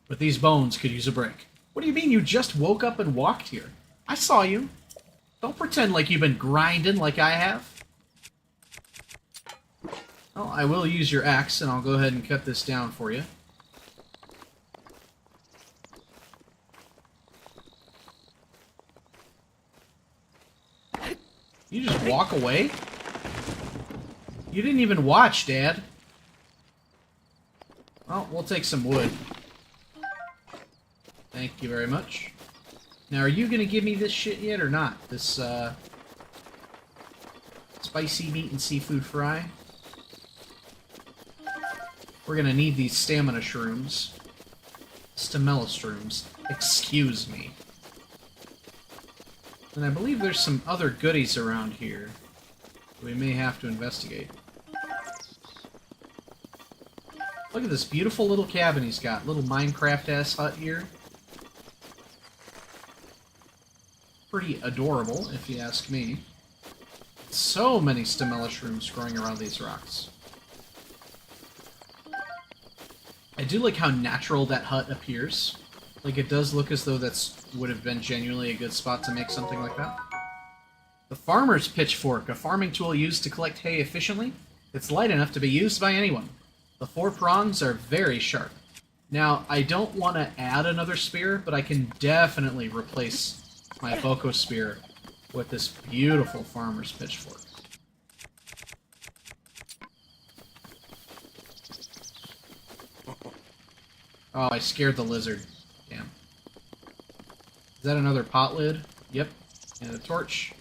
S1: but these bones could use a break. What do you mean you just woke up and walked here? I saw you. Don't pretend like you've been grinding like I have. Well, I will use your axe, and I'll go ahead and cut this down for you. You just walk away? You didn't even watch, Dad. Well, we'll take some wood. Thank you very much. Now, are you gonna give me this shit yet or not? This, spicy meat and seafood fry? We're gonna need these stamina shrooms. Stamella shrooms. Excuse me. And I believe there's some other goodies around here we may have to investigate. Look at this beautiful little cabin he's got. Little Minecraft-ass hut here. Pretty adorable, if you ask me. So many stamella shrooms growing around these rocks. I do like how natural that hut appears. Like, it does look as though would have been genuinely a good spot to make something like that. The farmer's pitchfork, a farming tool used to collect hay efficiently. It's light enough to be used by anyone. The 4 prongs are very sharp. Now, I don't want to add another spear, but I can definitely replace my Boko spear with this beautiful farmer's pitchfork. Oh, I scared the lizard. Damn. Is that another pot lid? Yep. And a torch.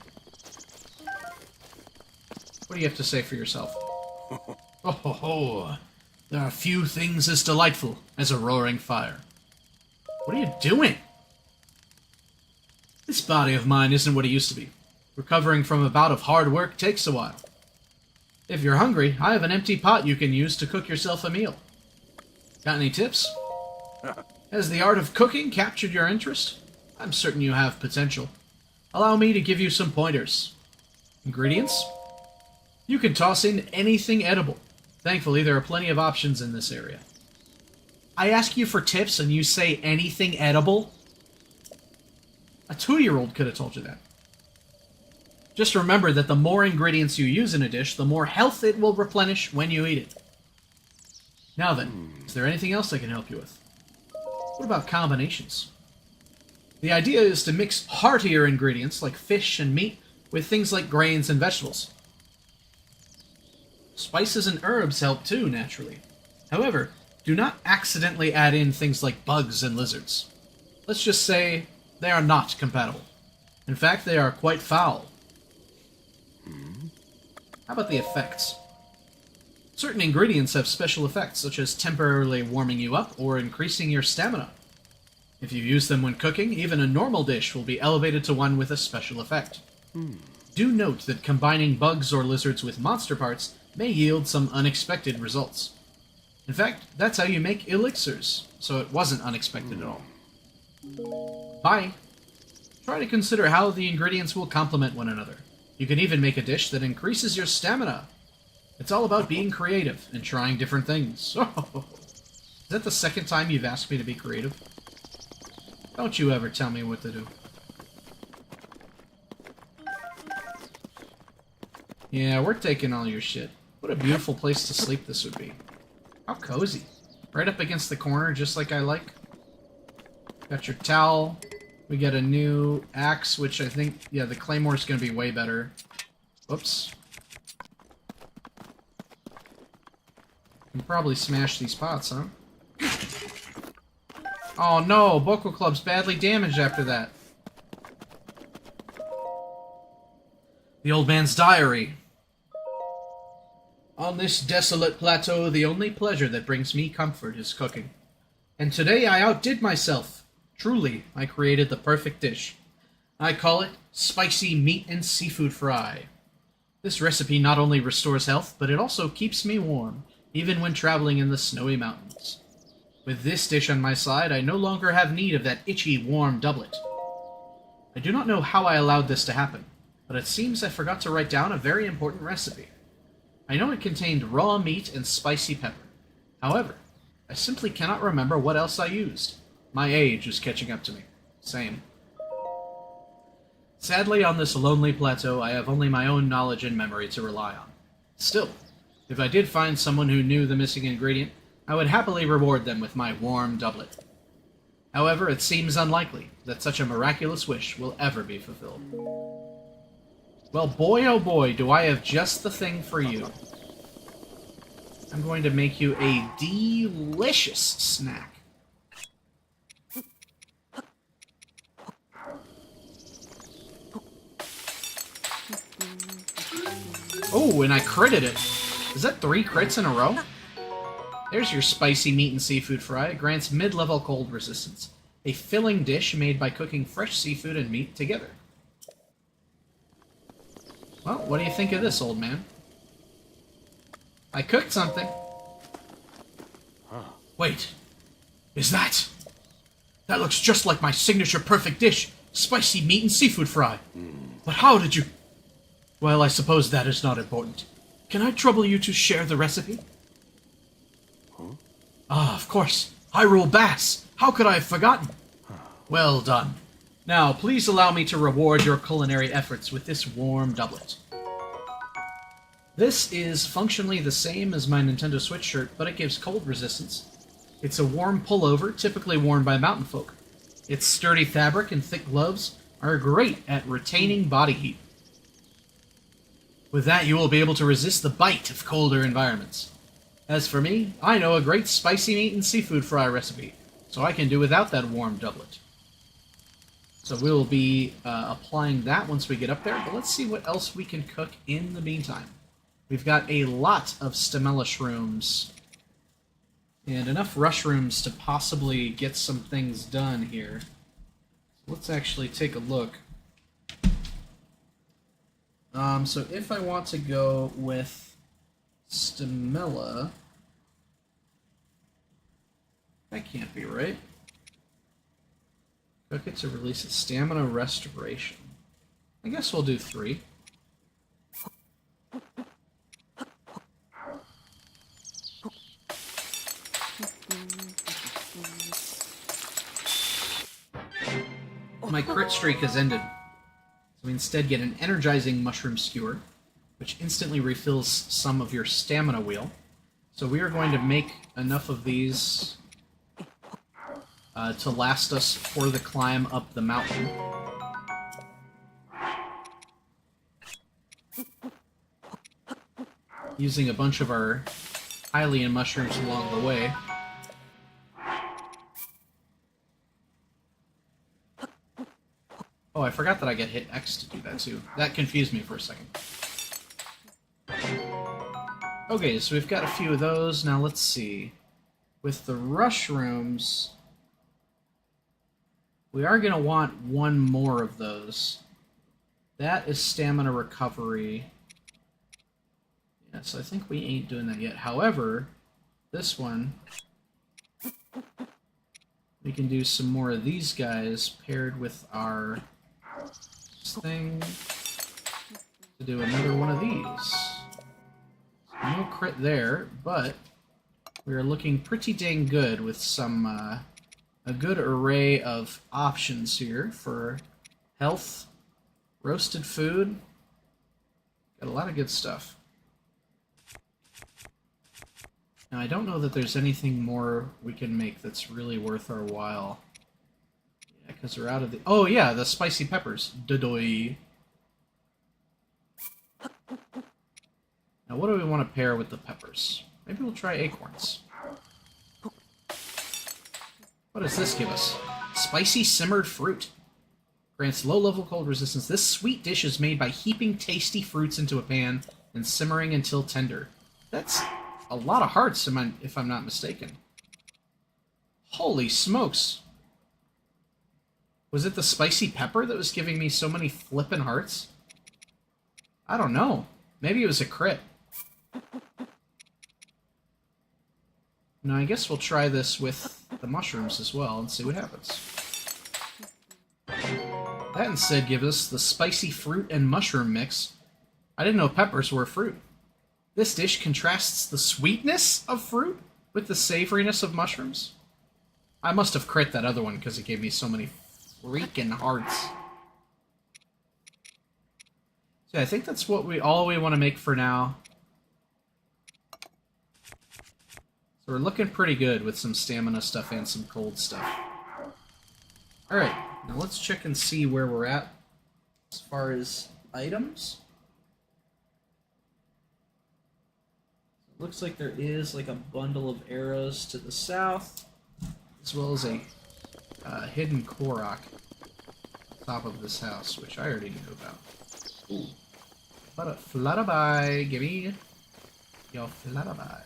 S1: What do you have to say for yourself? Oh ho ho! There are few things as delightful as a roaring fire. What are you doing? This body of mine isn't what it used to be. Recovering from a bout of hard work takes a while. If you're hungry, I have an empty pot you can use to cook yourself a meal. Got any tips? Has the art of cooking captured your interest? I'm certain you have potential. Allow me to give you some pointers. Ingredients? You can toss in anything edible. Thankfully, there are plenty of options in this area. I ask you for tips and you say anything edible? A 2-year-old could have told you that. Just remember that the more ingredients you use in a dish, the more health it will replenish when you eat it. Now then, is there anything else I can help you with? What about combinations? The idea is to mix heartier ingredients like fish and meat with things like grains and vegetables. Spices and herbs help too, naturally. However, do not accidentally add in things like bugs and lizards. Let's just say they are not compatible. In fact, they are quite foul. How about the effects? Certain ingredients have special effects, such as temporarily warming you up or increasing your stamina. If you use them when cooking, even a normal dish will be elevated to one with a special effect. Do note that combining bugs or lizards with monster parts may yield some unexpected results. In fact, that's how you make elixirs, so it wasn't unexpected at all. Bye. Try to consider how the ingredients will complement one another. You can even make a dish that increases your stamina. It's all about being creative and trying different things. Oh, is that the second time you've asked me to be creative? Don't you ever tell me what to do. Yeah, we're taking all your shit. What a beautiful place to sleep this would be. How cozy. Right up against the corner, just like I like. Got your towel. We get a new axe, which I think, yeah, the claymore's gonna be way better. Whoops. Can probably smash these pots, huh? Oh no, Boko Club's badly damaged after that. The old man's diary. On this desolate plateau, the only pleasure that brings me comfort is cooking. And today I outdid myself. Truly, I created the perfect dish. I call it spicy meat and seafood fry. This recipe not only restores health, but it also keeps me warm, even when traveling in the snowy mountains. With this dish on my side, I no longer have need of that itchy, warm doublet. I do not know how I allowed this to happen, but it seems I forgot to write down a very important recipe. I know it contained raw meat and spicy pepper. However, I simply cannot remember what else I used. My age is catching up to me. Same. Sadly, on this lonely plateau, I have only my own knowledge and memory to rely on. Still, If I did find someone who knew the missing ingredient, I would happily reward them with my warm doublet. However, it seems unlikely that such a miraculous wish will ever be fulfilled. Well, boy oh boy, do I have just the thing for you. I'm going to make you a delicious snack. Oh, and I critted it. Is that 3 crits in a row? There's your spicy meat and seafood fry. It grants mid-level cold resistance. A filling dish made by cooking fresh seafood and meat together. Well, what do you think of this, old man? I cooked something. Wait. Is that? That looks just like my signature perfect dish. Spicy meat and seafood fry. But how did you... Well, I suppose that is not important. Can I trouble you to share the recipe? Ah, of course. Hyrule Bass. How could I have forgotten? Well done. Now, please allow me to reward your culinary efforts with this warm doublet. This is functionally the same as my Nintendo Switch shirt, but it gives cold resistance. It's a warm pullover, typically worn by mountain folk. Its sturdy fabric and thick gloves are great at retaining body heat. With that, you will be able to resist the bite of colder environments. As for me, I know a great spicy meat and seafood fry recipe, so I can do without that warm doublet. So we'll be applying that once we get up there, but let's see what else we can cook in the meantime. We've got a lot of stamella shrooms, and enough rushrooms to possibly get some things done here. So let's actually take a look. So if I want to go with stamella, that can't be right. Cook it to release a stamina restoration. I guess we'll do 3. My crit streak has ended. So we instead get an energizing mushroom skewer, which instantly refills some of your stamina wheel. So we are going to make enough of these to last us for the climb up the mountain. Using a bunch of our Hylian mushrooms along the way. Oh, I forgot that I get hit X to do that too. That confused me for a second. Okay, so we've got a few of those. Now let's see. With the rushrooms, we are going to want 1 more of those. That is stamina recovery. Yes, I think we ain't doing that yet. However, this one, we can do some more of these guys paired with our thing to do another one of these. No crit there, but we are looking pretty dang good with some a good array of options here for health, roasted food. Got a lot of good stuff. Now I don't know that there's anything more we can make that's really worth our while. Yeah, because we're out of the... Oh yeah, the spicy peppers. Dodoy. Now what do we want to pair with the peppers? Maybe we'll try acorns. What does this give us? Spicy simmered fruit. Grants low-level cold resistance. This sweet dish is made by heaping tasty fruits into a pan and simmering until tender. That's a lot of hearts, if I'm not mistaken. Holy smokes. Was it the spicy pepper that was giving me so many flippin' hearts? I don't know. Maybe it was a crit. Now, I guess we'll try this with the mushrooms as well and see what happens. That instead gives us the spicy fruit and mushroom mix. I didn't know peppers were fruit. This dish contrasts the sweetness of fruit with the savoriness of mushrooms. I must have crit that other one because it gave me so many freaking hearts. So I think that's what all we want to make for now. So we're looking pretty good with some stamina stuff and some cold stuff. Alright, now let's check and see where we're at as far as items. It looks like there is like a bundle of arrows to the south, as well as a hidden Korok on top of this house, which I already knew about. Ooh. Flutterby, gimme your Flutterby.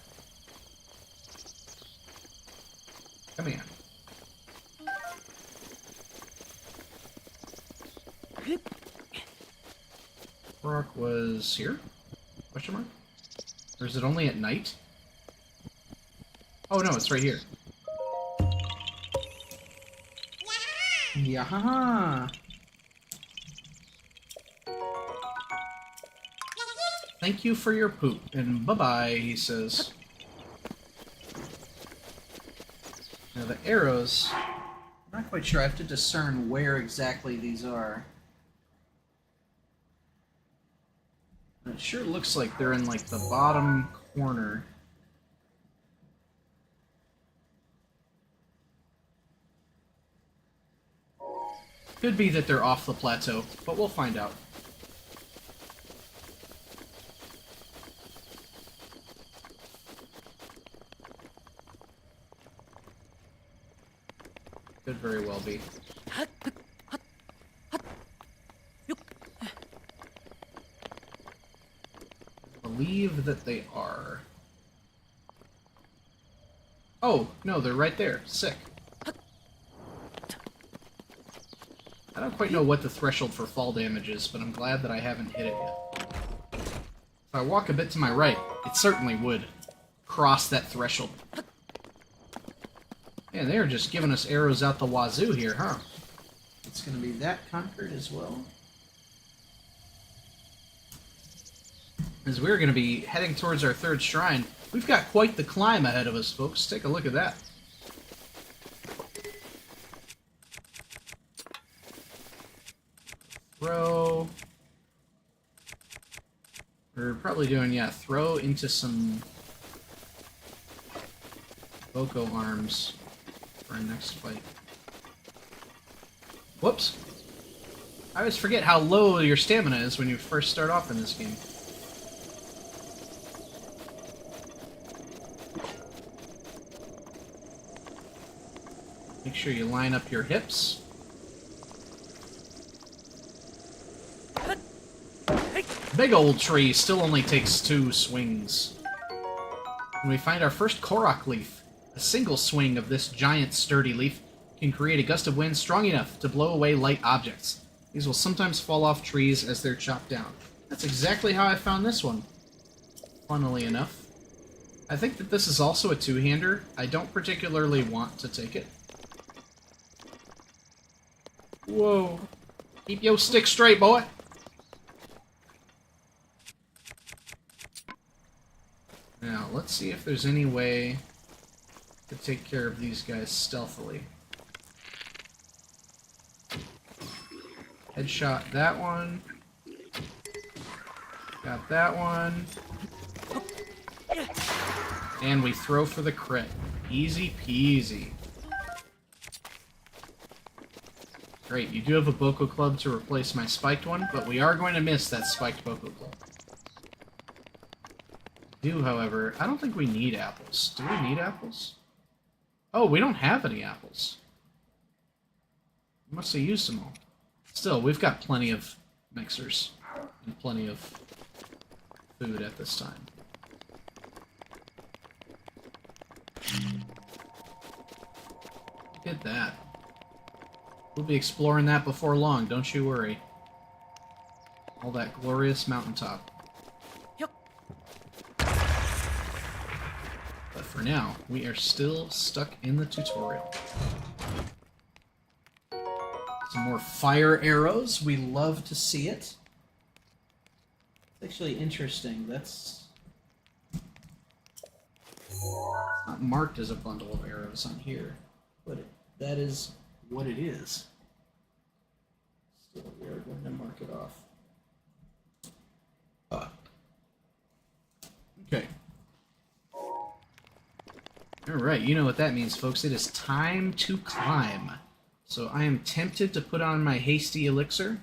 S1: Come here. Korok was here? Question mark? Or is it only at night? Oh no, it's right here. Yeah. Thank you for your poop, and bye-bye, he says. Now the arrows, I'm not quite sure. I have to discern where exactly these are. And it sure looks like they're in, like, the bottom corner. Could be that they're off the plateau, but we'll find out. Could very well be. I believe that they are. Oh, no, they're right there. Sick. I don't quite know what the threshold for fall damage is, but I'm glad that I haven't hit it yet. If I walk a bit to my right, it certainly would cross that threshold. Yeah, they're just giving us arrows out the wazoo here, huh? It's gonna be that conquered as well. As we're gonna be heading towards our third shrine, we've got quite the climb ahead of us, folks. Take a look at that. Throw. We're probably doing, yeah, throw into some Boko arms for our next fight. Whoops. I always forget how low your stamina is when you first start off in this game. Make sure you line up your hips. Big old tree still only takes 2 swings. When we find our first Korok leaf, a single swing of this giant sturdy leaf can create a gust of wind strong enough to blow away light objects. These will sometimes fall off trees as they're chopped down. That's exactly how I found this one, funnily enough. I think that this is also a two-hander. I don't particularly want to take it. Whoa. Keep your stick straight, boy. Now, let's see if there's any way to take care of these guys stealthily. Headshot that one. Got that one. And we throw for the crit. Easy peasy. Great, you do have a Boko Club to replace my spiked one, but we are going to miss that spiked Boko Club. However, I don't think we need apples. Do we need apples? Oh, we don't have any apples. We must have used them all. Still, we've got plenty of mixers and plenty of food at this time. Look at that. We'll be exploring that before long, don't you worry. All that glorious mountaintop. But for now, we are still stuck in the tutorial. Some more fire arrows. We love to see it. It's actually interesting. That's not marked as a bundle of arrows on here, but that is what it is. Still, we are going to mark it off. Okay. Alright, you know what that means, folks. It is time to climb. So I am tempted to put on my hasty elixir,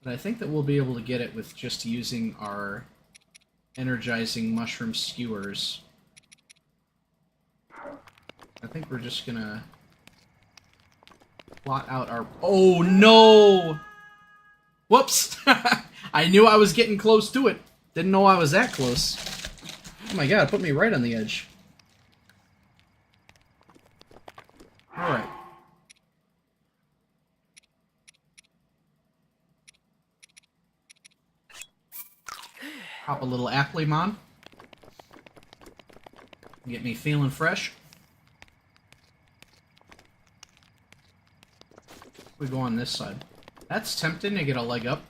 S1: but I think that we'll be able to get it with just using our energizing mushroom skewers. I think we're just gonna plot out our... Oh, no! Whoops! I knew I was getting close to it. Didn't know I was that close. Oh my god, it put me right on the edge. Alright. Pop a little Applemon. Get me feeling fresh. We go on this side. That's tempting to get a leg up.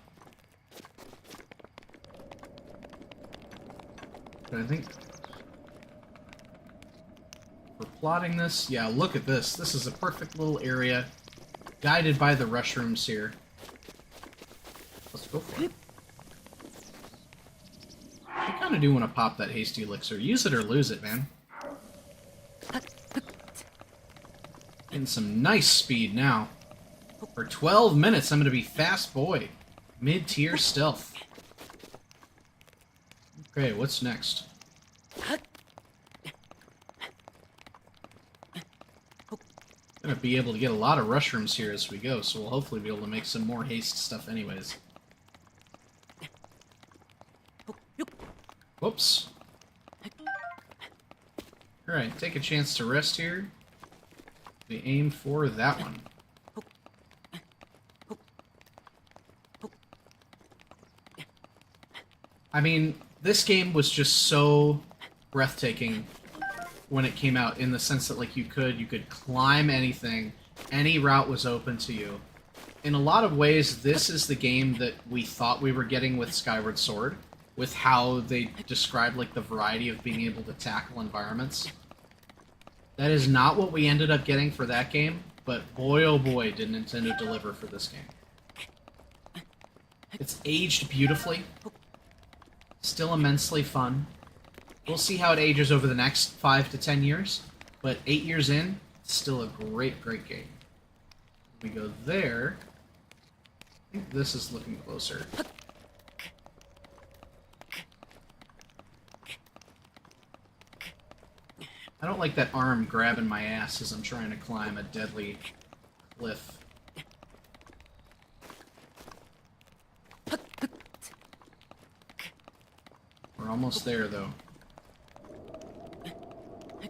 S1: But I think we're plotting this. Yeah, look at this. This is a perfect little area, guided by the rushrooms here. Let's go for it. I kind of do want to pop that hasty elixir. Use it or lose it, man. Getting some nice speed now. For 12 minutes, I'm going to be fast boy. Mid-tier stealth. Okay, what's next? Gonna be able to get a lot of rushrooms here as we go, so we'll hopefully be able to make some more haste stuff anyways. Whoops. Alright, take a chance to rest here. We aim for that one. I mean, this game was just so breathtaking when it came out, in the sense that, like, you could climb anything, any route was open to you. In a lot of ways, this is the game that we thought we were getting with Skyward Sword, with how they described, like, the variety of being able to tackle environments. That is not what we ended up getting for that game, but boy oh boy did Nintendo deliver for this game. It's aged beautifully. Still immensely fun. We'll see how it ages over the next 5 to 10 years, but 8 years in, still a great, great game. We go there. I think this is looking closer. I don't like that arm grabbing my ass as I'm trying to climb a deadly cliff. We're almost there, though.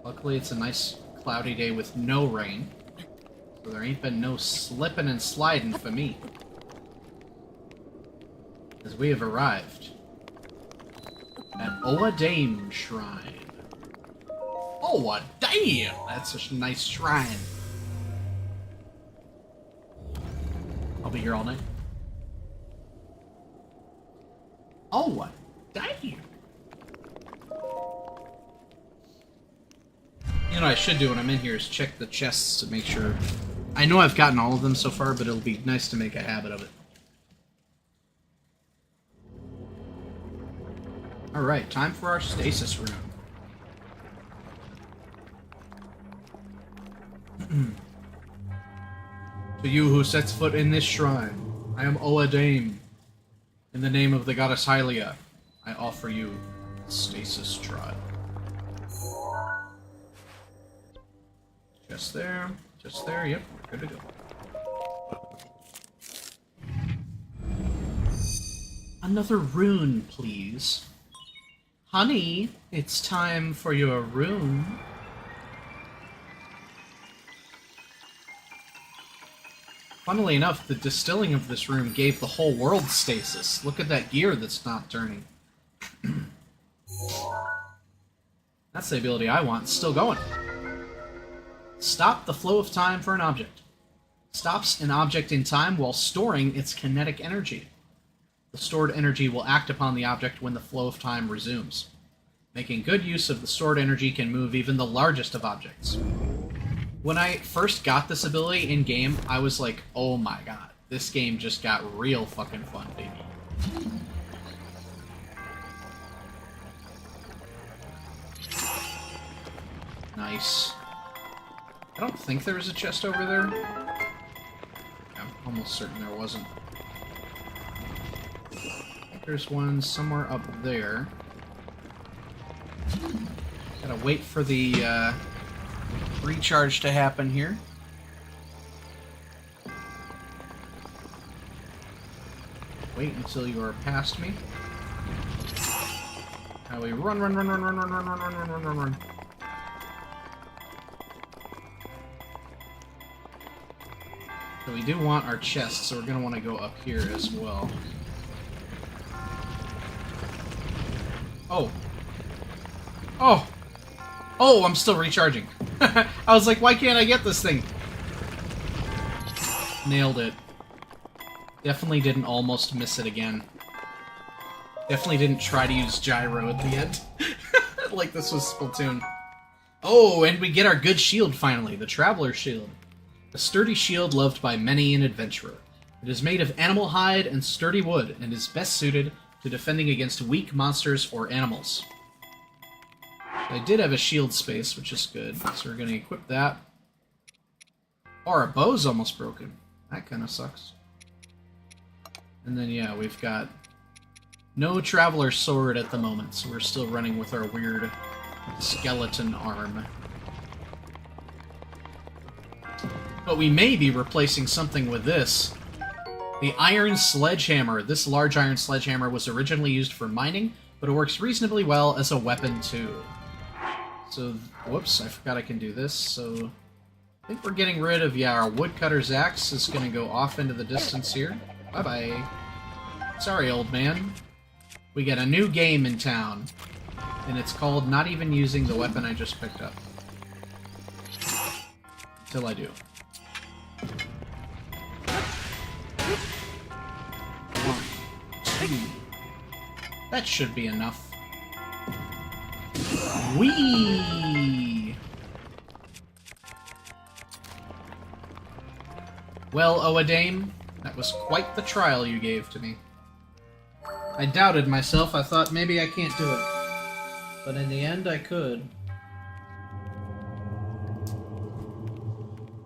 S1: Luckily, it's a nice cloudy day with no rain, so there ain't been no slipping and sliding for me. As we have arrived at Oa Dame Shrine. Oa Dame! That's such a nice shrine. I'll be here all night. Oa Dame! You know what I should do when I'm in here is check the chests to make sure. I know I've gotten all of them so far, but it'll be nice to make a habit of it. Alright, time for our stasis room. To you who sets foot in this shrine, I am Oa Dame. In the name of the goddess Hylia, I offer you the stasis trial. Just there, yep, we're good to go. Another rune, please. Honey, it's time for your rune. Funnily enough, the distilling of this rune gave the whole world stasis. Look at that gear that's not turning. That's the ability I want. It's still going. Stop the flow of time for an object. Stops an object in time while storing its kinetic energy. The stored energy will act upon the object when the flow of time resumes. Making good use of the stored energy can move even the largest of objects. When I first got this ability in-game, I was like, oh my god, this game just got real fucking fun, baby. Nice. I don't think there was a chest over there. I'm almost certain there wasn't. I think there's one somewhere up there. Gotta wait for the recharge to happen here. Wait until you are past me. How we run. So we do want our chest, so we're going to want to go up here as well. Oh. Oh! Oh, I'm still recharging. I was like, why can't I get this thing? Nailed it. Definitely didn't almost miss it again. Definitely didn't try to use gyro at the end. Like this was Splatoon. Oh, and we get our good shield finally, the Traveler's Shield. A sturdy shield loved by many an adventurer. It is made of animal hide and sturdy wood, and is best suited to defending against weak monsters or animals. I did have a shield space, which is good, so we're going to equip that. Oh, our bow's almost broken. That kind of sucks. And then, yeah, we've got no Traveler's Sword at the moment, so we're still running with our weird skeleton arm. But we may be replacing something with this. The Iron Sledgehammer. This large iron sledgehammer was originally used for mining, but it works reasonably well as a weapon too. So, whoops, I forgot I can do this. So, I think we're getting rid of, yeah, our woodcutter's axe is going to go off into the distance here. Bye-bye. Sorry, old man. We get a new game in town, and it's called not even using the weapon I just picked up. Until I do. 1, 2. That should be enough. Whee! Well, Oadame, that was quite the trial you gave to me. I doubted myself. I thought maybe I can't do it. But in the end, I could.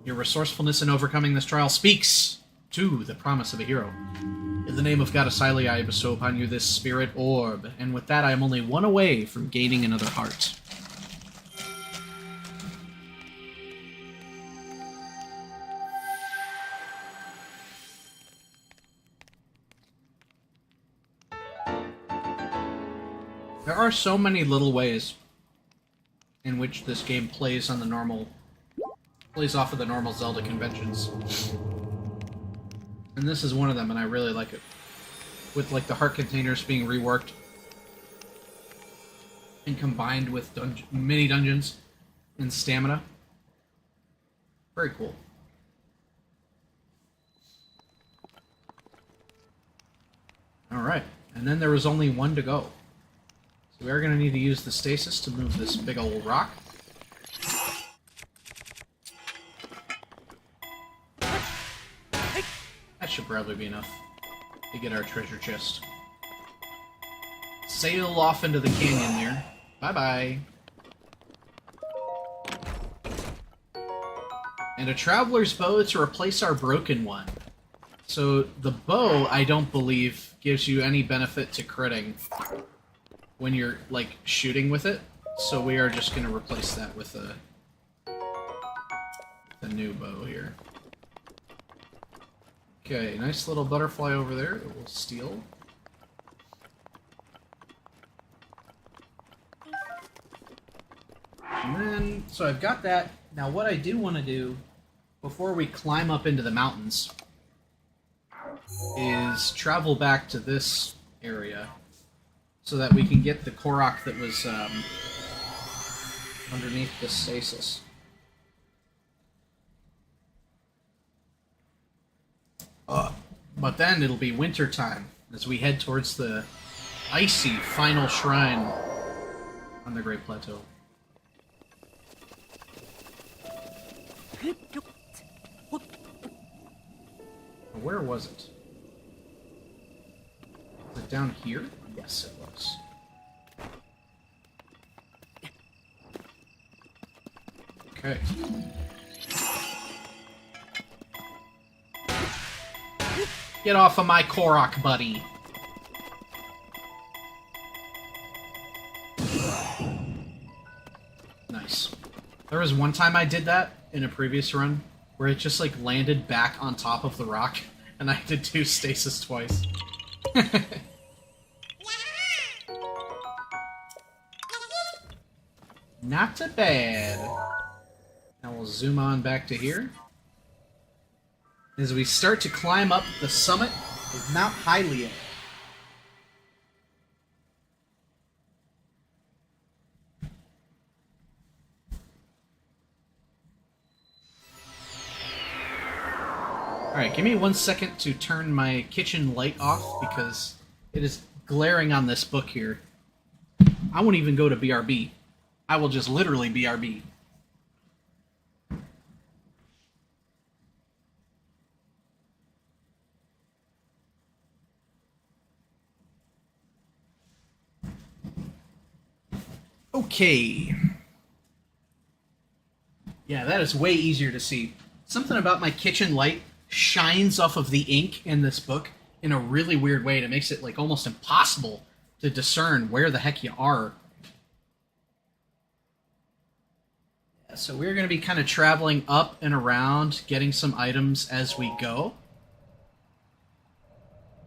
S1: Your resourcefulness in overcoming this trial speaks to the promise of a hero. In the name of God Asili, I bestow upon you this spirit orb, and with that I am only one away from gaining another heart. There are so many little ways in which this game plays on the normal... plays off of the normal Zelda conventions. And this is one of them, and I really like it. With, like, the heart containers being reworked and combined with mini-dungeons and stamina. Very cool. Alright, and then there was only one to go. So we are going to need to use the stasis to move this big old rock. That should probably be enough to get our treasure chest. Sail off into the canyon there. Bye-bye. And a traveler's bow to replace our broken one. So the bow, I don't believe, gives you any benefit to critting when you're, like, shooting with it. So we are just going to replace that with a new bow here. Okay, nice little butterfly over there that we'll steal. And then, so I've got that. Now what I do want to do, before we climb up into the mountains, is travel back to this area so that we can get the Korok that was underneath the stasis. But then it'll be winter time as we head towards the icy final shrine on the Great Plateau. Where was it? Was it down here? Yes, it was. Okay. Get off of my Korok, buddy. Nice. There was one time I did that in a previous run, where it just, like, landed back on top of the rock, and I did 2 stasis twice. Not too bad. Now we'll zoom on back to here. As we start to climb up the summit of Mount Hylia. Alright, give me 1 second to turn my kitchen light off because it is glaring on this book here. I won't even go to BRB. I will just literally BRB. Okay. Yeah, that is way easier to see. Something about my kitchen light shines off of the ink in this book in a really weird way that makes it like almost impossible to discern where the heck you are. Yeah, so we're going to be kind of traveling up and around, getting some items as we go.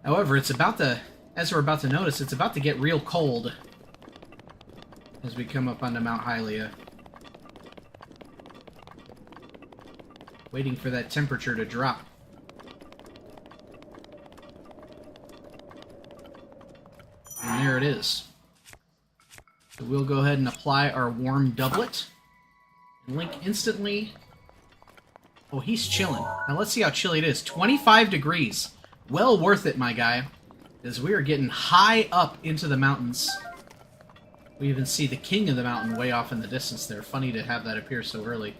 S1: However, it's about to, as we're about to notice, it's about to get real cold as we come up onto Mount Hylia. Waiting for that temperature to drop. And there it is. So we'll go ahead and apply our warm doublet. And Link instantly... Oh, he's chilling. Now let's see how chilly it is. 25 degrees. Well worth it, my guy. As we are getting high up into the mountains. We even see the king of the mountain way off in the distance there. Funny to have that appear so early.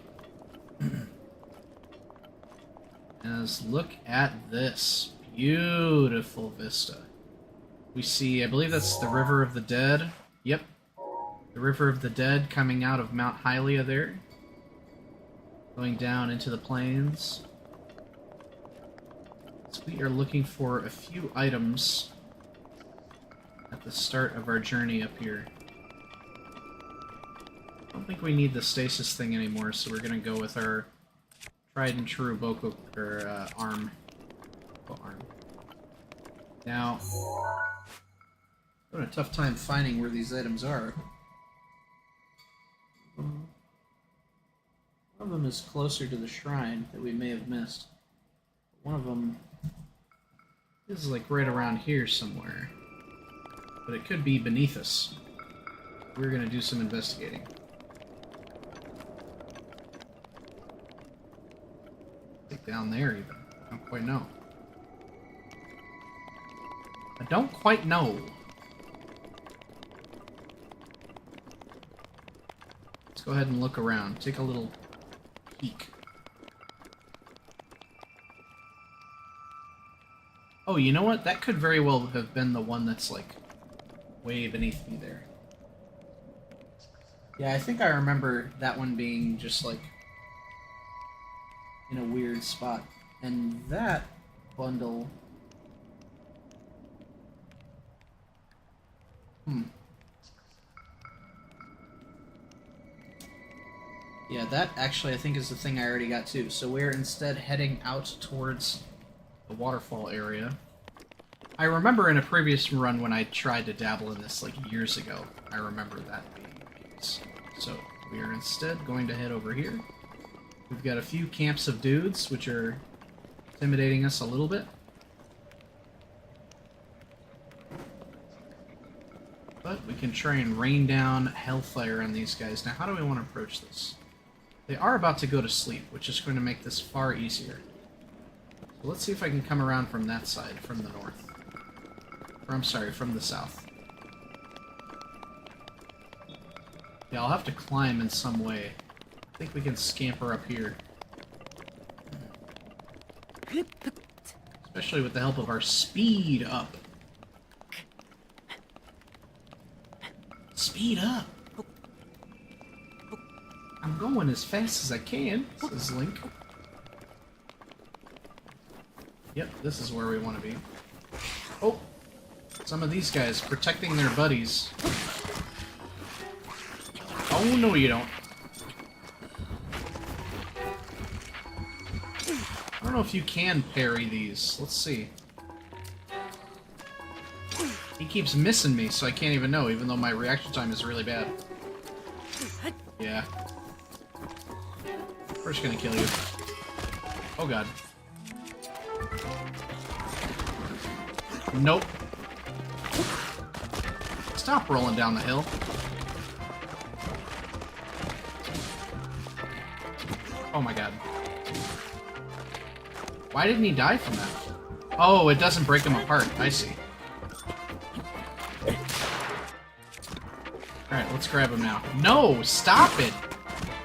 S1: As look at this. Beautiful vista. We see, I believe that's the River of the Dead. Yep. The River of the Dead coming out of Mount Hylia there. Going down into the plains. So we are looking for a few items at the start of our journey up here. I don't think we need the stasis thing anymore, so we're going to go with our tried and true Boko, or arm. Arm. Now, I'm having a tough time finding where these items are. One of them is closer to the shrine that we may have missed. One of them is like right around here somewhere. But it could be beneath us. We're going to do some investigating. I think down there even. I don't quite know. I don't quite know. Let's go ahead and look around. Take a little peek. Oh, you know what? That could very well have been the one that's, like, way beneath me there. Yeah, I think I remember that one being just, like, in a weird spot. And that bundle... Yeah, that actually I think is the thing I already got too. So we're instead heading out towards the waterfall area. I remember in a previous run when I tried to dabble in this like years ago, I remember that being the case. So we are instead going to head over here. We've got a few camps of dudes, which are intimidating us a little bit. But we can try and rain down hellfire on these guys. Now, how do we want to approach this? They are about to go to sleep, which is going to make this far easier. So let's see if I can come around from that side, from the north. Or, I'm sorry, from the south. Yeah, I'll have to climb in some way. I think we can scamper up here. Especially with the help of our speed up. Speed up! I'm I'm going as fast as I can, says Link. Yep, this is where we want to be. Oh! Some of these guys protecting their buddies. Oh, no you don't. I don't know if you can parry these. Let's see. He keeps missing me, so I can't even know, even though my reaction time is really bad. Yeah. First gonna kill you. Oh god. Nope. Stop rolling down the hill. Oh my god. Why didn't he die from that? Oh, it doesn't break him apart. I see. Alright, let's grab him now. No! Stop it!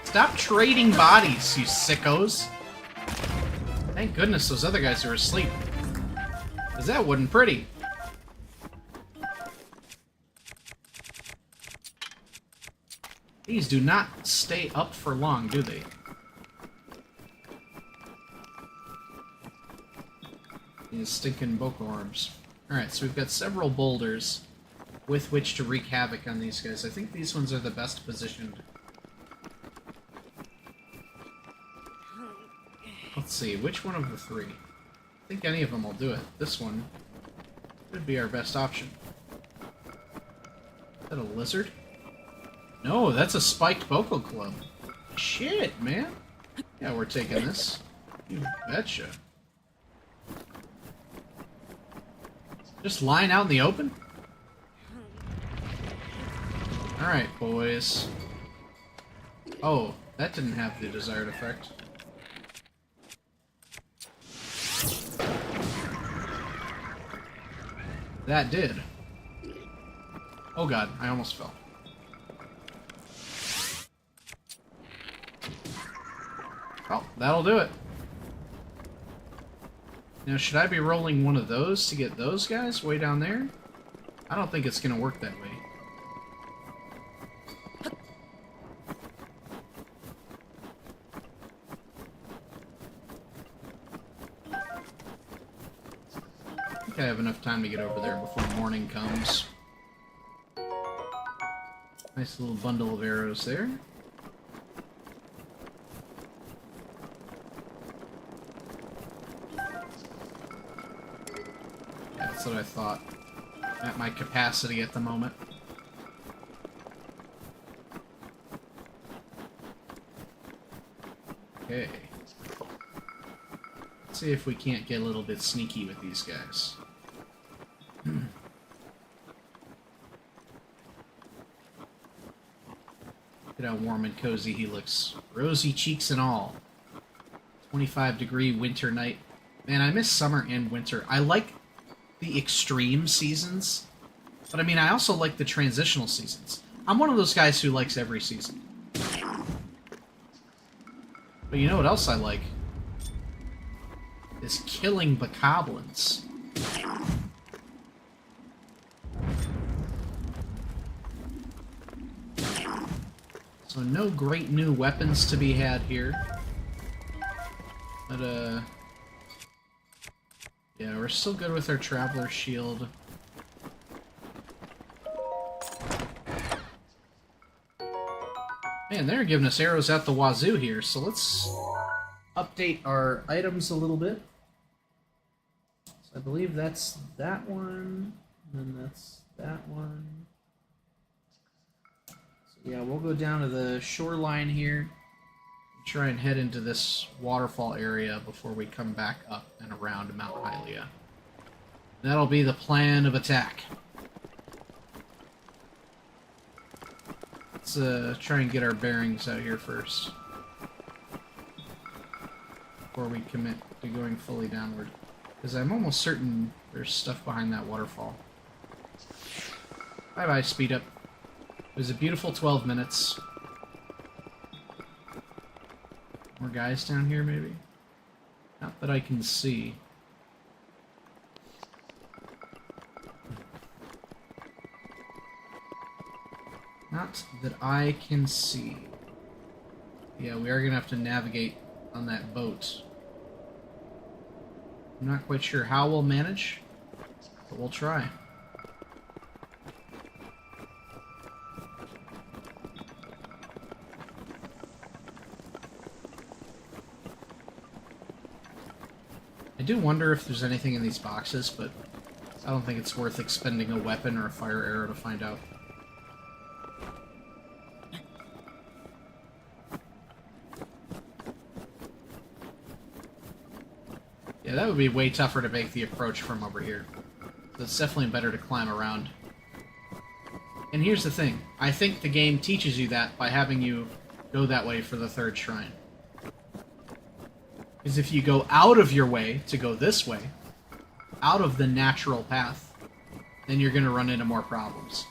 S1: Stop trading bodies, you sickos! Thank goodness those other guys are asleep. Because that wasn't pretty. These do not stay up for long, do they? These stinking Boko Orbs. Alright, so we've got several boulders with which to wreak havoc on these guys. I think these ones are the best positioned. Let's see, which one of the three? I think any of them will do it. This one could be our best option. Is that a lizard? No, that's a spiked Boko Club. Shit, man. Yeah, we're taking this. You betcha. Just lying out in the open? Alright, boys. Oh, that didn't have the desired effect. That did. Oh god, I almost fell. Oh, that'll do it. Now, should I be rolling one of those to get those guys way down there? I don't think it's going to work that way. I think I have enough time to get over there before morning comes. Nice little bundle of arrows there. That's what I thought. At my capacity at the moment. Okay. Let's see if we can't get a little bit sneaky with these guys. Look at how warm and cozy he looks. Rosy cheeks and all. 25-degree winter night. Man, I miss summer and winter. I like the extreme seasons, but I mean, I also like the transitional seasons. I'm one of those guys who likes every season. But you know what else I like? Is killing bokoblins. So no great new weapons to be had here. But, yeah, we're still good with our Traveler Shield. Man, they're giving us arrows out the wazoo here, so let's update our items a little bit. So I believe that's that one, and then that's that one. So yeah, we'll go down to the shoreline here. Try and head into this waterfall area before we come back up and around Mount Hylia. That'll be the plan of attack. Let's try and get our bearings out here first. Before we commit to going fully downward. Because I'm almost certain there's stuff behind that waterfall. Bye-bye, speed up. It was a beautiful 12 minutes. More guys down here, maybe? Not that I can see. Not that I can see. Yeah, we are going to have to navigate on that boat. I'm not quite sure how we'll manage, but we'll try. I do wonder if there's anything in these boxes, but I don't think it's worth expending a weapon or a fire arrow to find out. Yeah, that would be way tougher to make the approach from over here. So it's definitely better to climb around. And here's the thing. I think the game teaches you that by having you go that way for the third shrine. Because if you go out of your way to go this way, out of the natural path, then you're going to run into more problems.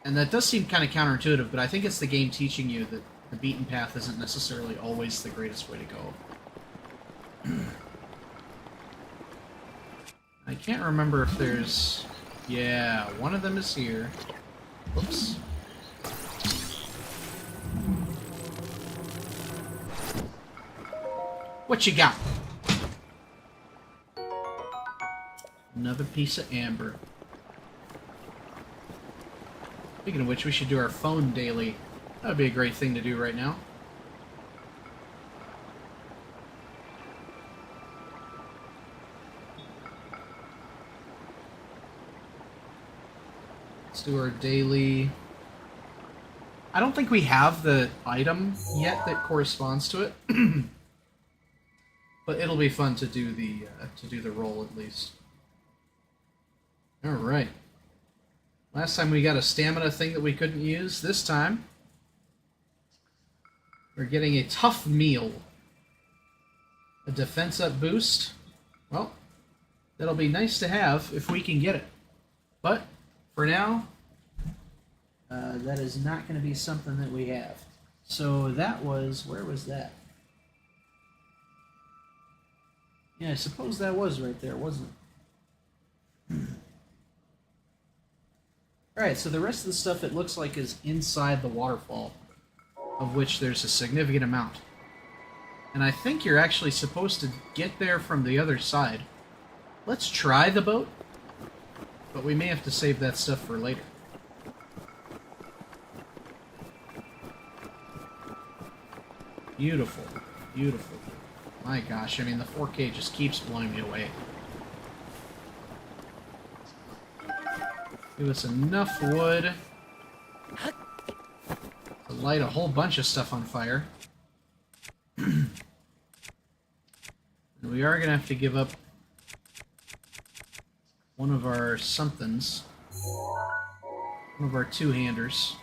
S1: And that does seem kind of counterintuitive, but I think it's the game teaching you that the beaten path isn't necessarily always the greatest way to go. I can't remember if there's... Yeah, one of them is here. Whoops. What you got? Another piece of amber. Speaking of which, we should do our phone daily. That would be a great thing to do right now. Let's do our daily... I don't think we have the item yet that corresponds to it. But it'll be fun to do the roll at least. Alright. Last time we got a stamina thing that we couldn't use. This time, we're getting a tough meal. A defense up boost. Well, that'll be nice to have if we can get it. But, for now, that is not going to be something that we have. So that was... Where was that? Yeah, I suppose that was right there, wasn't it? Alright, so the rest of the stuff it looks like is inside the waterfall, of which there's a significant amount. And I think you're actually supposed to get there from the other side. Let's try the boat, but we may have to save that stuff for later. Beautiful, beautiful. My gosh, I mean, the 4K just keeps blowing me away. Give us enough wood to light a whole bunch of stuff on fire. And we are going to have to give up one of our somethings. One of our two-handers.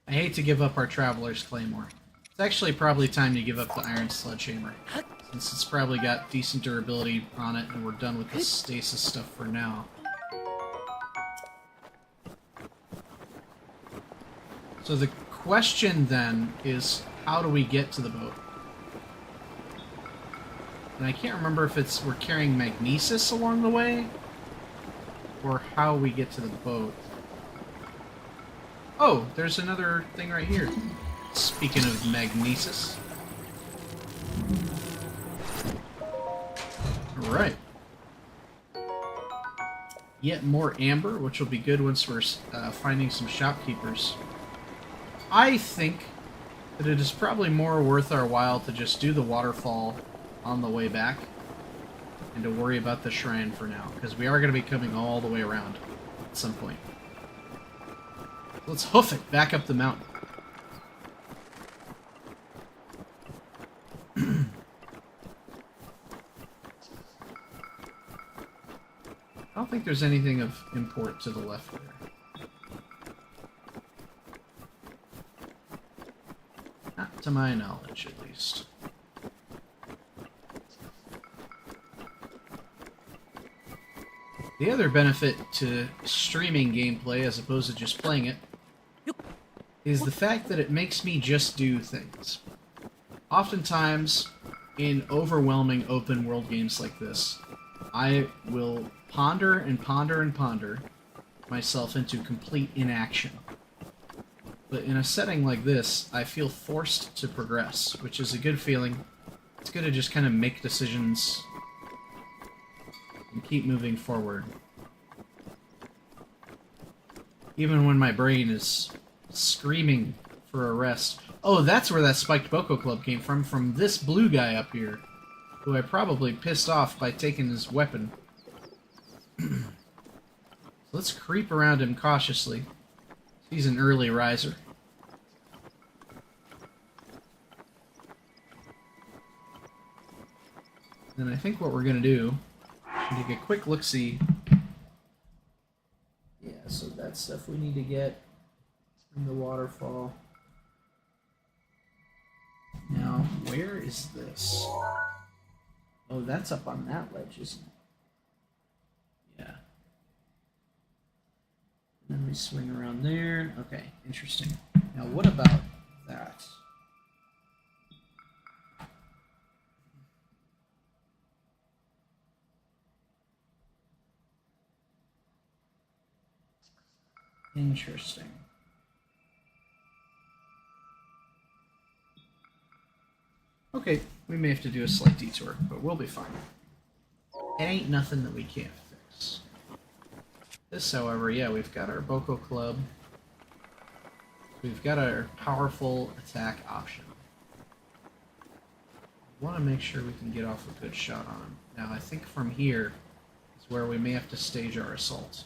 S1: I hate to give up our Traveler's Claymore. It's actually probably time to give up the Iron Sledgehammer, since it's probably got decent durability on it, and we're done with the stasis stuff for now. So the question then is, how do we get to the boat? And I can't remember if it's we're carrying magnesis along the way, or how we get to the boat. Oh, there's another thing right here. Speaking of magnesis. Alright. Yet more amber, which will be good once we're finding some shopkeepers. I think that it is probably more worth our while to just do the waterfall on the way back and to worry about the shrine for now, because we are going to be coming all the way around at some point. Let's hoof it back up the mountain. I don't think there's anything of import to the left there. Not to my knowledge, at least. The other benefit to streaming gameplay, as opposed to just playing it, is the fact that it makes me just do things. Oftentimes, in overwhelming open-world games like this, I will ponder and ponder and ponder myself into complete inaction. But in a setting like this, I feel forced to progress, which is a good feeling. It's good to just kind of make decisions and keep moving forward. Even when my brain is screaming for a rest. Oh, that's where that spiked Boko Club came from this blue guy up here, who I probably pissed off by taking his weapon. So let's creep around him cautiously. He's an early riser. And I think what we're going to do is take a quick look-see. Yeah, so that's stuff we need to get from the waterfall. Now, where is this? Oh, that's up on that ledge, isn't it? Yeah. And then we swing around there. Okay, interesting. Now, what about that? Interesting. Okay, we may have to do a slight detour, but we'll be fine. It ain't nothing that we can't fix. This, however, yeah, we've got our Boko Club. We've got our powerful attack option. I want to make sure we can get off a good shot on him. Now, I think from here is where we may have to stage our assault.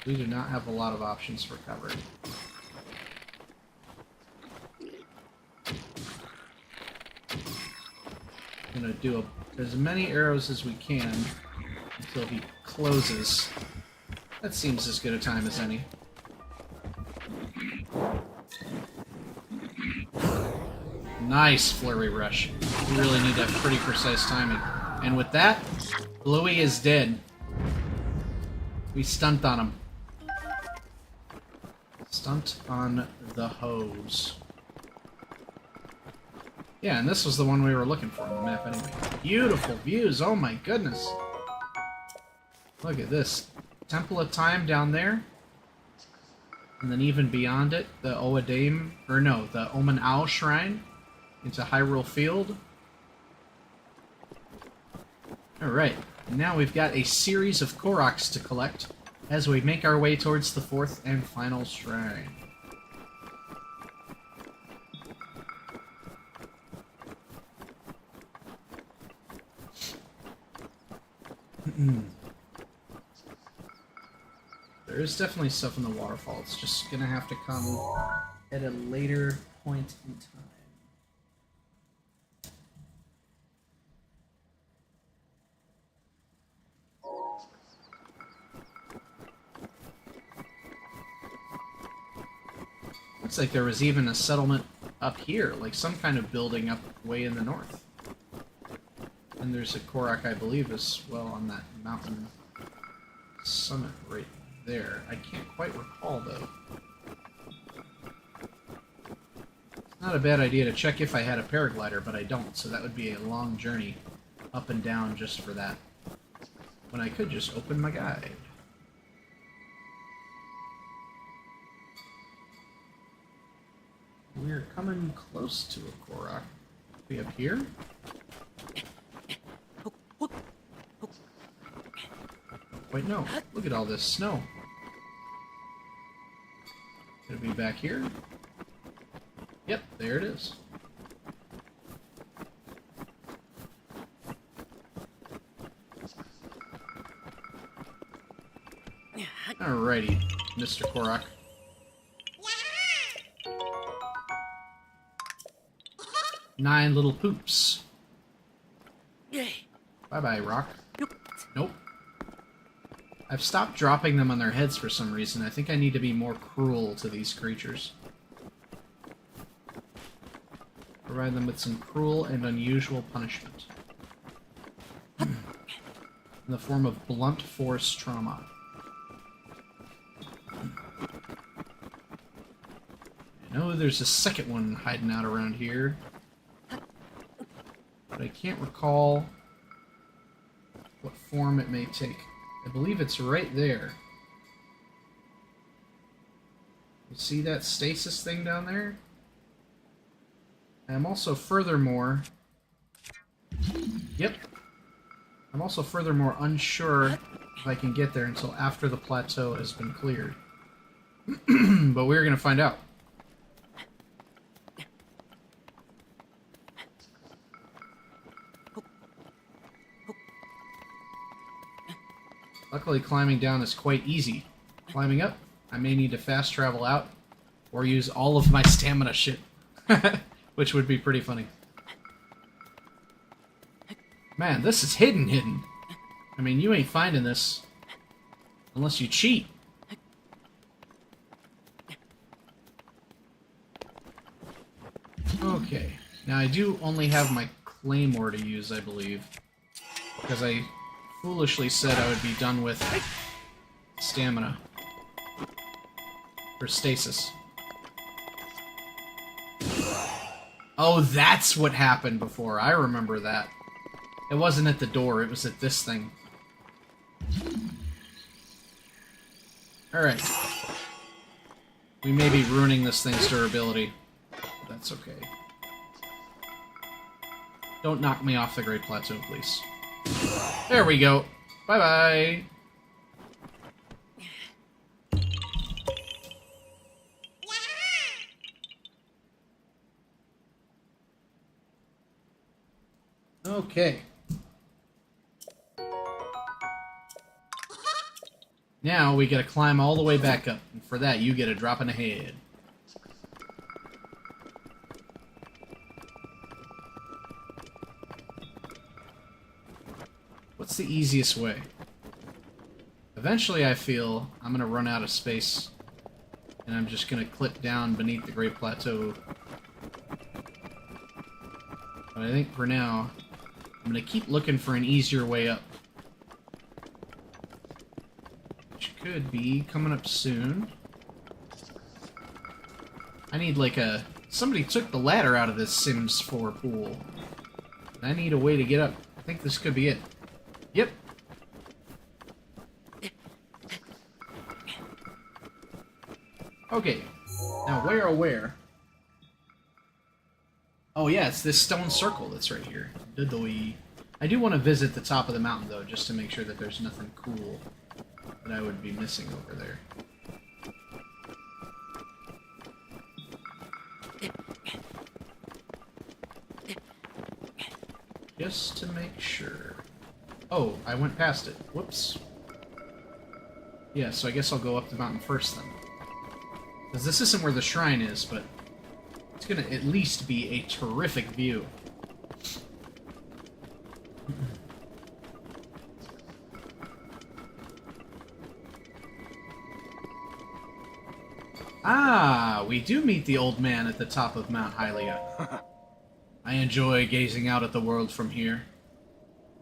S1: We do not have a lot of options for cover. I'm gonna do as many arrows as we can until he closes. That seems as good a time as any. Nice flurry rush. We really need to have pretty precise timing. And with that, Bluey is dead. We stunt on him. Stunt on the hose. Yeah, and this was the one we were looking for on the map anyway. Beautiful views, oh my goodness. Look at this. Temple of Time down there. And then even beyond it, the Oadame, or no, the Omen Owl Shrine into Hyrule Field. Alright, now we've got a series of Koroks to collect as we make our way towards the fourth and final shrine. There is definitely stuff in the waterfall. It's just gonna have to come at a later point in time. Looks like there was even a settlement up here, like some kind of building up way in the north. And there's a Korok, I believe, as well on that mountain summit right there. I can't quite recall, though. It's not a bad idea to check if I had a paraglider, but I don't, so that would be a long journey up and down just for that. When I could just open my guide. We're coming close to a Korok. We up here? Wait, no. Look at all this snow. Could it be back here? Yep, there it is. Alrighty, Mr. Korok. 9 little poops. Bye-bye, rock. Nope. I've stopped dropping them on their heads for some reason. I think I need to be more cruel to these creatures. Provide them with some cruel and unusual punishment. In the form of blunt force trauma. I know there's a second one hiding out around here, but I can't recall what form it may take. I believe it's right there. You see that stasis thing down there? I'm also furthermore... Yep. I'm also furthermore unsure if I can get there until after the plateau has been cleared. But we're going to find out. Luckily, climbing down is quite easy. Climbing up, I may need to fast travel out, or use all of my stamina shit. Which would be pretty funny. Man, this is hidden. I mean, you ain't finding this unless you cheat. Okay. Now, I do only have my claymore to use, I believe. Because I foolishly said I would be done with stamina. For stasis. Oh, that's what happened before. I remember that. It wasn't at the door, it was at this thing. Alright. We may be ruining this thing's durability. But that's okay. Don't knock me off the Great Plateau, please. There we go. Bye-bye. Okay. Now we gotta climb all the way back up, and for that you get a drop in the head. What's the easiest way? Eventually I feel I'm gonna run out of space, and I'm just gonna clip down beneath the Great Plateau. But I think for now, I'm gonna keep looking for an easier way up. Could be coming up soon. I need like a... Somebody took the ladder out of this Sims 4 pool. I need a way to get up. I think this could be it. Yep. Okay. Now where oh where? Oh yeah, it's this stone circle that's right here. I do want to visit the top of the mountain though, just to make sure that there's nothing cool that I would be missing over there. Just to make sure. Oh, I went past it. Whoops. Yeah, so I guess I'll go up the mountain first then. Because this isn't where the shrine is, but it's gonna at least be a terrific view. Ah, we do meet the old man at the top of Mount Hylia. I enjoy gazing out at the world from here.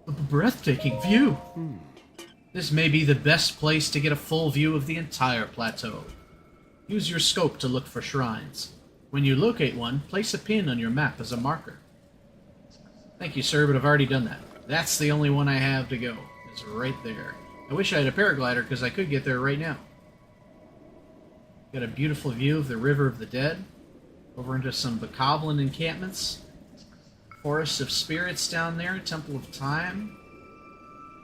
S1: A breathtaking view. This may be the best place to get a full view of the entire plateau. Use your scope to look for shrines. When you locate one, place a pin on your map as a marker. Thank you, sir, but I've already done that. That's the only one I have to go. It's right there. I wish I had a paraglider because I could get there right now. Got a beautiful view of the River of the Dead, over into some Bokoblin encampments, Forest of Spirits down there, Temple of Time,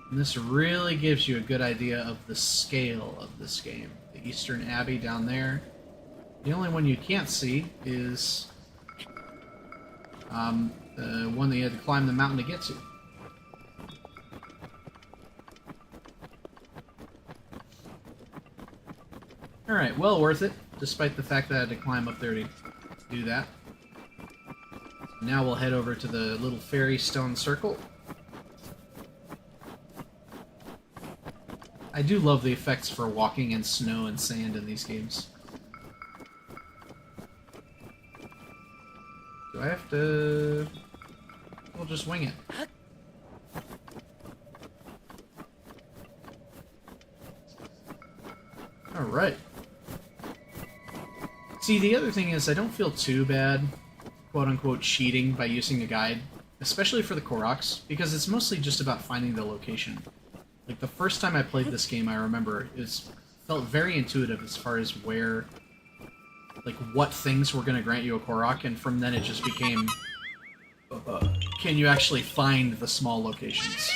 S1: and this really gives you a good idea of the scale of this game. The Eastern Abbey down there. The only one you can't see is the one that you had to climb the mountain to get to. Alright, well worth it, despite the fact that I had to climb up there to do that. Now we'll head over to the little fairy stone circle. I do love the effects for walking in snow and sand in these games. Do I have to... We'll just wing it. Alright. See, the other thing is I don't feel too bad, quote-unquote, cheating by using a guide, especially for the Koroks, because it's mostly just about finding the location. Like, the first time I played this game, I remember, felt very intuitive as far as where, like, what things were going to grant you a Korok, and from then it just became, can you actually find the small locations?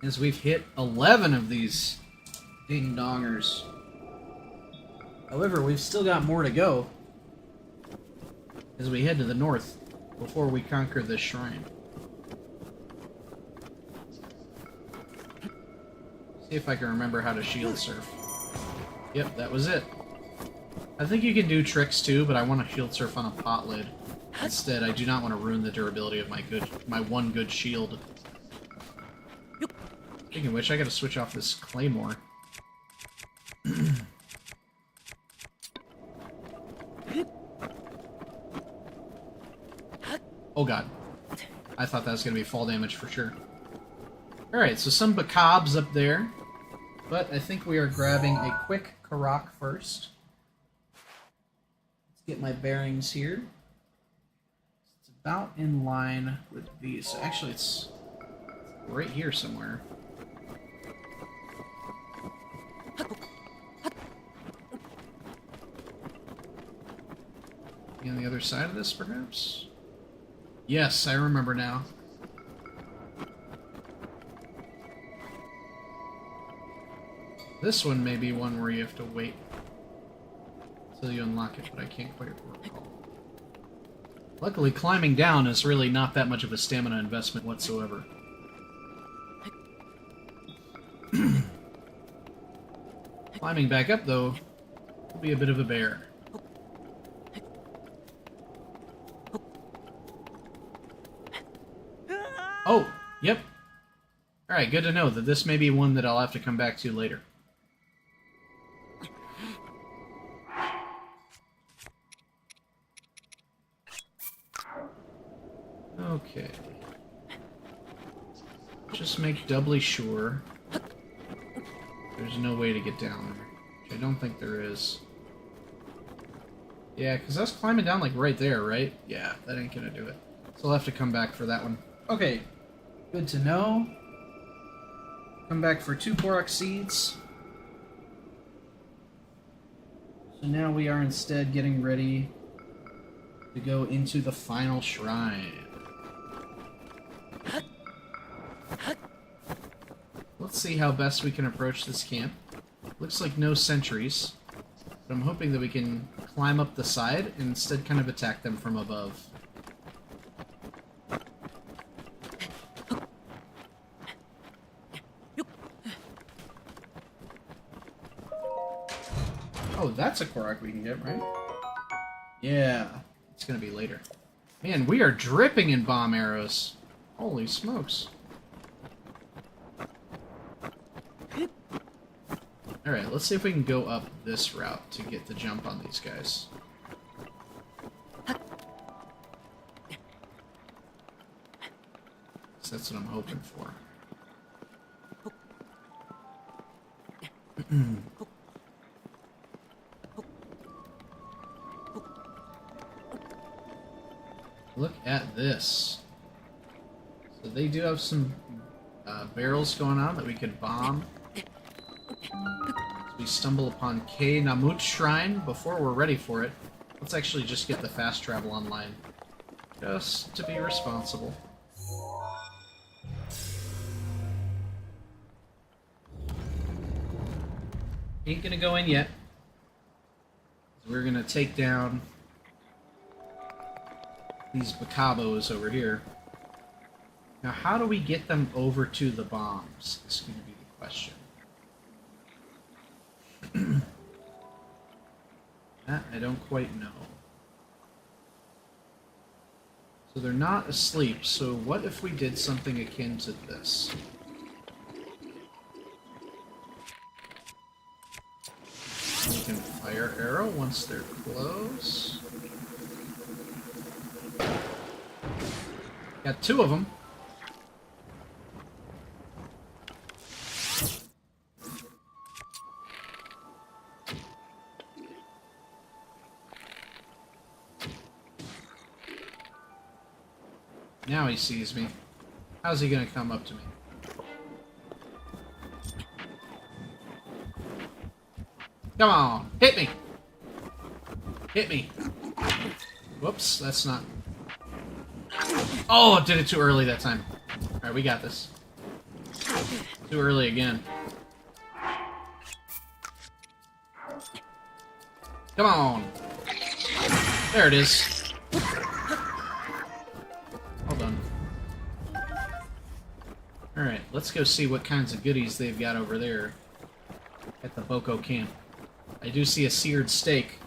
S1: As we've hit 11 of these ding-dongers. However, we've still got more to go as we head to the north before we conquer this shrine. See if I can remember how to shield surf. Yep, that was it. I think you can do tricks too, but I want to shield surf on a pot lid. Instead, I do not want to ruin the durability of my one good shield. Speaking of which, I gotta switch off this claymore. Oh god. I thought that was gonna be fall damage for sure. Alright, so some Bacabs up there. But I think we are grabbing a quick Korok first. Let's get my bearings here. It's about in line with these. Actually, it's right here somewhere. On the other side of this, perhaps? Yes, I remember now. This one may be one where you have to wait until you unlock it, but I can't quite recall. Luckily, climbing down is really not that much of a stamina investment whatsoever. Climbing back up, though, will be a bit of a bear. Oh, yep. Alright, good to know that this may be one that I'll have to come back to later. Okay. Just make doubly sure there's no way to get down there. Which I don't think there is. Yeah, because I was climbing down like right there, right? Yeah, that ain't gonna do it. So I'll have to come back for that one. Okay, good to know. Come back for 2 Korok seeds. So now we are instead getting ready to go into the final shrine. Let's see how best we can approach this camp. Looks like no sentries, but I'm hoping that we can climb up the side and instead kind of attack them from above. Oh, that's a Korok we can get, right? Yeah, it's gonna be later. Man, we are dripping in bomb arrows. Holy smokes. Alright, let's see if we can go up this route to get the jump on these guys. So that's what I'm hoping for. Look at this. So they do have some barrels going on that we could bomb. We stumble upon K Namut Shrine before we're ready for it. Let's actually just get the fast travel online. Just to be responsible. Ain't gonna go in yet. We're gonna take down these Bacabos over here. Now, how do we get them over to the bombs? Is gonna be the question. That I don't quite know. So they're not asleep, so what if we did something akin to this? You can fire arrow once they're close. Got 2 of them. Now he sees me. How's he gonna come up to me? Come on! Hit me! Hit me! Whoops, that's not... Oh, did it too early that time. Alright, we got this. Too early again. Come on! There it is. Hold on. Alright, let's go see what kinds of goodies they've got over there at the Boko camp. I do see a seared steak.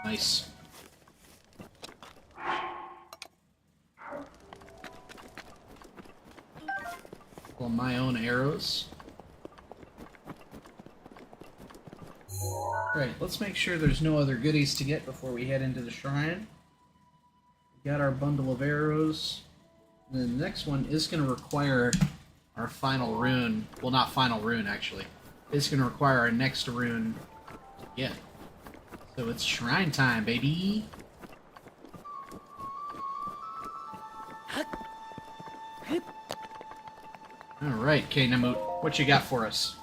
S1: Nice. Pull my own arrows. Alright, let's make sure there's no other goodies to get before we head into the shrine. We got our bundle of arrows. And then the next one is going to require our final rune. Well, not final rune, actually. It's going to require our next rune to get. So it's shrine time, baby! Alright, K-Namut, what you got for us?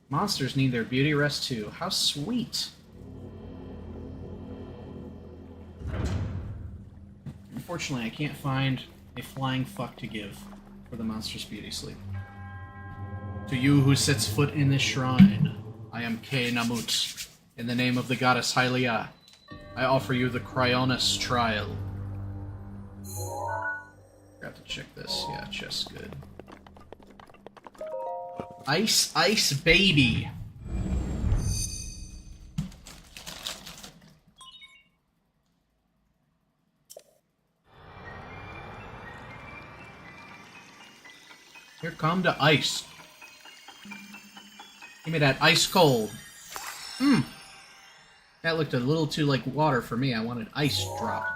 S1: Monsters need their beauty rest too. How sweet! Unfortunately, I can't find a flying fuck to give for the monster's beauty sleep. To you who sets foot in this shrine, I am K-Namut. In the name of the goddess Hylia, I offer you the Cryonis trial. Forgot to check this. Yeah, chest's good. Ice, ice, baby! Here come the ice. Give me that ice cold. Mmm. That looked a little too like water for me. I wanted ice drop.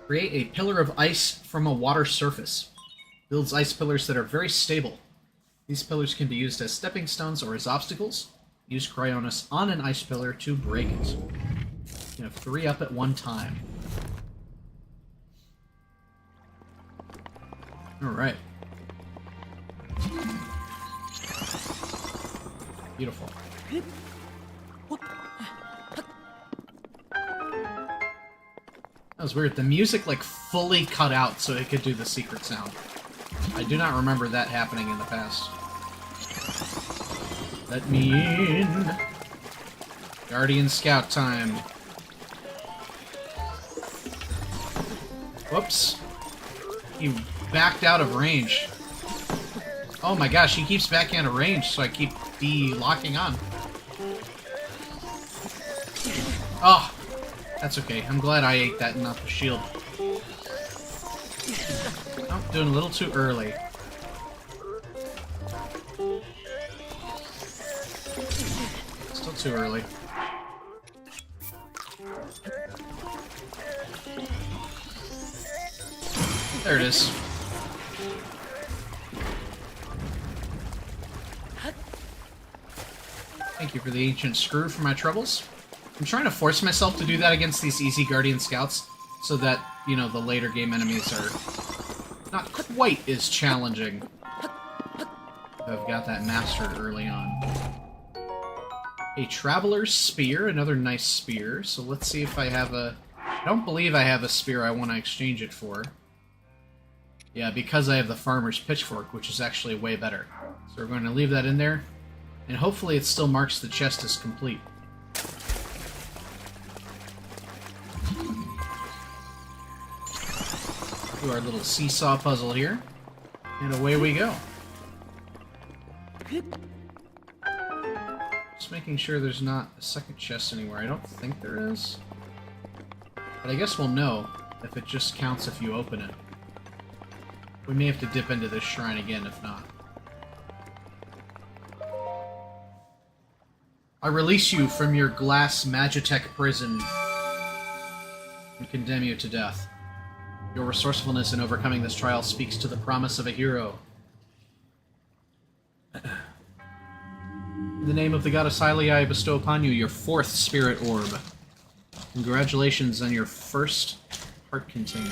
S1: Create a pillar of ice from a water surface. Builds ice pillars that are very stable. These pillars can be used as stepping stones or as obstacles. Use Cryonis on an ice pillar to break it. You can have 3 up at one time. Alright. Beautiful. That was weird. The music, like, fully cut out so it could do the secret sound. I do not remember that happening in the past. Let me in. Guardian Scout time. Whoops. He backed out of range. Oh my gosh, he keeps backing out of range, so I keep de-locking on. Oh, that's okay. I'm glad I ate that and not the shield. Oh, doing a little too early. Still too early. There it is. Thank you for the ancient screw for my troubles. I'm trying to force myself to do that against these easy Guardian Scouts, so that, you know, the later game enemies are not quite as challenging. I've got that mastered early on. A Traveler's Spear, another nice spear, so let's see if I have a... I don't believe I have a spear I want to exchange it for. Yeah, because I have the Farmer's Pitchfork, which is actually way better. So we're going to leave that in there, and hopefully it still marks the chest as complete. Do our little seesaw puzzle here, and away we go. Just making sure there's not a second chest anywhere. I don't think there is. But I guess we'll know if it just counts if you open it. We may have to dip into this shrine again if not. I release you from your glass Magitech prison and condemn you to death. Your resourcefulness in overcoming this trial speaks to the promise of a hero. In the name of the goddess Hylia, I bestow upon you your 4th spirit orb. Congratulations on your first heart container.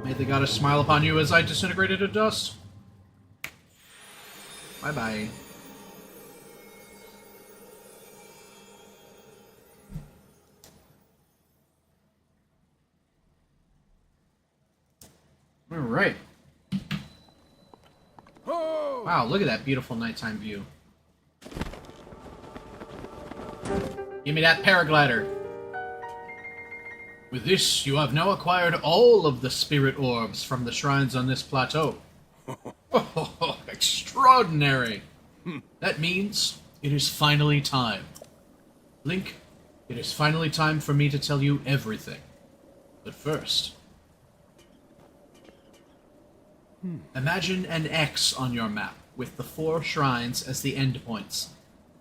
S1: May the goddess smile upon you as I disintegrate into dust. Bye-bye. Alright. Wow, look at that beautiful nighttime view. Give me that paraglider. With this, you have now acquired all of the spirit orbs from the shrines on this plateau. Oh, extraordinary! That means it is finally time. Link, it is finally time for me to tell you everything. But first... imagine an X on your map, with the 4 shrines as the endpoints.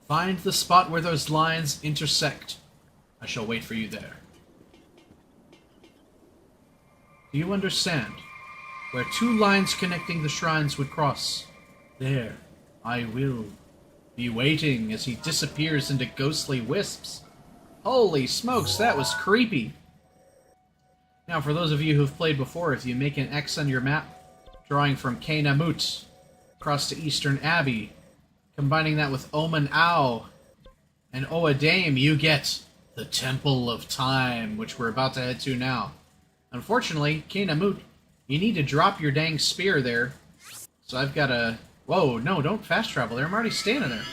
S1: Find the spot where those lines intersect. I shall wait for you there. Do you understand? Where 2 lines connecting the shrines would cross. There, I will be waiting as he disappears into ghostly wisps. Holy smokes, that was creepy! Now, for those of you who've played before, if you make an X on your map, drawing from Kainamut across to Eastern Abbey, combining that with Omen Au and Oadame, you get the Temple of Time, which we're about to head to now. Unfortunately, Kainamut, you need to drop your dang spear there. So I've got to... Whoa, no, don't fast travel there. I'm already standing there.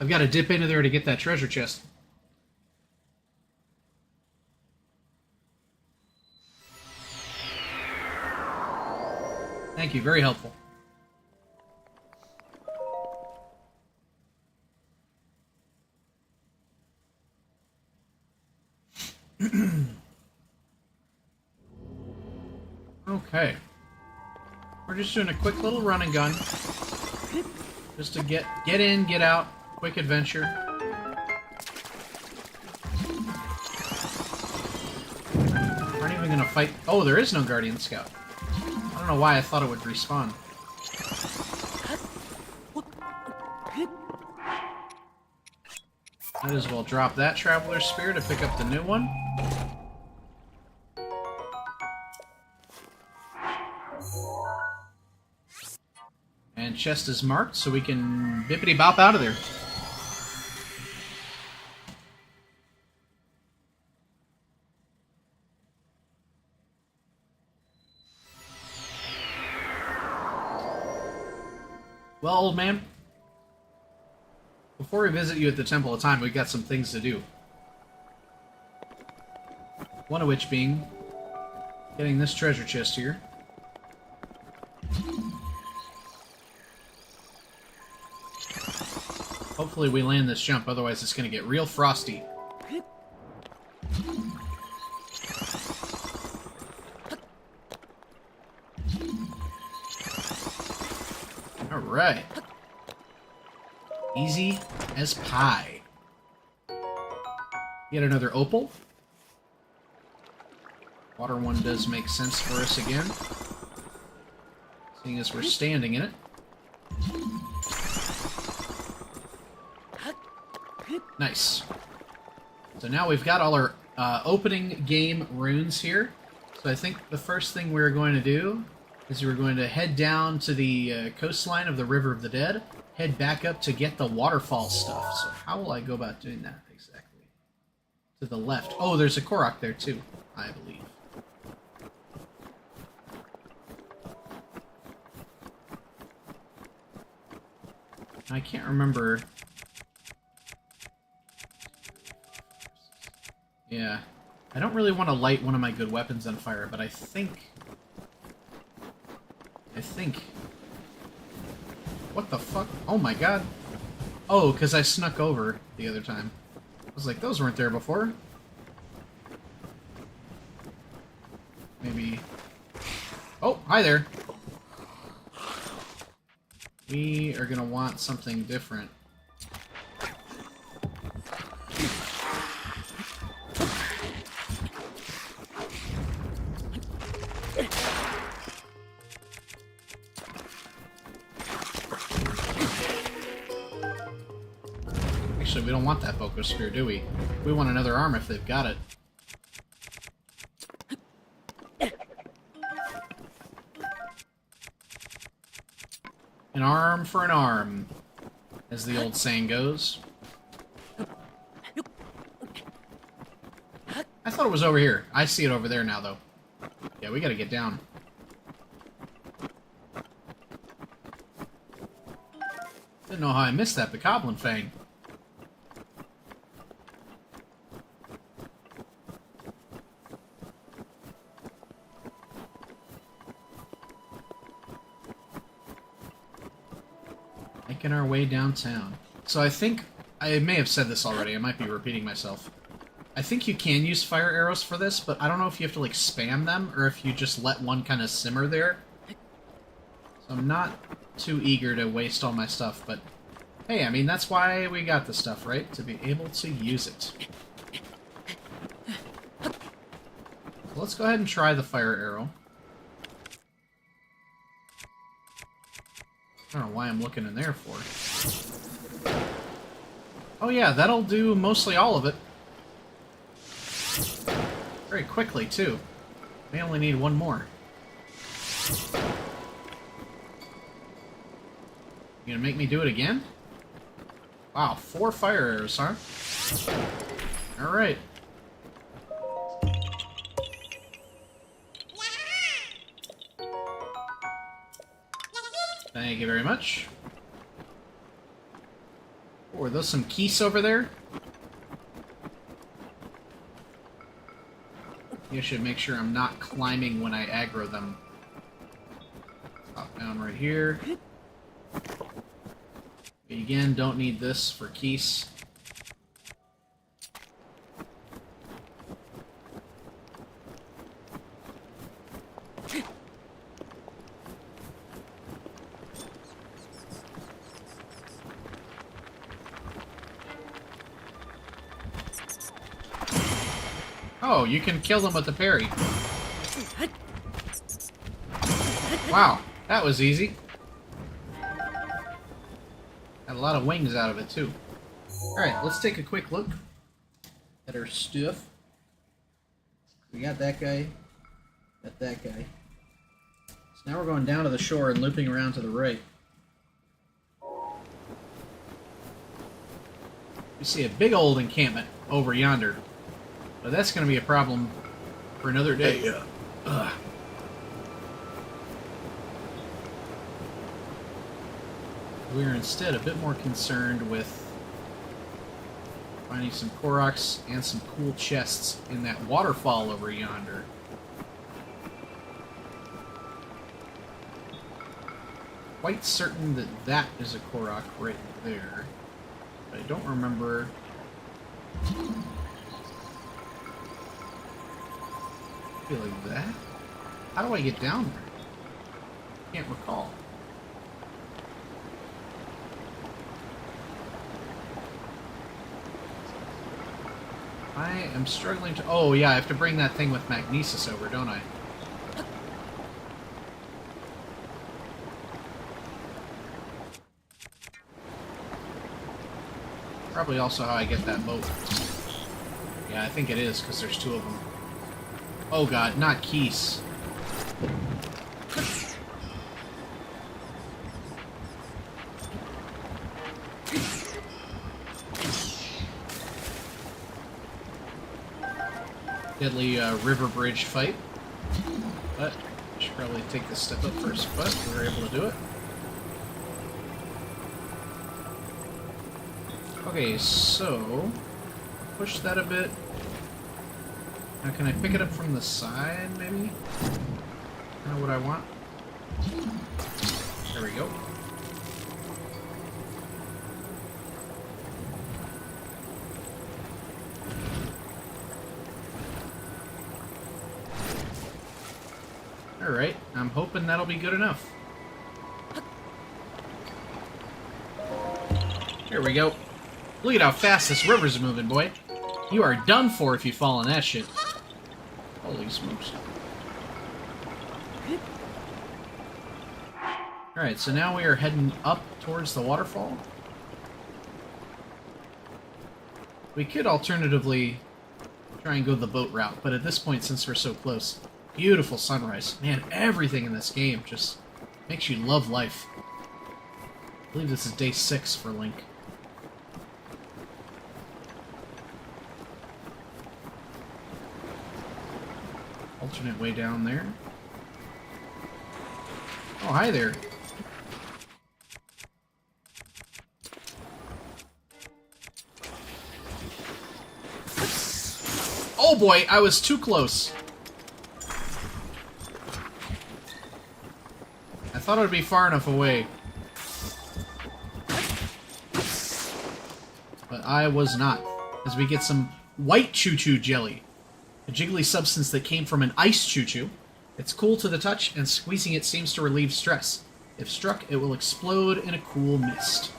S1: I've got to dip into there to get that treasure chest. Thank you, very helpful. Okay. We're just doing a quick little run and gun. Just to get in, get out. Quick adventure. Aren't even gonna fight... Oh, there is no Guardian Scout. I don't know why I thought it would respawn. Might as well drop that Traveler's Spear to pick up the new one. And chest is marked, so we can bippity-bop out of there. Well, old man, before we visit you at the Temple of Time, we've got some things to do. One of which being getting this treasure chest here. Hopefully we land this jump, otherwise it's going to get real frosty. Alright. Easy as pie. Yet another opal. Water one does make sense for us again, seeing as we're standing in it. Nice. So now we've got all our opening game runes here. So I think the first thing we're going to do is we're going to head down to the coastline of the River of the Dead, head back up to get the waterfall stuff. So how will I go about doing that exactly? To the left. Oh, there's a Korok there too, I believe. I can't remember. Yeah. I don't really want to light one of my good weapons on fire, but I think... What the fuck? Oh my god. Oh, because I snuck over the other time. I was like, those weren't there before. Maybe... Oh, hi there. We are going to want something different. Actually, we don't want that Boko Spear, do we? We want another arm if they've got it. An arm for an arm, as the old saying goes. I thought it was over here. I see it over there now, though. Yeah, we gotta get down. Didn't know how I missed that Bokoblin Fang. Making our way downtown. So I think, I may have said this already, I might be repeating myself. I think you can use fire arrows for this, but I don't know if you have to like spam them, or if you just let one kind of simmer there. So I'm not too eager to waste all my stuff, but hey, I mean, that's why we got this stuff, right? To be able to use it. So let's go ahead and try the fire arrow. I don't know why I'm looking in there for. Oh yeah, that'll do mostly all of it. Very quickly, too. We only need one more. You gonna make me do it again? Wow, 4 fire arrows, huh? Alright. Thank you very much. Oh, are those some keys over there? You should make sure I'm not climbing when I aggro them. Pop down right here. We again don't need this for keys. Oh, you can kill them with the parry. Wow, that was easy. Had a lot of wings out of it, too. Alright, let's take a quick look at our stuff. We got that guy. Got that guy. So now we're going down to the shore and looping around to the right. We see a big old encampment over yonder. But that's going to be a problem for another day. We're instead a bit more concerned with finding some Koroks and some cool chests in that waterfall over yonder. Quite certain that that is a Korok right there. But I don't remember... like that? How do I get down there? Can't recall. I am struggling to... Oh, yeah, I have to bring that thing with magnesis over, don't I? Probably also how I get that boat. Yeah, I think it is, because there's 2 of them. Oh god, not Keese. Deadly river bridge fight. But I should probably take this step up first, but we were able to do it. Okay, so push that a bit. Now, can I pick it up from the side, maybe? Kind of what I want. There we go. Alright, I'm hoping that'll be good enough. There we go. Look at how fast this river's moving, boy. You are done for if you fall in that shit. Holy smokes. Alright, so now we are heading up towards the waterfall. We could alternatively try and go the boat route, but at this point, since we're so close, beautiful sunrise. Man, everything in this game just makes you love life. I believe this is day 6 for Link. Alternate way down there. Oh, hi there. Oh boy, I was too close. I thought it would be far enough away. But I was not. As we get some white choo-choo jelly. A jiggly substance that came from an ice choo-choo. It's cool to the touch, and squeezing it seems to relieve stress. If struck, it will explode in a cool mist.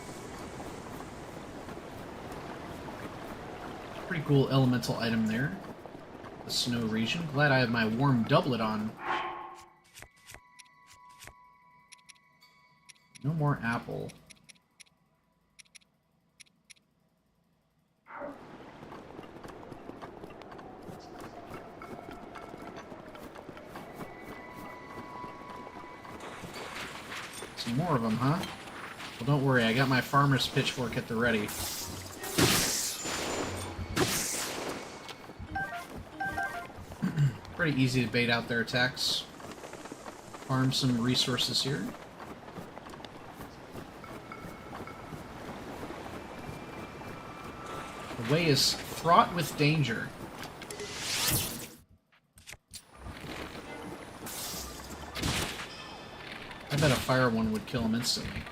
S1: Pretty cool elemental item there. The snow region. Glad I have my warm doublet on. No more apple. Some more of them, huh? Well, don't worry, I got my farmer's pitchfork at the ready. Pretty easy to bait out their attacks. Farm some resources here. The way is fraught with danger. I bet a fire one would kill him instantly.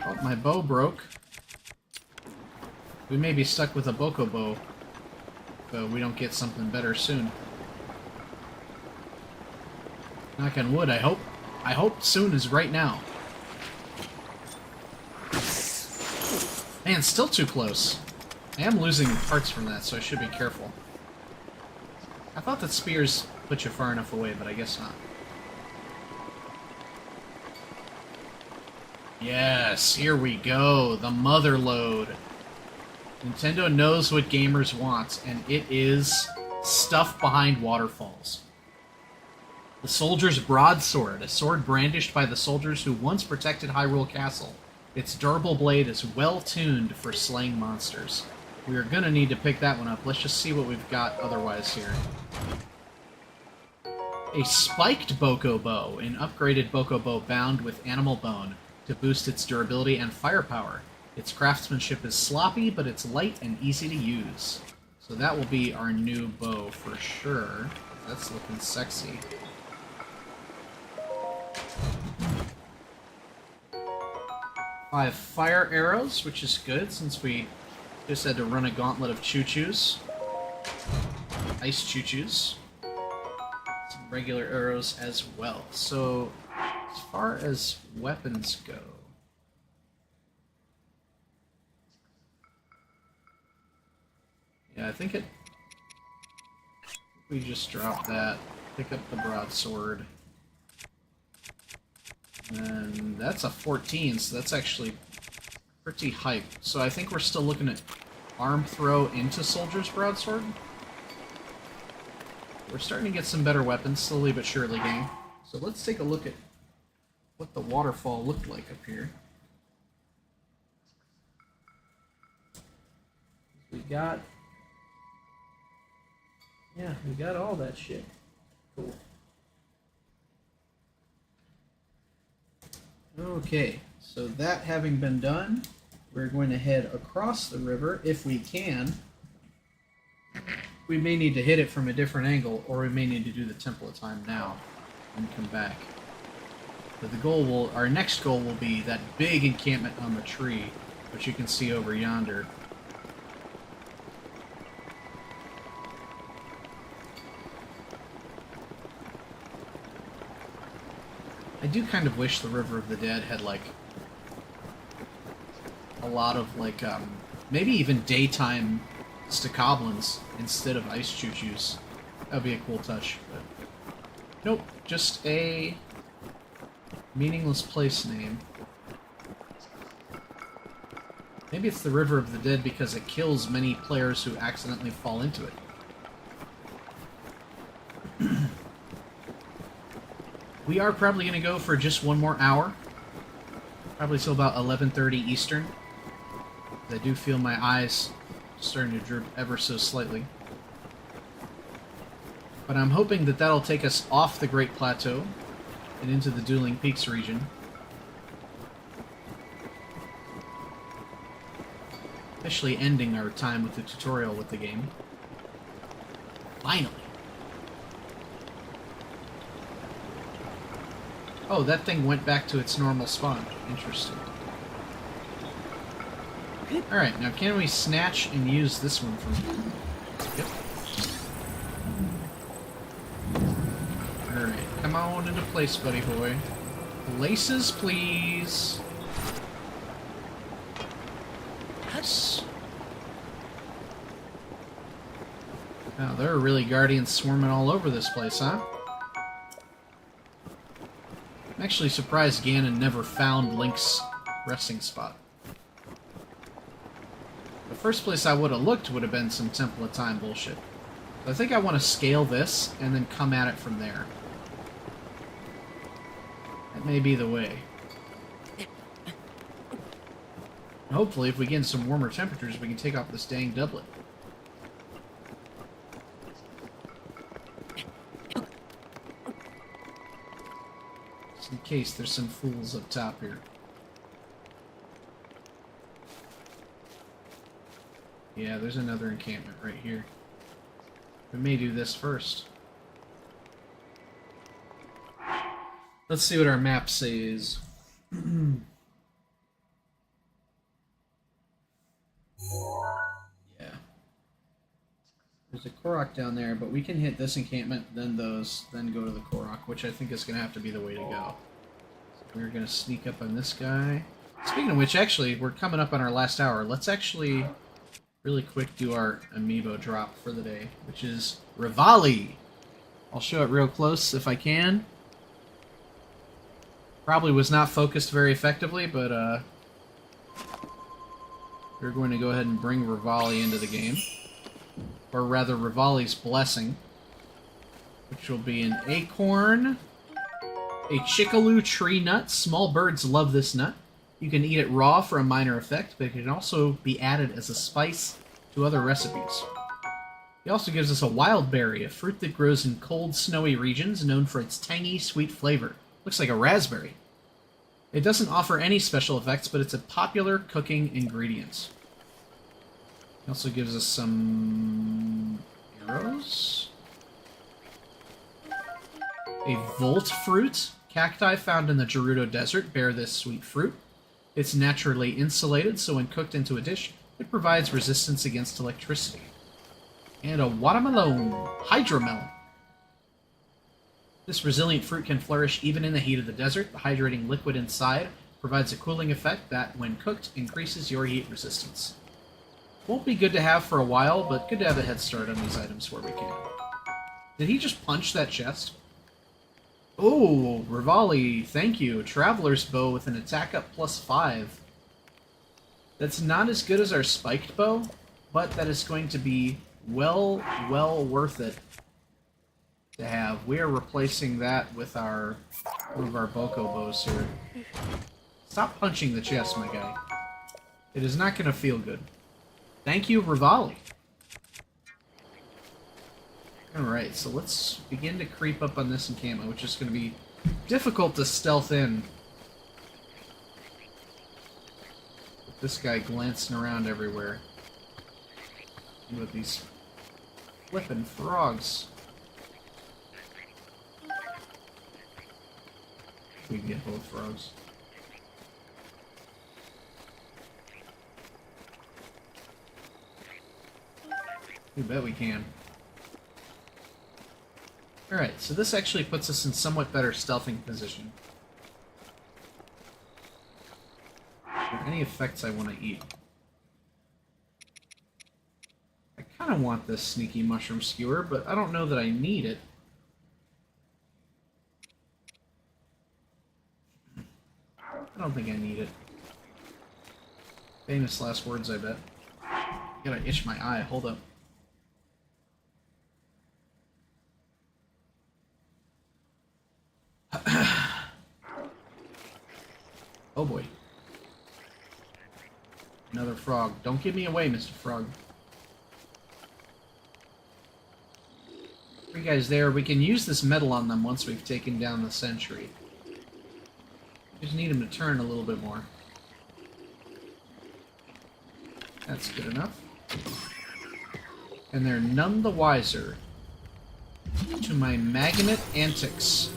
S1: Oh, my bow broke. We may be stuck with a Boko bow, but we don't get something better soon. Knock on wood, I hope. I hope soon is right now. Man, still too close. I am losing parts from that, so I should be careful. I thought that spears put you far enough away, but I guess not. Yes, here we go. The mother load. Nintendo knows what gamers want, and it is stuff behind waterfalls. The Soldier's Broadsword, a sword brandished by the soldiers who once protected Hyrule Castle. Its durable blade is well tuned for slaying monsters. We are gonna need to pick that one up. Let's just see what we've got otherwise here. A spiked Boko bow, an upgraded Boko bow bound with animal bone to boost its durability and firepower. Its craftsmanship is sloppy, but it's light and easy to use. So that will be our new bow for sure. That's looking sexy. I have fire arrows, which is good, since we just had to run a gauntlet of choo-choos. Ice choo-choos. Some regular arrows as well. So, as far as weapons go... yeah, I think we just drop that, pick up the broadsword. And that's a 14, so that's actually pretty hype. So I think we're still looking at arm throw into Soldier's Broadsword. We're starting to get some better weapons, slowly but surely, gang. So let's take a look at what the waterfall looked like up here. We got... yeah, we got all that shit. Cool. Okay, so that having been done, we're going to head across the river if we can. We may need to hit it from a different angle, or we may need to do the Temple of Time now and come back. But the goal will, our next goal will be that big encampment on the tree, which you can see over yonder. I do kind of wish the River of the Dead had, like, a lot of, like, maybe even daytime stacoblins instead of ice choo-choos. That would be a cool touch, but... Nope, just a meaningless place name. Maybe it's the River of the Dead because it kills many players who accidentally fall into it. We are probably going to go for just one more hour. Probably till about 11:30 Eastern. I do feel my eyes starting to droop ever so slightly. But I'm hoping that that'll take us off the Great Plateau and into the Dueling Peaks region. Officially ending our time with the tutorial with the game. Finally! Oh, that thing went back to its normal spawn. Interesting. Alright, now can we snatch and use this one from... Yep. Alright, come on into place, buddy boy. Places, please. Yes. Wow, there are really guardians swarming all over this place, huh? I'm actually surprised Ganon never found Link's resting spot. The first place I would have looked would have been some Temple of Time bullshit. But I think I want to scale this and then come at it from there. That may be the way. Hopefully, if we get some warmer temperatures, we can take off this dang doublet. Just in case there's some fools up top here. Yeah, there's another encampment right here. We may do this first. Let's see what our map says. Yeah. There's a Korok down there, but we can hit this encampment, then those, then go to the Korok, which I think is going to have to be the way to go. So we're going to sneak up on this guy. Speaking of which, actually, we're coming up on our last hour. Let's actually... really quick do our amiibo drop for the day, which is Rivali. I'll show it real close if I can. Probably was not focused very effectively, but we're going to go ahead and bring Rivali into the game. Or rather, Rivali's Blessing, which will be an acorn, a chickaloo tree nut. Small birds love this nut. You can eat it raw for a minor effect, but it can also be added as a spice to other recipes. He also gives us a wild berry, a fruit that grows in cold, snowy regions, known for its tangy, sweet flavor. Looks like a raspberry. It doesn't offer any special effects, but it's a popular cooking ingredient. He also gives us some arrows. A volt fruit. Cacti found in the Gerudo Desert bear this sweet fruit. It's naturally insulated, so when cooked into a dish, it provides resistance against electricity. And a watermelon, hydromelon. This resilient fruit can flourish even in the heat of the desert. The hydrating liquid inside provides a cooling effect that, when cooked, increases your heat resistance. Won't be good to have for a while, but good to have a head start on these items where we can. Did he just punch that chest? Oh, Rivali, thank you. Traveler's Bow with an attack up +5. That's not as good as our spiked bow, but that is going to be well worth it to have. We are replacing that with one of our Boko bows here. Stop punching the chest, my guy. It is not going to feel good. Thank you, Rivali. Alright, so let's begin to creep up on this encampment, which is going to be difficult to stealth in. With this guy glancing around everywhere. And with these flippin' frogs. We can get both frogs. You bet we can. Alright, so this actually puts us in somewhat better stealthing position. there any effects I want to eat? I kind of want this sneaky mushroom skewer, but I don't know that I need it. I don't think I need it. Famous last words, I bet. I gotta itch my eye. Hold up. Oh boy. Another frog. Don't give me away, Mr. Frog. 3 guys there. We can use this metal on them once we've taken down the sentry. We just need him to turn a little bit more. That's good enough. And they're none the wiser to my magnet antics.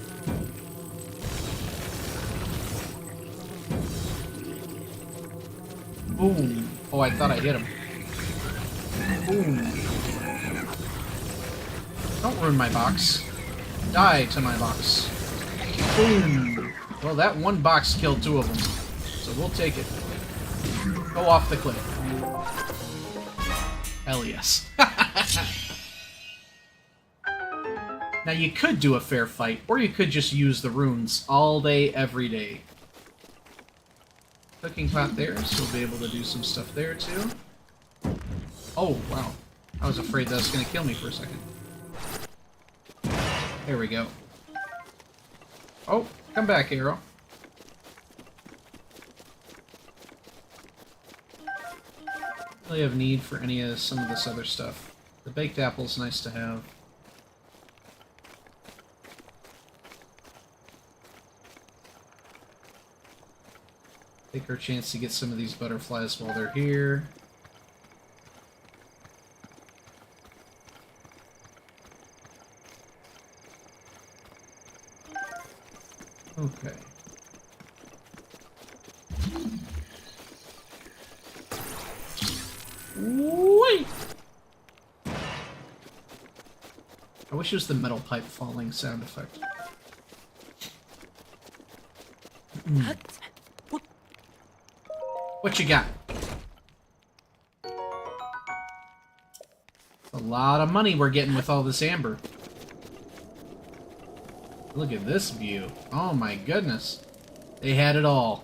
S1: Boom. Oh, I thought I hit him. Boom. Don't ruin my box. Die to my box. Boom. Well, that one box killed 2 of them. So we'll take it. Go off the cliff. Hell yes. Now you could do a fair fight, or you could just use the runes all day, every day. Cooking pot there, so we'll be able to do some stuff there too. Oh, wow. I was afraid that was going to kill me for a second. There we go. Oh, come back, arrow. Really have need for any of some of this other stuff. The baked apple's nice to have. Take our chance to get some of these butterflies while they're here. Okay. Wait! I wish it was the metal pipe falling sound effect. What you got? A lot of money we're getting with all this amber. Look at this view. Oh my goodness. They had it all.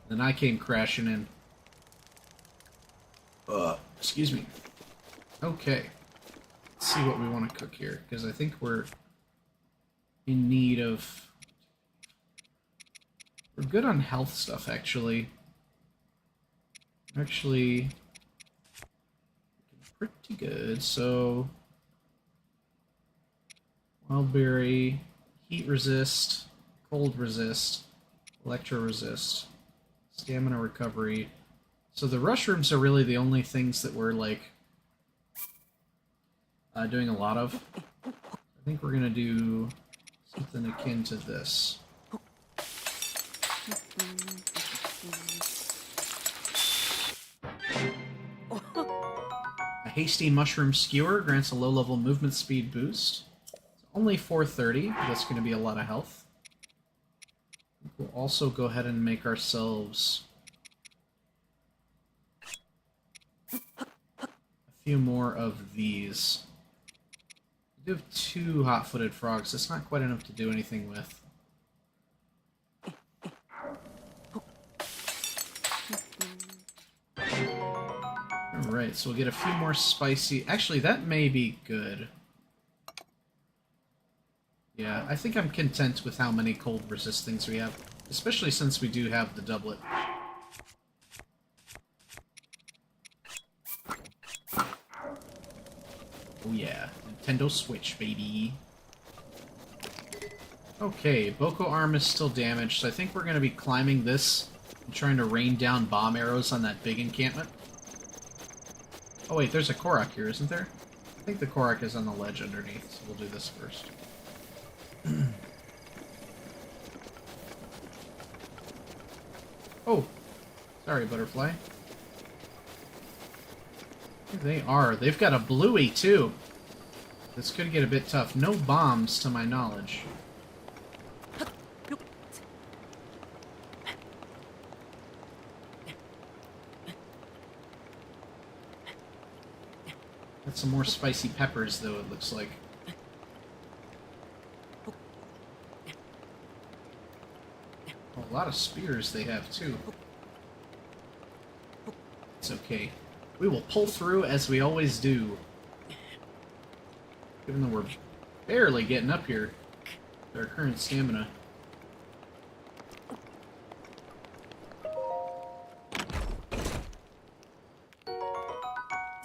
S1: Then I came crashing in. Excuse me. Okay. Let's see what we want to cook here, because I think we're in need of... We're good on health stuff, actually. Actually, pretty good. So, wildberry, heat resist, cold resist, electro resist, stamina recovery. So the mushrooms are really the only things that we're like doing a lot of. I think we're gonna do something akin to this. A hasty mushroom skewer grants a low-level movement speed boost. It's only 430, but that's going to be a lot of health. We'll also go ahead and make ourselves a few more of these. We do have 2 hot-footed frogs. That's not quite enough to do anything with. Alright, so we'll get a few more spicy... Actually, that may be good. Yeah, I think I'm content with how many cold resist things we have. Especially since we do have the doublet. Oh yeah, Nintendo Switch, baby. Okay, Boko Arm is still damaged, so I think we're going to be climbing this and trying to rain down bomb arrows on that big encampment. Oh wait, there's a Korok here, isn't there? I think the Korok is on the ledge underneath, so we'll do this first. Oh! Sorry, butterfly. Here they are. They've got a bluey, too. This could get a bit tough. No bombs, to my knowledge. Got some more spicy peppers, though, it looks like. Oh, a lot of spears they have, too. It's okay. We will pull through as we always do. Even though we're barely getting up here with our current stamina.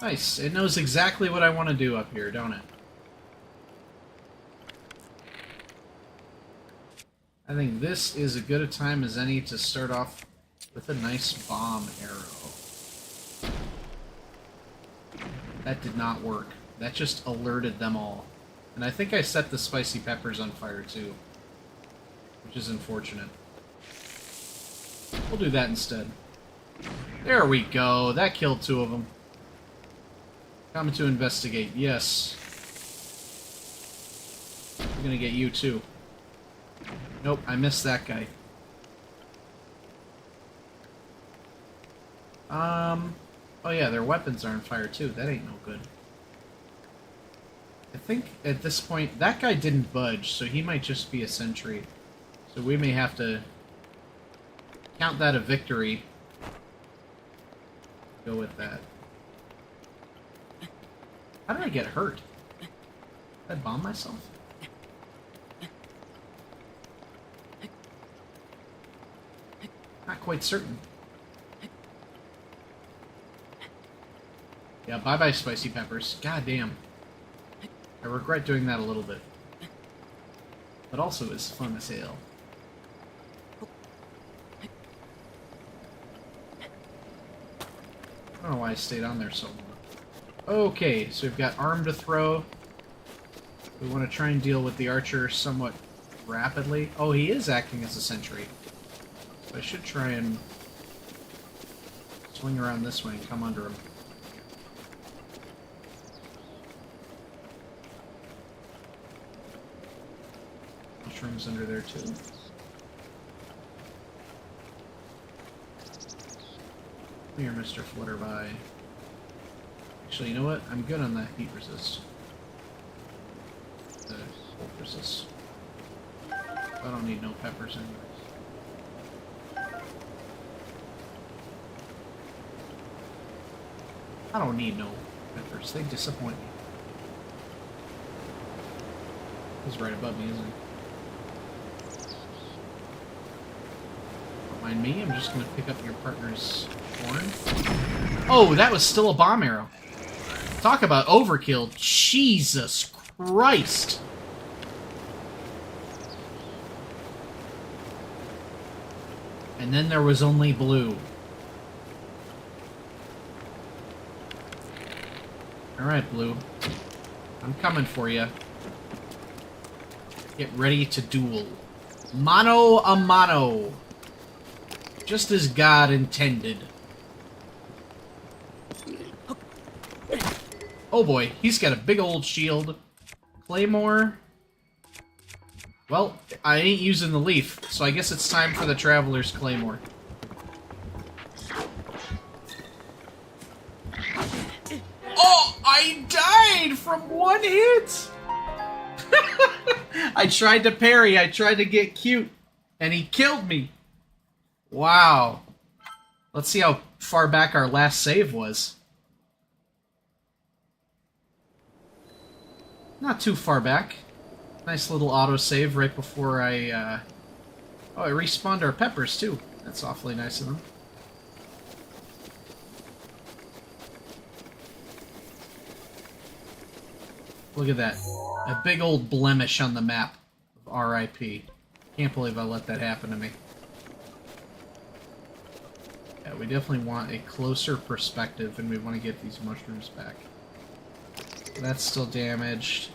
S1: Nice. It knows exactly what I want to do up here, don't it? I think this is as good a time as any to start off with a nice bomb arrow. That did not work. That just alerted them all. And I think I set the spicy peppers on fire too, which is unfortunate. We'll do that instead. There we go. That killed 2 of them. Coming to investigate. Yes. We're gonna get you too. Nope, I missed that guy. Oh yeah, their weapons are on fire too. That ain't no good. I think at this point, that guy didn't budge, so he might just be a sentry. So we may have to count that a victory. Go with that. How did I get hurt? Did I bomb myself? Not quite certain. Yeah, bye-bye spicy peppers. God damn. I regret doing that a little bit. But also it's fun as hell. I don't know why I stayed on there so long. Okay, so we've got arm to throw. We want to try and deal with the archer somewhat rapidly. Oh, he is acting as a sentry. So I should try and swing around this way and come under him. Mushrooms under there too. Come here, Mr. Flutterby. Actually, you know what? I'm good on that heat resist. The cold resist. I don't need no peppers anyways. I don't need no peppers. They disappoint me. He's right above me, isn't he? Don't mind me. I'm just going to pick up your partner's horn. Oh, that was still a bomb arrow. Talk about overkill. Jesus Christ. And then there was only blue. Alright, blue. I'm coming for you. Get ready to duel. Mano a mano. Just as God intended. Oh boy, he's got a big old shield. Claymore. Well, I ain't using the leaf, so I guess it's time for the Traveler's Claymore. Oh, I died from one hit! I tried to parry, I tried to get cute, and he killed me. Wow. Let's see how far back our last save was. Not too far back. Nice little autosave right before I, Oh, I respawned our peppers, too. That's awfully nice of them. Look at that. A big old blemish on the map of RIP. Can't believe I let that happen to me. Yeah, we definitely want a closer perspective, and we want to get these mushrooms back. That's still damaged.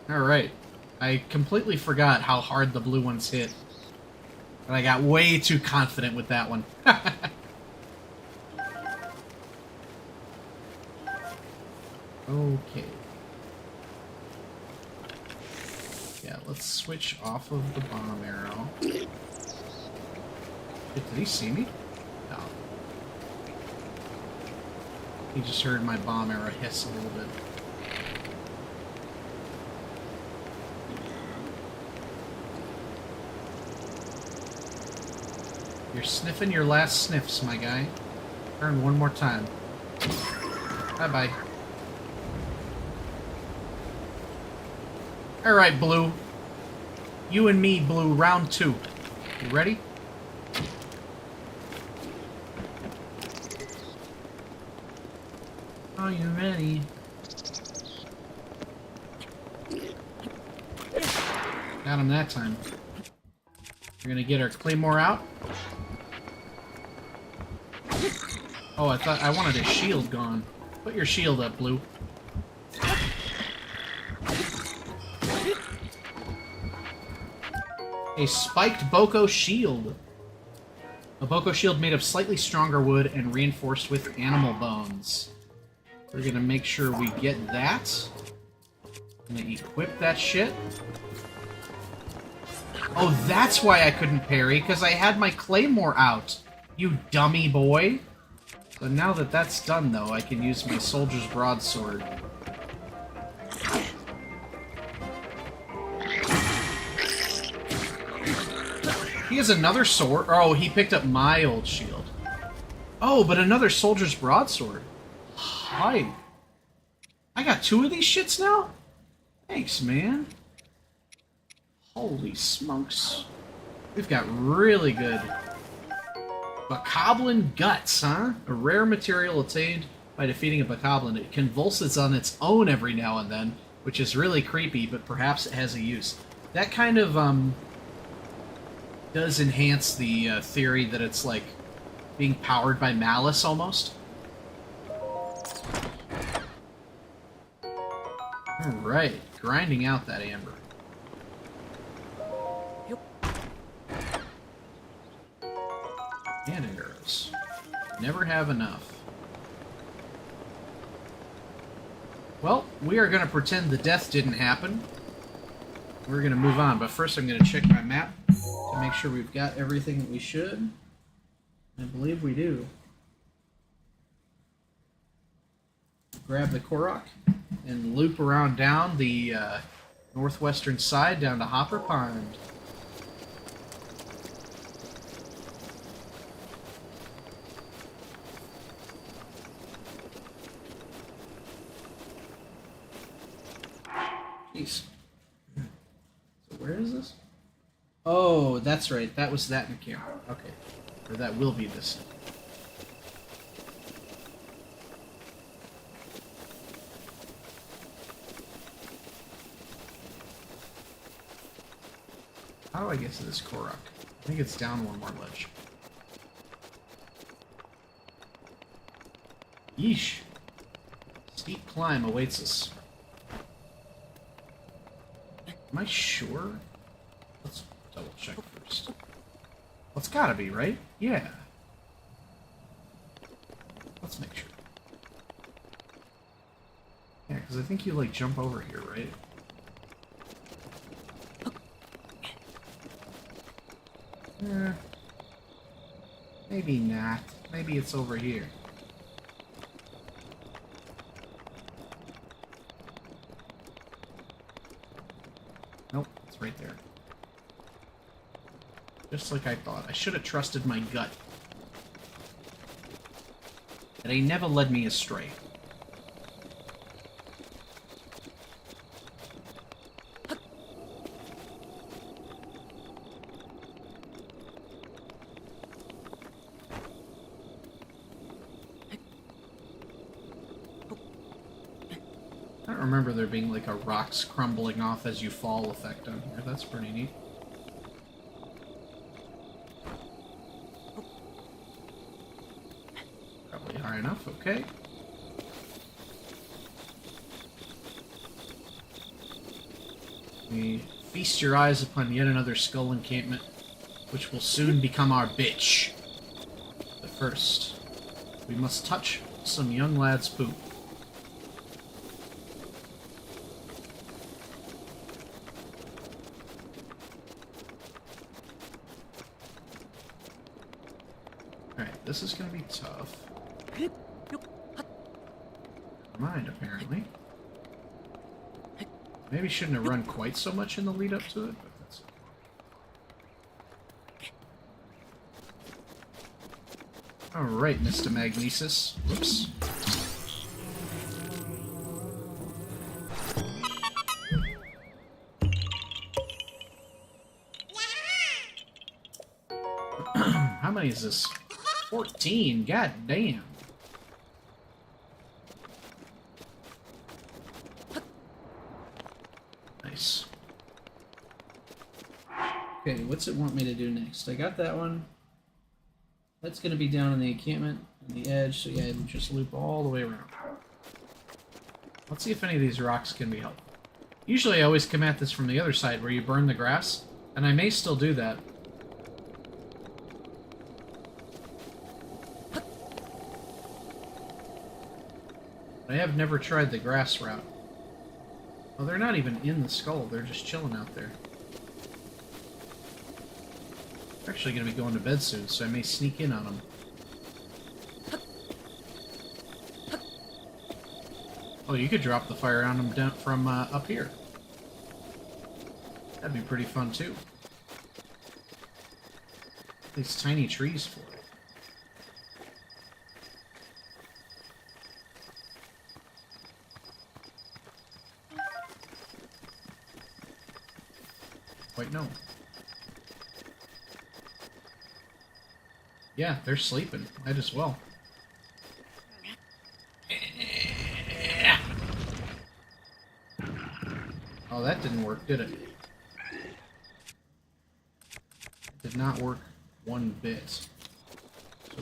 S1: Alright. I completely forgot how hard the blue ones hit. But I got way too confident with that one. Okay. Yeah, let's switch off of the bomb arrow. Wait, did he see me? No. You just heard my bomb arrow hiss a little bit. You're sniffing your last sniffs, my guy. Turn one more time. Bye-bye. Alright, Blue. You and me, Blue, round 2. You ready? Are you ready? Got him that time. We're gonna get our claymore out. Oh, I wanted his shield gone. Put your shield up, Blue. A spiked Boko shield. A Boko shield made of slightly stronger wood and reinforced with animal bones. We're gonna make sure we get that. Gonna equip that shit. Oh, that's why I couldn't parry, because I had my claymore out. You dummy boy. So now that that's done, though, I can use my soldier's broadsword. He has another sword. Oh, he picked up my old shield. Oh, but another soldier's broadsword. Hi. I got 2 of these shits now? Thanks, man. Holy smokes. We've got really good... Bokoblin Guts, huh? A rare material attained by defeating a Bokoblin. It convulses on its own every now and then, which is really creepy, but perhaps it has a use. That kind of, does enhance the theory that it's, like, being powered by malice, almost. Alright, grinding out that amber. And arrows. Never have enough. Well, we are going to pretend the death didn't happen. We're going to move on, but first I'm going to check my map to make sure we've got everything that we should. I believe we do. Grab the Korok and loop around down the northwestern side down to Hopper Pond. Jeez. So where is this? Oh, that's right. That was that encounter. Okay. Or that will be this. How do I get to this Korok? I think it's down one more ledge. Yeesh. Steep climb awaits us. Am I sure? Let's double check first. Well, it's gotta be, right? Yeah. Let's make sure. Yeah, because I think you, like, jump over here, right? Maybe not. Maybe it's over here. Nope, it's right there. Just like I thought. I should have trusted my gut. And they never led me astray. I don't remember there being like a rocks crumbling off as you fall effect on here. That's pretty neat. Probably high enough, okay. We feast your eyes upon yet another skull encampment, which will soon become our bitch. But first, we must touch some young lad's poop. Alright, this is gonna be tough. mind, apparently. Maybe shouldn't have run quite so much in the lead up to it, but that's okay. Alright, Mr. Magnesis. Whoops. How many is this? 14. God damn. Nice. Okay, what's it want me to do next? I got that one. That's going to be down in the encampment on the edge, so yeah, it'll just loop all the way around. Let's see if any of these rocks can be helpful. Usually I always come at this from the other side where you burn the grass, and I may still do that. I have never tried the grass route. Well, they're not even in the skull, they're just chilling out there. They're actually going to be going to bed soon, so I may sneak in on them. Oh, you could drop the fire on them down from up here. That'd be pretty fun, too. These tiny trees for it. Wait, no. Yeah, they're sleeping. Might as well. Oh, that didn't work, did it? Did not work one bit. So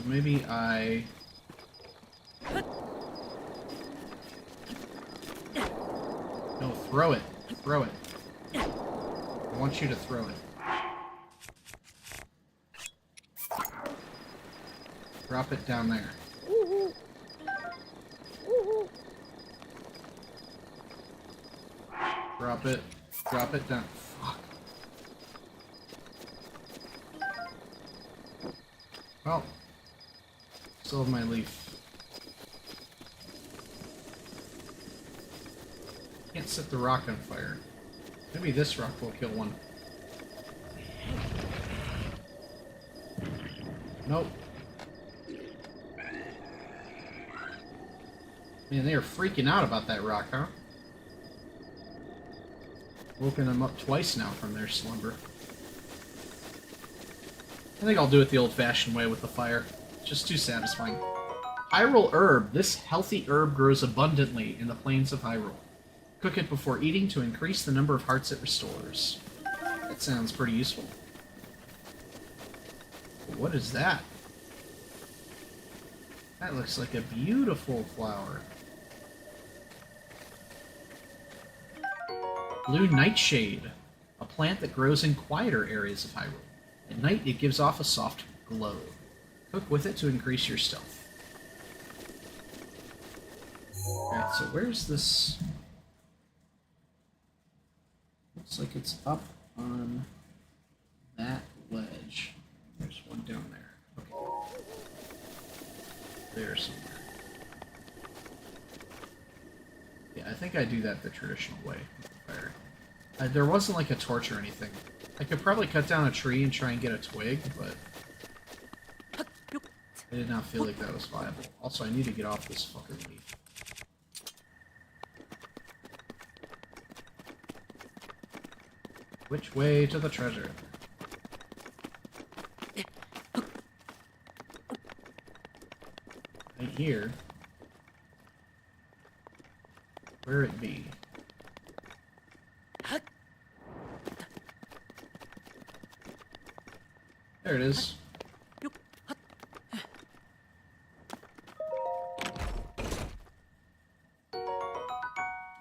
S1: maybe I... No, throw it. Throw it. I want you to throw it. Drop it down there. Drop it. Drop it down. Fuck. Well, still have my leaf. Can't set the rock on fire. Maybe this rock will kill one. Nope. Man, they are freaking out about that rock, huh? Woken them up twice now from their slumber. I think I'll do it the old-fashioned way with the fire. It's just too satisfying. Hyrule Herb. This healthy herb grows abundantly in the plains of Hyrule. Cook it before eating to increase the number of hearts it restores. That sounds pretty useful. What is that? That looks like a beautiful flower. Blue Nightshade, a plant that grows in quieter areas of Hyrule. At night, it gives off a soft glow. Cook with it to increase your stealth. Alright, so where's this? Looks like it's up on that ledge. There's one down there. Okay. There somewhere. Yeah, I think I do that the traditional way. Fire. There wasn't like a torch or anything. I could probably cut down a tree and try and get a twig, but I did not feel like that was viable. Also, I need to get off this fucking leaf. Which way to the treasure? Right here. Where it be? There it is.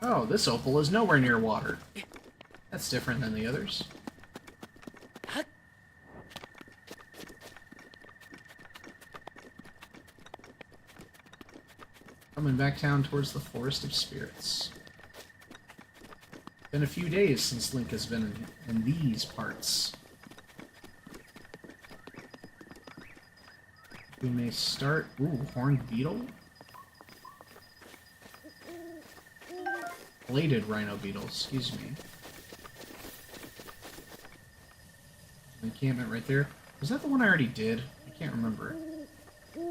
S1: Oh, this opal is nowhere near water. That's different than the others. Coming back down towards the Forest of Spirits. Been a few days since Link has been in these parts. We may start... Ooh, horned beetle? Bladed rhino beetle, excuse me. Encampment right there. Was that the one I already did? I can't remember.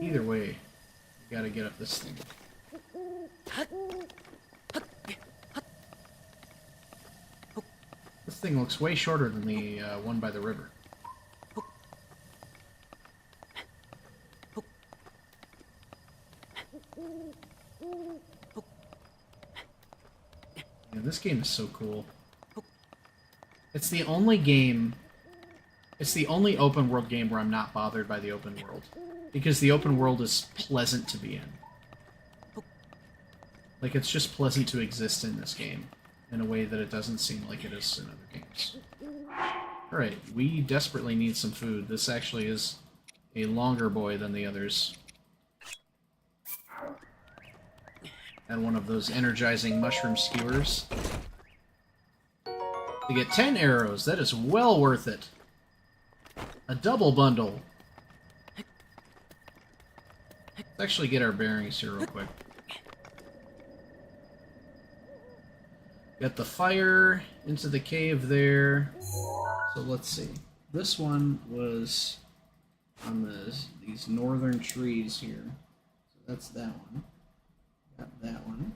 S1: Either way, we gotta get up this thing. This thing looks way shorter than the one by the river. Yeah, this game is so cool. It's the only game... It's the only open world game where I'm not bothered by the open world. Because the open world is pleasant to be in. Like, it's just pleasant to exist in this game. In a way that it doesn't seem like it is in other games. Alright, we desperately need some food. This actually is a longer boy than the others. And one of those energizing mushroom skewers. To get 10 arrows, that is well worth it. A double bundle. Let's actually get our bearings here real quick. Got the fire into the cave there. So let's see. This one was on these northern trees here. So that's that one. Got that one.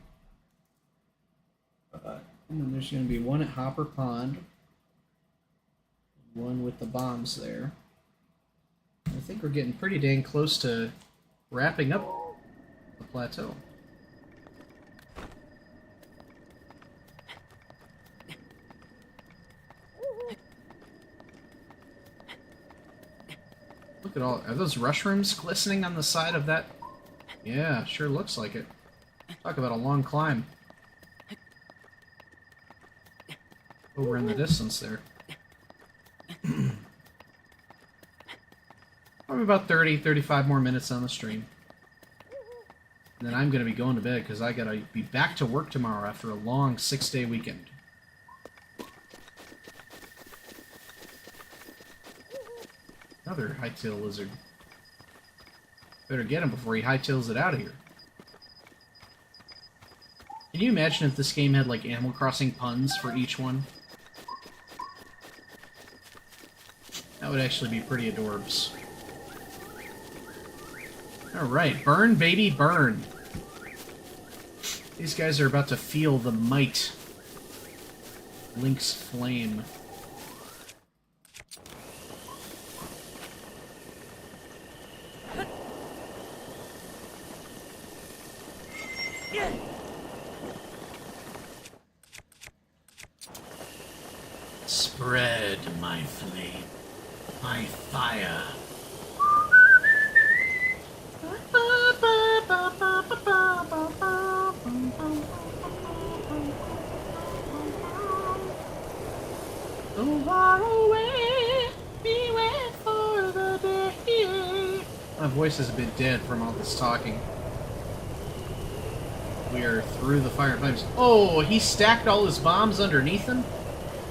S1: And then there's going to be one at Hopper Pond. One with the bombs there. I think we're getting pretty dang close to wrapping up the plateau. Look at all... Are those rushrooms glistening on the side of that? Yeah, sure looks like it. Talk about a long climb. Over in the distance there. Probably about 35 more minutes on the stream. And then I'm going to be going to bed because I got to be back to work tomorrow after a long 6-day weekend. Another hightail lizard. Better get him before he hightails it out of here. Can you imagine if this game had like Animal Crossing puns for each one? That would actually be pretty adorbs. Alright, burn baby burn. These guys are about to feel the might. Link's flame. Spread my flame, my fire. So far away, we wait for the day. My voice is a bit dead from all this talking. We are through the fire flames. Oh, he stacked all his bombs underneath him?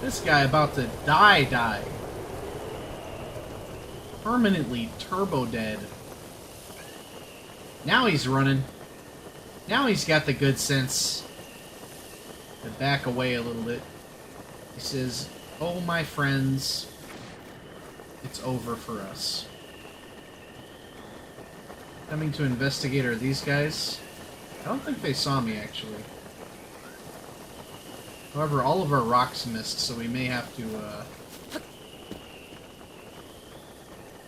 S1: This guy about to die. Permanently turbo dead. Now he's running. Now he's got the good sense to back away a little bit. He says, "Oh, my friends, it's over for us." Coming to investigate are these guys. I don't think they saw me, actually. However, all of our rocks missed, so we may have to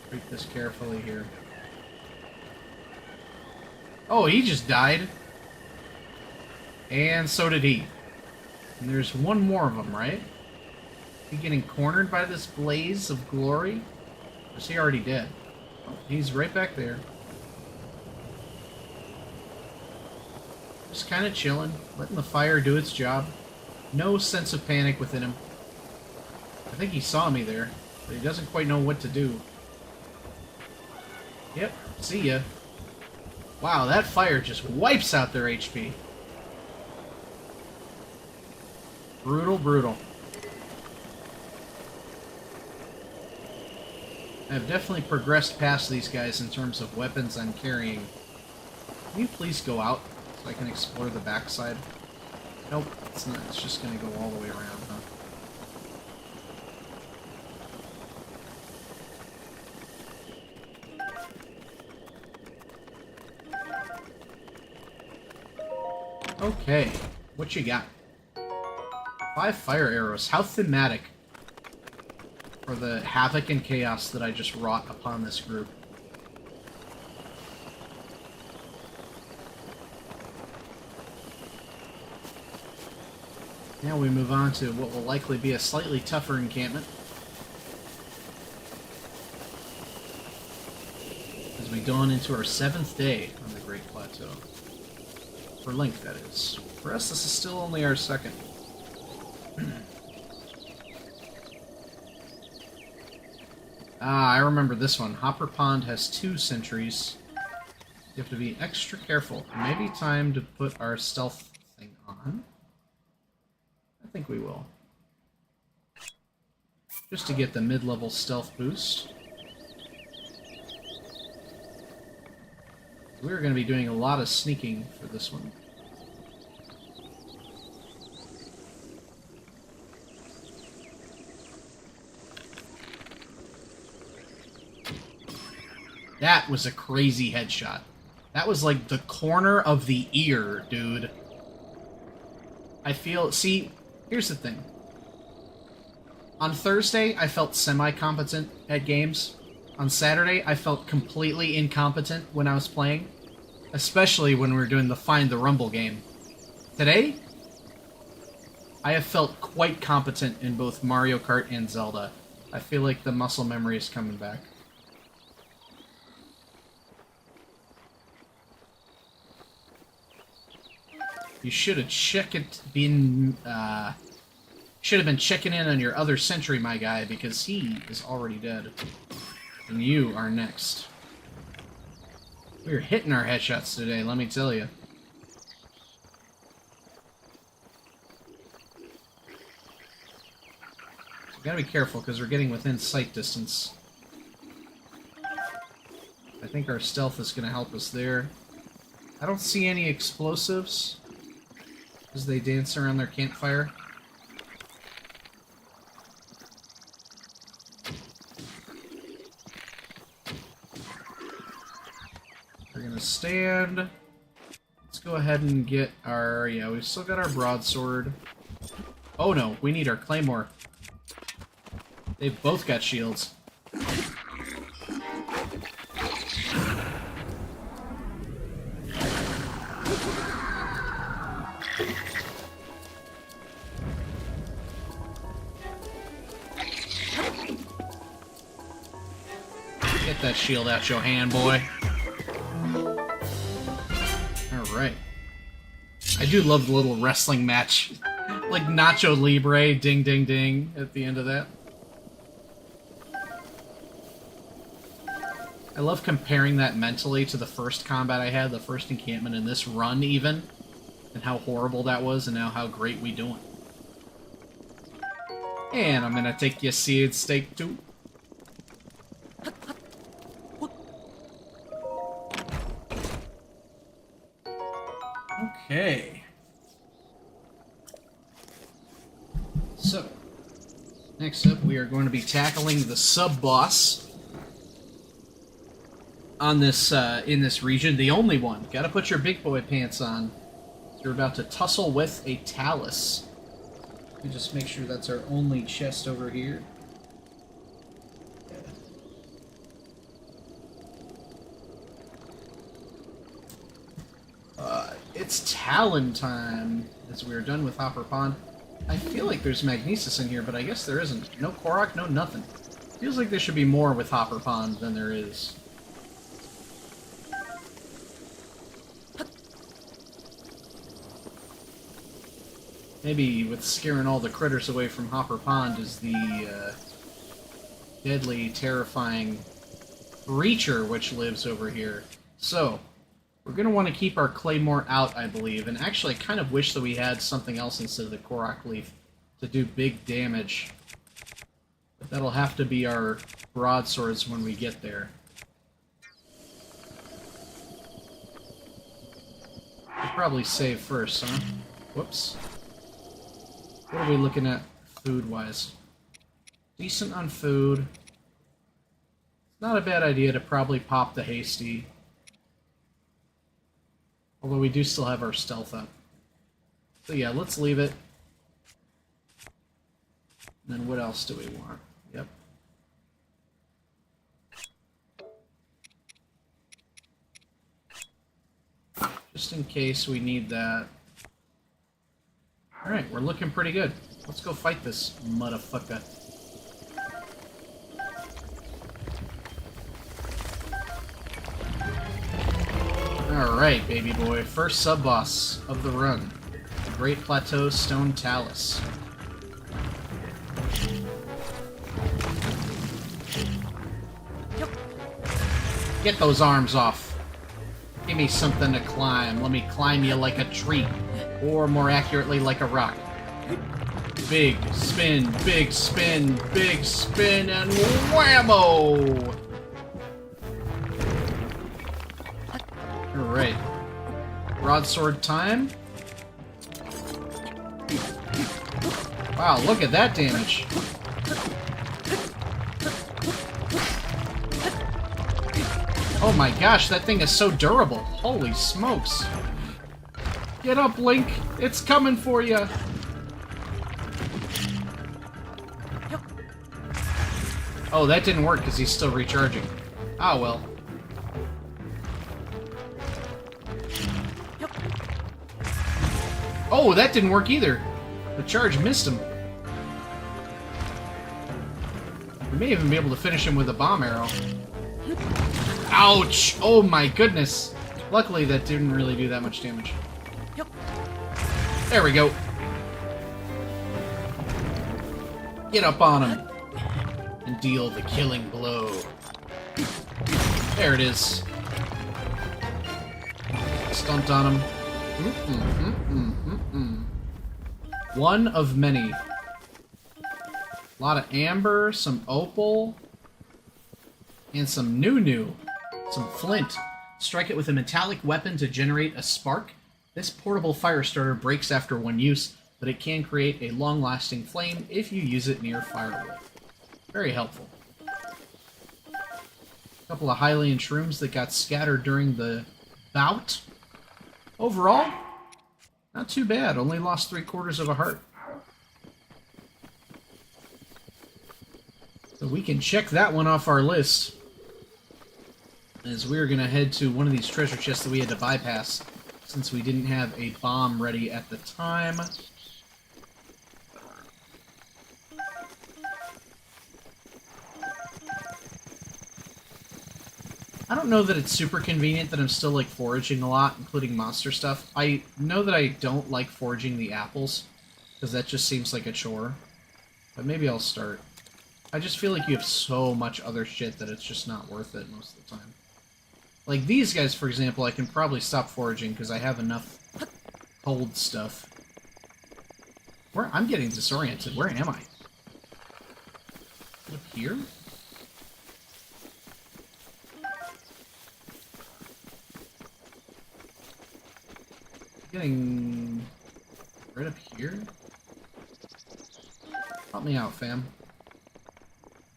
S1: treat this carefully here. Oh, he just died. And so did he. And there's one more of them, right? Is he getting cornered by this blaze of glory? Or is he already dead? Oh, he's right back there. Just kind of chilling, letting the fire do its job. No sense of panic within him. I think he saw me there, but he doesn't quite know what to do. Yep, see ya. Wow, that fire just wipes out their HP. Brutal, brutal. I've definitely progressed past these guys in terms of weapons I'm carrying. Can you please go out so I can explore the backside? Nope, it's not. It's just gonna go all the way around, huh? Okay, what you got? 5 fire arrows. How thematic for the havoc and chaos that I just wrought upon this group. Now we move on to what will likely be a slightly tougher encampment. As we dawn into our 7th day on the Great Plateau. For Link, that is. For us, this is still only our 2nd. I remember this one. Hopper Pond has 2 sentries. You have to be extra careful. Maybe time to put our stealth thing on. I think we will. Just to get the mid-level stealth boost. We're going to be doing a lot of sneaking for this one. That was a crazy headshot. That was like the corner of the ear, dude. I feel... See, here's the thing. On Thursday, I felt semi-competent at games. On Saturday, I felt completely incompetent when I was playing. Especially when we were doing the Find the Rumble game. Today, I have felt quite competent in both Mario Kart and Zelda. I feel like the muscle memory is coming back. You should have been checking in on your other sentry, my guy, because he is already dead. And you are next. We're hitting our headshots today, let me tell you. So we gotta be careful, because we're getting within sight distance. I think our stealth is gonna help us there. I don't see any explosives as they dance around their campfire. We're gonna stand. Let's go ahead and get our... Yeah, we've still got our broadsword. Oh no, we need our claymore. They've both got shields. Get that shield out your hand, boy. Alright. I do love the little wrestling match. Like Nacho Libre, ding ding ding, at the end of that. I love comparing that mentally to the first combat I had, the first encampment in this run even, and how horrible that was, and now how great we doing. And I'm gonna take your seared steak too. Okay. So, next up we are going to be tackling the sub-boss on this, in this region. The only one. Gotta put your big boy pants on. You're about to tussle with a Talus. Let me just make sure that's our only chest over here. It's Talon time, as we are done with Hopper Pond. I feel like there's Magnesis in here, but I guess there isn't. No Korok, no nothing. Feels like there should be more with Hopper Pond than there is. Maybe with scaring all the critters away from Hopper Pond is the deadly, terrifying creature which lives over here. So, we're going to want to keep our Claymore out, I believe. And actually, I kind of wish that we had something else instead of the Korok Leaf to do big damage. But that'll have to be our broadswords when we get there. We'll probably save first, huh? Whoops. What are we looking at food-wise? Decent on food. Not a bad idea to probably pop the hasty. Although we do still have our stealth up. So yeah, let's leave it. And then what else do we want? Yep. Just in case we need that. Alright, we're looking pretty good. Let's go fight this motherfucker. Alright, baby boy. First sub-boss of the run. The Great Plateau Stone Talus. Get those arms off. Give me something to climb. Let me climb you like a tree. Or more accurately, like a rock. Big spin, big spin, big spin, and whammo! Alright. Broadsword time. Wow, look at that damage. Oh my gosh, that thing is so durable. Holy smokes. Get up, Link. It's coming for you. Oh, that didn't work because he's still recharging. Ah, well. Oh, that didn't work either. The charge missed him. We may even be able to finish him with a bomb arrow. Ouch! Oh my goodness. Luckily, that didn't really do that much damage. There we go. Get up on him. And deal the killing blow. There it is. Stunt on him. One of many. A lot of amber, some opal, and some new. Some flint. Strike it with a metallic weapon to generate a spark. This portable fire starter breaks after one use, but it can create a long-lasting flame if you use it near firewood. Very helpful. A couple of Hylian shrooms that got scattered during the bout. Overall, not too bad. Only lost 3/4 of a heart. So we can check that one off our list. As we're going to head to one of these treasure chests that we had to bypass, since we didn't have a bomb ready at the time. I don't know that it's super convenient that I'm still, like, foraging a lot, including monster stuff. I know that I don't like foraging the apples, because that just seems like a chore. But maybe I'll start. I just feel like you have so much other shit that it's just not worth it most of the time. Like these guys, for example, I can probably stop foraging because I have enough cold stuff. I'm getting disoriented. Where am I? Up here? Getting right up here? Help me out, fam.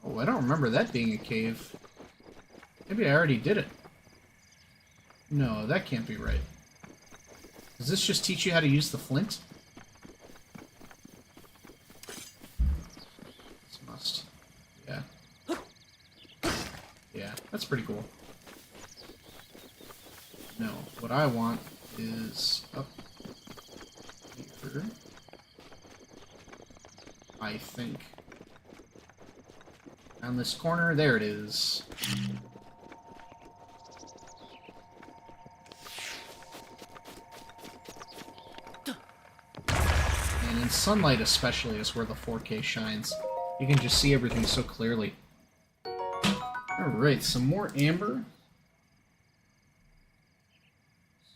S1: Oh, I don't remember that being a cave. Maybe I already did it. No, that can't be right. Does this just teach you how to use the flint? This must. Yeah. Yeah, that's pretty cool. No, what I want is up here. I think. On this corner, there it is. And in sunlight especially is where the 4K shines. You can just see everything so clearly. Alright, some more amber.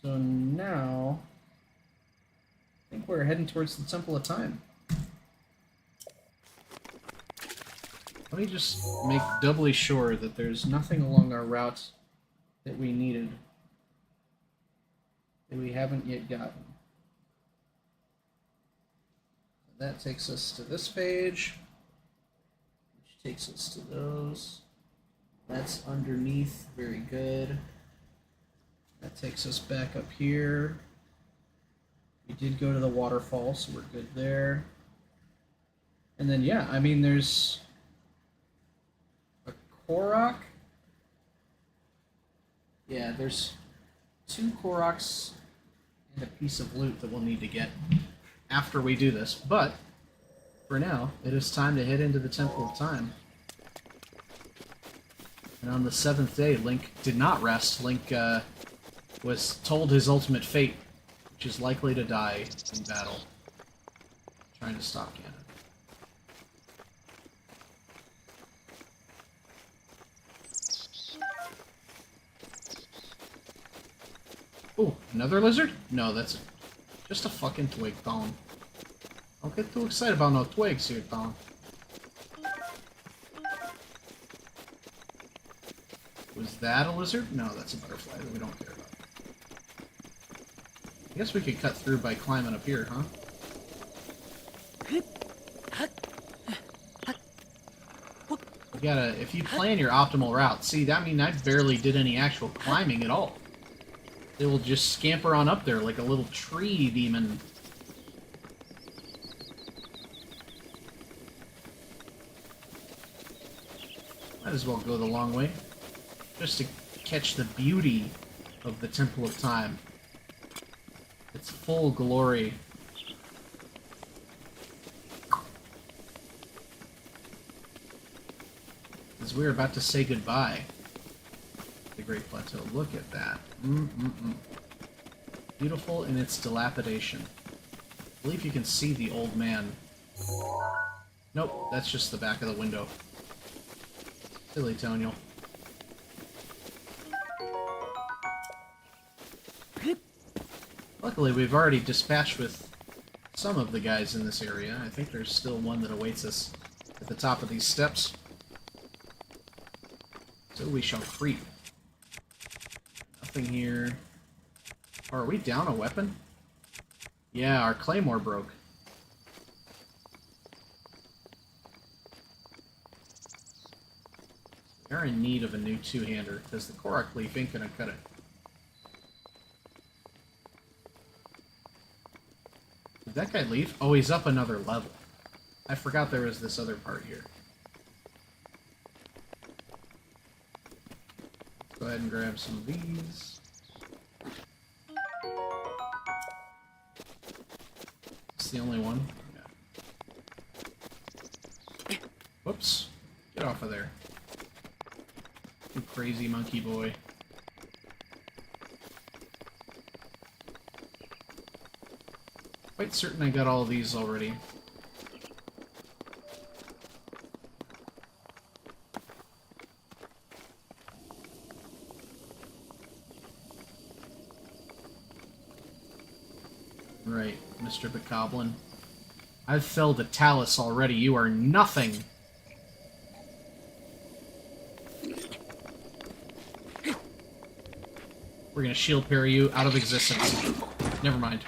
S1: So now, I think we're heading towards the Temple of Time. Let me just make doubly sure that there's nothing along our route that we needed that we haven't yet gotten. That takes us to this page, which takes us to those. That's underneath. Very good. That takes us back up here. We did go to the waterfall, so we're good there. And then, yeah, I mean, there's a Korok. Yeah, there's 2 Koroks and a piece of loot that we'll need to get after we do this. But, for now, it is time to head into the Temple of Time. And on the 7th day, Link did not rest. Link was told his ultimate fate, which is likely to die in battle. Trying to stop Ganon. Oh, another lizard? No, that's just a fucking twig, Tom. Don't get too excited about no twigs here, Tom. Was that a lizard? No, that's a butterfly that we don't care about. I guess we could cut through by climbing up here, huh? You gotta, if you plan your optimal route, see, that means I barely did any actual climbing at all. They will just scamper on up there like a little tree demon. Might as well go the long way, just to catch the beauty of the Temple of Time. Its full glory. As we're about to say goodbye to the Great Plateau. Look at that. Beautiful in its dilapidation. I believe you can see the old man. Nope, that's just the back of the window. Silly Toniel. Luckily, we've already dispatched with some of the guys in this area. I think there's still one that awaits us at the top of these steps. So we shall creep. Nothing here. Oh, are we down a weapon? Yeah, our claymore broke. We are in need of a new two-hander, because the Korok leaf ain't gonna cut it. Did that guy leave? Oh, he's up another level. I forgot there was this other part here. Go ahead and grab some of these. It's the only one. Yeah. Whoops. Get off of there. You crazy monkey boy. Quite certain I got all of these already. Right, Mr. Bokoblin. I've felled a talus already. You are nothing. We're gonna shield parry you out of existence. Never mind.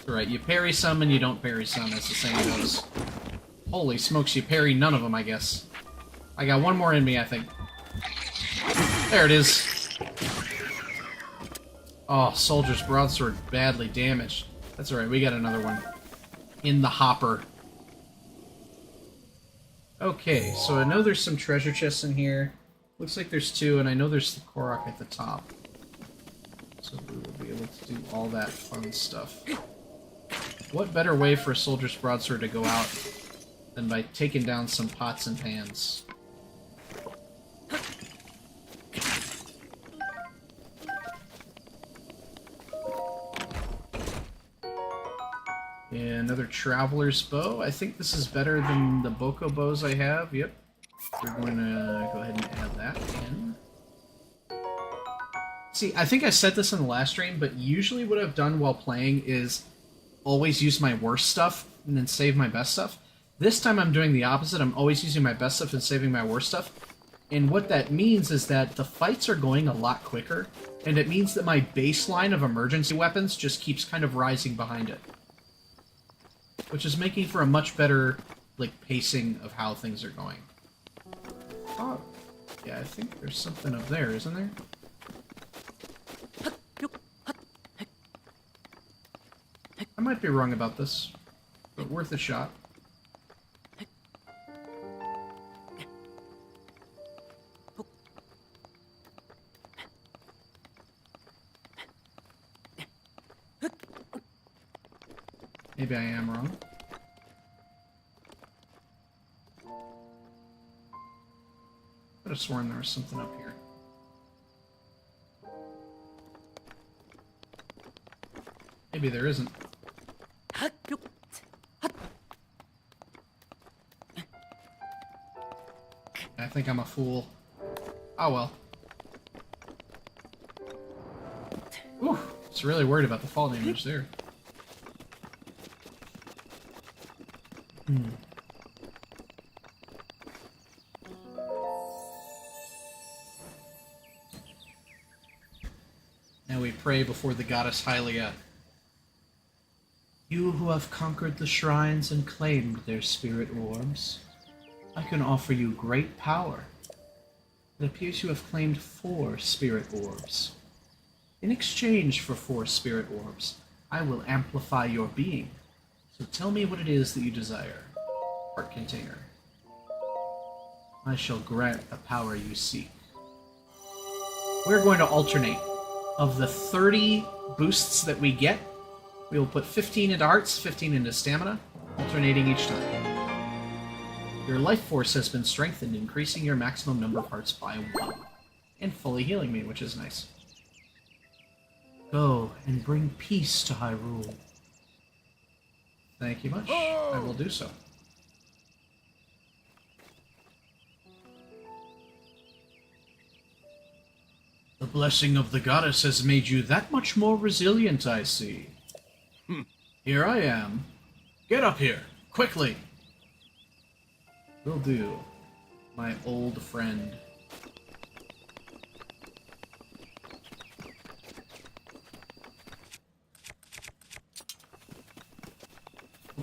S1: Right, you parry some and you don't parry some, as the saying goes. Holy smokes, you parry none of them, I guess. I got one more in me, I think. There it is. Oh, Soldier's Broadsword badly damaged. That's alright, we got another one. In the hopper. Okay, so I know there's some treasure chests in here. Looks like there's 2, and I know there's the Korok at the top. So we will be able to do all that fun stuff. What better way for a Soldier's Broadsword to go out than by taking down some pots and pans? Yeah, another Traveler's Bow. I think this is better than the Boko bows I have. Yep. We're going to go ahead and add that in. See, I think I said this in the last stream, but usually what I've done while playing is always use my worst stuff and then save my best stuff. This time I'm doing the opposite. I'm always using my best stuff and saving my worst stuff. And what that means is that the fights are going a lot quicker, and it means that my baseline of emergency weapons just keeps kind of rising behind it. which is making for a much better, like, pacing of how things are going. Oh, yeah, I think there's something up there, isn't there? I might be wrong about this, but worth a shot. Maybe I am wrong. I could have sworn there was something up here. Maybe there isn't. I think I'm a fool. Oh well. Ooh, it's really worried about the fall damage there. Now we pray before the goddess Hylia. You who have conquered the shrines and claimed their spirit orbs, I can offer you great power. It appears you have claimed 4 spirit orbs. In exchange for 4 spirit orbs, I will amplify your being. So tell me what it is that you desire. Heart container. I shall grant the power you seek. We're going to alternate. Of the 30 boosts that we get, we will put 15 into hearts, 15 into stamina, alternating each time. Your life force has been strengthened, increasing your maximum number of hearts by 1. And fully healing me, which is nice. Go and bring peace to Hyrule. Thank you much. I will do so. The blessing of the goddess has made you that much more resilient, I see. Here I am. Get up here, quickly. Will do, my old friend. I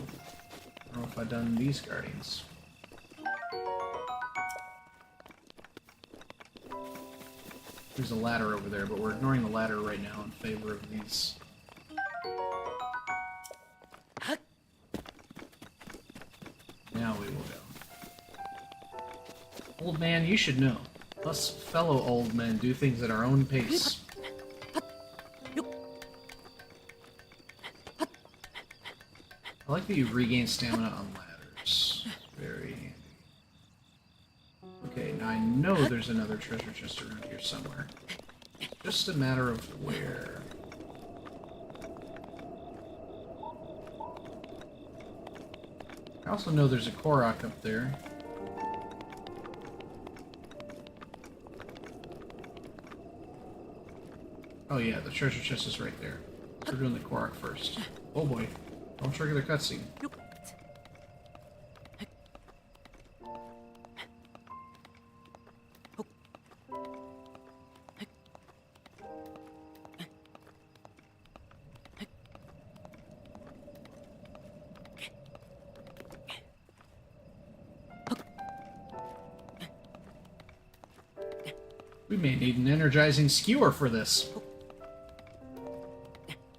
S1: don't know if I've done these guardians. There's a ladder over there, but we're ignoring the ladder right now in favor of these. Now we will go. Old man, you should know. Us fellow old men do things at our own pace. I like that you regain stamina on ladders. Very handy. Okay, now I know there's another treasure chest around here somewhere. Just a matter of where. I also know there's a Korok up there. Oh yeah, the treasure chest is right there. So we're doing the Korok first. Oh boy. Don't trigger the cutscene. We may need an energizing skewer for this.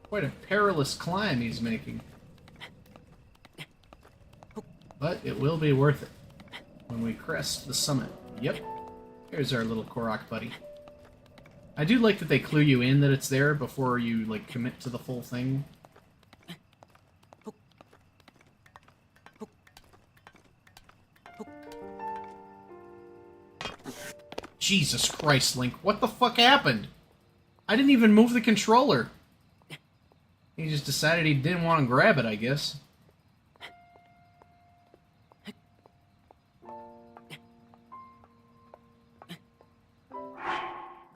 S1: Quite a perilous climb he's making. But it will be worth it when we crest the summit. Yep. Here's our little Korok buddy. I do like that they clue you in that it's there before you, like, commit to the full thing. Jesus Christ, Link. What the fuck happened? I didn't even move the controller. He just decided he didn't want to grab it, I guess.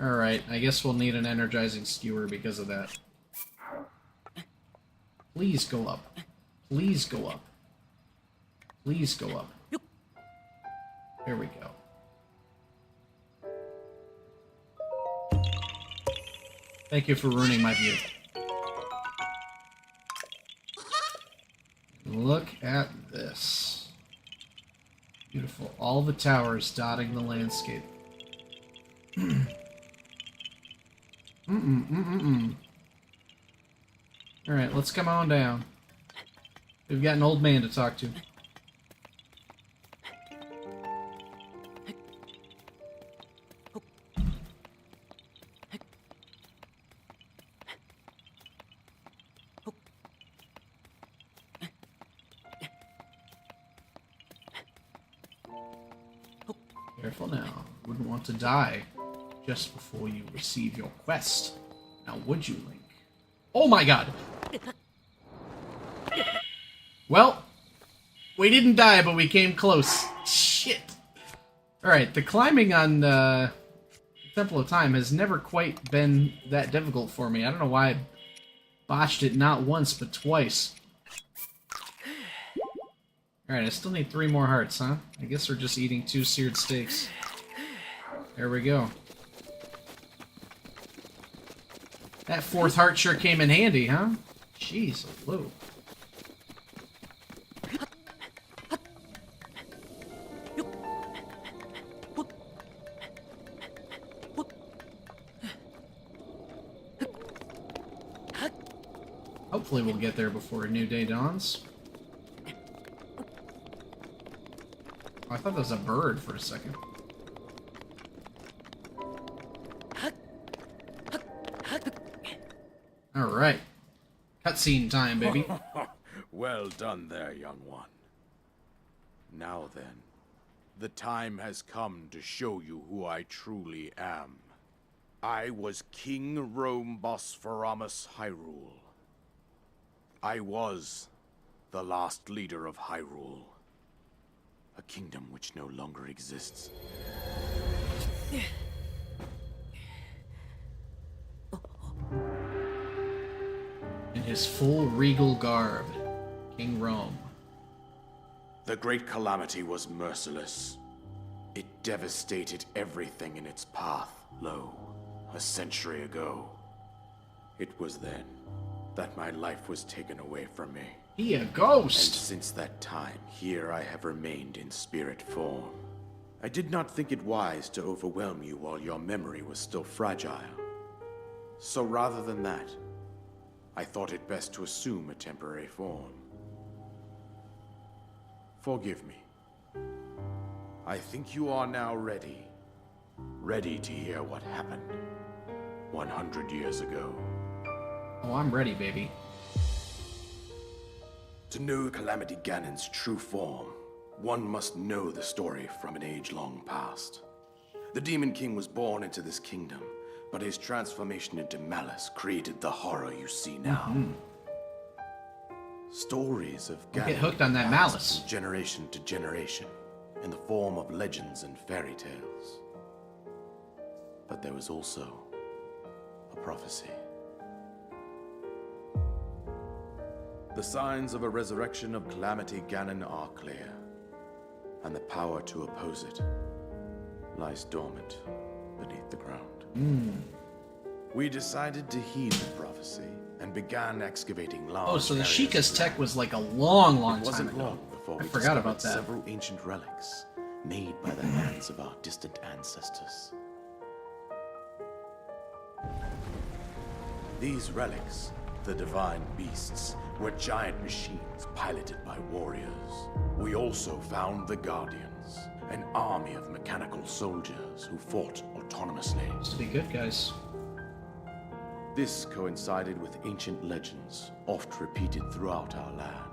S1: Alright, I guess we'll need an energizing skewer because of that. Please go up. Please go up. Please go up. There we go. Thank you for ruining my view. Look at this. Beautiful. All the towers dotting the landscape. Alright, let's come on down. We've got an old man to talk to. Careful now. Wouldn't want to die just before you receive your quest. Now, would you, Link? Oh my god! Well, we didn't die, but we came close. Shit! Alright, the climbing on Temple of Time has never quite been that difficult for me. I don't know why I botched it not once, but twice. Alright, I still need 3 more hearts, huh? I guess we're just eating 2 seared steaks. There we go. That 4th heart sure came in handy, huh? Jeez, hello. Hopefully we'll get there before a new day dawns. Oh, I thought that was a bird for a second. Alright. Cutscene time, baby.
S2: Well done there, young one. Now then, the time has come to show you who I truly am. I was King Rome Bosphoramus Hyrule. I was the last leader of Hyrule. A kingdom which no longer exists.
S1: In his full regal garb, King Rome.
S2: The Great Calamity was merciless. It devastated everything in its path, lo, a century ago. It was then that my life was taken away from me.
S1: He a
S2: And
S1: ghost!
S2: since that time, here I have remained in spirit form. I did not think it wise to overwhelm you while your memory was still fragile. So rather than that, I thought it best to assume a temporary form. Forgive me. I think you are now ready. Ready to hear what happened 100 years ago.
S1: Oh, I'm ready, baby.
S2: To know Calamity Ganon's true form, one must know the story from an age long past. The Demon King was born into this kingdom, but his transformation into malice created the horror you see now. Stories of Ganon
S1: Get hooked on that
S2: passed
S1: malice.
S2: from generation to generation, in the form of legends and fairy tales. But there was also a prophecy. The signs of a resurrection of Calamity Ganon are clear, and the power to oppose it lies dormant beneath the ground. We decided to heed the prophecy and began excavating large
S1: Oh, so the
S2: areas
S1: Sheikah's
S2: of
S1: tech
S2: land.
S1: was like a long
S2: It
S1: time
S2: wasn't
S1: ago.
S2: long before
S1: I
S2: we
S1: forgot
S2: discovered
S1: about that.
S2: several ancient relics made by the hands of our distant ancestors. These relics, the divine beasts, were giant machines piloted by warriors. We also found the Guardians, an army of mechanical soldiers who fought autonomously.
S1: To be good, guys.
S2: This coincided with ancient legends, oft repeated throughout our land.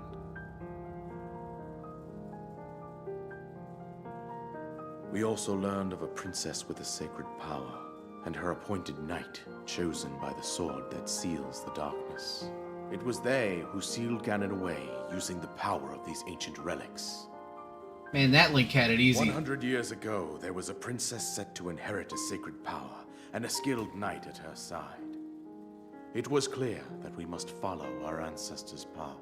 S2: We also learned of a princess with a sacred power, and her appointed knight, chosen by the sword that seals the darkness. It was they who sealed Ganon away using the power of these ancient relics.
S1: Man, that Link had it easy.
S2: 100 years ago, there was a princess set to inherit a sacred power, and a skilled knight at her side. It was clear that we must follow our ancestors' path.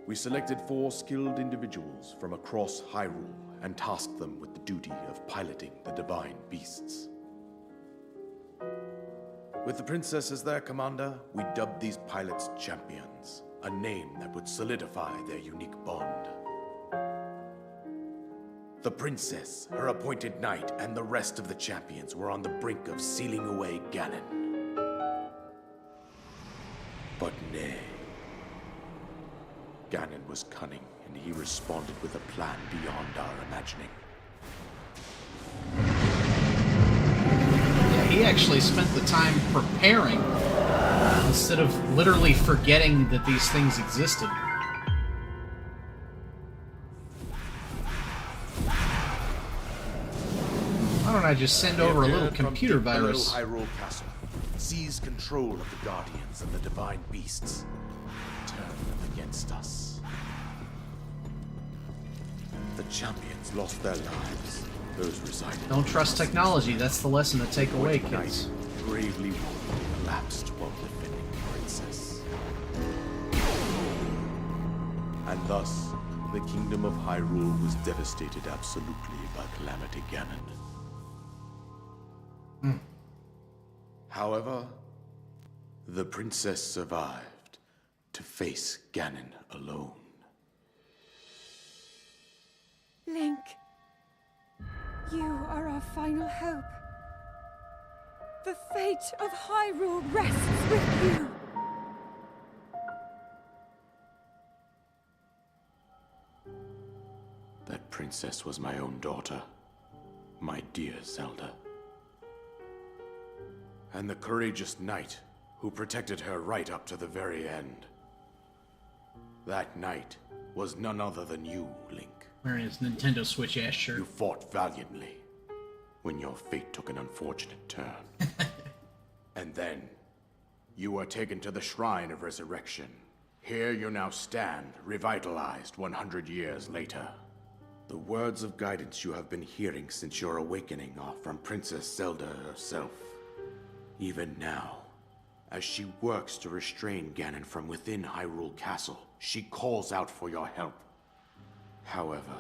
S2: We selected 4 skilled individuals from across Hyrule and tasked them with the duty of piloting the divine beasts. With the princess as their commander, we dubbed these pilots champions, a name that would solidify their unique bond. The princess, her appointed knight, and the rest of the champions were on the brink of sealing away Ganon. But nay. Ganon was cunning, and he responded with a plan beyond our imagining.
S1: Yeah, he actually spent the time preparing instead of literally forgetting that these things existed. Why don't I just send over a little computer virus?
S2: Hyrule Castle, seize control of the Guardians and the Divine Beasts. Turn them against us. The champions lost their lives. Those residing.
S1: Don't trust technology. That's the lesson to take away, kids.
S2: Bravely collapsed while defending the princess. And thus, the kingdom of Hyrule was devastated absolutely by Calamity Ganon. However, the princess survived to face Ganon alone.
S3: Link, you are our final hope. The fate of Hyrule rests with you.
S2: That princess was my own daughter, my dear Zelda. And the courageous knight who protected her right up to the very end. That knight was none other than you, Link.
S1: Wearing his Nintendo Switch ass shirt.
S2: You fought valiantly when your fate took an unfortunate turn. And then, you were taken to the Shrine of Resurrection. Here you now stand, revitalized 100 years later. The words of guidance you have been hearing since your awakening are from Princess Zelda herself. Even now, as she works to restrain Ganon from within Hyrule Castle, she calls out for your help. However,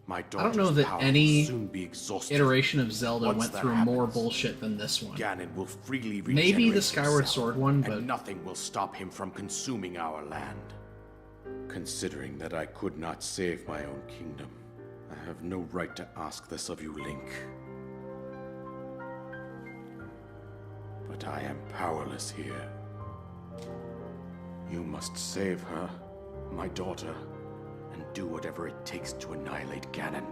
S2: my daughter's power will soon be exhausted.
S1: Iteration of Zelda
S2: Once
S1: went
S2: that
S1: through
S2: happens,
S1: more bullshit than this one.
S2: Ganon will freely
S1: Maybe the
S2: regenerate
S1: Skyward
S2: himself,
S1: Sword one, but
S2: and nothing will stop him from consuming our land. Considering that I could not save my own kingdom, I have no right to ask this of you, Link. But I am powerless here. You must save her, my daughter, and do whatever it takes to annihilate Ganon.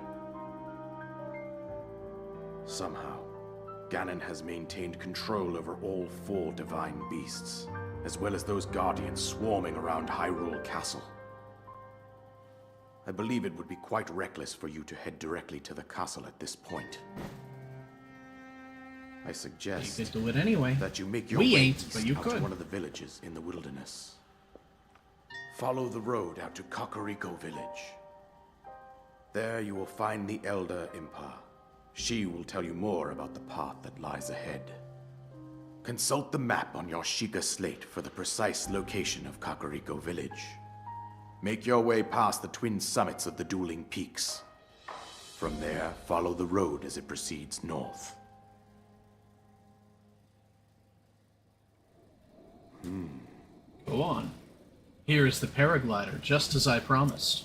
S2: Somehow, Ganon has maintained control over all 4 divine beasts, as well as those guardians swarming around Hyrule Castle. I believe it would be quite reckless for you to head directly to the castle at this point. I suggest
S1: you could do it anyway.
S2: that you make your
S1: We
S2: way
S1: ain't, but you
S2: out to
S1: could.
S2: one of the villages in the wilderness. Follow the road out to Kakariko Village. There you will find the Elder Impa. She will tell you more about the path that lies ahead. Consult the map on your Sheikah slate for the precise location of Kakariko Village. Make your way past the twin summits of the dueling peaks. From there, follow the road as it proceeds north.
S1: Go on. Here is the paraglider, just as I promised.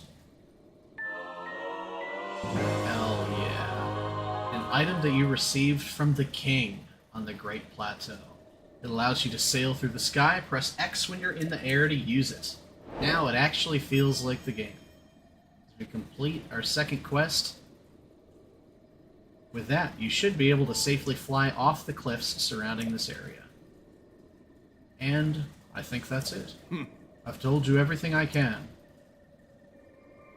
S1: Hell yeah. An item that you received from the king on the Great Plateau. It allows you to sail through the sky. Press X when you're in the air to use it. Now it actually feels like the game. As we complete our second quest, with that, you should be able to safely fly off the cliffs surrounding this area. And I think that's it. I've told you everything I can.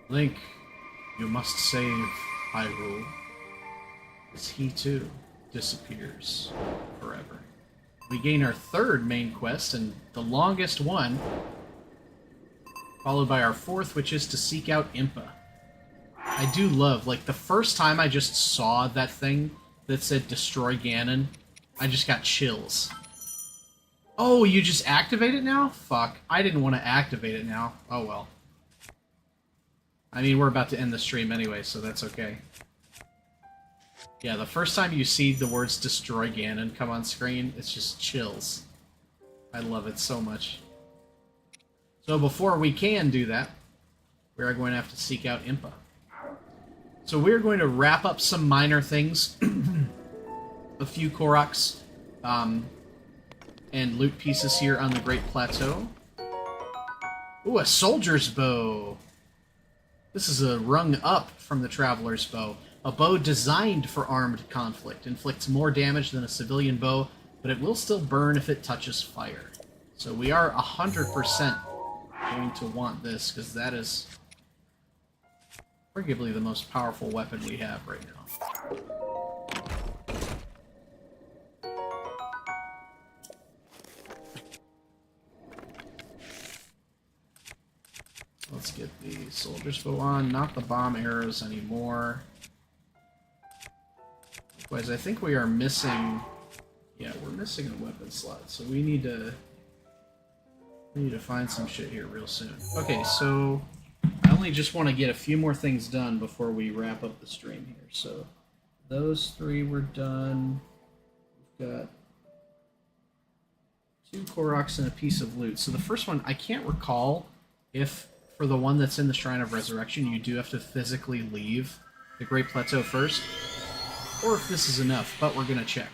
S1: Link, you must save Hyrule, as he too disappears forever. We gain our third main quest, and the longest one, followed by our fourth, which is to seek out Impa. I do love, like, the first time I just saw that thing that said Destroy Ganon, I just got chills. Oh, you just activate it now? Fuck. I didn't want to activate it now. Oh well. I mean, we're about to end the stream anyway, so that's okay. Yeah, the first time you see the words Destroy Ganon come on screen, it's just chills. I love it so much. So before we can do that, we are going to have to seek out Impa. So we're going to wrap up some minor things, a few Koroks, and loot pieces here on the Great Plateau. Ooh, a soldier's bow! This is a rung up from the Traveler's Bow. A bow designed for armed conflict. Inflicts more damage than a civilian bow, but it will still burn if it touches fire. So we are 100% going to want this, because that is arguably the most powerful weapon we have right now. Let's get the soldier's bow on, not the bomb arrows anymore. Likewise, I think we are missing... Yeah, we're missing a weapon slot, so we need to find some shit here real soon. Okay, so I only just want to get a few more things done before we wrap up the stream here. So those three were done. We've got 2 Koroks and a piece of loot. So the first one, I can't recall if for the one that's in the Shrine of Resurrection you do have to physically leave the Great Plateau first, or if this is enough, but we're going to check.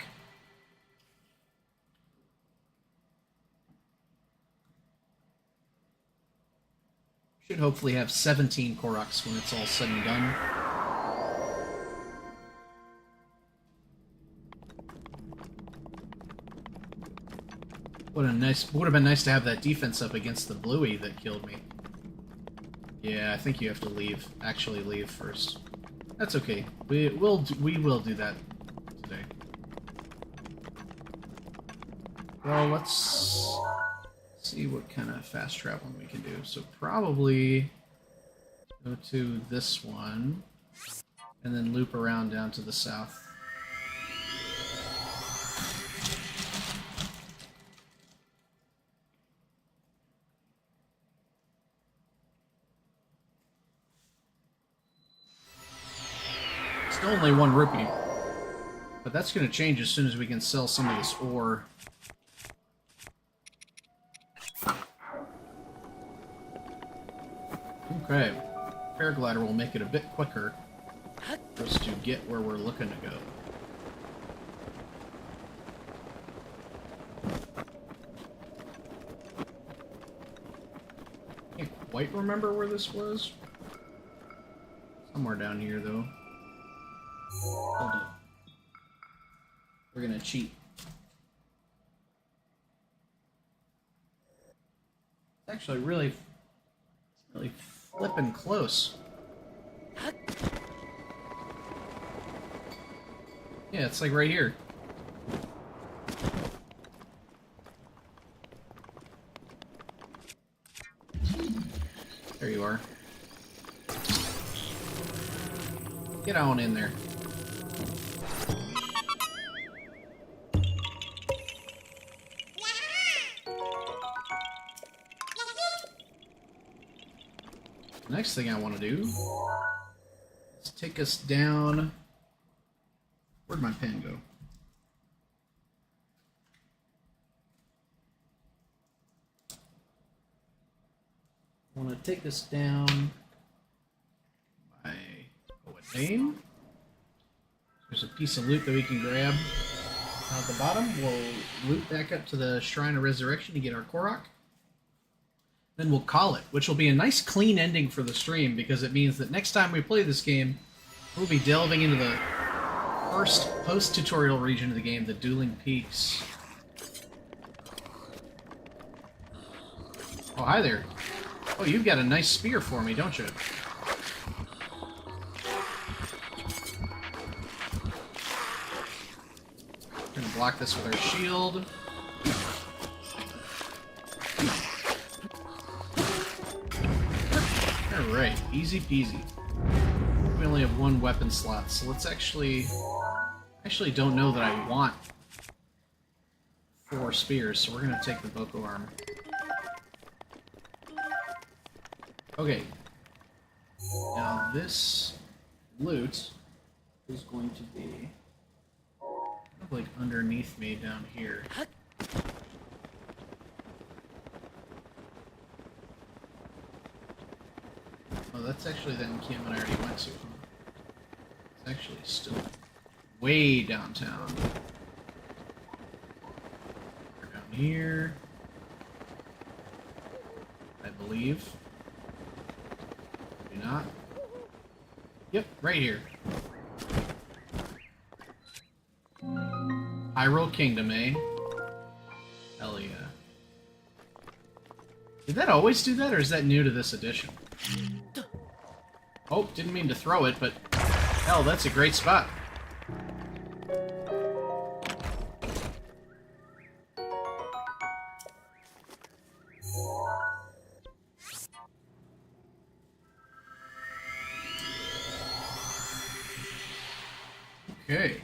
S1: Should hopefully have 17 Koroks when it's all said and done. Would have been nice to have that defense up against the bluey that killed me. Yeah, I think you have to leave. Actually leave first. That's okay. We will do that today. Well, let's see what kind of fast traveling we can do. So probably go to this one and then loop around down to the south. Still only 1 rupee, but that's going to change as soon as we can sell some of this ore. Okay, paraglider will make it a bit quicker for us to get where we're looking to go. Can't quite remember where this was. Somewhere down here, though. Hold up. We're gonna cheat. It's actually really flippin' close. Yeah, it's like right here. There you are. Get on in there. Next thing I want to do is take us down. Where'd my pen go? I want to take us down by a name. There's a piece of loot that we can grab at the bottom. We'll loot back up to the Shrine of Resurrection to get our Korok. Then we'll call it, which will be a nice clean ending for the stream, because it means that next time we play this game, we'll be delving into the first post-tutorial region of the game, the Dueling Peaks. Oh, hi there. Oh, you've got a nice spear for me, don't you? We're gonna block this with our shield. Alright, easy peasy. We only have 1 weapon slot, so let's actually don't know that I want 4 spears, so we're gonna take the Boko armor. Okay. Now this loot is going to be kind of like underneath me down here. Oh, that's actually the encampment I already went to. It's actually still way downtown. We're down here, I believe. Maybe not. Yep, right here. Hyrule Kingdom, eh? Hell yeah. Did that always do that, or is that new to this edition? Oh, didn't mean to throw it, but hell, that's a great spot. Okay.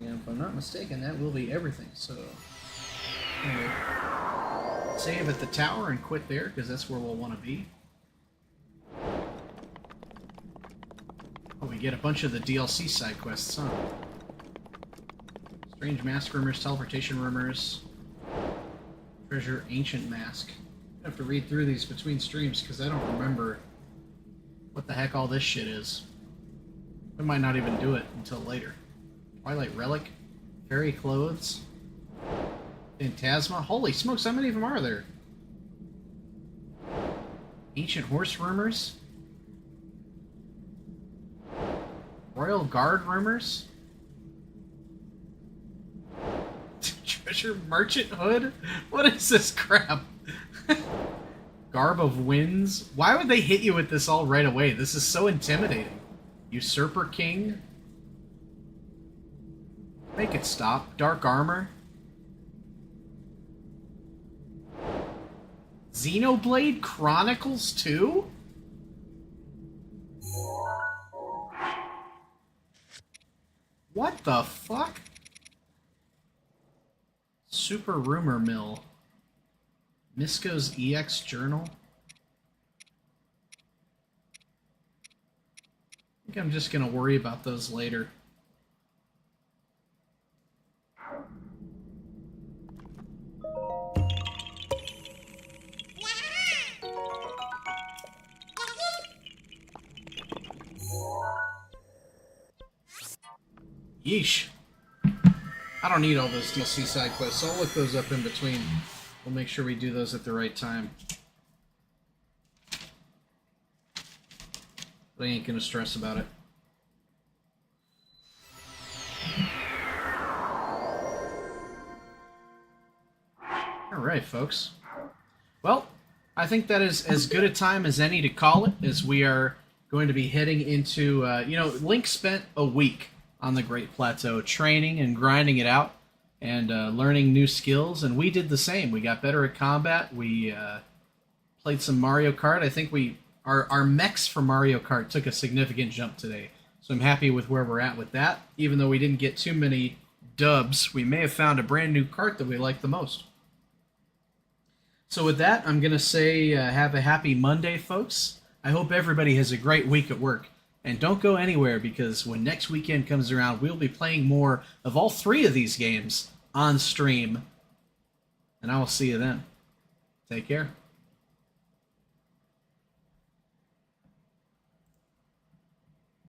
S1: And if I'm not mistaken, that will be everything, so... Anyway, save at the tower and quit there, because that's where we'll want to be. Oh, we get a bunch of the DLC side quests, huh? Strange mask rumors, teleportation rumors, treasure, ancient mask. I have to read through these between streams, because I don't remember what the heck all this shit is. I might not even do it until later. Twilight Relic, Fairy Clothes, Phantasma. Holy smokes, how many of them are there? Ancient Horse Rumors, Royal Guard Rumors, Treasure Merchant Hood? What is this crap? Garb of Winds? Why would they hit you with this all right away? This is so intimidating. Usurper King? Make it stop. Dark Armor? Xenoblade Chronicles 2? What the fuck? Super Rumor Mill. Misko's EX Journal? I think I'm just gonna worry about those later. Yeesh. I don't need all those DLC side quests, so I'll look those up in between. We'll make sure we do those at the right time. But I ain't gonna stress about it. Alright, folks. Well, I think that is as good a time as any to call it, as we are going to be heading into, Link spent a week on the Great Plateau training and grinding it out and learning new skills, and we did the same. We got better at combat. We played some Mario Kart. I think our mechs for Mario Kart took a significant jump today, so I'm happy with where we're at with that. Even though we didn't get too many dubs, we may have found a brand new kart that we like the most. So with that, I'm going to say have a happy Monday, folks. I hope everybody has a great week at work. And don't go anywhere, because when next weekend comes around, we'll be playing more of all three of these games on stream. And I will see you then. Take care.